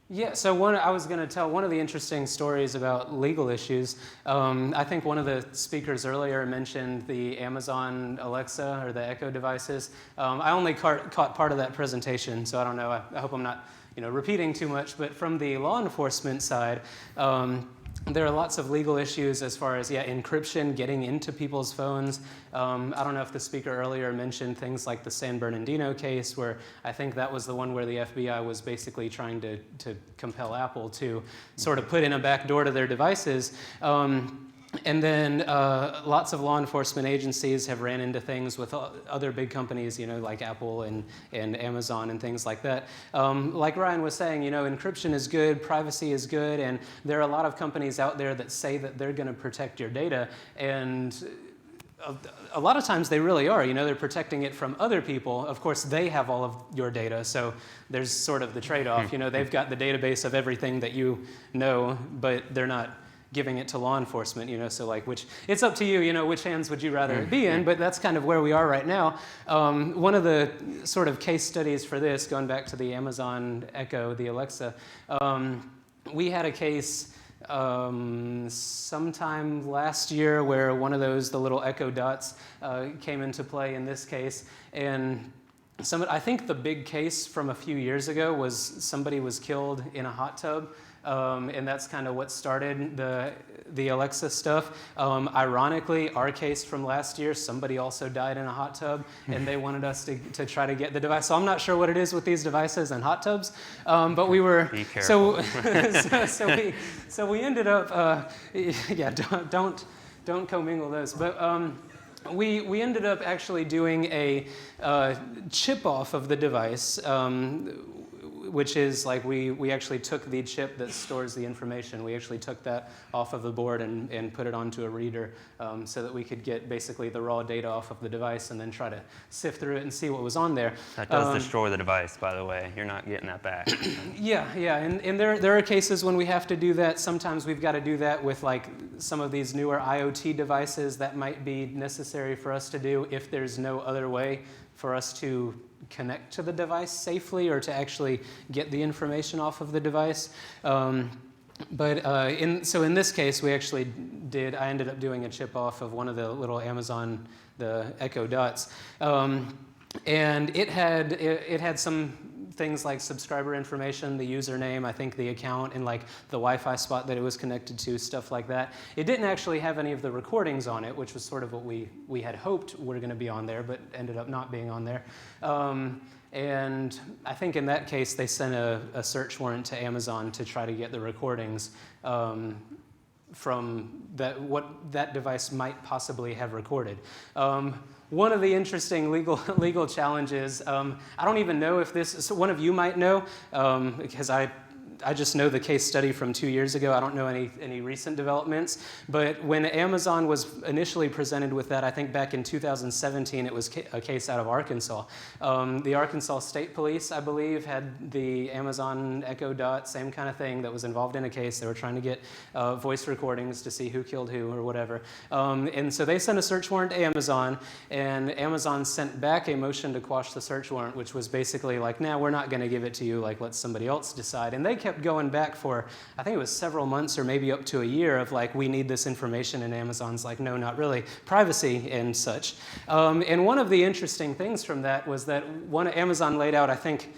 Speaker 6: Yeah, so I was going to tell one of the interesting stories about legal issues. I think one of the speakers earlier mentioned the Amazon Alexa or the Echo devices. I only caught part of that presentation, so I don't know. I hope I'm not repeating too much. But from the law enforcement side, there are lots of legal issues as far as, encryption, getting into people's phones. I don't know if the speaker earlier mentioned things like the San Bernardino case, where I think that was the one where the FBI was basically trying to compel Apple to sort of put in a back door to their devices. And then lots of law enforcement agencies have ran into things with other big companies, like Apple and Amazon and things like that. Like Ryan was saying, encryption is good, privacy is good, and there are a lot of companies out there that say that they're going to protect your data, and a lot of times they really are. They're protecting it from other people. Of course, they have all of your data, so there's sort of the trade-off. They've got the database of everything that you know, but they're not giving it to law enforcement, so like it's up to you, which hands would you rather it be in, but that's kind of where we are right now. One of the sort of case studies for this, going back to the Amazon Echo, the Alexa, we had a case sometime last year where one of those, the little Echo dots, came into play in this case, and I think the big case from a few years ago was somebody was killed in a hot tub. And that's kind of what started the Alexa stuff. Ironically, our case from last year, somebody also died in a hot tub, and they wanted us to try to get the device. So I'm not sure what it is with these devices and hot tubs, but we were.
Speaker 8: Be careful.
Speaker 6: So we ended up, don't commingle those, but. We ended up actually doing a chip off of the device. which is like we actually took the chip that stores the information. We actually took that off of the board and put it onto a reader so that we could get basically the raw data off of the device and then try to sift through it and see what was on there.
Speaker 8: That does destroy the device, by the way. You're not getting that back.
Speaker 6: Yeah, and there are cases when we have to do that. Sometimes we've got to do that with like some of these newer IoT devices. That might be necessary for us to do if there's no other way for us to connect to the device safely or to actually get the information off of the device. So in this case, we actually I ended up doing a chip off of one of the little Amazon, the Echo Dots. And it had some things like subscriber information, the username, I think the account, and like the Wi-Fi spot that it was connected to, stuff like that. It didn't actually have any of the recordings on it, which was sort of what we had hoped were going to be on there, but ended up not being on there. And I think in that case, they sent a search warrant to Amazon to try to get the recordings from what that device might possibly have recorded. One of the interesting legal challenges, I don't even know if so one of you might know, because I just know the case study from 2 years ago. I don't know any recent developments. But when Amazon was initially presented with that, I think back in 2017, it was a case out of Arkansas. The Arkansas State Police, I believe, had the Amazon Echo Dot, same kind of thing, that was involved in a case. They were trying to get voice recordings to see who killed who or whatever. And so they sent a search warrant to Amazon, and Amazon sent back a motion to quash the search warrant, which was basically like, nah, we're not going to give it to you, like let somebody else decide. And they kept going back for, I think it was several months or maybe up to a year of like, we need this information, and Amazon's like, no, not really, privacy and such. And one of the interesting things from that was that Amazon laid out, I think,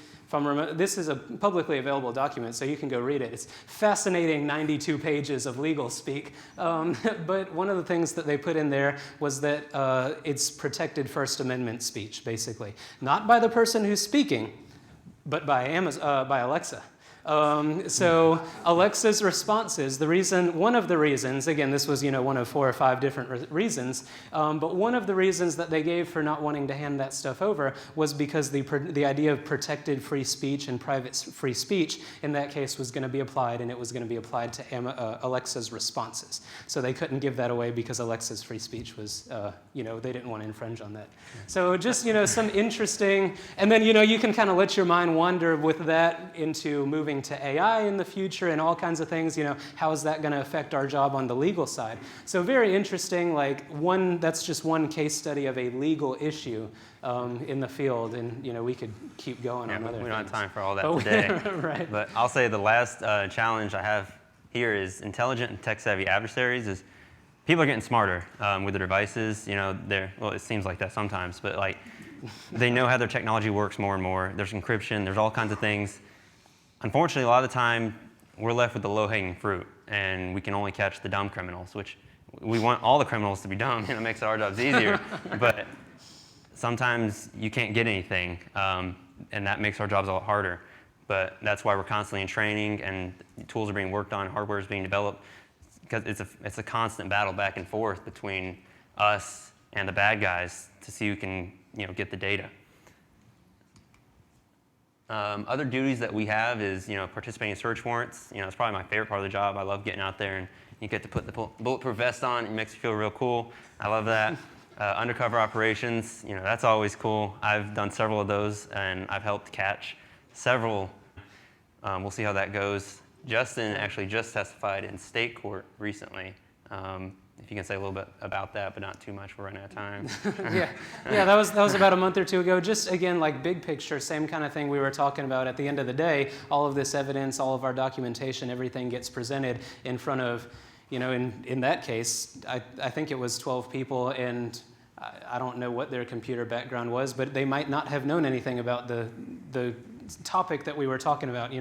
Speaker 6: this is a publicly available document, so you can go read it. It's fascinating 92 pages of legal speak. But one of the things that they put in there was that it's protected First Amendment speech, basically. Not by the person who's speaking, but by Alexa. So Alexa's responses, one of the reasons, again, this was one of 4 or 5 different reasons, but one of the reasons that they gave for not wanting to hand that stuff over was because the idea of protected free speech and private free speech in that case was going to be applied, and it was going to be applied to Alexa's responses. So they couldn't give that away because Alexa's free speech was, they didn't want to infringe on that. So just, some interesting, and then, you can kind of let your mind wander with that into moving to AI in the future and all kinds of things. How is that going to affect our job on the legal side? So very interesting, that's just one case study of a legal issue in the field, and we could keep going on other things.
Speaker 8: We don't have time for all that today.
Speaker 6: Right.
Speaker 8: But I'll say the last challenge I have here is intelligent and tech-savvy adversaries. People are getting smarter with their devices. It seems like that sometimes, but they know how their technology works more and more. There's encryption. There's all kinds of things. Unfortunately, a lot of the time, we're left with the low-hanging fruit, and we can only catch the dumb criminals, which we want all the criminals to be dumb, and it makes our jobs easier. But sometimes you can't get anything, and that makes our jobs a lot harder. But that's why we're constantly in training, and tools are being worked on, hardware is being developed, because it's a constant battle back and forth between us and the bad guys to see who can get the data. Other duties that we have is, participating in search warrants. It's probably my favorite part of the job. I love getting out there and you get to put the bulletproof vest on. It makes you feel real cool. I love that. Undercover operations, that's always cool. I've done several of those, and I've helped catch several. We'll see how that goes. Justin actually just testified in state court recently. If you can say a little bit about that, but not too much, we're running out of time.
Speaker 6: Yeah, that was about a month or 2 ago. Just again, big picture, same kind of thing we were talking about. At the end of the day, all of this evidence, all of our documentation, everything gets presented in front of, in that case, I think it was 12 people, and I don't know what their computer background was, but they might not have known anything about the topic that we were talking about.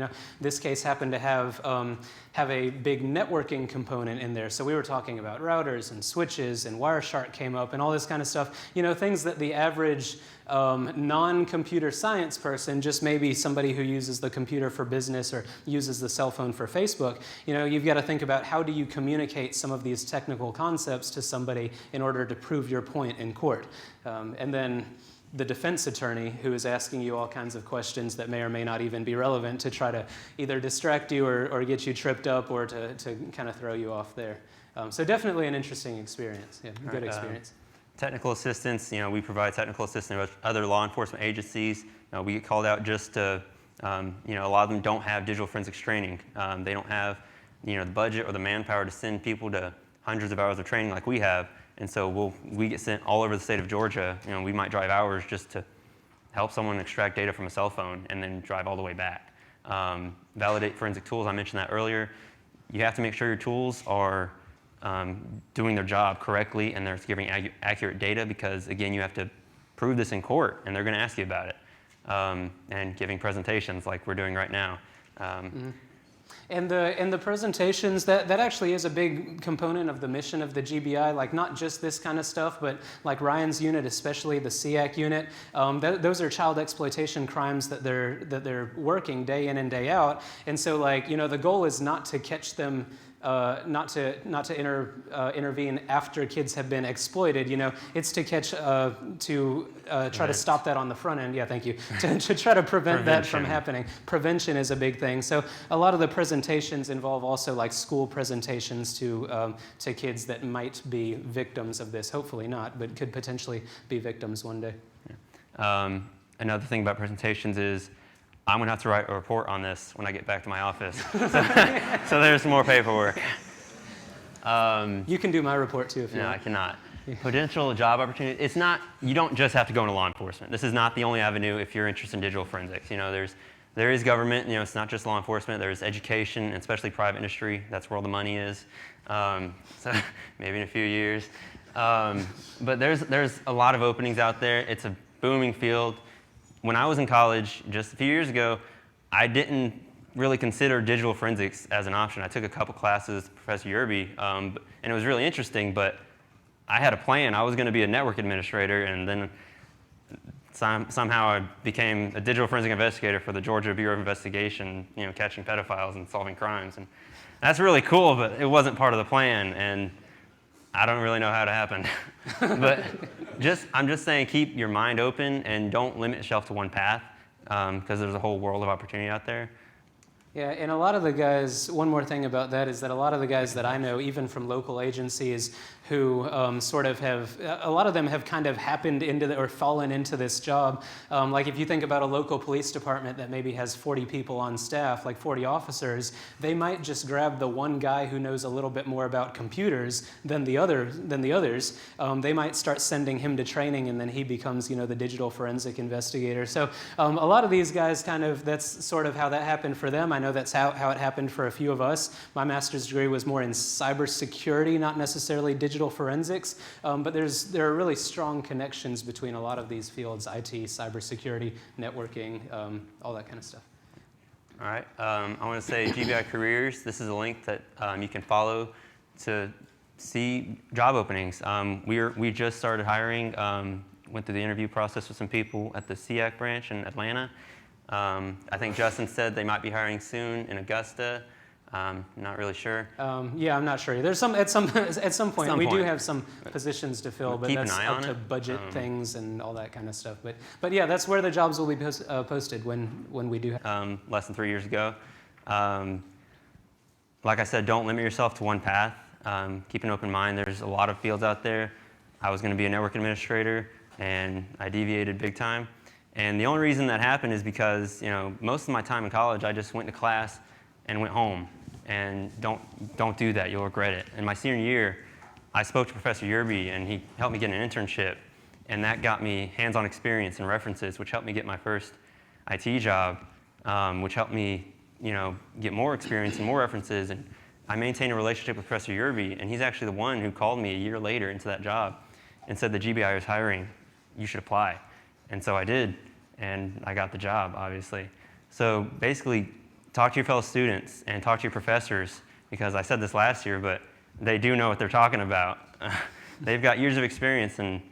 Speaker 6: This case happened to have a big networking component in there. So we were talking about routers and switches, and Wireshark came up and all this kind of stuff. Things that the average non-computer science person, just maybe somebody who uses the computer for business or uses the cell phone for Facebook, you've got to think about how do you communicate some of these technical concepts to somebody in order to prove your point in court. And then the defense attorney who is asking you all kinds of questions that may or may not even be relevant to try to either distract you or get you tripped up or to kind of throw you off there. So definitely an interesting experience, yeah, good experience.
Speaker 8: Technical assistance, we provide technical assistance with other law enforcement agencies. We get called out just to, a lot of them don't have digital forensics training. They don't have, the budget or the manpower to send people to hundreds of hours of training like we have. And so we get sent all over the state of Georgia. We might drive hours just to help someone extract data from a cell phone and then drive all the way back. Validate forensic tools, I mentioned that earlier. You have to make sure your tools are doing their job correctly and they're giving accurate data because, again, you have to prove this in court and they're going to ask you about it. And giving presentations like we're doing right now.
Speaker 6: And the presentations, that actually is a big component of the mission of the GBI, like not just this kind of stuff, but like Ryan's unit, especially the CIAC unit. Those are child exploitation crimes that they're working day in and day out. And so the goal is not to catch them, not to intervene after kids have been exploited. It's to catch, try to stop that on the front end. Yeah, thank you. To try to prevent that from happening. Prevention is a big thing. So a lot of the presentations involve also like school presentations to kids that might be victims of this. Hopefully not, but could potentially be victims one day.
Speaker 8: Yeah. Another thing about presentations is I'm going to have to write a report on this when I get back to my office. So there's more paperwork.
Speaker 6: You can do my report too if you want.
Speaker 8: No, I cannot. Potential job opportunity. It's not, you don't just have to go into law enforcement. This is not the only avenue if you're interested in digital forensics. There is government, it's not just law enforcement. There's education, and especially private industry. That's where all the money is. So maybe in a few years. But there's a lot of openings out there. It's a booming field. When I was in college just a few years ago, I didn't really consider digital forensics as an option. I took a couple classes with Professor Yerby, and it was really interesting, but I had a plan. I was going to be a network administrator, and then somehow I became a digital forensic investigator for the Georgia Bureau of Investigation, catching pedophiles and solving crimes. And that's really cool, but it wasn't part of the plan, and I don't really know how it happened. But I'm just saying, keep your mind open and don't limit yourself to one path, because there's a whole world of opportunity out there.
Speaker 6: Yeah, and a lot of the guys, one more thing about that is that a lot of the guys that I know, even from local agencies, who a lot of them have kind of happened into or fallen into this job. Like if you think about a local police department that maybe has 40 people on staff, like 40 officers, they might just grab the one guy who knows a little bit more about computers than the others. They might start sending him to training, and then he becomes, the digital forensic investigator. So a lot of these guys that's sort of how that happened for them. I know that's how it happened for a few of us. My master's degree was more in cybersecurity, not necessarily digital forensics, but there are really strong connections between a lot of these fields: IT, cybersecurity, networking, all that kind of stuff.
Speaker 8: All right. I want to say GBI Careers. This is a link that you can follow to see job openings. We just started hiring. Went through the interview process with some people at the CIAC branch in Atlanta. I think Justin said they might be hiring soon in Augusta. Not really sure.
Speaker 6: Yeah, I'm not sure. There's at some point we do have some positions to fill, but that's up to budget things and all that kind of stuff. But yeah, that's where the jobs will be posted when we do.
Speaker 8: Less than 3 years ago. Like I said, don't limit yourself to one path. Keep an open mind. There's a lot of fields out there. I was going to be a network administrator, and I deviated big time. And the only reason that happened is because most of my time in college, I just went to class and went home. And don't do that. You'll regret it. In my senior year, I spoke to Professor Yerby, and he helped me get an internship. And that got me hands-on experience and references, which helped me get my first IT job, which helped me get more experience and more references. And I maintained a relationship with Professor Yerby, and he's actually the one who called me a year later into that job and said the GBI is hiring. You should apply. And so I did, and I got the job, obviously. So basically, talk to your fellow students and talk to your professors, because I said this last year, but they do know what they're talking about. They've got years of experience, and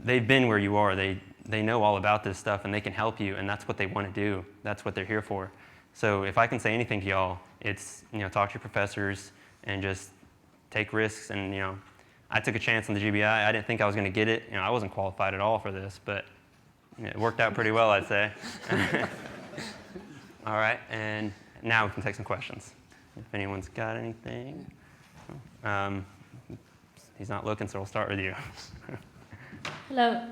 Speaker 8: they've been where you are. They know all about this stuff, and they can help you, and that's what they want to do. That's what they're here for. So if I can say anything to y'all, it's talk to your professors and just take risks. And I took a chance on the GBI. I didn't think I was going to get it. I wasn't qualified at all for this, but it worked out pretty well, I'd say. All right, and now we can take some questions. If anyone's got anything. He's not looking, so we'll start with you.
Speaker 9: Hello.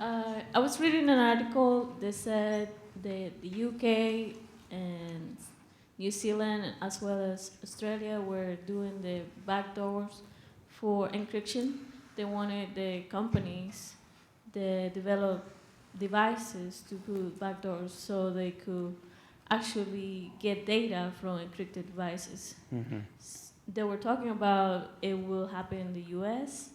Speaker 9: I was reading an article that said that the UK and New Zealand, as well as Australia, were doing the backdoors for encryption. They wanted the companies that develop devices to put backdoors so they could actually get data from encrypted devices.
Speaker 8: Mm-hmm.
Speaker 9: They were talking about it will happen in the US.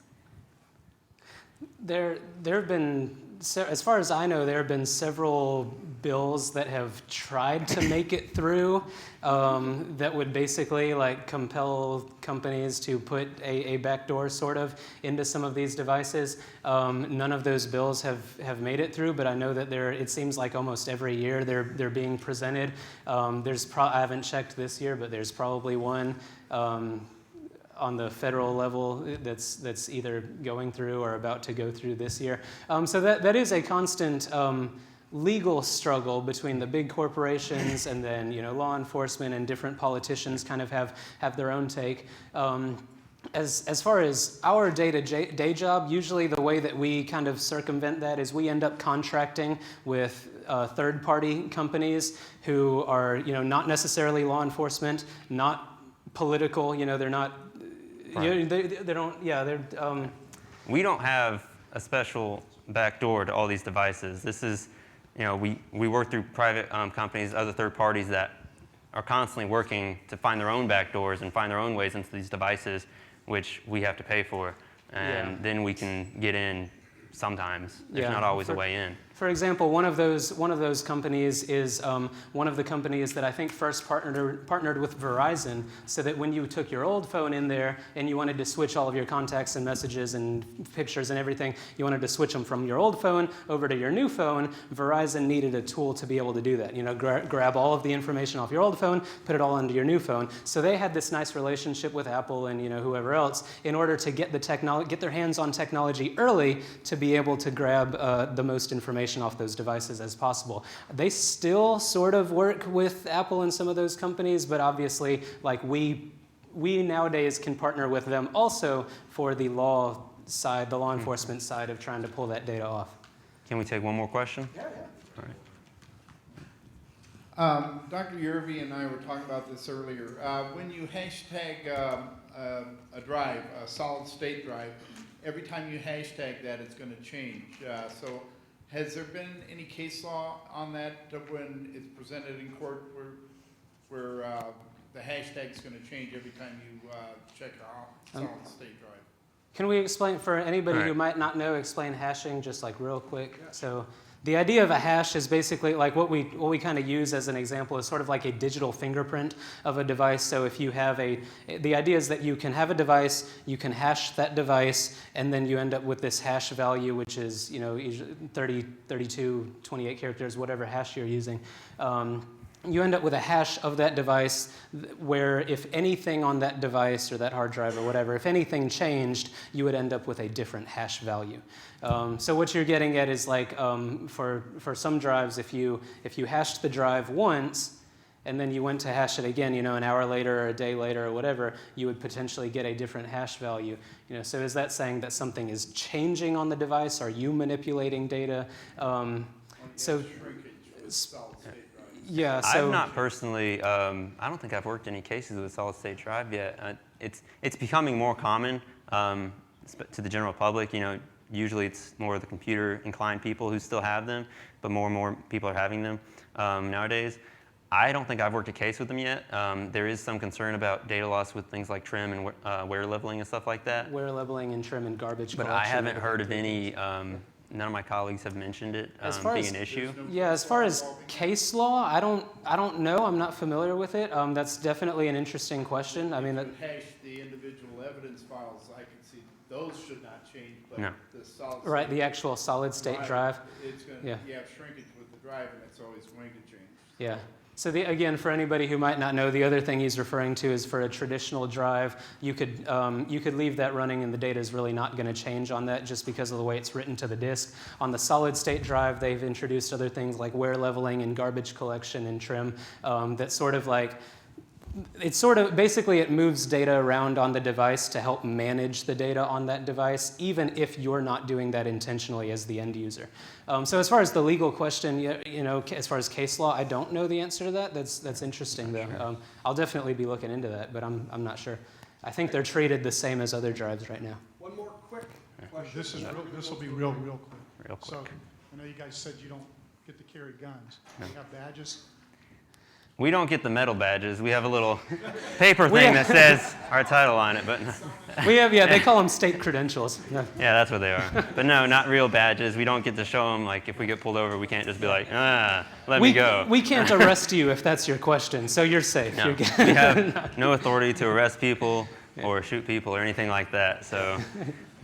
Speaker 6: There have been, as far as I know, there have been several bills that have tried to make it through that would basically like compel companies to put a backdoor sort of into some of these devices. None of those bills have made it through, but I know that it seems like almost every year they're being presented. I haven't checked this year, but there's probably one on the federal level that's either going through or about to go through this year. So that is a constant legal struggle between the big corporations and then law enforcement, and different politicians kind of have their own take. As far as our day job, usually the way that we kind of circumvent that is we end up contracting with third-party companies who are not necessarily law enforcement, not political. They're not.
Speaker 8: Right.
Speaker 6: They don't. Yeah, they're.
Speaker 8: We don't have a special backdoor to all these devices. This is, we work through private companies, other third parties that are constantly working to find their own backdoors and find their own ways into these devices, which we have to pay for, and then we can get in sometimes. There's not always a way in.
Speaker 6: For example, one of those companies is one of the companies that I think first partnered with Verizon, so that when you took your old phone in there and you wanted to switch all of your contacts and messages and pictures and everything, you wanted to switch them from your old phone over to your new phone, Verizon needed a tool to be able to do that. Grab all of the information off your old phone, put it all into your new phone. So they had this nice relationship with Apple and whoever else in order to get their hands on technology early to be able to grab the most information off those devices as possible. They still sort of work with Apple and some of those companies, but obviously, like we nowadays can partner with them also for the law side, the law enforcement side of trying to pull that data off.
Speaker 8: Can we take one more question?
Speaker 6: Yeah.
Speaker 8: All right.
Speaker 16: Dr. Yerby and I were talking about this earlier. When you hashtag a drive, a solid state drive, every time you hashtag that, it's going to change. So has there been any case law on that when it's presented in court where the hashtag is going to change every time you check a solid state drive?
Speaker 6: Can we explain, for anybody who might not know, explain hashing just like real quick? So the idea of a hash is basically like what we kind of use as an example is sort of like a digital fingerprint of a device. So if you have the idea is that you can have a device, you can hash that device, and then you end up with this hash value, which is 30, 32, 28 characters, whatever hash you're using. You end up with a hash of that device where if anything on that device or that hard drive or whatever, if anything changed, you would end up with a different hash value. So what you're getting at is like for some drives, if you hashed the drive once and then you went to hash it again, an hour later or a day later or whatever, you would potentially get a different hash value. So is that saying that something is changing on the device? Are you manipulating data? Yeah, so
Speaker 8: I've not personally, I don't think I've worked any cases with solid state drive yet. It's becoming more common to the general public. Usually it's more of the computer inclined people who still have them, but more and more people are having them nowadays. I don't think I've worked a case with them yet. There is some concern about data loss with things like trim and wear leveling and stuff like that.
Speaker 6: Wear leveling and trim and garbage
Speaker 8: collection. But I haven't heard of any. None of my colleagues have mentioned it being an issue.
Speaker 6: Yeah, as far as case law, I don't know. I'm not familiar with it. That's definitely an interesting question. I mean,
Speaker 16: hash the individual evidence files. I can see those should not change, but the solid state
Speaker 6: right, the actual solid state drive.
Speaker 16: It's going to you have shrinkage with the drive, and it's always going to change.
Speaker 6: Yeah. So again, for anybody who might not know, the other thing he's referring to is for a traditional drive, you could leave that running and the data is really not going to change on that just because of the way it's written to the disk. On the solid state drive, they've introduced other things like wear leveling and garbage collection and trim that sort of like, basically it moves data around on the device to help manage the data on that device, even if you're not doing that intentionally as the end user. So as far as the legal question, as far as case law, I don't know the answer to that. That's interesting though. Sure. I'll definitely be looking into that, but I'm not sure. I think they're treated the same as other drives right now.
Speaker 1: One more quick question.
Speaker 5: This will be real quick.
Speaker 8: Real quick.
Speaker 5: So I know you guys said you don't get to carry guns.
Speaker 8: No.
Speaker 5: You have badges.
Speaker 8: We don't get the metal badges. We have a little paper thing that says our title on it, but no.
Speaker 6: We have, they call them state credentials. No.
Speaker 8: Yeah, that's what they are. But no, not real badges. We don't get to show them, like, if we get pulled over, we can't just be like, let me go.
Speaker 6: We can't arrest you if that's your question, so you're safe.
Speaker 8: No, we have no authority to arrest people or shoot people or anything like that, so.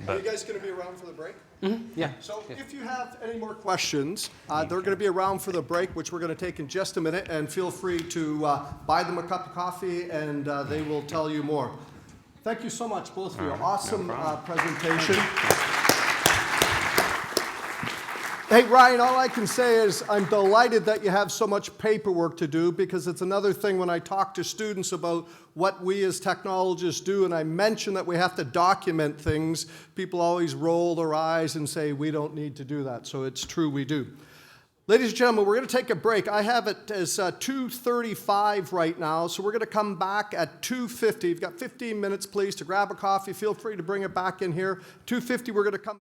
Speaker 1: Are you guys going to be around for the break?
Speaker 6: Mm-hmm. Yeah.
Speaker 1: So if you have any more questions, they're going to be around for the break, which we're going to take in just a minute, and feel free to buy them a cup of coffee, and they will tell you more. Thank you so much, both for your awesome presentation. Hey, Ryan, all I can say is I'm delighted that you have so much paperwork to do, because it's another thing when I talk to students about what we as technologists do, and I mention that we have to document things, people always roll their eyes and say, we don't need to do that. So it's true, we do. Ladies and gentlemen, we're going to take a break. I have it as 2:35 right now, so we're going to come back at 2:50. You've got 15 minutes, please, to grab a coffee. Feel free to bring it back in here. 2:50, we're going to come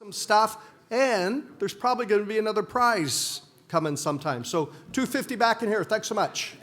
Speaker 1: some stuff, and there's probably going to be another prize coming sometime. So 2:50 back in here. Thanks so much.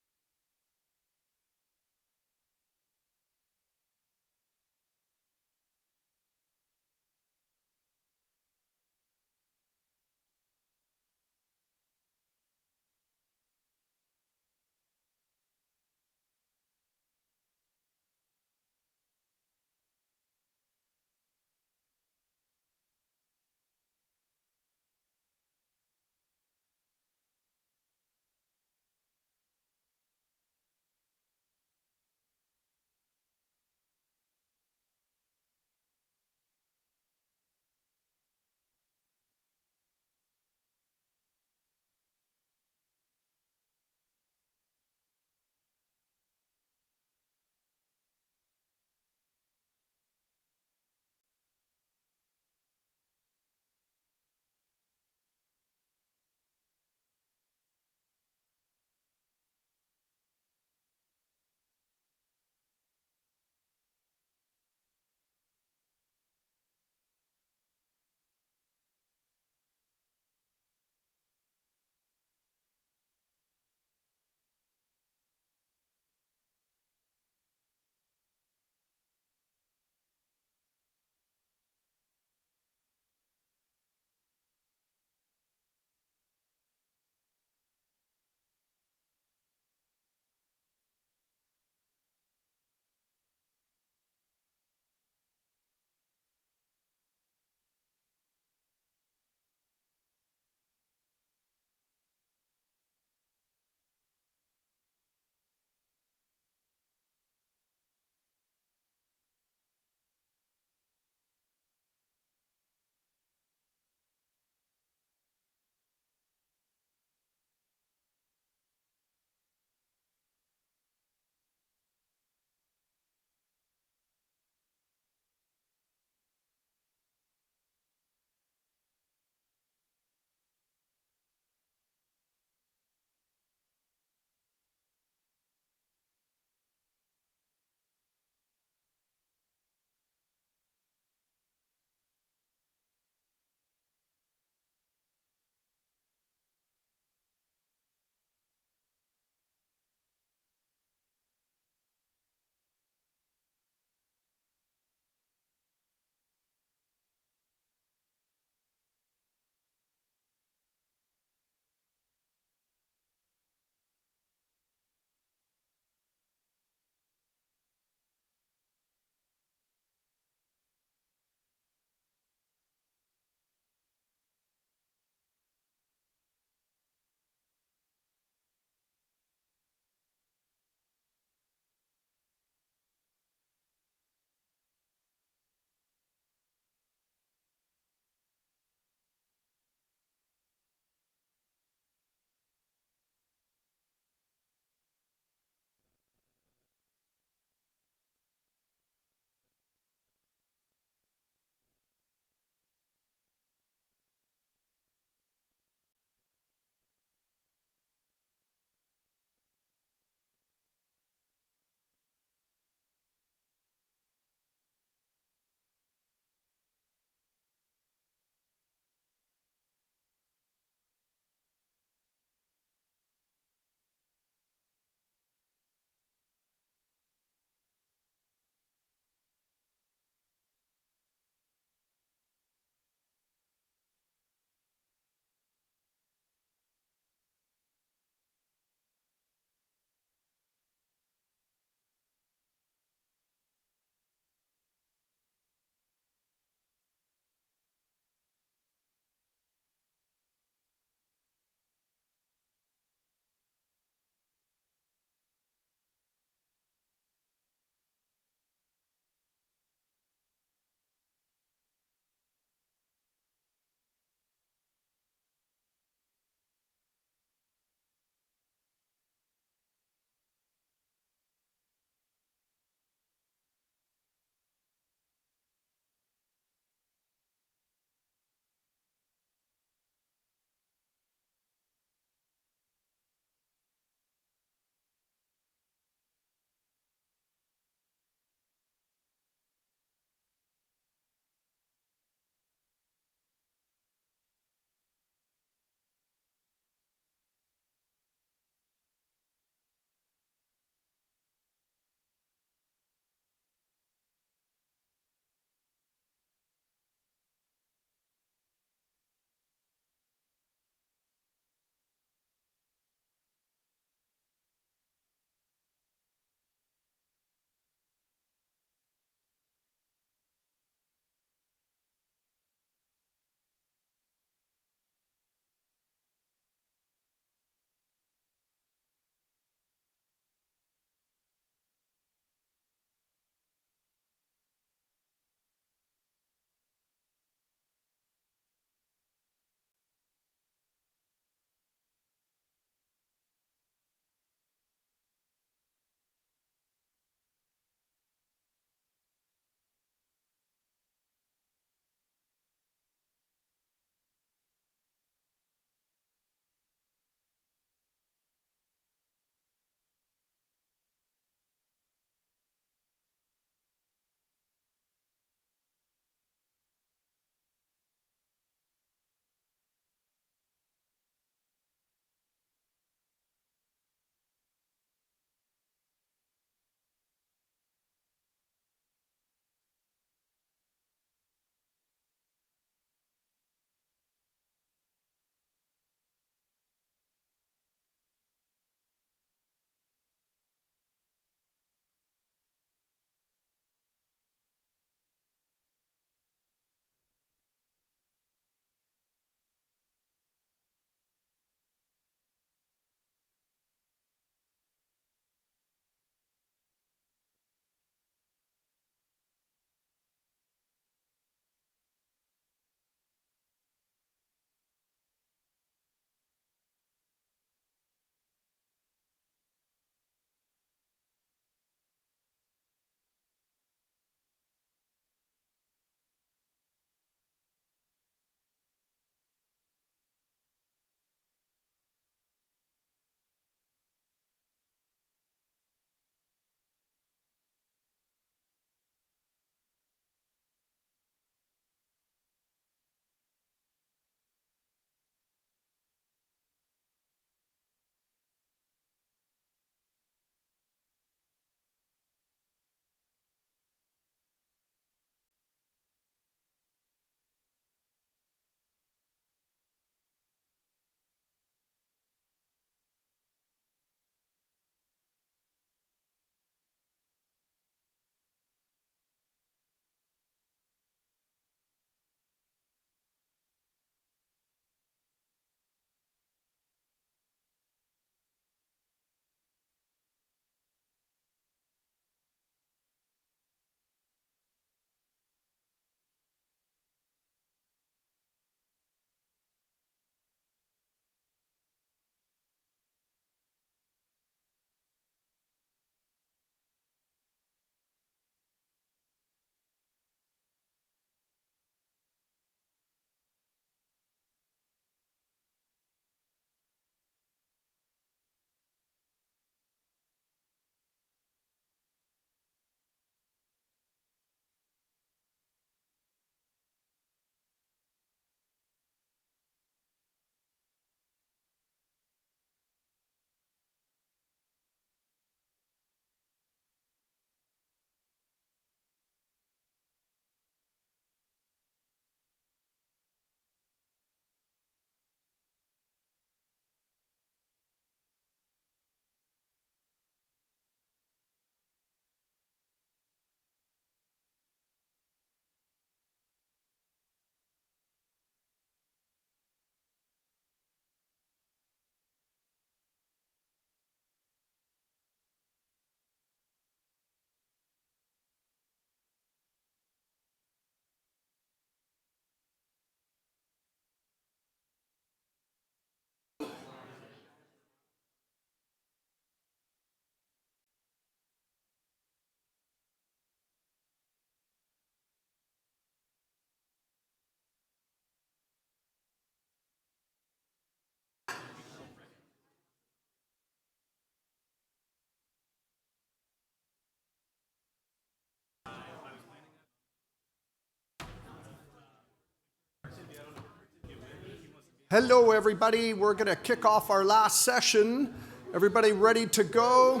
Speaker 1: Hello, everybody. We're going to kick off our last session. Everybody ready to go?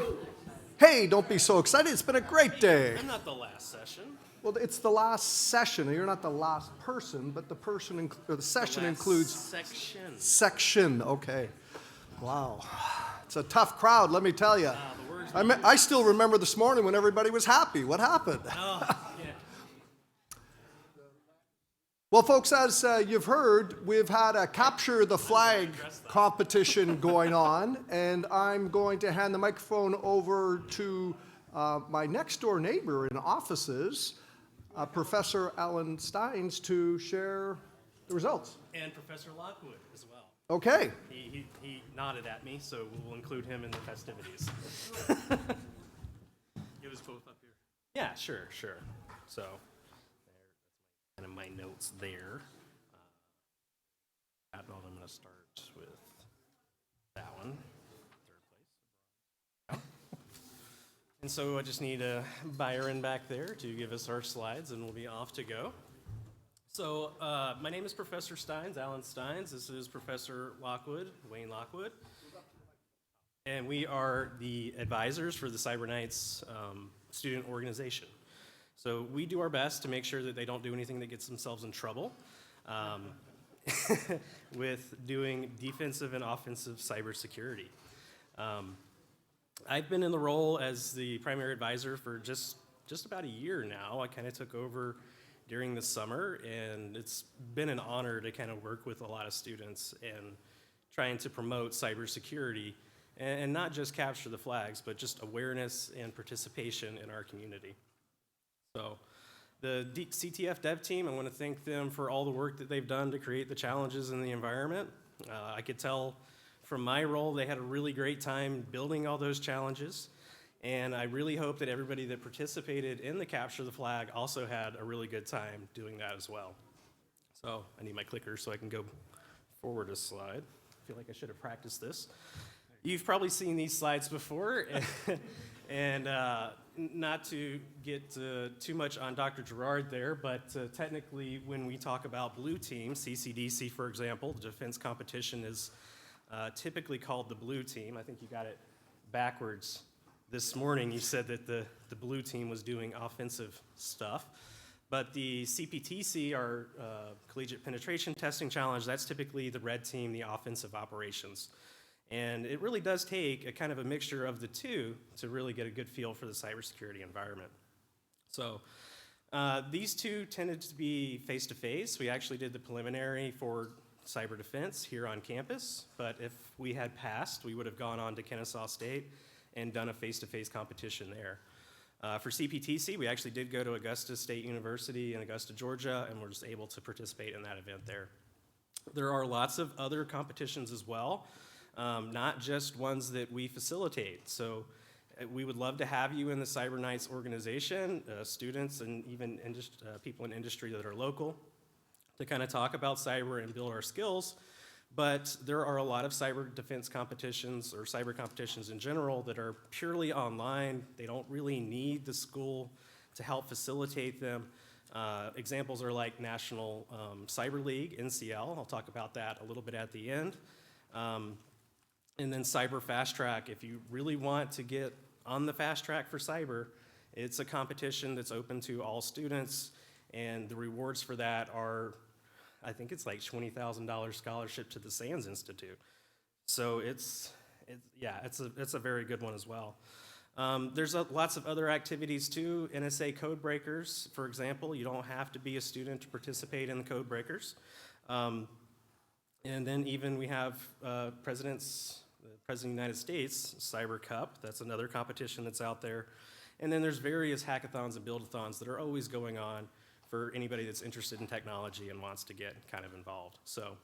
Speaker 1: Hey, don't be so excited. It's been a great day.
Speaker 10: I'm not the last session.
Speaker 1: Well, it's the last session. You're not the last person, but the person, or the session includes
Speaker 10: section.
Speaker 1: Section. Okay. Wow. It's a tough crowd, let me tell you. I still remember this morning when everybody was happy. What happened?
Speaker 10: Oh, yeah.
Speaker 1: Well, folks, as you've heard, we've had a capture the flag competition going on, and I'm going to hand the microphone over to my next door neighbor in offices, Professor Alan Steins, to share the results.
Speaker 10: And Professor Lockwood as well.
Speaker 1: Okay.
Speaker 10: He nodded at me, so we'll include him in the festivities. Get us both up here. Yeah, sure. So, there, that's my notes there. I'm going to start with that one, third place. And so I just need Byron back there to give us our slides, and we'll be off to go. So my name is Professor Steins, Alan Steins. This is Professor Lockwood, Wayne Lockwood. And we are the advisors for the Cyber Knights student organization. So we do our best to make sure that they don't do anything that gets themselves in trouble with doing defensive and offensive cybersecurity. I've been in the role as the primary advisor for just about a year now. I kind of took over during the summer, and it's been an honor to kind of work with a lot of students and trying to promote cybersecurity and not just capture the flags, but just awareness and participation in our community. So the CTF dev team, I want to thank them for all the work that they've done to create the challenges in the environment. I could tell from my role they had a really great time building all those challenges. And I really hope that everybody that participated in the Capture the Flag also had a really good time doing that as well. So I need my clicker so I can go forward a slide. I feel like I should have practiced this. You've probably seen these slides before, and not to get too much on Dr. Gerard there, but technically when we talk about blue team, CCDC for example, the defense competition is typically called the blue team. I think you got it backwards. This morning you said that the blue team was doing offensive stuff, but the CPTC, our Collegiate Penetration Testing Challenge, that's typically the red team, the offensive operations. And it really does take a kind of a mixture of the two to really get a good feel for the cybersecurity environment. So these two tended to be face-to-face. We actually did the preliminary for cyber defense here on campus, but if we had passed, we would have gone on to Kennesaw State and done a face-to-face competition there. For CPTC, we actually did go to Augusta State University in Augusta, Georgia, and were just able to participate in that event there. There are lots of other competitions as well, not just ones that we facilitate. So we would love to have you in the Cyber Knights organization, students and even people in industry that are local, to kind of talk about cyber and build our skills. But there are a lot of cyber defense competitions or cyber competitions in general that are purely online. They don't really need the school to help facilitate them. Examples are like National Cyber League, NCL. I'll talk about that a little bit at the end. And then Cyber Fast Track. If you really want to get on the fast track for cyber, it's a competition that's open to all students, and the rewards for that are, I think it's like $20,000 scholarship to the Sands Institute. So it's a very good one as well. There's lots of other activities too. NSA Code Breakers, for example, you don't have to be a student to participate in the Code Breakers. And then even we have the President of the United States Cyber Cup. That's another competition that's out there. And then there's various hackathons and build-a-thons that are always going on for anybody that's interested in technology and wants to get kind of involved. So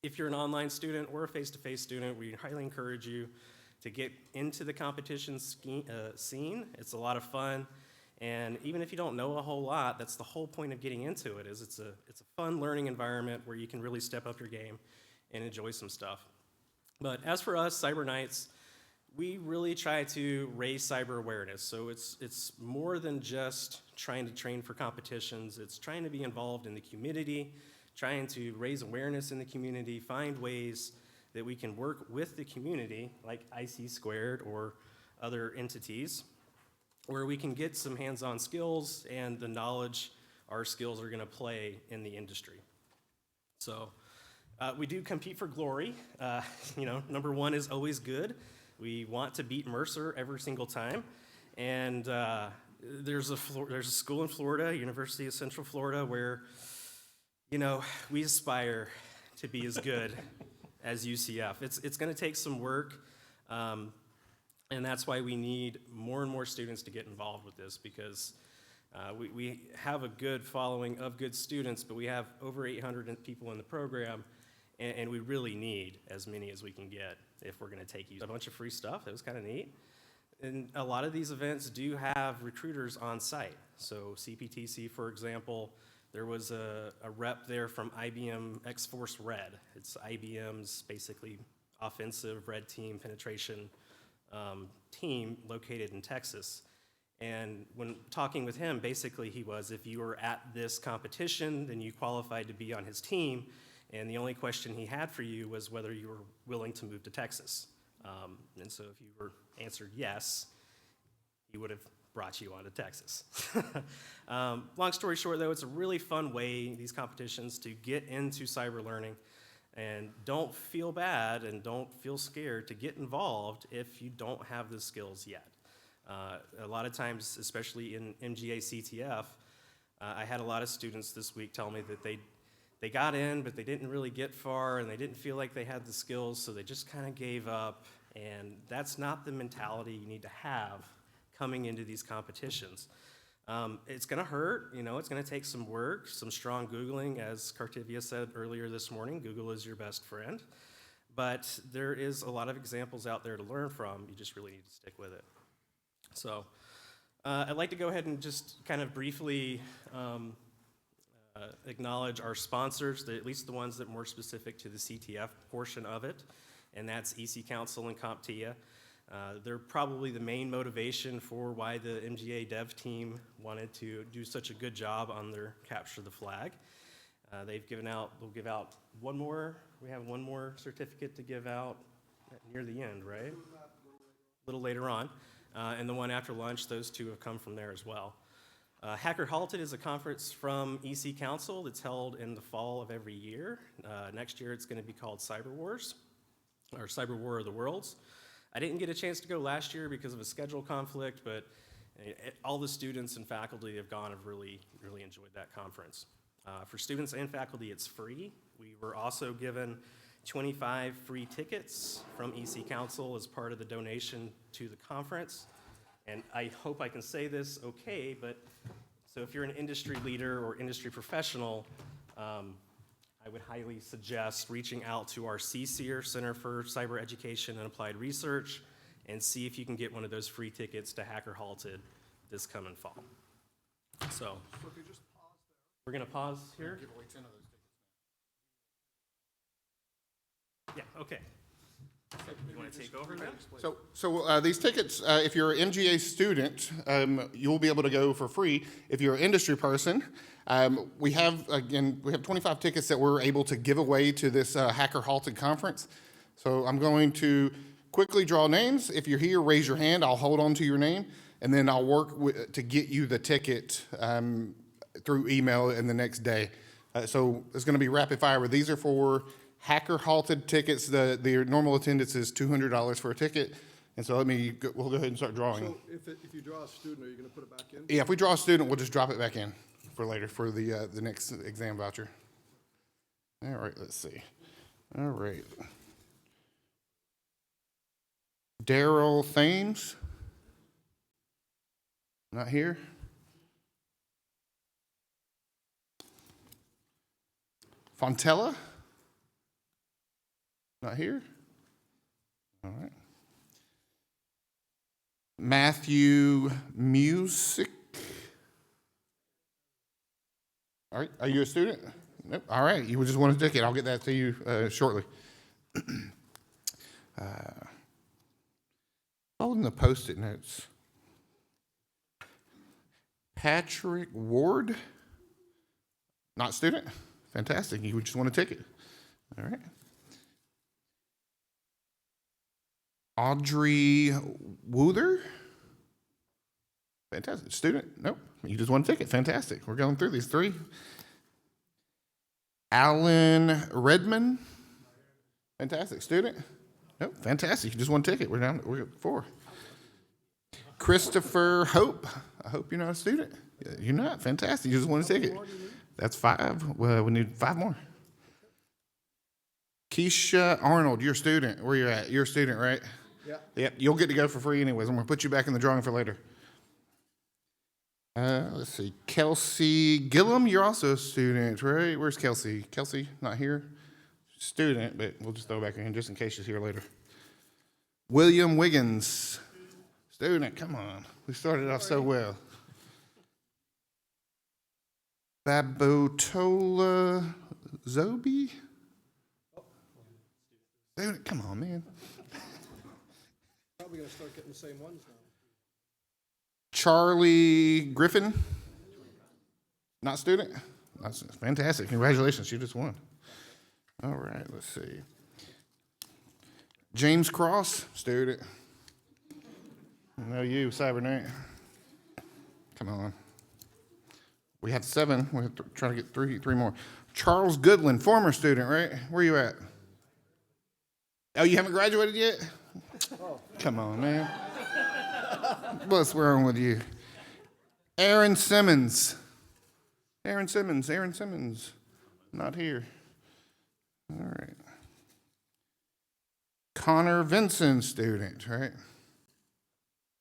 Speaker 10: if you're an online student or a face-to-face student, we highly encourage you to get into the competition scene. It's a lot of fun. And even if you don't know a whole lot, that's the whole point of getting into it, is it's a fun learning environment where you can really step up your game and enjoy some stuff. But as for us, Cyber Knights, we really try to raise cyber awareness. So it's more than just trying to train for competitions. It's trying to be involved in the community, trying to raise awareness in the community, find ways that we can work with the community, like IC Squared or other entities, where we can get some hands-on skills and the knowledge our skills are going to play in the industry. So we do compete for glory. Number one is always good. We want to beat Mercer every single time. And there's a school in Florida, University of Central Florida, where, we aspire to be as good as UCF. It's going to take some work, and that's why we need more and more students to get involved with this, because we have a good following of good students, but we have over 800 people in the program, and we really need as many as we can get if we're going to take a bunch of free stuff. It was kind of neat. And a lot of these events do have recruiters on site. So CPTC, for example, there was a rep there from IBM X-Force Red. It's IBM's basically offensive red team penetration team located in Texas. And when talking with him, basically he was, if you were at this competition, then you qualified to be on his team. And the only question he had for you was whether you were willing to move to Texas. And so if you were answered yes, he would have brought you on to Texas. Long story short, though, it's a really fun way, these competitions, to get into cyber learning. And don't feel bad and don't feel scared to get involved if you don't have the skills yet. A lot of times, especially in MGA CTF, I had a lot of students this week tell me that they got in, but they didn't really get far, and they didn't feel like they had the skills, so they just kind of gave up. And that's not the mentality you need to have coming into these competitions. It's going to hurt, it's going to take some work, some strong Googling. As Cartivia said earlier this morning, Google is your best friend. But there is a lot of examples out there to learn from. You just really need to stick with it. So I'd like to go ahead and just kind of briefly acknowledge our sponsors, at least the ones that are more specific to the CTF portion of it, and that's EC Council and CompTIA. They're probably the main motivation for why the MGA dev team wanted to do such a good job on their Capture the Flag. They'll give out one more, we have one more certificate to give out near the end, right? A little later on. And the one after lunch, those two have come from there as well. Hacker Halted is a conference from EC Council that's held in the fall of every year. Next year it's going to be called Cyber Wars, or Cyber War of the Worlds. I didn't get a chance to go last year because of a schedule conflict, but all the students and faculty have gone have really enjoyed that conference. For students and faculty, it's free. We were also given 25 free tickets from EC Council as part of the donation to the conference. And I hope I can say this okay, but so if you're an industry leader or industry professional, I would highly suggest reaching out to our CCEAR, Center for Cyber Education and Applied Research, and see if you can get one of those free tickets to Hacker Halted this coming fall. So
Speaker 1: if you just pause there.
Speaker 10: We're going to pause here?
Speaker 14: Give away 10 of those tickets now.
Speaker 10: Yeah, okay. You want to take over then?
Speaker 14: So these tickets, if you're an MGA student, you'll be able to go for free. If you're an industry person, we have 25 tickets that we're able to give away to this Hacker Halted conference. So I'm going to quickly draw names. If you're here, raise your hand. I'll hold on to your name, and then I'll work to get you the ticket through email in the next day. So it's going to be rapid fire, but these are for Hacker Halted tickets. The normal attendance is $200 for a ticket, and so we'll go ahead and start drawing.
Speaker 1: So if you draw a student, are you going to put it back in?
Speaker 14: Yeah, if we draw a student, we'll just drop it back in for later for the next exam voucher. All right, let's see. All right. Daryl Thames. Not here. Fontella. Not here. All right. Matthew Music. All right. Are you a student? Nope. All right. You just want a ticket. I'll get that to you shortly. Holding the Post-it notes. Patrick Ward. Not student. Fantastic. You just won a ticket. All right. Audrey Wuther. Fantastic. Student? Nope. You just won a ticket. Fantastic. We're going through these three. Alan Redman. Fantastic. Student? Nope. Fantastic. You just won a ticket. We're at 4. Christopher Hope. I hope you're not a student. You're not. Fantastic. You just won a ticket. That's 5. Well, we need 5 more. Keisha Arnold, you're a student. Where you at? You're a student, right?
Speaker 1: Yeah.
Speaker 14: Yep. You'll get to go for free anyways. I'm going to put you back in the drawing for later. Let's see. Kelsey Gillum, you're also a student, right? Where's Kelsey? Kelsey, not here? Student, but we'll just throw back in just in case she's here later. William Wiggins, student, come on. We started off so well. Babotola Zobi? Student, come on, man.
Speaker 1: Probably going to start getting the same ones now.
Speaker 14: Charlie Griffin, not student? That's fantastic. Congratulations, you just won. All right, let's see. James Cross, student. I know you, Cybernight. Come on. We have 7. We have to try to get three more. Charles Goodland, former student, right? Where you at? Oh, you haven't graduated yet?
Speaker 1: Oh.
Speaker 14: Come on, man. What's wrong with you? Aaron Simmons. Aaron Simmons. Not here. All right. Connor Vinson, student, right?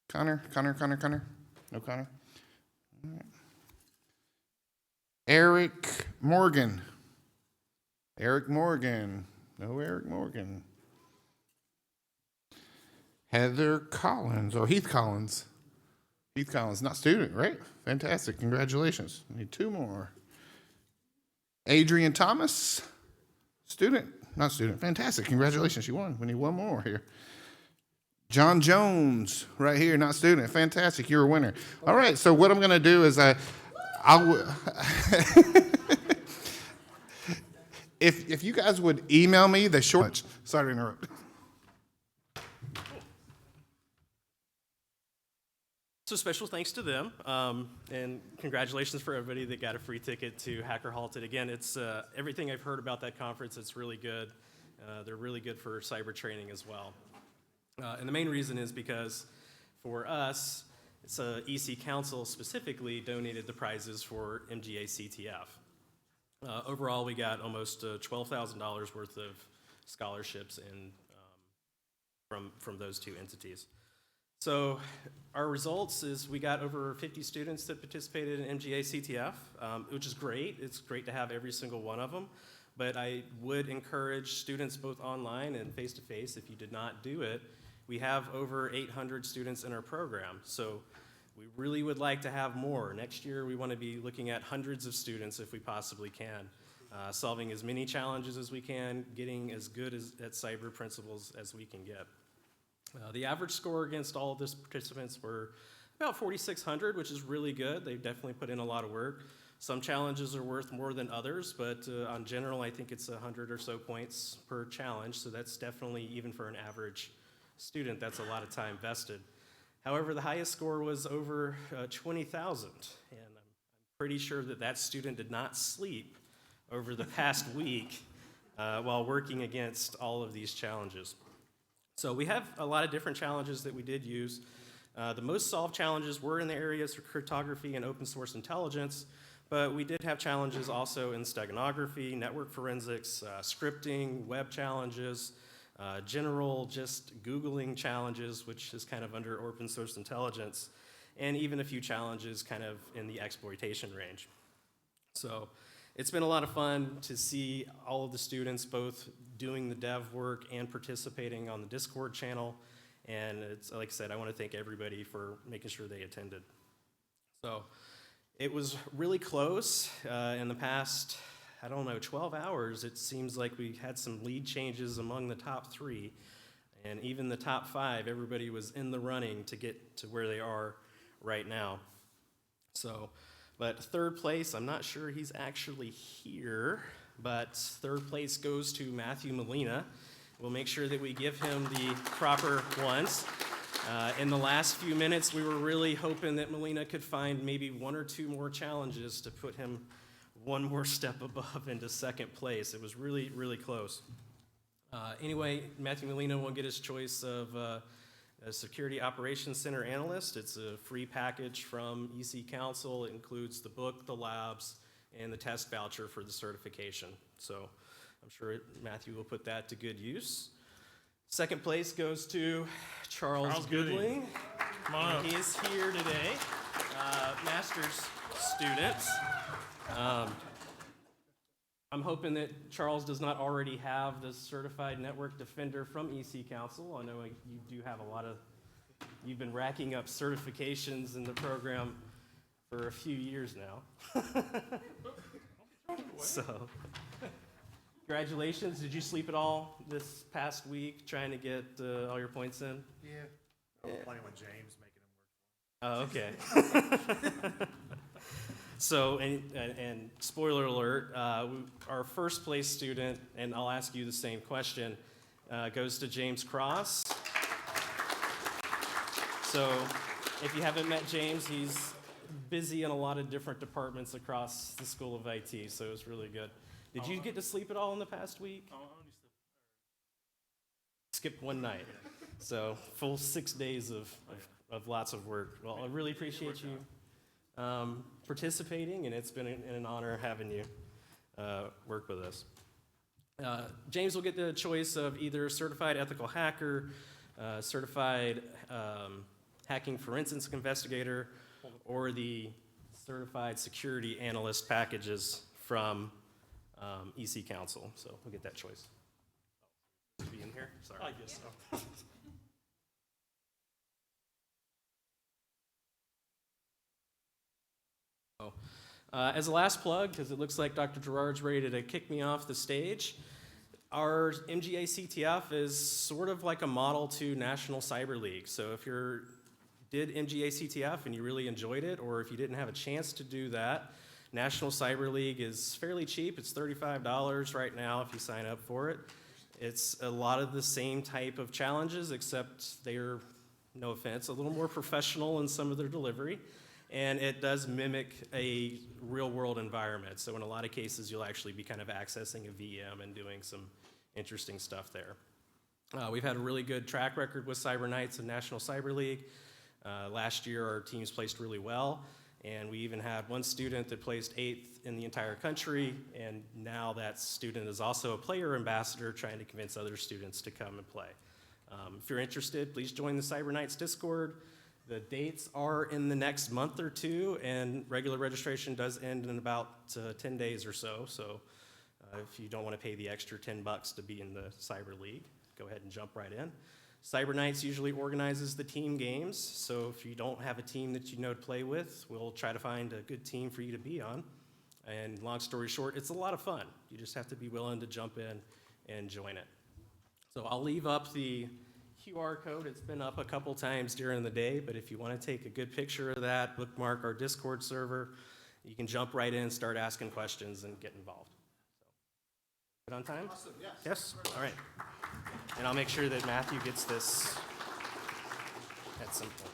Speaker 14: Connor? No Connor? All right. Eric Morgan. No Eric Morgan. Heather Collins, or Heath Collins. Heath Collins, not student, right? Fantastic, congratulations. We need 2 more. Adrian Thomas, student, not student. Fantastic, congratulations, you won. We need 1 more here. John Jones, right here, not student. Fantastic, you're a winner. All right, so what I'm gonna do is if you guys would email me the short, sorry to interrupt.
Speaker 10: So special thanks to them, and congratulations for everybody that got a free ticket to Hacker Halted. Again, it's everything I've heard about that conference, it's really good. They're really good for cyber training as well. And the main reason is because for us, it's EC Council specifically donated the prizes for MGA CTF. Overall, we got almost $12,000 worth of scholarships from those 2 entities. So our results is we got over 50 students that participated in MGA CTF, which is great. It's great to have every single one of them. But I would encourage students both online and face-to-face, if you did not do it, we have over 800 students in our program. So we really would like to have more. Next year, we want to be looking at hundreds of students if we possibly can, solving as many challenges as we can, getting as good at cyber principles as we can get. The average score against all of these participants were about 4,600, which is really good. They've definitely put in a lot of work. Some challenges are worth more than others, but on general, I think it's 100 or so points per challenge, so that's definitely, even for an average student, that's a lot of time vested. However, the highest score was over 20,000, and I'm pretty sure that student did not sleep over the past week while working against all of these challenges. So we have a lot of different challenges that we did use. The most solved challenges were in the areas of cryptography and open source intelligence, but we did have challenges also in steganography, network forensics, scripting, web challenges, general just Googling challenges, which is kind of under open source intelligence, and even a few challenges kind of in the exploitation range. So it's been a lot of fun to see all of the students both doing the dev work and participating on the Discord channel. And it's, like I said, I want to thank everybody for making sure they attended. So it was really close. In the past, 12 hours, it seems like we had some lead changes among the top 3. And even the top 5, everybody was in the running to get to where they are right now. So, but 3rd place, I'm not sure he's actually here. but third place goes to Matthew Molina. We'll make sure that we give him the proper ones. In the last few minutes, we were really hoping that Molina could find maybe one or two more challenges to put him one more step above into second place. It was really, really close. Anyway, Matthew Molina will get his choice of a Security Operations Center Analyst. It's a free package from EC Council. It includes the book, the labs, and the test voucher for the certification. So I'm sure Matthew will put that to good use. Second place goes to Charles Goodling.
Speaker 20: Come on up.
Speaker 10: He is here today, master's student. I'm hoping that Charles does not already have the Certified Network Defender from EC Council. I know you do have you've been racking up certifications in the program for a few years now. So, congratulations. Did you sleep at all this past week trying to get all your points in?
Speaker 7: Yeah. I was playing with James, making him work.
Speaker 10: Oh, okay. So, and spoiler alert, our first place student, and I'll ask you the same question, goes to James Cross. So, if you haven't met James, he's busy in a lot of different departments across the School of IT, so it was really good. Did you get to sleep at all in the past week? Skipped one night. So, full 6 days of lots of work. Well, I really appreciate you participating, and it's been an honor having you work with us. James will get the choice of either certified ethical hacker, certified hacking forensics investigator, or the certified security analyst packages from EC Council. So we'll get that choice. Be in here? Sorry.
Speaker 20: I guess so.
Speaker 10: As a last plug, because it looks like Dr. Gerard's ready to kick me off the stage, our MGA CTF is sort of like a model to National Cyber League. So if you did MGA CTF and you really enjoyed it, or if you didn't have a chance to do that, National Cyber League is fairly cheap. It's $35 right now if you sign up for it. It's a lot of the same type of challenges, except they're, no offense, a little more professional in some of their delivery. And it does mimic a real-world environment. So in a lot of cases, you'll actually be kind of accessing a VM and doing some interesting stuff there. We've had a really good track record with Cyber Knights and National Cyber League. Last year, our teams placed really well. And we even had one student that placed 8th in the entire country. And now that student is also a player ambassador trying to convince other students to come and play. If you're interested, please join the Cyber Knights Discord. The dates are in the next month or two, and regular registration does end in about 10 days or so. So if you don't want to pay the extra $10 to be in the Cyber League, go ahead and jump right in. Cyber Knights usually organizes the team games, so if you don't have a team that you know to play with, we'll try to find a good team for you to be on. And long story short, it's a lot of fun. You just have to be willing to jump in and join it. So I'll leave up the QR code. It's been up a couple times during the day, but if you want to take a good picture of that, bookmark our Discord server, you can jump right in, start asking questions, and get involved. So, good on time?
Speaker 1: Awesome, yes.
Speaker 10: Yes? All right. And I'll make sure that Matthew gets this at some point.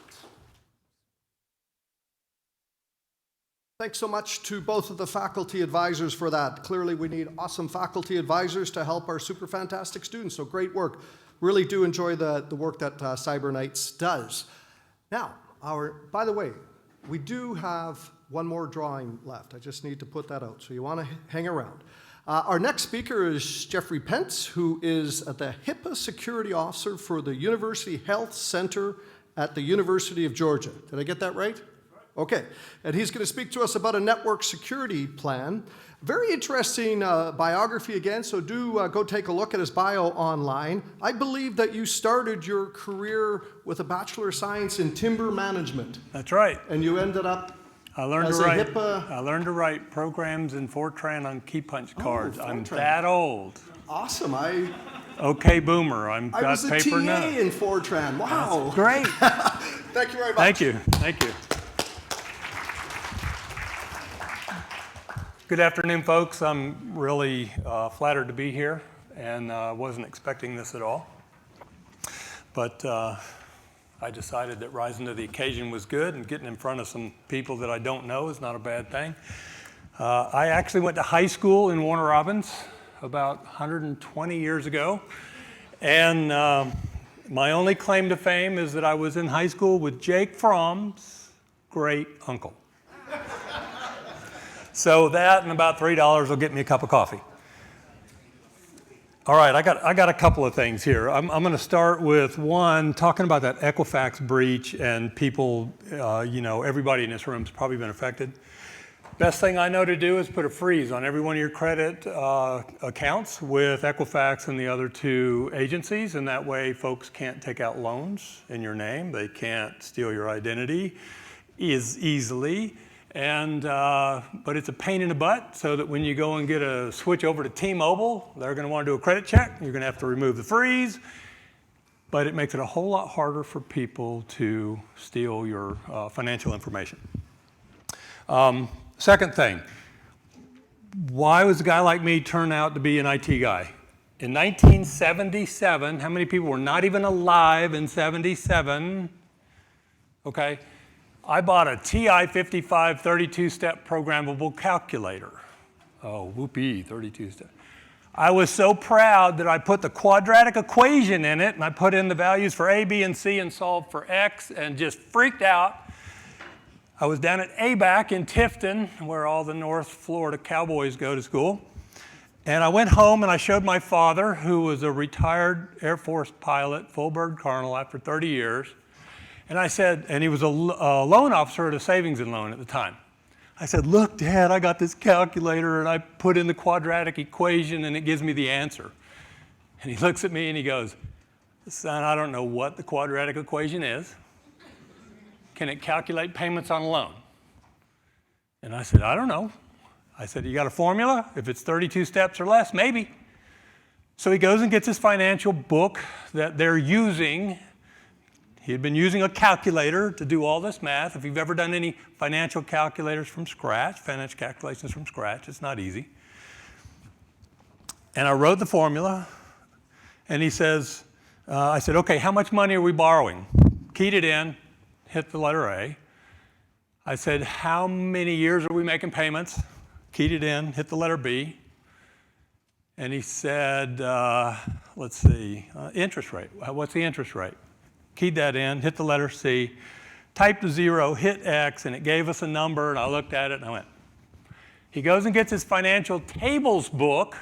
Speaker 1: Thanks so much to both of the faculty advisors for that. Clearly, we need awesome faculty advisors to help our super fantastic students, so great work. Really do enjoy the work that Cyber Knights does. Now, by the way, we do have one more drawing left. I just need to put that out, so you want to hang around. Our next speaker is Jeffrey Pence, who is the HIPAA Security Officer for the University Health Center at the University of Georgia. Did I get that right? Okay, and he's going to speak to us about a network security plan. Very interesting biography again, so do go take a look at his bio online. I believe that you started your career with a Bachelor of Science in Timber Management.
Speaker 11: That's right.
Speaker 1: And you ended up
Speaker 11: I learned
Speaker 1: as
Speaker 11: to
Speaker 1: a
Speaker 11: write.
Speaker 1: HIPAA...
Speaker 11: I learned to write programs in Fortran on key punch cards. I'm
Speaker 1: Fortran.
Speaker 11: that old.
Speaker 1: Awesome.
Speaker 11: Okay, boomer. I
Speaker 1: was a
Speaker 11: paper
Speaker 1: TA
Speaker 11: now.
Speaker 1: in Fortran. Wow.
Speaker 11: That's great.
Speaker 1: Thank you very much.
Speaker 11: Thank you. Thank you. Good afternoon, folks. I'm really flattered to be here, and wasn't expecting this at all. But I decided that rising to the occasion was good, and getting in front of some people that I don't know is not a bad thing. I actually went to high school in Warner Robins about 120 years ago, and my only claim to fame is that I was in high school with Jake Fromm's great uncle. So that and about $3 will get me a cup of coffee. All right, I got a couple of things here. I'm going to start with one, talking about that Equifax breach, and people, everybody in this room has probably been affected. Best thing I know to do is put a freeze on every one of your credit accounts with Equifax and the other two agencies, and that way folks can't take out loans in your name. They can't steal your identity easily. But it's a pain in the butt, so that when you go and get a switch over to T-Mobile, they're going to want to do a credit check. You're going to have to remove the freeze. But it makes it a whole lot harder for people to steal your financial information. Second thing, why was a guy like me turn out to be an IT guy? In 1977, how many people were not even alive in 77? Okay. I bought a TI-55 32-step programmable calculator. Oh, whoopee, 32-step. I was so proud that I put the quadratic equation in it, and I put in the values for A, B, and C and solved for X, and just freaked out. I was down at ABAC in Tifton, where all the North Florida Cowboys go to school. And I went home and I showed my father, who was a retired Air Force pilot, full bird colonel after 30 years. And I said, and he was a loan officer at a savings and loan at the time. I said, look, Dad, I got this calculator and I put in the quadratic equation and it gives me the answer. And he looks at me and he goes, son, I don't know what the quadratic equation is. Can it calculate payments on a loan? And I said, I don't know. I said, you got a formula? If it's 32 steps or less, maybe. So he goes and gets his financial book that they're using. He had been using a calculator to do all this math. If you've ever done any financial calculators from scratch, financial calculations from scratch, it's not easy. And I wrote the formula, and he says, I said, okay, how much money are we borrowing? Keyed it in, hit the letter A. I said, how many years are we making payments? Keyed it in, hit the letter B. And he said, let's see, interest rate. What's the interest rate? Keyed that in, hit the letter C, typed a 0, hit X, and it gave us a number, and I looked at it and I went. He goes and gets his financial tables book,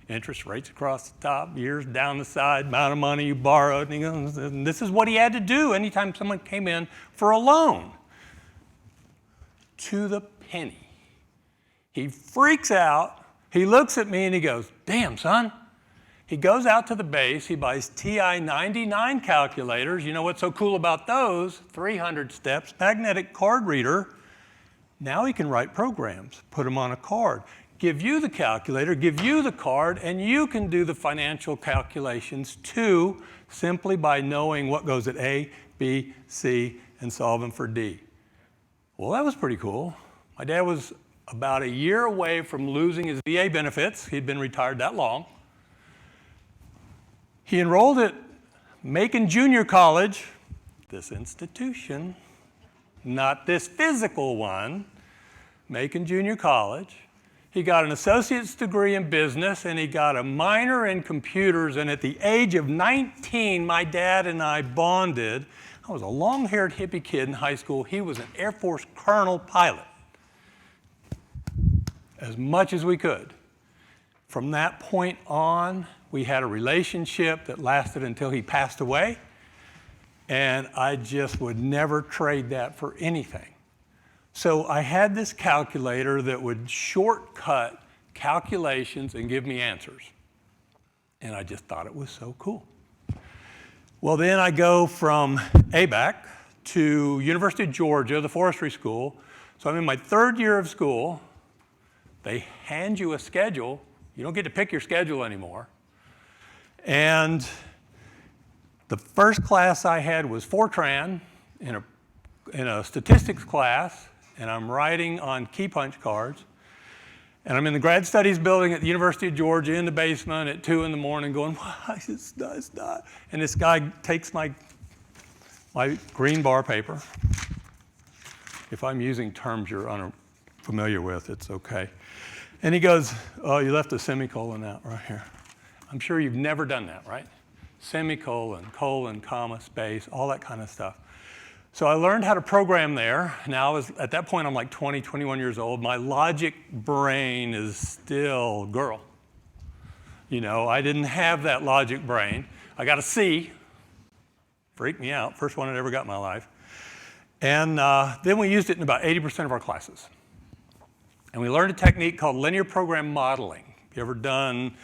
Speaker 11: interest rates across the top, years down the side, amount of money you borrowed, and he goes, and this is what he had to do anytime someone came in for a loan. To the penny. He freaks out, he looks at me and he goes, damn, son. He goes out to the base, he buys TI-99 calculators. You know what's so cool about those? 300 steps, magnetic card reader. Now he can write programs, put them on a card, give you the calculator, give you the card, and you can do the financial calculations too, simply by knowing what goes at A, B, C, and solving for D. Well, that was pretty cool. My dad was about a year away from losing his VA benefits. He'd been retired that long. He enrolled at Macon Junior College, this institution, not this physical one, Macon Junior College. He got an associate's degree in business and he got a minor in computers, and at the age of 19, my dad and I bonded. I was a long-haired hippie kid in high school. He was an Air Force colonel pilot. As much as we could. From that point on, we had a relationship that lasted until he passed away, and I just would never trade that for anything. So I had this calculator that would shortcut calculations and give me answers. And I just thought it was so cool. Well, then I go from ABAC to University of Georgia, the forestry school. So I'm in my third year of school. They hand you a schedule. You don't get to pick your schedule anymore. And the first class I had was Fortran in a statistics class, and I'm writing on key punch cards. And I'm in the grad studies building at the University of Georgia in the basement at 2 in the morning going, why is this not? And this guy takes my green bar paper. If I'm using terms you're unfamiliar with, it's okay. And he goes, oh, you left a semicolon out right here. I'm sure you've never done that, right? Semicolon, colon, comma, space, all that kind of stuff. So I learned how to program there. Now, at that point, I'm like 20, 21 years old. My logic brain is still girl. You know, I didn't have that logic brain. I got a C. Freaked me out. First one I'd ever got in my life. And then we used it in about 80% of our classes. And we learned a technique called linear program modeling. You ever done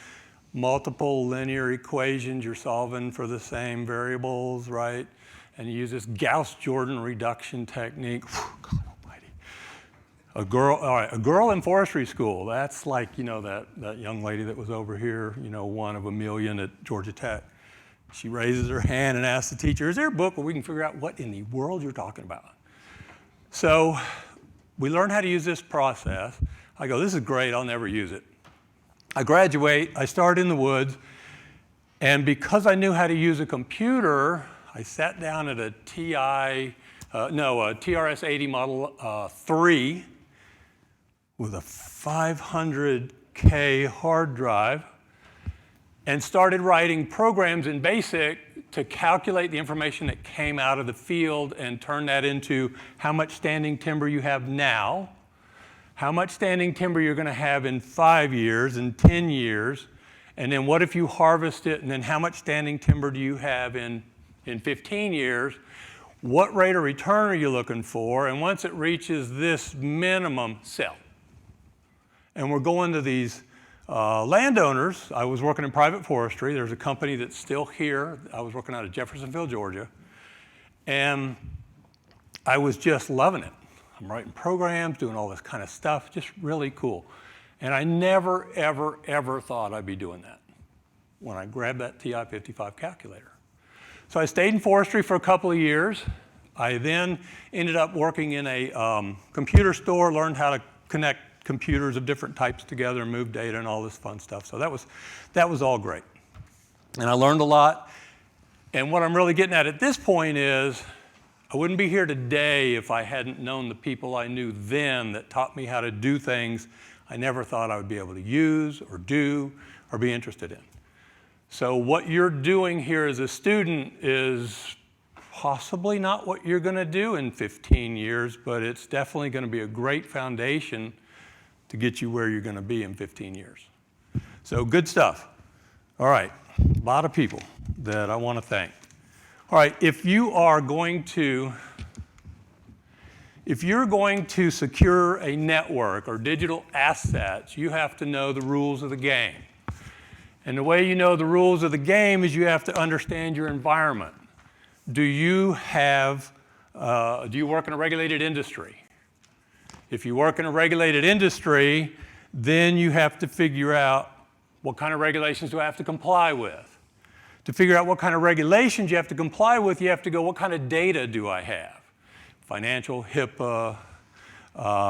Speaker 11: multiple linear equations you're solving for the same variables, right? And you use this Gauss-Jordan reduction technique. Whew, God almighty. A girl in forestry school, that's like, you know, that young lady that was over here, you know, one of a million at Georgia Tech. She raises her hand and asks the teacher, is there a book where we can figure out what in the world you're talking about? So we learned how to use this process. I go, this is great, I'll never use it. I graduate, I start in the woods, and because I knew how to use a computer, I sat down at a TRS-80 Model 3 with a 500K hard drive and started writing programs in BASIC to calculate the information that came out of the field and turn that into how much standing timber you have now, how much standing timber you're going to have in 5 years and 10 years, and then what if you harvest it, and then how much standing timber do you have in 15 years, what rate of return are you looking for, and once it reaches this minimum, sell. And we're going to these landowners. I was working in private forestry. There's a company that's still here. I was working out of Jeffersonville, Georgia. And I was just loving it. I'm writing programs, doing all this kind of stuff, just really cool. And I never, ever, ever thought I'd be doing that when I grabbed that TI-55 calculator. So I stayed in forestry for a couple of years. I then ended up working in a computer store, learned how to connect computers of different types together and move data and all this fun stuff. So that was all great. And I learned a lot. And what I'm really getting at this point is I wouldn't be here today if I hadn't known the people I knew then that taught me how to do things I never thought I would be able to use or do or be interested in. So what you're doing here as a student is possibly not what you're going to do in 15 years, but it's definitely going to be a great foundation to get you where you're going to be in 15 years. So good stuff. All right, a lot of people that I want to thank. All right, if you're going to secure a network or digital assets, you have to know the rules of the game. And the way you know the rules of the game is you have to understand your environment. Do you work in a regulated industry? If you work in a regulated industry, then you have to figure out what kind of regulations do I have to comply with. To figure out what kind of regulations you have to comply with, you have to go, what kind of data do I have? Financial, HIPAA,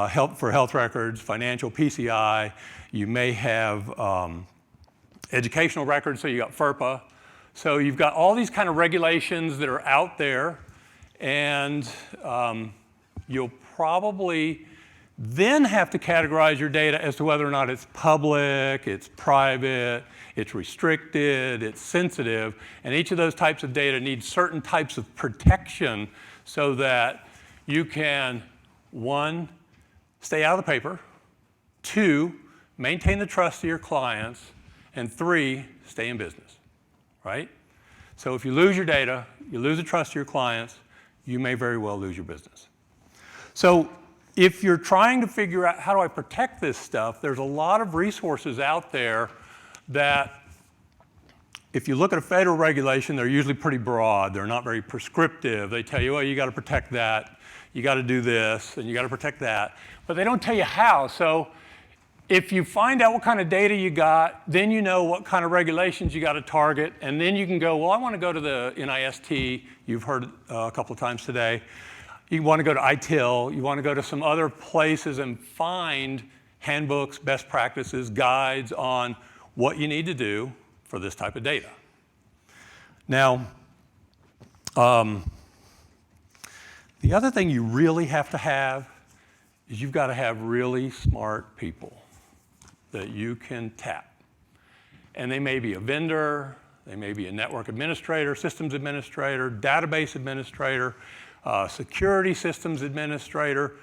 Speaker 11: health records, financial PCI. You may have educational records, so you got FERPA. So you've got all these kind of regulations that are out there, and you'll probably then have to categorize your data as to whether or not it's public, it's private, it's restricted, it's sensitive, and each of those types of data needs certain types of protection so that you can, 1, stay out of the paper, 2, maintain the trust of your clients, and 3, stay in business, right? So if you lose your data, you lose the trust of your clients, you may very well lose your business. So if you're trying to figure out how do I protect this stuff, there's a lot of resources out there that if you look at a federal regulation, they're usually pretty broad. They're not very prescriptive. They tell you, well, you got to protect that, you got to do this, and you got to protect that. But they don't tell you how. So if you find out what kind of data you got, then you know what kind of regulations you got to target, and then you can go, well, I want to go to the NIST. You've heard a couple of times today. You want to go to ITIL. You want to go to some other places and find handbooks, best practices, guides on what you need to do for this type of data. Now, the other thing you really have to have is you've got to have really smart people that you can tap. And they may be a vendor, they may be a network administrator, systems administrator, database administrator, security systems administrator.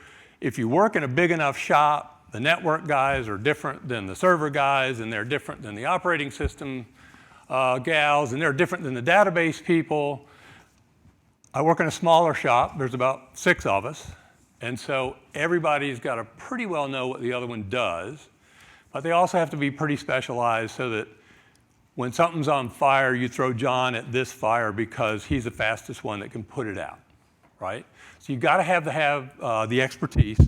Speaker 11: If you work in a big enough shop, the network guys are different than the server guys, and they're different than the operating system gals, and they're different than the database people. I work in a smaller shop. There's about 6 of us. And so everybody's got to pretty well know what the other one does. But they also have to be pretty specialized so that when something's on fire, you throw John at this fire because he's the fastest one that can put it out, right? So you've got to have the expertise.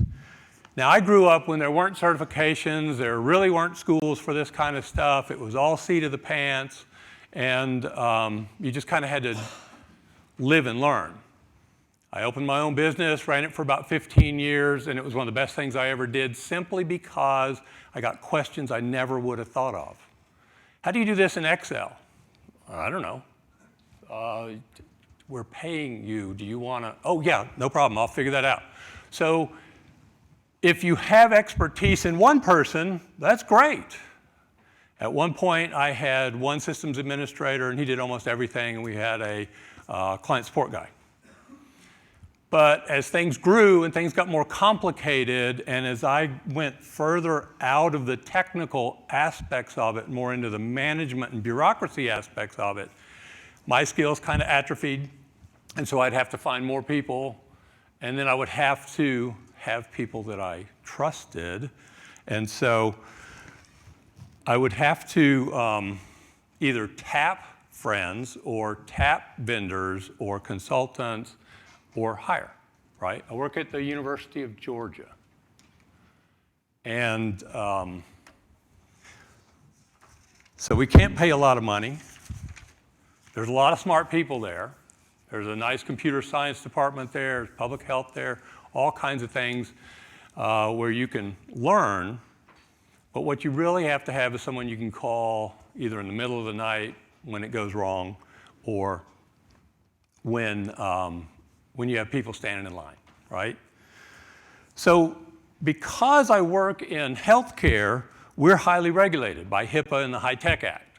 Speaker 11: Now, I grew up when there weren't certifications. There really weren't schools for this kind of stuff. It was all seat of the pants. And you just kind of had to live and learn. I opened my own business, ran it for about 15 years, and it was one of the best things I ever did simply because I got questions I never would have thought of. How do you do this in Excel? I don't know. We're paying you. Do you want to? Oh, yeah, no problem. I'll figure that out. So if you have expertise in one person, that's great. At one point, I had one systems administrator, and he did almost everything, and we had a client support guy. But as things grew and things got more complicated, and as I went further out of the technical aspects of it, more into the management and bureaucracy aspects of it, my skills kind of atrophied. And so I'd have to find more people, and then I would have to have people that I trusted. And so I would have to either tap friends or tap vendors or consultants or hire, right? I work at the University of Georgia. And so we can't pay a lot of money. There's a lot of smart people there. There's a nice computer science department there, there's public health there, all kinds of things where you can learn. But what you really have to have is someone you can call either in the middle of the night when it goes wrong or when you have people standing in line, right? So because I work in healthcare, we're highly regulated by HIPAA and the HITECH Act.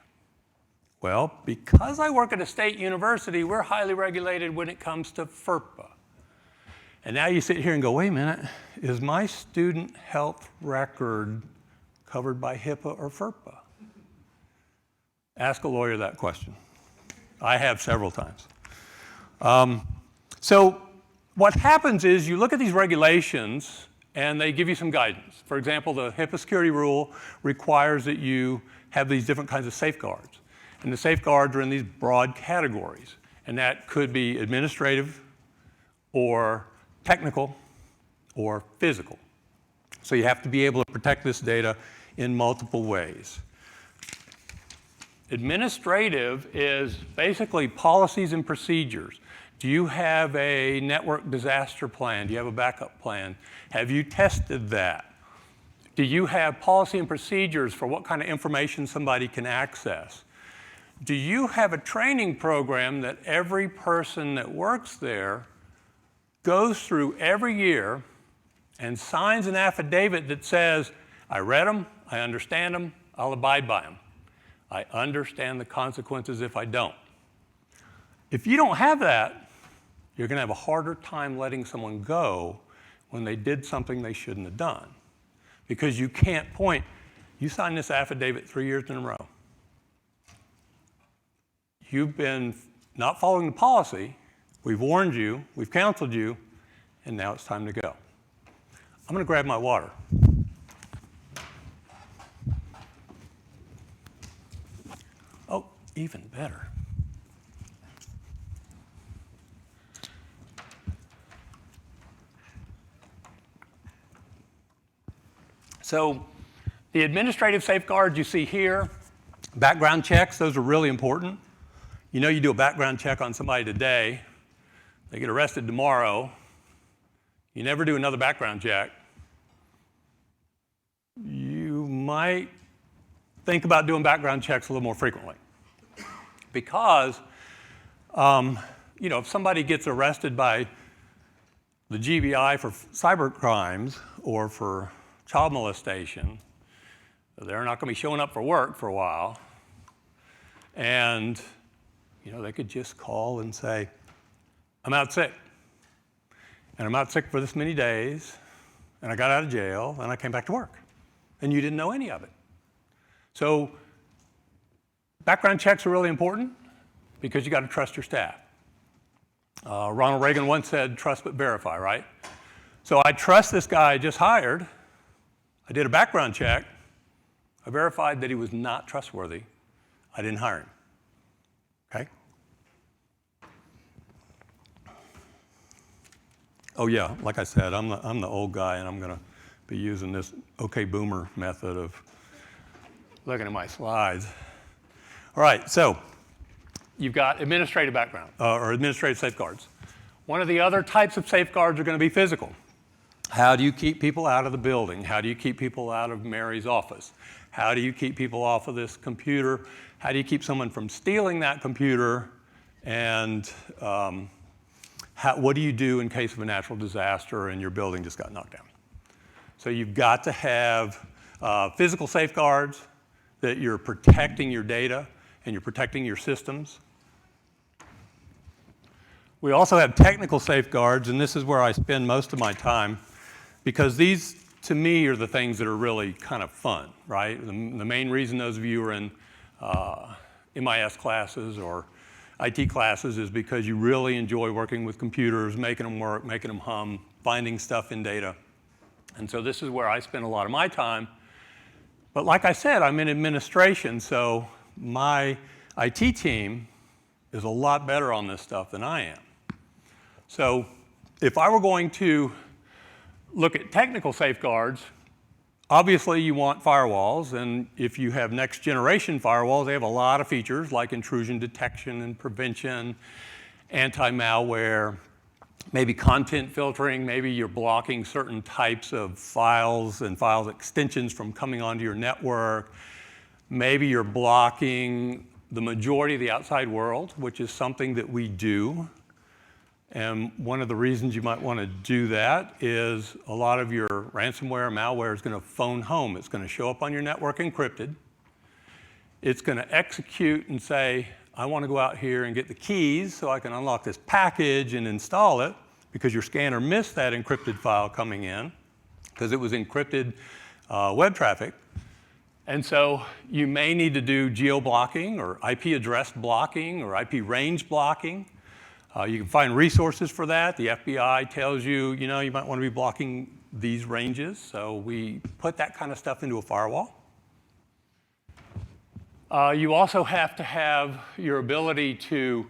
Speaker 11: Well, because I work at a state university, we're highly regulated when it comes to FERPA. And now you sit here and go, wait a minute, is my student health record covered by HIPAA or FERPA? Ask a lawyer that question. I have several times. So what happens is you look at these regulations and they give you some guidance. For example, the HIPAA security rule requires that you have these different kinds of safeguards. And the safeguards are in these broad categories. And that could be administrative or technical or physical. So you have to be able to protect this data in multiple ways. Administrative is basically policies and procedures. Do you have a network disaster plan? Do you have a backup plan? Have you tested that? Do you have policy and procedures for what kind of information somebody can access? Do you have a training program that every person that works there goes through every year and signs an affidavit that says, I read them, I understand them, I'll abide by them. I understand the consequences if I don't. If you don't have that, you're going to have a harder time letting someone go when they did something they shouldn't have done. Because you can't point, you signed this affidavit 3 years in a row. You've been not following the policy, we've warned you, we've counseled you, and now it's time to go. I'm going to grab my water. Oh, even better. So the administrative safeguards you see here, background checks, those are really important. You know, you do a background check on somebody today, they get arrested tomorrow, you never do another background check, might think about doing background checks a little more frequently. Because, if somebody gets arrested by the GBI for cyber crimes or for child molestation, they're not going to be showing up for work for a while. And, they could just call and say, I'm out sick. And I'm out sick for this many days. And I got out of jail and I came back to work. And you didn't know any of it. So background checks are really important because you got to trust your staff. Ronald Reagan once said, trust but verify, right? So I trust this guy I just hired. I did a background check. I verified that he was not trustworthy. I didn't hire him. Okay? Oh yeah, like I said, I'm the old guy, and I'm going to be using this OK Boomer method of looking at my slides. All right, so you've got administrative background, or administrative safeguards. One of the other types of safeguards are going to be physical. How do you keep people out of the building? How do you keep people out of Mary's office? How do you keep people off of this computer? How do you keep someone from stealing that computer? And what do you do in case of a natural disaster and your building just got knocked down? So you've got to have physical safeguards, that you're protecting your data and you're protecting your systems. We also have technical safeguards, and this is where I spend most of my time, because these, to me, are the things that are really kind of fun, right? The main reason those of you are in MIS classes or IT classes is because you really enjoy working with computers, making them work, making them hum, finding stuff in data. And so this is where I spend a lot of my time. But like I said, I'm in administration, so my IT team is a lot better on this stuff than I am. So if I were going to look at technical safeguards, obviously you want firewalls, and if you have next generation firewalls, they have a lot of features like intrusion detection and prevention, anti-malware, maybe content filtering, maybe you're blocking certain types of files and files extensions from coming onto your network. Maybe you're blocking the majority of the outside world, which is something that we do. And one of the reasons you might want to do that is a lot of your ransomware, malware is going to phone home. It's going to show up on your network encrypted. It's going to execute and say, I want to go out here and get the keys so I can unlock this package and install it, because your scanner missed that encrypted file coming in because it was encrypted web traffic. And so you may need to do geo-blocking or IP address blocking or IP range blocking. You can find resources for that. The FBI tells you, you might want to be blocking these ranges. So we put that kind of stuff into a firewall. You also have to have your ability to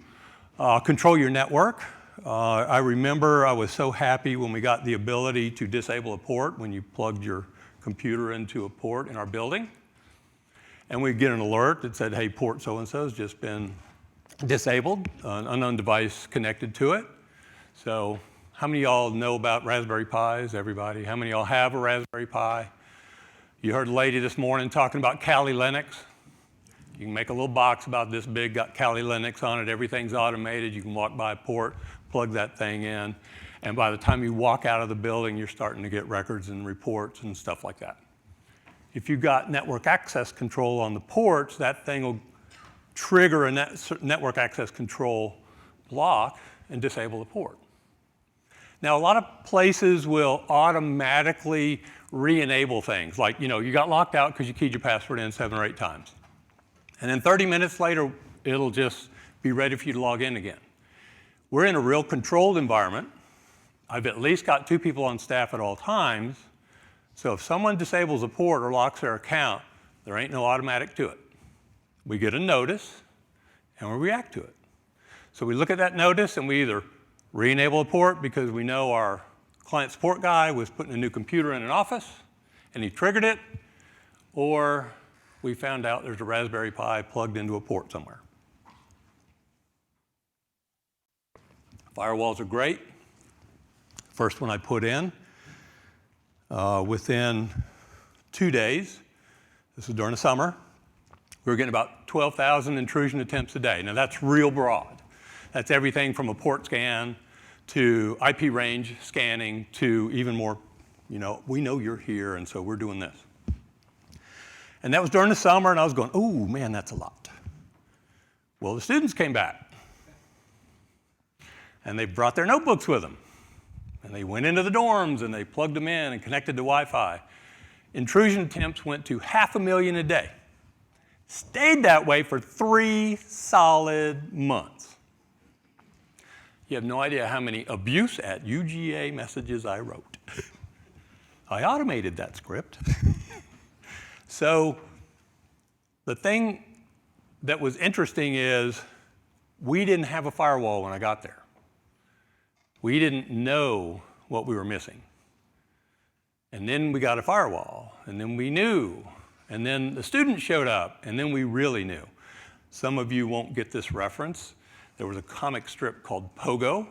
Speaker 11: control your network. I remember I was so happy when we got the ability to disable a port when you plugged your computer into a port in our building. And we'd get an alert that said, hey, port so-and-so has just been disabled, an unknown device connected to it. So how many of y'all know about Raspberry Pis, everybody? How many of y'all have a Raspberry Pi? You heard a lady this morning talking about Kali Linux. You can make a little box about this big, got Kali Linux on it, everything's automated. You can walk by a port, plug that thing in, and by the time you walk out of the building, you're starting to get records and reports and stuff like that. If you've got network access control on the ports, that thing will trigger a network access control block and disable the port. Now, a lot of places will automatically re-enable things. Like, you got locked out because you keyed your password in 7 or 8 times. And then 30 minutes later, it'll just be ready for you to log in again. We're in a real controlled environment. I've at least got 2 people on staff at all times. So if someone disables a port or locks their account, there ain't no automatic to it. We get a notice, and we react to it. So we look at that notice, and we either re-enable a port because we know our client support guy was putting a new computer in an office, and he triggered it, or we found out there's a Raspberry Pi plugged into a port somewhere. Firewalls are great. First one I put in, within 2 days, This is during the summer. We were getting about 12,000 intrusion attempts a day. Now that's real broad. That's everything from a port scan to IP range scanning to even more, we know you're here, and so we're doing this. And that was during the summer, and I was going, oh man, that's a lot. Well, the students came back, and they brought their notebooks with them. And they went into the dorms, and they plugged them in and connected to Wi-Fi. Intrusion attempts went to 500,000 a day. Stayed that way for 3 solid months. You have no idea how many abuse at UGA messages I wrote. I automated that script. So the thing that was interesting is we didn't have a firewall when I got there. We didn't know what we were missing. And then we got a firewall, and then we knew. And then the students showed up, and then we really knew. Some of you won't get this reference. There was a comic strip called Pogo,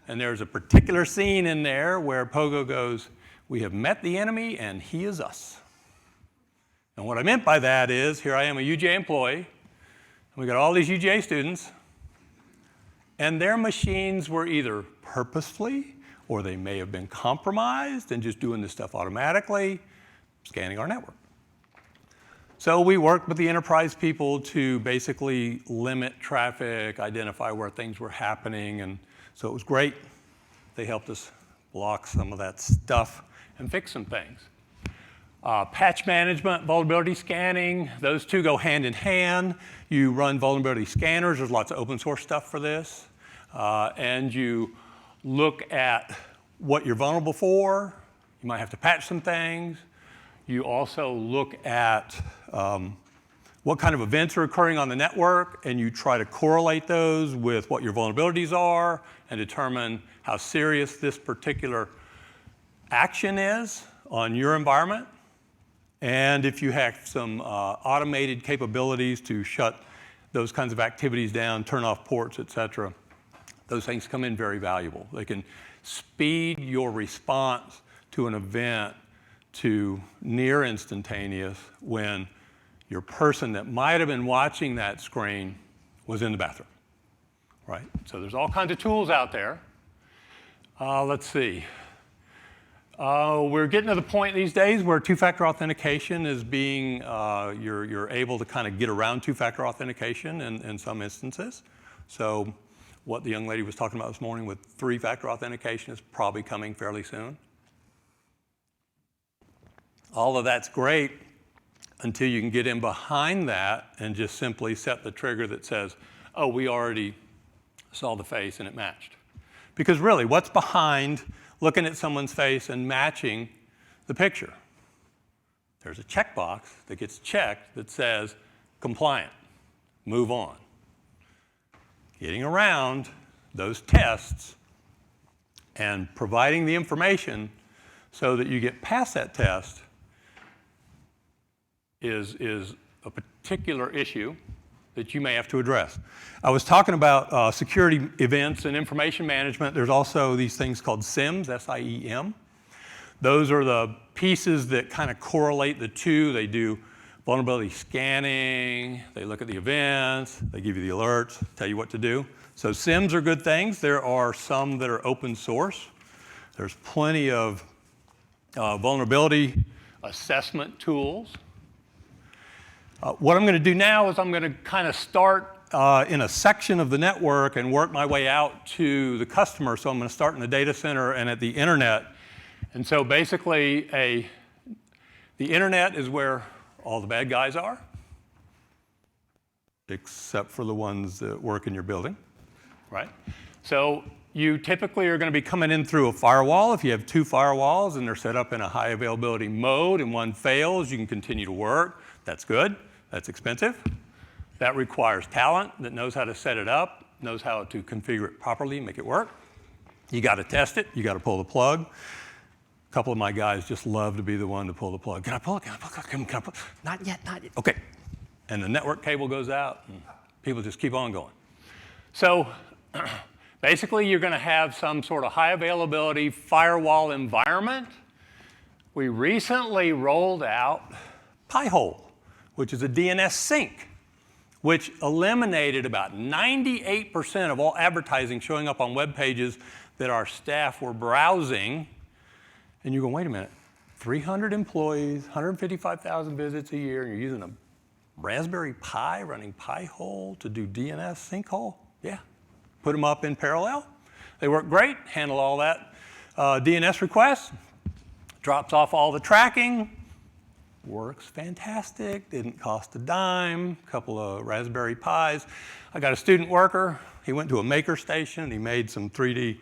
Speaker 11: and there's a particular scene in there where Pogo goes, "We have met the enemy, and he is us." And what I meant by that is, here I am, a UGA employee, and we got all these UGA students, and their machines were either purposefully, or they may have been compromised and just doing this stuff automatically, scanning our network. So we worked with the enterprise people to basically limit traffic, identify where things were happening, and so it was great. They helped us block some of that stuff and fix some things. Patch management, vulnerability scanning, those two go hand in hand. You run vulnerability scanners. There's lots of open source stuff for this. And you look at what you're vulnerable for. You might have to patch some things. You also look at what kind of events are occurring on the network, and you try to correlate those with what your vulnerabilities are and determine how serious this particular action is on your environment. And if you have some automated capabilities to shut those kinds of activities down, turn off ports, et cetera, those things come in very valuable. They can speed your response to an event to near instantaneous when your person that might have been watching that screen was in the bathroom, right? So there's all kinds of tools out there. Let's see. We're getting to the point these days where two-factor authentication is being, you're able to kind of get around two-factor authentication in some instances. So what the young lady was talking about this morning with three-factor authentication is probably coming fairly soon. All of that's great until you can get in behind that and just simply set the trigger that says, oh, we already saw the face and it matched. Because really, what's behind looking at someone's face and matching the picture? There's a checkbox that gets checked that says compliant, move on. Getting around those tests and providing the information so that you get past that test is a particular issue that you may have to address. I was talking about security events and information management. There's also these things called SIEMs, S-I-E-M. Those are the pieces that kind of correlate the two. They do vulnerability scanning, they look at the events, they give you the alerts, tell you what to do. So SIEMs are good things. There are some that are open source. There's plenty of vulnerability assessment tools. What I'm going to do now is I'm going to kind of start in a section of the network and work my way out to the customer. So I'm going to start in the data center and at the internet. And so basically, the internet is where all the bad guys are, except for the ones that work in your building, right? So you typically are going to be coming in through a firewall. If you have two firewalls and they're set up in a high availability mode and one fails, you can continue to work. That's good. That's expensive. That requires talent that knows how to set it up, knows how to configure it properly, make it work. You got to test it. You got to pull the plug. A couple of my guys just love to be the one to pull the plug. Can I pull it? Can I pull it? Can I pull it? Not yet, not yet. Okay. And the network cable goes out, and people just keep on going. So basically, you're going to have some sort of high availability firewall environment. We recently rolled out Pi-hole. which is a DNS sync, which eliminated about 98% of all advertising showing up on web pages that our staff were browsing. And you go, wait a minute, 300 employees, 155,000 visits a year, and you're using a Raspberry Pi running Pi-hole to do DNS sinkhole? Yeah. Put them up in parallel. They work great, handle all that DNS requests, drops off all the tracking, works fantastic, didn't cost a dime, a couple of Raspberry Pis. I got a student worker, he went to a maker station, he made some 3D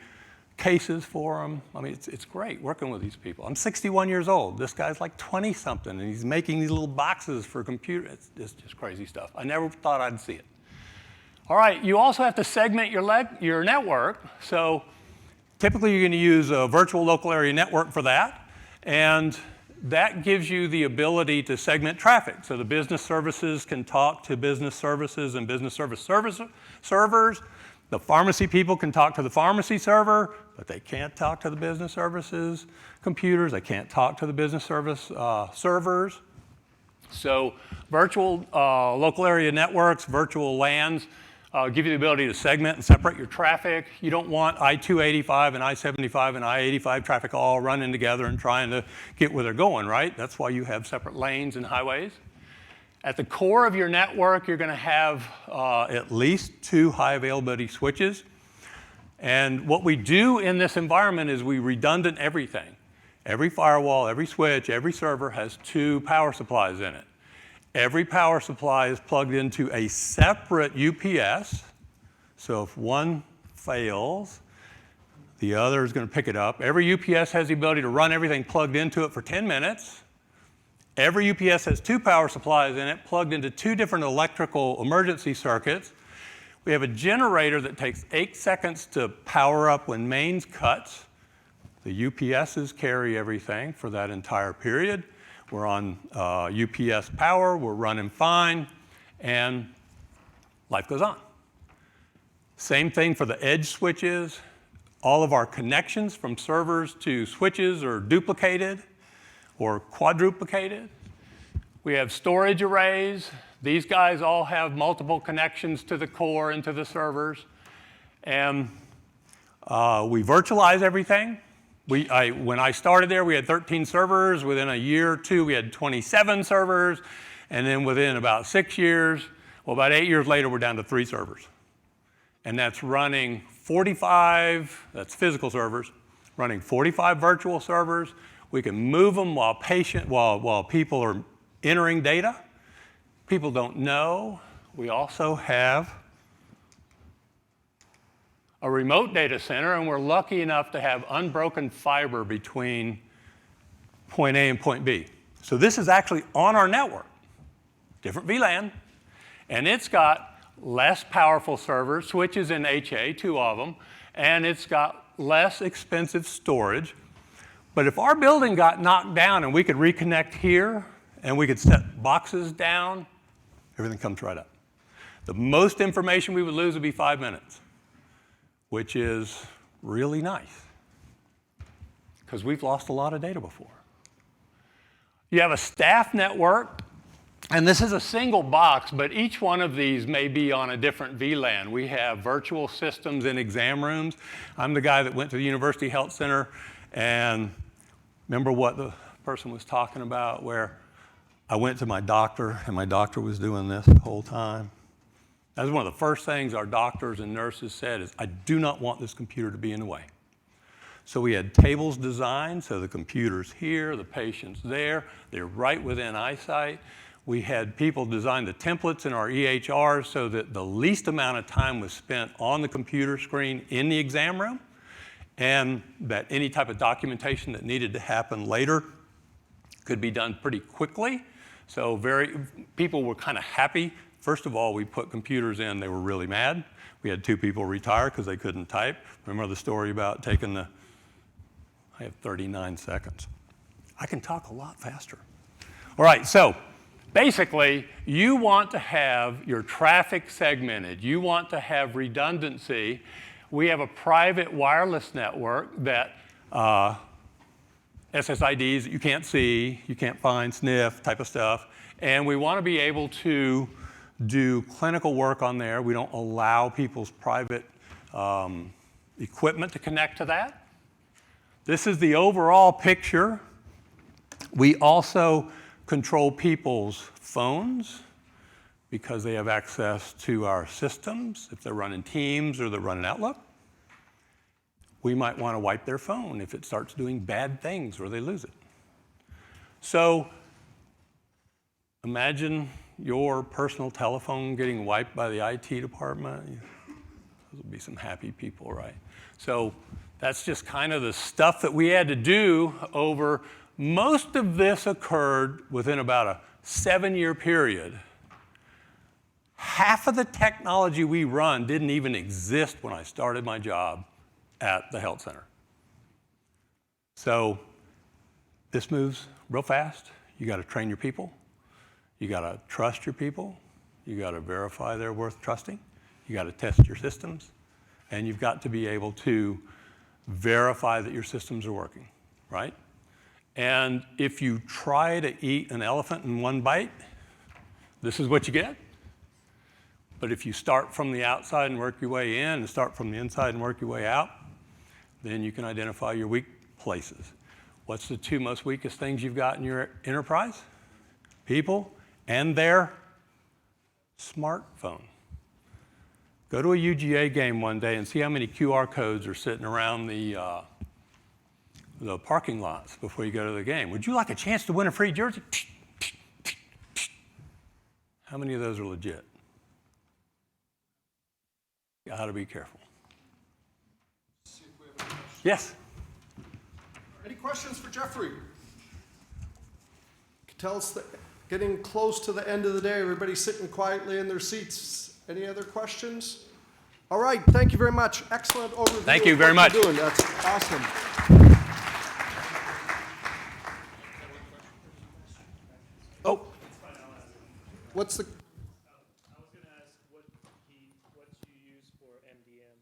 Speaker 11: cases for them. I mean, it's great working with these people. I'm 61 years old. This guy's like 20-something, and he's making these little boxes for computers. It's just crazy stuff. I never thought I'd see it. All right, you also have to segment your network. So typically you're going to use a virtual local area network for that, and that gives you the ability to segment traffic. So the business services can talk to business services and business servers. The pharmacy people can talk to the pharmacy server, but they can't talk to the business services computers. They can't talk to the business service servers. So virtual local area networks, virtual LANs, give you the ability to segment and separate your traffic. You don't want I-285 and I-75 and I-85 traffic all running together and trying to get where they're going, right? That's why you have separate lanes and highways. At the core of your network, you're going to have at least 2 high availability switches. And what we do in this environment is we redundant everything. Every firewall, every switch, every server has 2 power supplies in it. Every power supply is plugged into a separate UPS. So if one fails, the other is going to pick it up. Every UPS has the ability to run everything plugged into it for 10 minutes. Every UPS has 2 power supplies in it, plugged into 2 different electrical emergency circuits. We have a generator that takes 8 seconds to power up when mains cuts. The UPSs carry everything for that entire period. We're on UPS power, we're running fine, and life goes on. Same thing for the edge switches. All of our connections from servers to switches are duplicated or quadruplicated. We have storage arrays. These guys all have multiple connections to the core and to the servers. And we virtualize everything. When I started there, we had 13 servers. Within a year or 2, we had 27 servers. And then within about 6 years, well, about 8 years later, we're down to 3 servers. And that's running 45, that's physical servers, running 45 virtual servers. We can move them while people are entering data. People don't know. We also have a remote data center, and we're lucky enough to have unbroken fiber between point A and point B. So this is actually on our network, different VLAN, and it's got less powerful servers, switches in HA, 2 of them, and it's got less expensive storage. But if our building got knocked down and we could reconnect here and we could set boxes down, everything comes right up. The most information we would lose would be 5 minutes, which is really nice because we've lost a lot of data before. You have a staff network, and this is a single box, but each one of these may be on a different VLAN. We have virtual systems in exam rooms. I'm the guy that went to the University Health Center, and remember what the person was talking about, where I went to my doctor, and my doctor was doing this the whole time. That was one of the first things our doctors and nurses said is, I do not want this computer to be in the way. So we had tables designed, so the computer's here, the patient's there, they're right within eyesight. We had people design the templates in our EHRs so that the least amount of time was spent on the computer screen in the exam room, and that any type of documentation that needed to happen later could be done pretty quickly. So people were kind of happy. First of all, we put computers in, they were really mad. We had 2 people retire because they couldn't type. Remember the story about taking I have 39 seconds. I can talk a lot faster. All right, so basically, you want to have your traffic segmented. You want to have redundancy. We have a private wireless network that SSIDs that you can't see, you can't find, sniff type of stuff. And we want to be able to do clinical work on there. We don't allow people's private equipment to connect to that. This is the overall picture. We also control people's phones because they have access to our systems. If they're running Teams or they're running Outlook, we might want to wipe their phone if it starts doing bad things or they lose it. So imagine your personal telephone getting wiped by the IT department. Those will be some happy people, right? So that's just kind of the stuff that we had to do over. Most of this occurred within about a 7-year period. Half of the technology we run didn't even exist when I started my job at the health center. So this moves real fast. You got to train your people. You got to trust your people. You got to verify they're worth trusting. You got to test your systems. And you've got to be able to verify that your systems are working, right? And if you try to eat an elephant in one bite, this is what you get. But if you start from the outside and work your way in and start from the inside and work your way out, then you can identify your weak places. What's the 2 most weakest things you've got in your enterprise? People and their smartphone. Go to a UGA game one day and see how many QR codes are sitting around the parking lots before you go to the game. Would you like a chance to win a free jersey? How many of those are legit? You got to be careful. Yes?
Speaker 1: Any questions for Jeffrey? Tell us that getting close to the end of the day, everybody's sitting quietly in their seats. Any other questions? All right, thank you very much. Excellent overview.
Speaker 11: Thank you very much.
Speaker 1: That's awesome. Oh, what's the?
Speaker 12: I was going to ask what you use for MDM.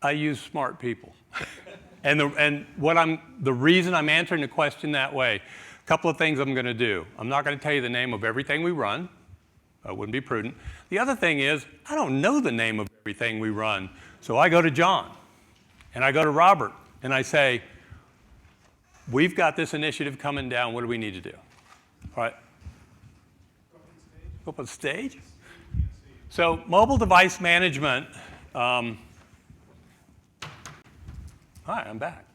Speaker 11: I use smart people. And the reason I'm answering the question that way, a couple of things I'm going to do. I'm not going to tell you the name of everything we run. That wouldn't be prudent. The other thing is, I don't know the name of everything we run. So I go to John, and I go to Robert, and I say, we've got this initiative coming down. What do we need to do? All right. Go up on stage? So mobile device management. Hi, I'm back.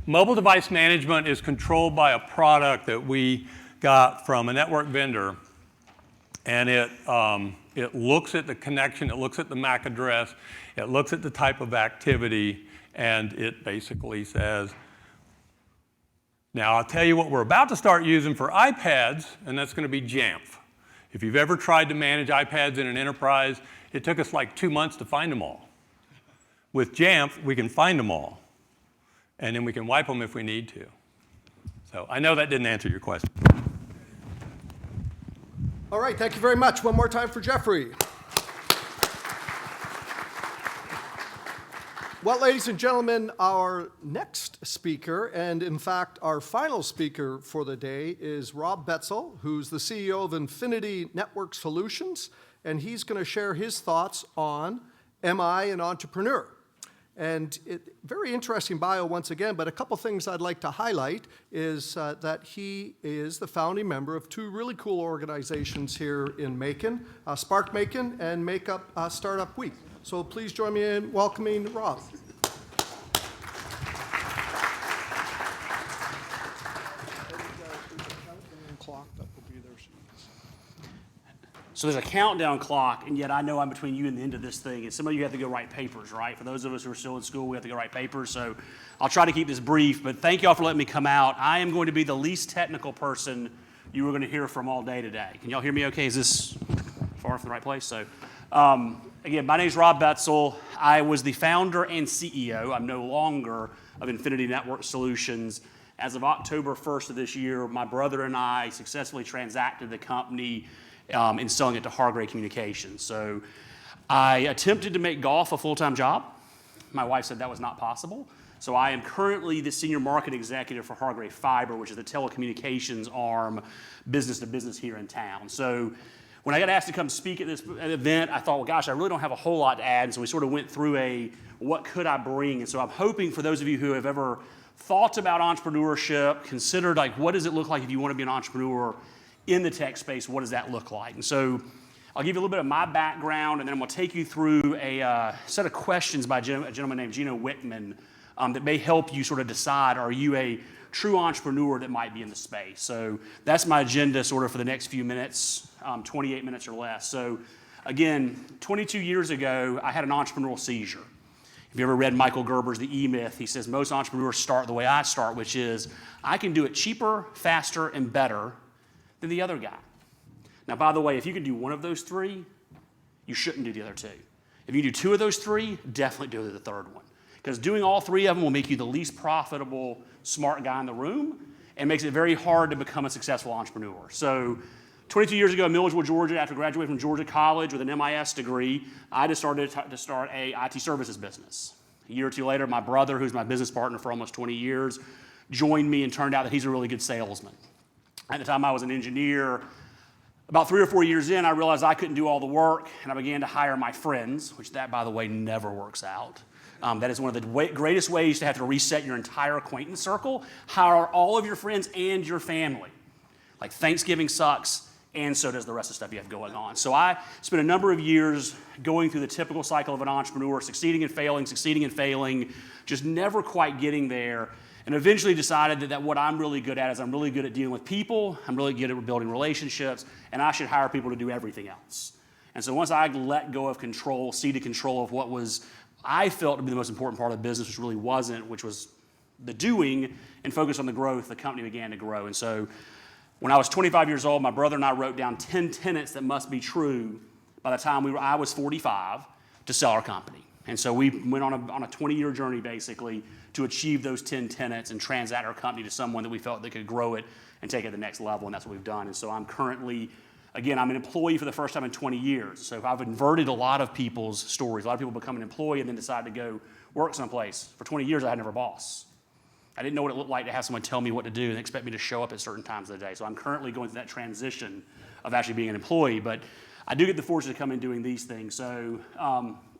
Speaker 11: Mobile device management is controlled by a product that we got from a network vendor, and it looks at the connection, it looks at the MAC address, it looks at the type of activity, and it basically says, now I'll tell you what we're about to start using for iPads, and that's going to be Jamf. If you've ever tried to manage iPads in an enterprise, it took us like 2 months to find them all. With Jamf, we can find them all, and then we can wipe them if we need to. So I know that didn't answer your question.
Speaker 1: All right, thank you very much. One more time for Jeffrey. Well, ladies and gentlemen, our next speaker, and in fact our final speaker for the day, is Rob Betzel, who's the CEO of Infinity Network Solutions, and he's going to share his thoughts on MI and entrepreneur. And very interesting bio once again, but a couple things I'd like to highlight is that he is the founding member of 2 really cool organizations here in Macon, Spark Macon and Make Up Startup Week. So please join me in welcoming Rob.
Speaker 7: So there's a countdown clock, and yet I know I'm between you and the end of this thing. And some of you have to go write papers, right? For those of us who are still in school, we have to go write papers. So I'll try to keep this brief, but thank you all for letting me come out. I am going to be the least technical person you are going to hear from all day today. Can y'all hear me okay? Is this far from the right place? So again, my name is Rob Betzel. I was the founder and CEO. I'm no longer of Infinity Network Solutions. As of October 1st of this year, my brother and I successfully transacted the company in selling it to Hargrave Communications. So I attempted to make golf a full-time job. My wife said that was not possible. So I am currently the senior market executive for Hargrave Fiber, which is the telecommunications arm, business to business here in town. So when I got asked to come speak at this event, I thought, well, gosh, I really don't have a whole lot to add. And so we sort of went through what could I bring? And so I'm hoping for those of you who have ever thought about entrepreneurship, considered like, what does it look like if you want to be an entrepreneur in the tech space? What does that look like? And so I'll give you a little bit of my background, and then I'm going to take you through a set of questions by a gentleman named Gino Wickman that may help you sort of decide, are you a true entrepreneur that might be in the space? So that's my agenda sort of for the next few minutes, 28 minutes or less. So again, 22 years ago, I had an entrepreneurial seizure. If you ever read Michael Gerber's The E-Myth, he says most entrepreneurs start the way I start, which is I can do it cheaper, faster, and better than the other guy. Now, by the way, if you can do one of those three, you shouldn't do the other two. If you do two of those three, definitely do the third one. Because doing all three of them will make you the least profitable, smart guy in the room and makes it very hard to become a successful entrepreneur. So 22 years ago in Millersville, Georgia, after graduating from Georgia College with an MIS degree, I decided to start a IT services business. A year or two later, my brother, who's my business partner for almost 20 years, joined me and turned out that he's a really good salesman. At the time, I was an engineer. About 3 or 4 years in, I realized I couldn't do all the work, and I began to hire my friends, which that, by the way, never works out. That is one of the greatest ways to have to reset your entire acquaintance circle. Hire all of your friends and your family. Like Thanksgiving sucks, and so does the rest of the stuff you have going on. So I spent a number of years going through the typical cycle of an entrepreneur, succeeding and failing, just never quite getting there, and eventually decided that what I'm really good at is I'm really good at dealing with people, I'm really good at building relationships, and I should hire people to do everything else. And so once I let go of control, ceded control of what I felt to be the most important part of the business, which really wasn't, which was the doing, and focused on the growth, the company began to grow. And so when I was 25 years old, my brother and I wrote down 10 tenets that must be true by the time I was 45 to sell our company. And so we went on a 20-year journey, basically, to achieve those 10 tenets and transact our company to someone that we felt that could grow it and take it to the next level, and that's what we've done. And so I'm currently, again, I'm an employee for the first time in 20 years. So I've inverted a lot of people's stories. A lot of people become an employee and then decide to go work someplace. For 20 years, I had never a boss. I didn't know what it looked like to have someone tell me what to do and expect me to show up at certain times of the day. So I'm currently going through that transition of actually being an employee, but I do get the fortune to come in doing these things. So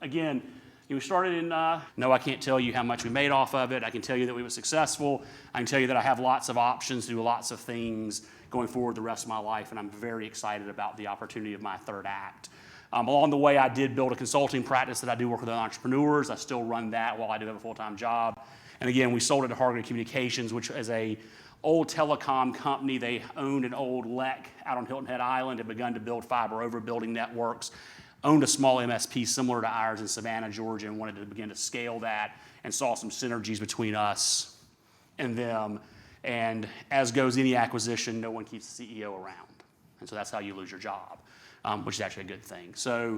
Speaker 7: again, we started in, no, I can't tell you how much we made off of it. I can tell you that we were successful. I can tell you that I have lots of options to do lots of things going forward the rest of my life, and I'm very excited about the opportunity of my third act. Along the way, I did build a consulting practice that I do work with other entrepreneurs. I still run that while I do have a full-time job. And again, we sold it to Hargrave Communications, which is a old telecom company. They owned an old LEC out on Hilton Head Island, had begun to build fiber over building networks, owned a small MSP similar to ours in Savannah, Georgia, and wanted to begin to scale that, and saw some synergies between us and them. And as goes any acquisition, no one keeps the CEO around. And so that's how you lose your job, which is actually a good thing. So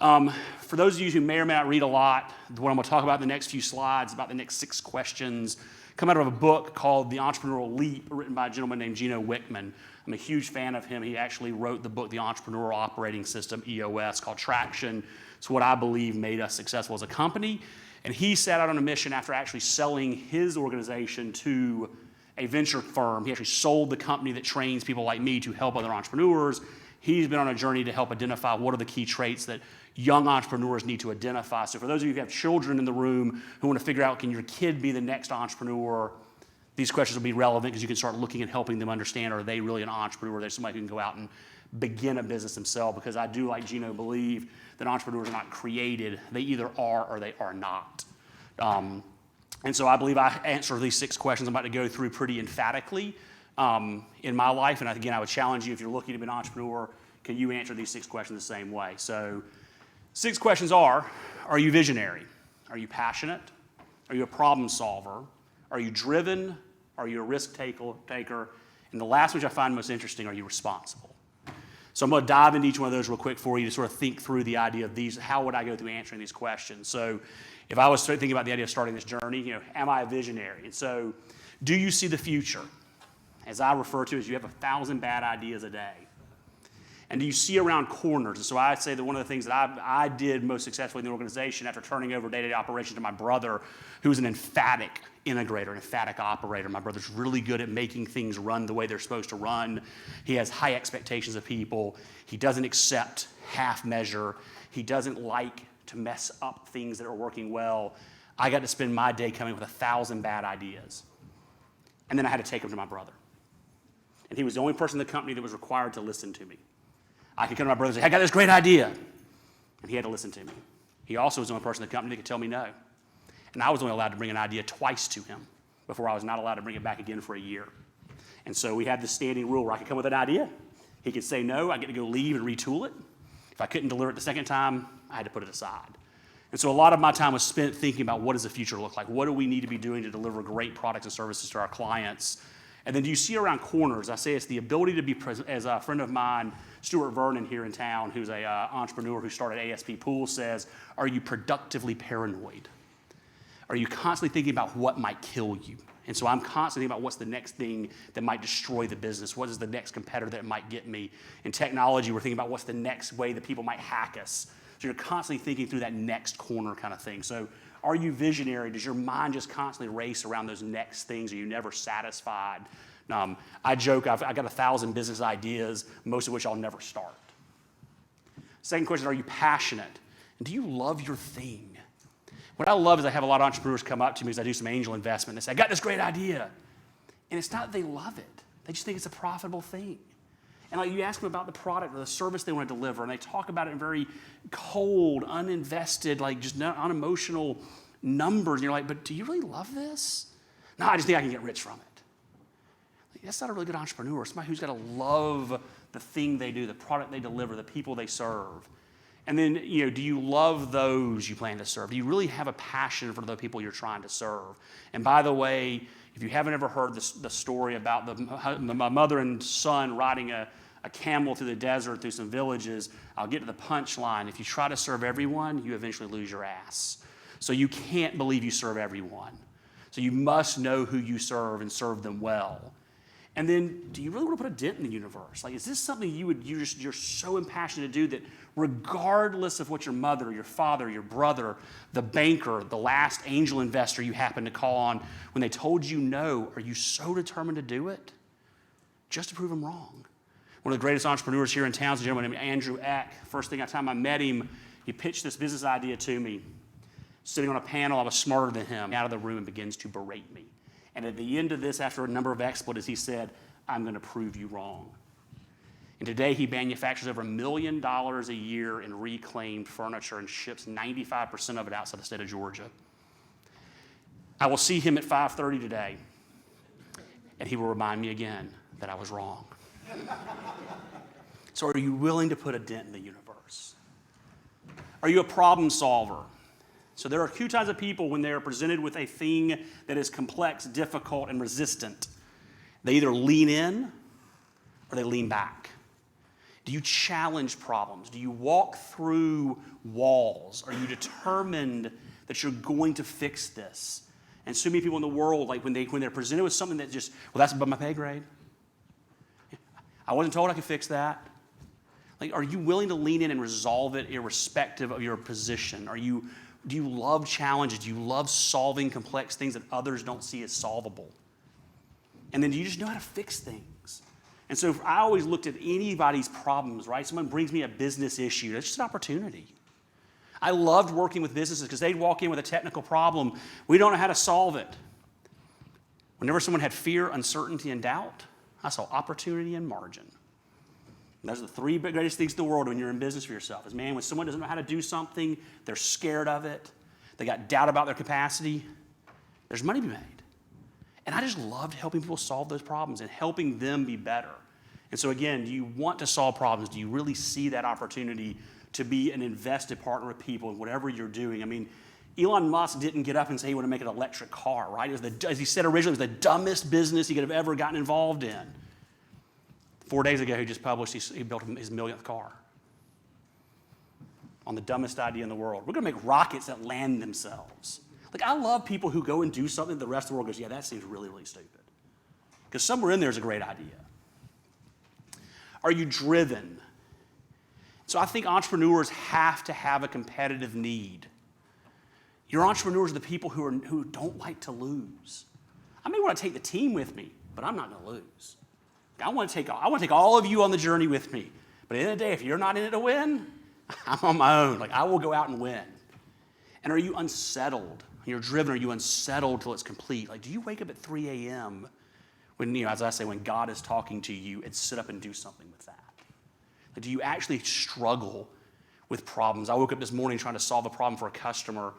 Speaker 7: for those of you who may or may not read a lot, what I'm going to talk about in the next few slides, about the next 6 questions, come out of a book called The Entrepreneurial Leap, written by a gentleman named Gino Wickman. I'm a huge fan of him. He actually wrote the book, The Entrepreneurial Operating System, EOS, called Traction. It's what I believe made us successful as a company. And he set out on a mission after actually selling his organization to a venture firm. He actually sold the company that trains people like me to help other entrepreneurs. He's been on a journey to help identify what are the key traits that young entrepreneurs need to identify. So for those of you who have children in the room who want to figure out, can your kid be the next entrepreneur, these questions will be relevant because you can start looking and helping them understand, are they really an entrepreneur? They're somebody who can go out and begin a business themselves, because I do, like Gino, believe that entrepreneurs are not created. They either are or they are not. And so I believe I answer these 6 questions I'm about to go through pretty emphatically in my life. And again, I would challenge you, if you're looking to be an entrepreneur, can you answer these 6 questions the same way? So 6 questions are you visionary? Are you passionate? Are you a problem solver? Are you driven? Are you a risk taker? And the last, which I find most interesting, are you responsible? So I'm going to dive into each one of those real quick for you to sort of think through the idea of these. How would I go through answering these questions? So if I was thinking about the idea of starting this journey, am I a visionary? And so do you see the future? As I refer to as, you have 1,000 bad ideas a day. And do you see around corners? And so I'd say that one of the things that I did most successfully in the organization after turning over day-to-day operations to my brother, who's an emphatic integrator, an emphatic operator. My brother's really good at making things run the way they're supposed to run. He has high expectations of people. He doesn't accept half measure. He doesn't like to mess up things that are working well. I got to spend my day coming up with 1,000 bad ideas. And then I had to take them to my brother. And he was the only person in the company that was required to listen to me. I could come to my brother and say, hey, I got this great idea. And he had to listen to me. He also was the only person in the company that could tell me no. And I was only allowed to bring an idea twice to him before I was not allowed to bring it back again for a year. And so we had this standing rule where I could come with an idea. He could say no, I get to go leave and retool it. If I couldn't deliver it the second time, I had to put it aside. And so a lot of my time was spent thinking about what does the future look like? What do we need to be doing to deliver great products and services to our clients? And then do you see around corners? I say it's the ability to be present. As a friend of mine, Stuart Vernon here in town, who's an entrepreneur who started ASP Pool, says, are you productively paranoid? Are you constantly thinking about what might kill you? And so I'm constantly thinking about what's the next thing that might destroy the business? What is the next competitor that might get me? In technology, we're thinking about what's the next way that people might hack us. So you're constantly thinking through that next corner kind of thing. So are you visionary? Does your mind just constantly race around those next things? Are you never satisfied? I joke, I got 1,000 business ideas, most of which I'll never start. Second question, are you passionate? And do you love your thing? What I love is I have a lot of entrepreneurs come up to me as I do some angel investment. They say, I got this great idea. And it's not that they love it. They just think it's a profitable thing. And like you ask them about the product or the service they want to deliver, and they talk about it in very cold, uninvested, like just unemotional numbers. And you're like, but do you really love this? No, I just think I can get rich from it. Like, that's not a really good entrepreneur. Somebody who's got to love the thing they do, the product they deliver, the people they serve. And then, do you love those you plan to serve? Do you really have a passion for the people you're trying to serve? And by the way, if you haven't ever heard the story about my mother and son riding a camel through the desert, through some villages, I'll get to the punchline. If you try to serve everyone, you eventually lose your ass. So you can't believe you serve everyone. So you must know who you serve and serve them well. And then, do you really want to put a dent in the universe? Like, is this something you're so impassioned to do that regardless of what your mother, your father, your brother, the banker, the last angel investor you happened to call on, when they told you no, are you so determined to do it? Just to prove them wrong. One of the greatest entrepreneurs here in town is a gentleman named Andrew Eck. First time I met him, he pitched this business idea to me. Sitting on a panel, I was smarter than him. Out of the room and begins to berate me. And at the end of this, after a number of expletives, he said, I'm going to prove you wrong. And today he manufactures over $1 million a year in reclaimed furniture and ships 95% of it outside the state of Georgia. I will see him at 5:30 today, and he will remind me again that I was wrong. So are you willing to put a dent in the universe? Are you a problem solver? So there are two types of people when they're presented with a thing that is complex, difficult, and resistant. They either lean in or they lean back. Do you challenge problems? Do you walk through walls? Are you determined that you're going to fix this? And so many people in the world, like when they're presented with something that just, well, that's above my pay grade. I wasn't told I could fix that. Like, are you willing to lean in and resolve it irrespective of your position? Do you love challenges? Do you love solving complex things that others don't see as solvable? And then do you just know how to fix things? And so I always looked at anybody's problems, right? Someone brings me a business issue. That's just an opportunity. I loved working with businesses because they'd walk in with a technical problem. We don't know how to solve it. Whenever someone had fear, uncertainty, and doubt, I saw opportunity and margin. And those are the three greatest things in the world when you're in business for yourself. Is, man, when someone doesn't know how to do something, they're scared of it, they got doubt about their capacity, there's money to be made. And I just loved helping people solve those problems and helping them be better. And so again, do you want to solve problems? Do you really see that opportunity to be an invested partner with people in whatever you're doing? I mean, Elon Musk didn't get up and say he wanted to make an electric car, right? As he said originally, it was the dumbest business he could have ever gotten involved in. 4 days ago, he just published, he built his millionth car on the dumbest idea in the world. We're going to make rockets that land themselves. Like, I love people who go and do something that the rest of the world goes, yeah, that seems really, really stupid. Because somewhere in there is a great idea. Are you driven? So I think entrepreneurs have to have a competitive need. Your entrepreneurs are the people who don't like to lose. I may want to take the team with me, but I'm not going to lose. I want to take all of you on the journey with me. But at the end of the day, if you're not in it to win, I'm on my own. Like, I will go out and win. And are you unsettled? When you're driven, are you unsettled till it's complete? Like, do you wake up at 3 a.m. when, as I say, when God is talking to you, and sit up and do something with that? Like, do you actually struggle with problems? I woke up this morning trying to solve a problem for a customer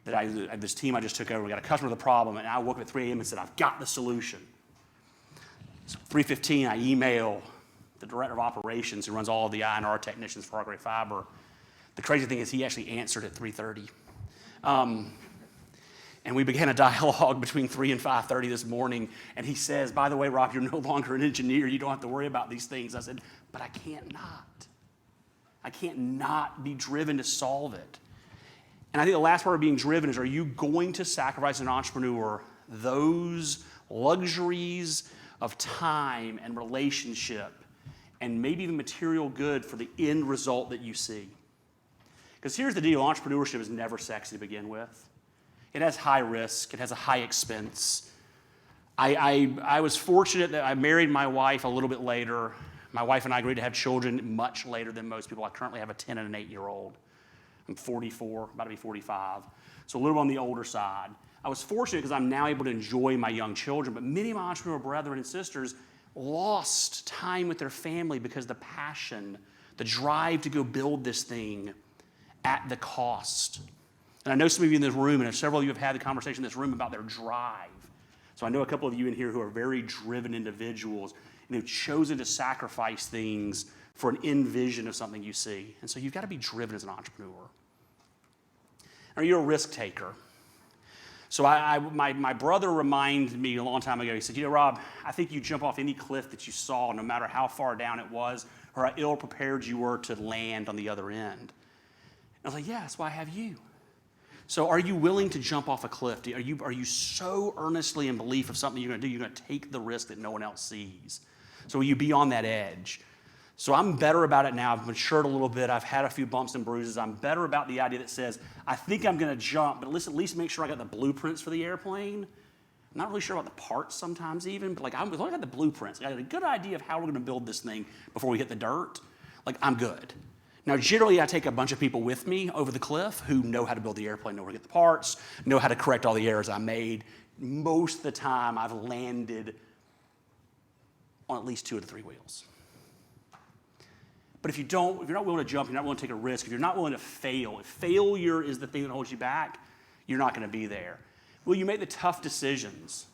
Speaker 7: that this team I just took over. We got a customer with a problem, and I woke up at 3 a.m. and said, I've got the solution. So 3:15, I email the director of operations who runs all of the I&R technicians for Garfield Fiber. The crazy thing is he actually answered at 3:30. And we began a dialogue between 3 and 5:30 this morning, and he says, by the way, Rob, you're no longer an engineer. You don't have to worry about these things. I said, but I can't not. I can't not be driven to solve it. And I think the last part of being driven is, are you going to sacrifice as an entrepreneur those luxuries of time and relationship and maybe even material good for the end result that you see? Because here's the deal, entrepreneurship is never sexy to begin with. It has high risk, it has a high expense. I was fortunate that I married my wife a little bit later. My wife and I agreed to have children much later than most people. I currently have a 10 and an 8-year-old. I'm 44, about to be 45, so a little on the older side. I was fortunate because I'm now able to enjoy my young children, but many of my entrepreneur brethren and sisters lost time with their family because the passion, the drive to go build this thing at the cost. And I know some of you in this room, and several of you have had the conversation in this room about their drive. So I know a couple of you in here who are very driven individuals and who've chosen to sacrifice things for an end vision of something you see. And so you've got to be driven as an entrepreneur. Are you a risk taker? So my brother reminded me a long time ago, he said, Rob, I think you jump off any cliff that you saw, no matter how far down it was or how ill prepared you were to land on the other end. And I was like, yeah, that's why I have you. So are you willing to jump off a cliff? Are you so earnestly in belief of something you're going to do, you're going to take the risk that no one else sees? So will you be on that edge? So I'm better about it now. I've matured a little bit. I've had a few bumps and bruises. I'm better about the idea that says, I think I'm going to jump, but at least make sure I got the blueprints for the airplane. I'm not really sure about the parts sometimes even, but as long as I got the blueprints, I got a good idea of how we're going to build this thing before we hit the dirt, I'm good. Now, generally, I take a bunch of people with me over the cliff who know how to build the airplane, know where to get the parts, know how to correct all the errors I made. Most of the time, I've landed on at least 2 of the 3 wheels. But if you're not willing to jump, you're not willing to take a risk, if you're not willing to fail, if failure is the thing that holds you back, you're not going to be there. Will you make the tough decisions?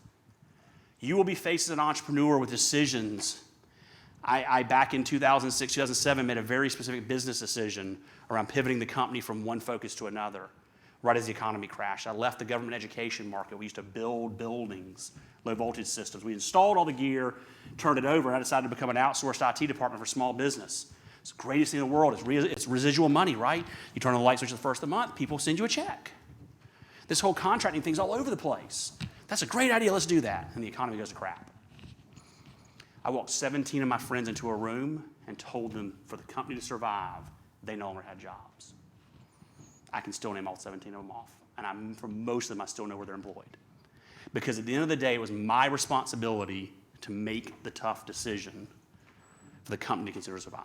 Speaker 7: You will be faced as an entrepreneur with decisions. I back in 2006, 2007, made a very specific business decision around pivoting the company from one focus to another, right as the economy crashed. I left the government education market. We used to build buildings, low voltage systems. We installed all the gear, turned it over, and I decided to become an outsourced IT department for small business. It's the greatest thing in the world. It's residual money, right? You turn on the light switch the first of the month, people send you a check. This whole contracting thing's all over the place. That's a great idea, let's do that. And the economy goes to crap. I walked 17 of my friends into a room and told them for the company to survive, they no longer had jobs. I can still name all 17 of them off. And for most of them, I still know where they're employed. Because at the end of the day, it was my responsibility to make the tough decision for the company to consider survive.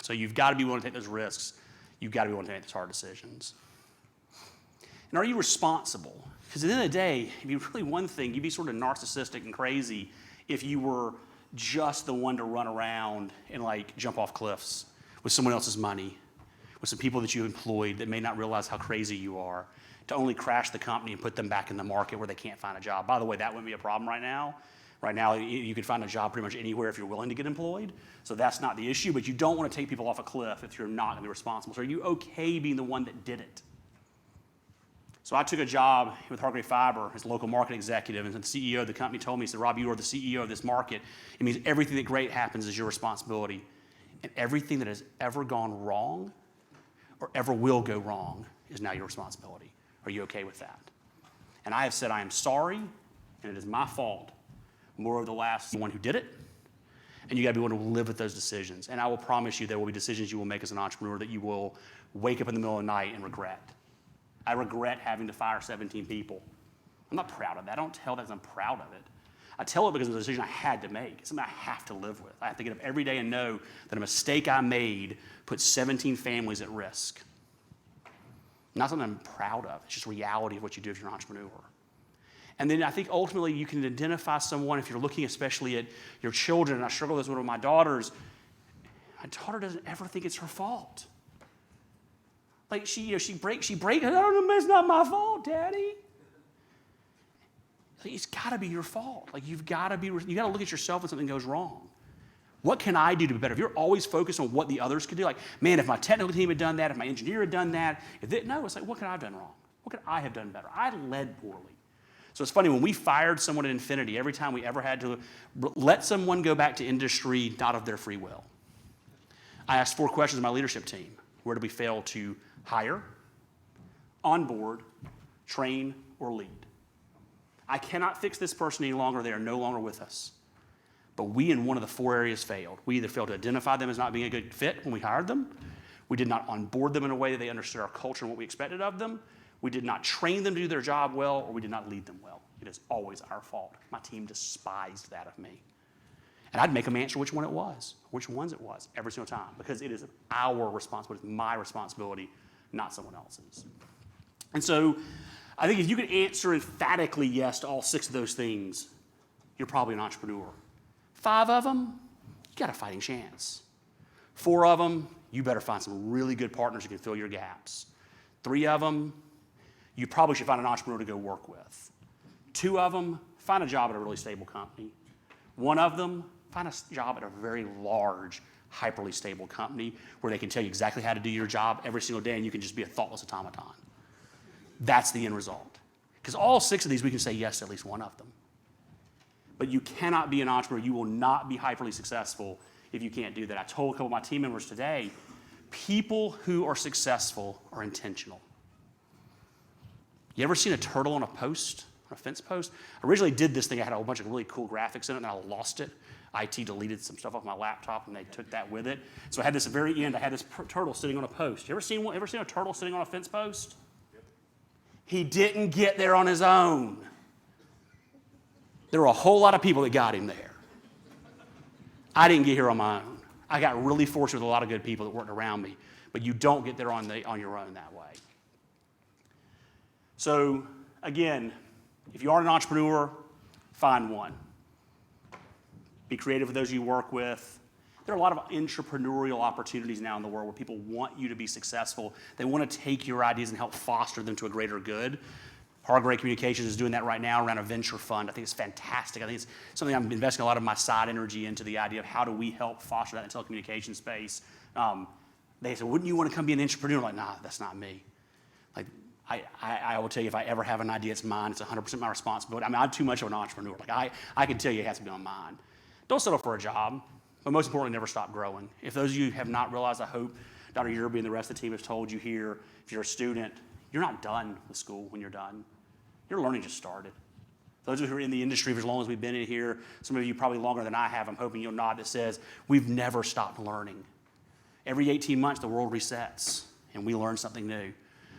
Speaker 7: So you've got to be willing to take those risks. You've got to be willing to make those hard decisions. And are you responsible? Because at the end of the day, if you really one thing, you'd be sort of narcissistic and crazy if you were just the one to run around and jump off cliffs with someone else's money, with some people that you employed that may not realize how crazy you are, to only crash the company and put them back in the market where they can't find a job. By the way, that wouldn't be a problem right now. Right now, you could find a job pretty much anywhere if you're willing to get employed. So that's not the issue, but you don't want to take people off a cliff if you're not going to be responsible. So are you okay being the one that did it? So I took a job with Garfield Fiber as a local market executive, and the CEO of the company told me, he said, Rob, you are the CEO of this market. It means everything that great happens is your responsibility. And everything that has ever gone wrong or ever will go wrong is now your responsibility. Are you okay with that? And I have said I am sorry, and it is my fault. More of the last one who did it, And you got to be willing to live with those decisions. And I will promise you there will be decisions you will make as an entrepreneur that you will wake up in the middle of the night and regret. I regret having to fire 17 people. I'm not proud of that. I don't tell that because I'm proud of it. I tell it because it was a decision I had to make. It's something I have to live with. I have to get up every day and know that a mistake I made put 17 families at risk. Not something I'm proud of. It's just reality of what you do if you're an entrepreneur. And then I think ultimately you can identify someone, if you're looking especially at your children, and I struggle with this with my daughters. My daughter doesn't ever think it's her fault. Like she breaks, I don't know, it's not my fault, Daddy. It's got to be your fault. Like you got to look at yourself when something goes wrong. What can I do to be better? If you're always focused on what the others could do, like, man, if my technical team had done that, if my engineer had done that, no, it's like, what could I have done wrong? What could I have done better? I led poorly. So it's funny, when we fired someone at Infinity, every time we ever had to let someone go back to industry, not of their free will, I asked 4 questions of my leadership team. Where did we fail to hire, onboard, train, or lead? I cannot fix this person any longer. They are no longer with us. But we, in one of the 4 areas, failed. We either failed to identify them as not being a good fit when we hired them. We did not onboard them in a way that they understood our culture and what we expected of them. We did not train them to do their job well, or we did not lead them well. It is always our fault. My team despised that of me. And I'd make them answer which one it was, which ones it was, every single time, because it is our responsibility, it's my responsibility, not someone else's. And so I think if you can answer emphatically yes to all 6 of those things, you're probably an entrepreneur. 5 of them, you got a fighting chance. 4 of them, you better find some really good partners who can fill your gaps. 3 of them, you probably should find an entrepreneur to go work with. 2 of them, find a job at a really stable company. 1 of them, find a job at a very large, hyperly stable company where they can tell you exactly how to do your job every single day and you can just be a thoughtless automaton. That's the end result. Because all 6 of these, we can say yes to at least 1 of them. But you cannot be an entrepreneur. You will not be hyperly successful if you can't do that. I told a couple of my team members today, people who are successful are intentional. You ever seen a turtle on a post, on a fence post? I originally did this thing. I had a whole bunch of really cool graphics in it, and I lost it. IT deleted some stuff off my laptop, and they took that with it. So I had this at the very end. I had this turtle sitting on a post. You ever seen a turtle sitting on a fence post? Yep. He didn't get there on his own. There were a whole lot of people that got him there. I didn't get here on my own. I got really fortunate with a lot of good people that worked around me, but you don't get there on your own that way. So again, if you are an entrepreneur, find one. Be creative with those you work with. There are a lot of entrepreneurial opportunities now in the world where people want you to be successful. They want to take your ideas and help foster them to a greater good. Hargrave Communications is doing that right now around a venture fund. I think it's fantastic. I think it's something I'm investing a lot of my side energy into, the idea of how do we help foster that in the telecommunications space. They said, wouldn't you want to come be an entrepreneur? I'm like, nah, that's not me. Like, I will tell you, if I ever have an idea, it's mine. It's 100% my responsibility. I mean, I'm too much of an entrepreneur. Like, I can tell you it has to be on mine. Don't settle for a job, but most importantly, never stop growing. If those of you have not realized, I hope Dr. Yerby and the rest of the team have told you here, if you're a student, you're not done with school when you're done. Your learning just started. Those of you who are in the industry for as long as we've been in here, some of you probably longer than I have, I'm hoping you'll nod that says, we've never stopped learning. Every 18 months, the world resets, and we learn something new.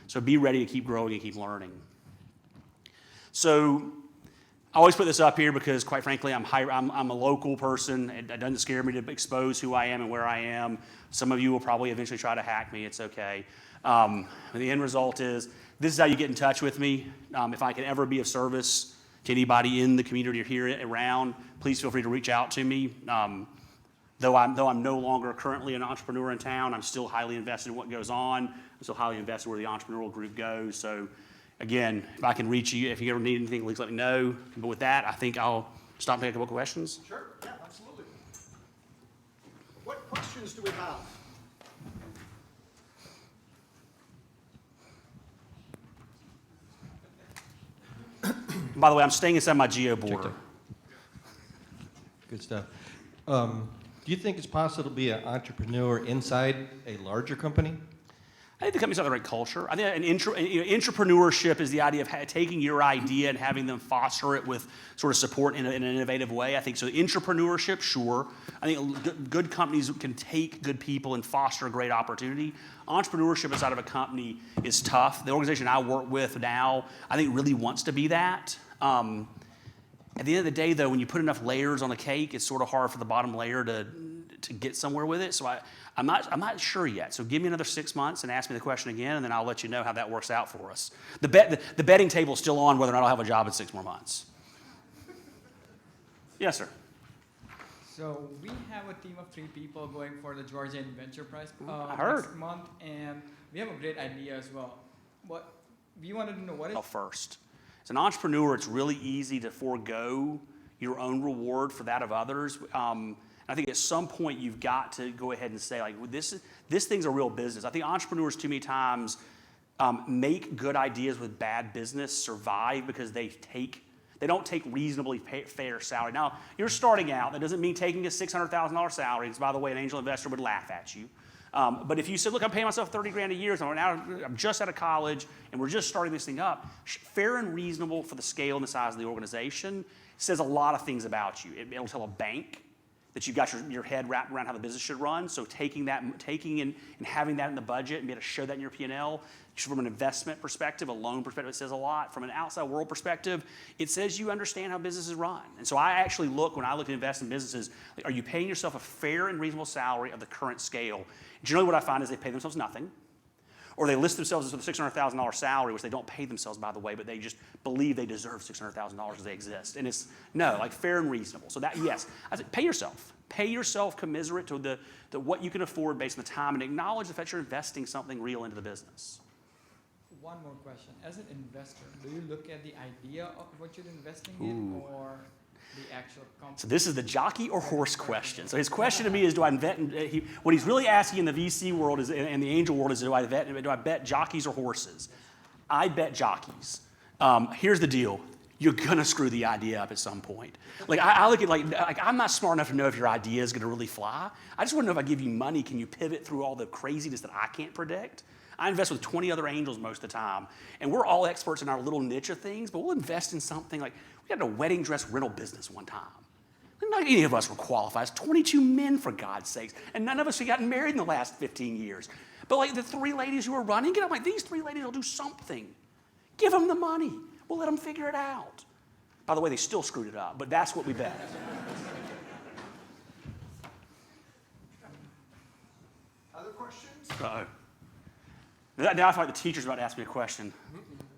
Speaker 7: So be ready to keep growing and keep learning. So I always put this up here because, quite frankly, I'm a local person. It doesn't scare me to expose who I am and where I am. Some of you will probably eventually try to hack me. It's okay. The end result is, this is how you get in touch with me. If I can ever be of service to anybody in the community or here around, please feel free to reach out to me. Though I'm no longer currently an entrepreneur in town, I'm still highly invested in what goes on. I'm still highly invested where the entrepreneurial group goes. So again, if I can reach you, if you ever need anything, please let me know. But with that, I think I'll stop and take a couple questions.
Speaker 1: Sure, yeah, absolutely. What questions do we have?
Speaker 7: By the way, I'm staying inside my geo border.
Speaker 13: Good stuff. Do you think it's possible to be an entrepreneur inside a larger company?
Speaker 7: I think the company's got the right culture. I think entrepreneurship is the idea of taking your idea and having them foster it with sort of support in an innovative way. I think so. Entrepreneurship, sure. I think good companies can take good people and foster a great opportunity. Entrepreneurship inside of a company is tough. The organization I work with now, I think, really wants to be that. At the end of the day, though, when you put enough layers on a cake, it's sort of hard for the bottom layer to get somewhere with it. So I'm not sure yet. So give me another 6 months and ask me the question again, and then I'll let you know how that works out for us. The betting table's still on whether or not I'll have a job in 6 more months. Yes, sir.
Speaker 13: So we have a team of 3 people going for the Georgia Inventure Prize
Speaker 7: I heard.
Speaker 13: next month, and we have a great idea as well. But we wanted to know what is...
Speaker 7: First. As an entrepreneur, it's really easy to forego your own reward for that of others. I think at some point you've got to go ahead and say, like, this thing's a real business. I think entrepreneurs too many times make good ideas with bad business survive because they don't take reasonably fair salary. Now, you're starting out. That doesn't mean taking a $600,000 salary. By the way, an angel investor would laugh at you. But if you said, look, I'm paying myself $30,000 a year, and I'm just out of college, and we're just starting this thing up, fair and reasonable for the scale and the size of the organization says a lot of things about you. It'll tell a bank that you've got your head wrapped around how the business should run. So taking and having that in the budget and being able to show that in your P&L, from an investment perspective, a loan perspective, it says a lot. From an outside world perspective, it says you understand how businesses run. And so I actually when I look to invest in businesses, are you paying yourself a fair and reasonable salary of the current scale? Generally what I find is they pay themselves nothing, or they list themselves as with a $600,000 salary, which they don't pay themselves, by the way, but they just believe they deserve $600,000 as they exist. And it's, fair and reasonable. So that, yes, I say pay yourself. Pay yourself commensurate to the what you can afford based on the time, and acknowledge the fact you're investing something real into the business.
Speaker 13: One more question. As an investor, do you look at the idea of what you're investing in, or the actual company?
Speaker 7: So this is the jockey or horse question. So his question to me is, do I bet? What he's really asking in the VC world and the angel world is, do I bet jockeys or horses? I bet jockeys. Here's the deal. You're gonna screw the idea up at some point. Like I look at like I'm not smart enough to know if your idea is gonna really fly. I just want to know if I give you money, can you pivot through all the craziness that I can't predict? I invest with 20 other angels most of the time, and we're all experts in our little niche of things, but we'll invest in something like, we had a wedding dress rental business one time. Not any of us were qualified. It's 22 men, for God's sakes, and none of us had gotten married in the last 15 years. But like the 3 ladies who were running it, I'm like, these 3 ladies will do something. Give them the money. We'll let them figure it out. By the way, they still screwed it up, but that's what we bet.
Speaker 1: Other questions?
Speaker 7: Uh-oh. Now I feel like the teacher's about to ask me a question.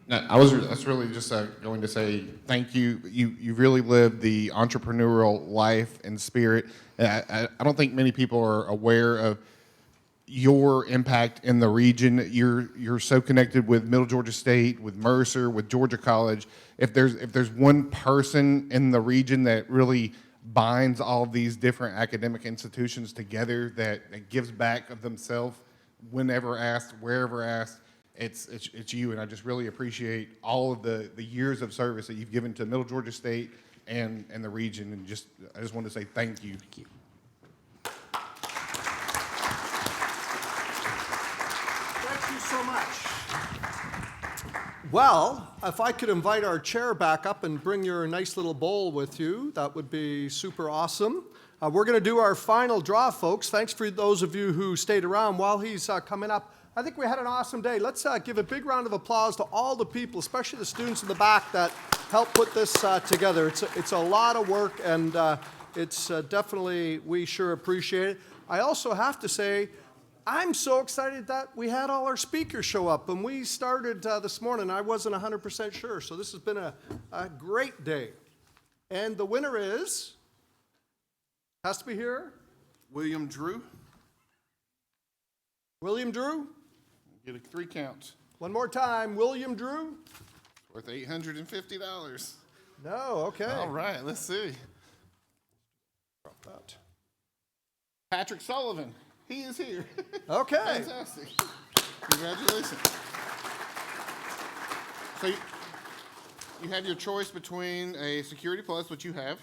Speaker 14: No, I was really just going to say thank you. You really lived the entrepreneurial life and spirit. I don't think many people are aware of your impact in the region. You're so connected with Middle Georgia State, with Mercer, with Georgia College. If there's one person in the region that really binds all these different academic institutions together, that gives back of themselves whenever asked, wherever asked, it's you. And I just really appreciate all of the years of service that you've given to Middle Georgia State and the region. And I just want to say thank you.
Speaker 7: Thank you.
Speaker 1: Thank you so much. Well, if I could invite our chair back up and bring your nice little bowl with you, that would be super awesome. We're going to do our final draw, folks. Thanks for those of you who stayed around while he's coming up. I think we had an awesome day. Let's give a big round of applause to all the people, especially the students in the back that helped put this together. It's a lot of work, and it's definitely, we sure appreciate it. I also have to say, I'm so excited that we had all our speakers show up. When we started this morning, I wasn't 100% sure, so this has been a great day. And the winner is, has to be here,
Speaker 14: William Drew.
Speaker 1: William Drew.
Speaker 14: Get a 3 count.
Speaker 1: One more time, William Drew.
Speaker 14: Worth $850.
Speaker 1: No, okay.
Speaker 14: All right, let's see.
Speaker 1: Drop that.
Speaker 14: Patrick Sullivan. He is here.
Speaker 1: Okay.
Speaker 14: Fantastic. Congratulations. So you have your choice between a Security Plus, which you have,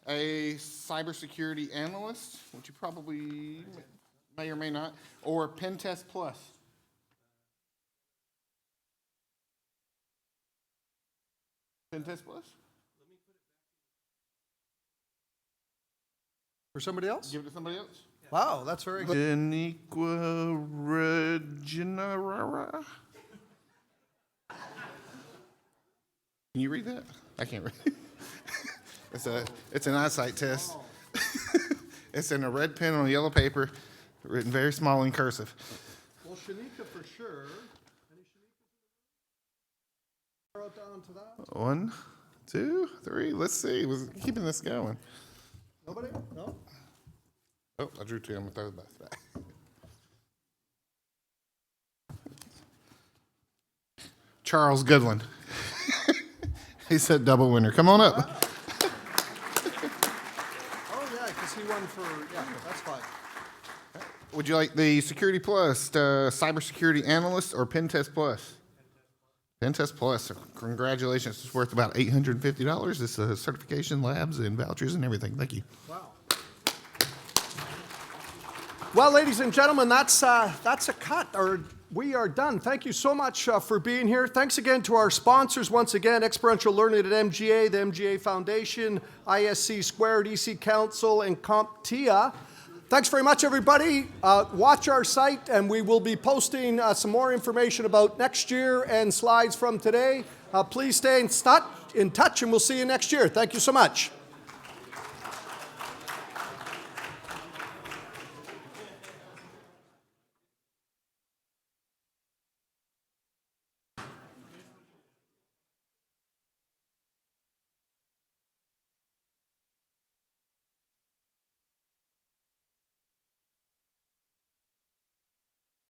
Speaker 14: a Cybersecurity Analyst, which you probably may or may not, or Pen Test Plus. Pen Test Plus?
Speaker 1: For somebody else?
Speaker 14: Give it to somebody else?
Speaker 1: Wow, that's very good.
Speaker 14: Iniqua Regenerara. Can you read that? I can't read. It's an eyesight test. It's in a red pen on a yellow paper, written very small in cursive.
Speaker 1: Well, Shanika for sure. Any Shanika? Narrow it down to that. 1, 2, 3. Let's see. Was keeping this going. Nobody? No?
Speaker 14: Oh, I drew 2. I'm going to throw the bus back. Charles Goodwin. He said double winner. Come on up.
Speaker 1: Oh, yeah, because he won for, yeah, that's fine.
Speaker 14: Would you like the Security Plus, Cybersecurity Analyst, or Pen Test Plus? Pen Test Plus. Congratulations. It's worth about $850. It's certification, labs, and vouchers and everything. Thank you.
Speaker 1: Wow. Well, ladies and gentlemen, that's a cut, or we are done. Thank you so much for being here. Thanks again to our sponsors, once again, Experiential Learning at MGA, the MGA Foundation, ISC Squared, EC Council, and CompTIA. Thanks very much, everybody. Watch our site, and we will be posting some more information about next year and slides from today. Please stay in touch, and we'll see you next year. Thank you so much.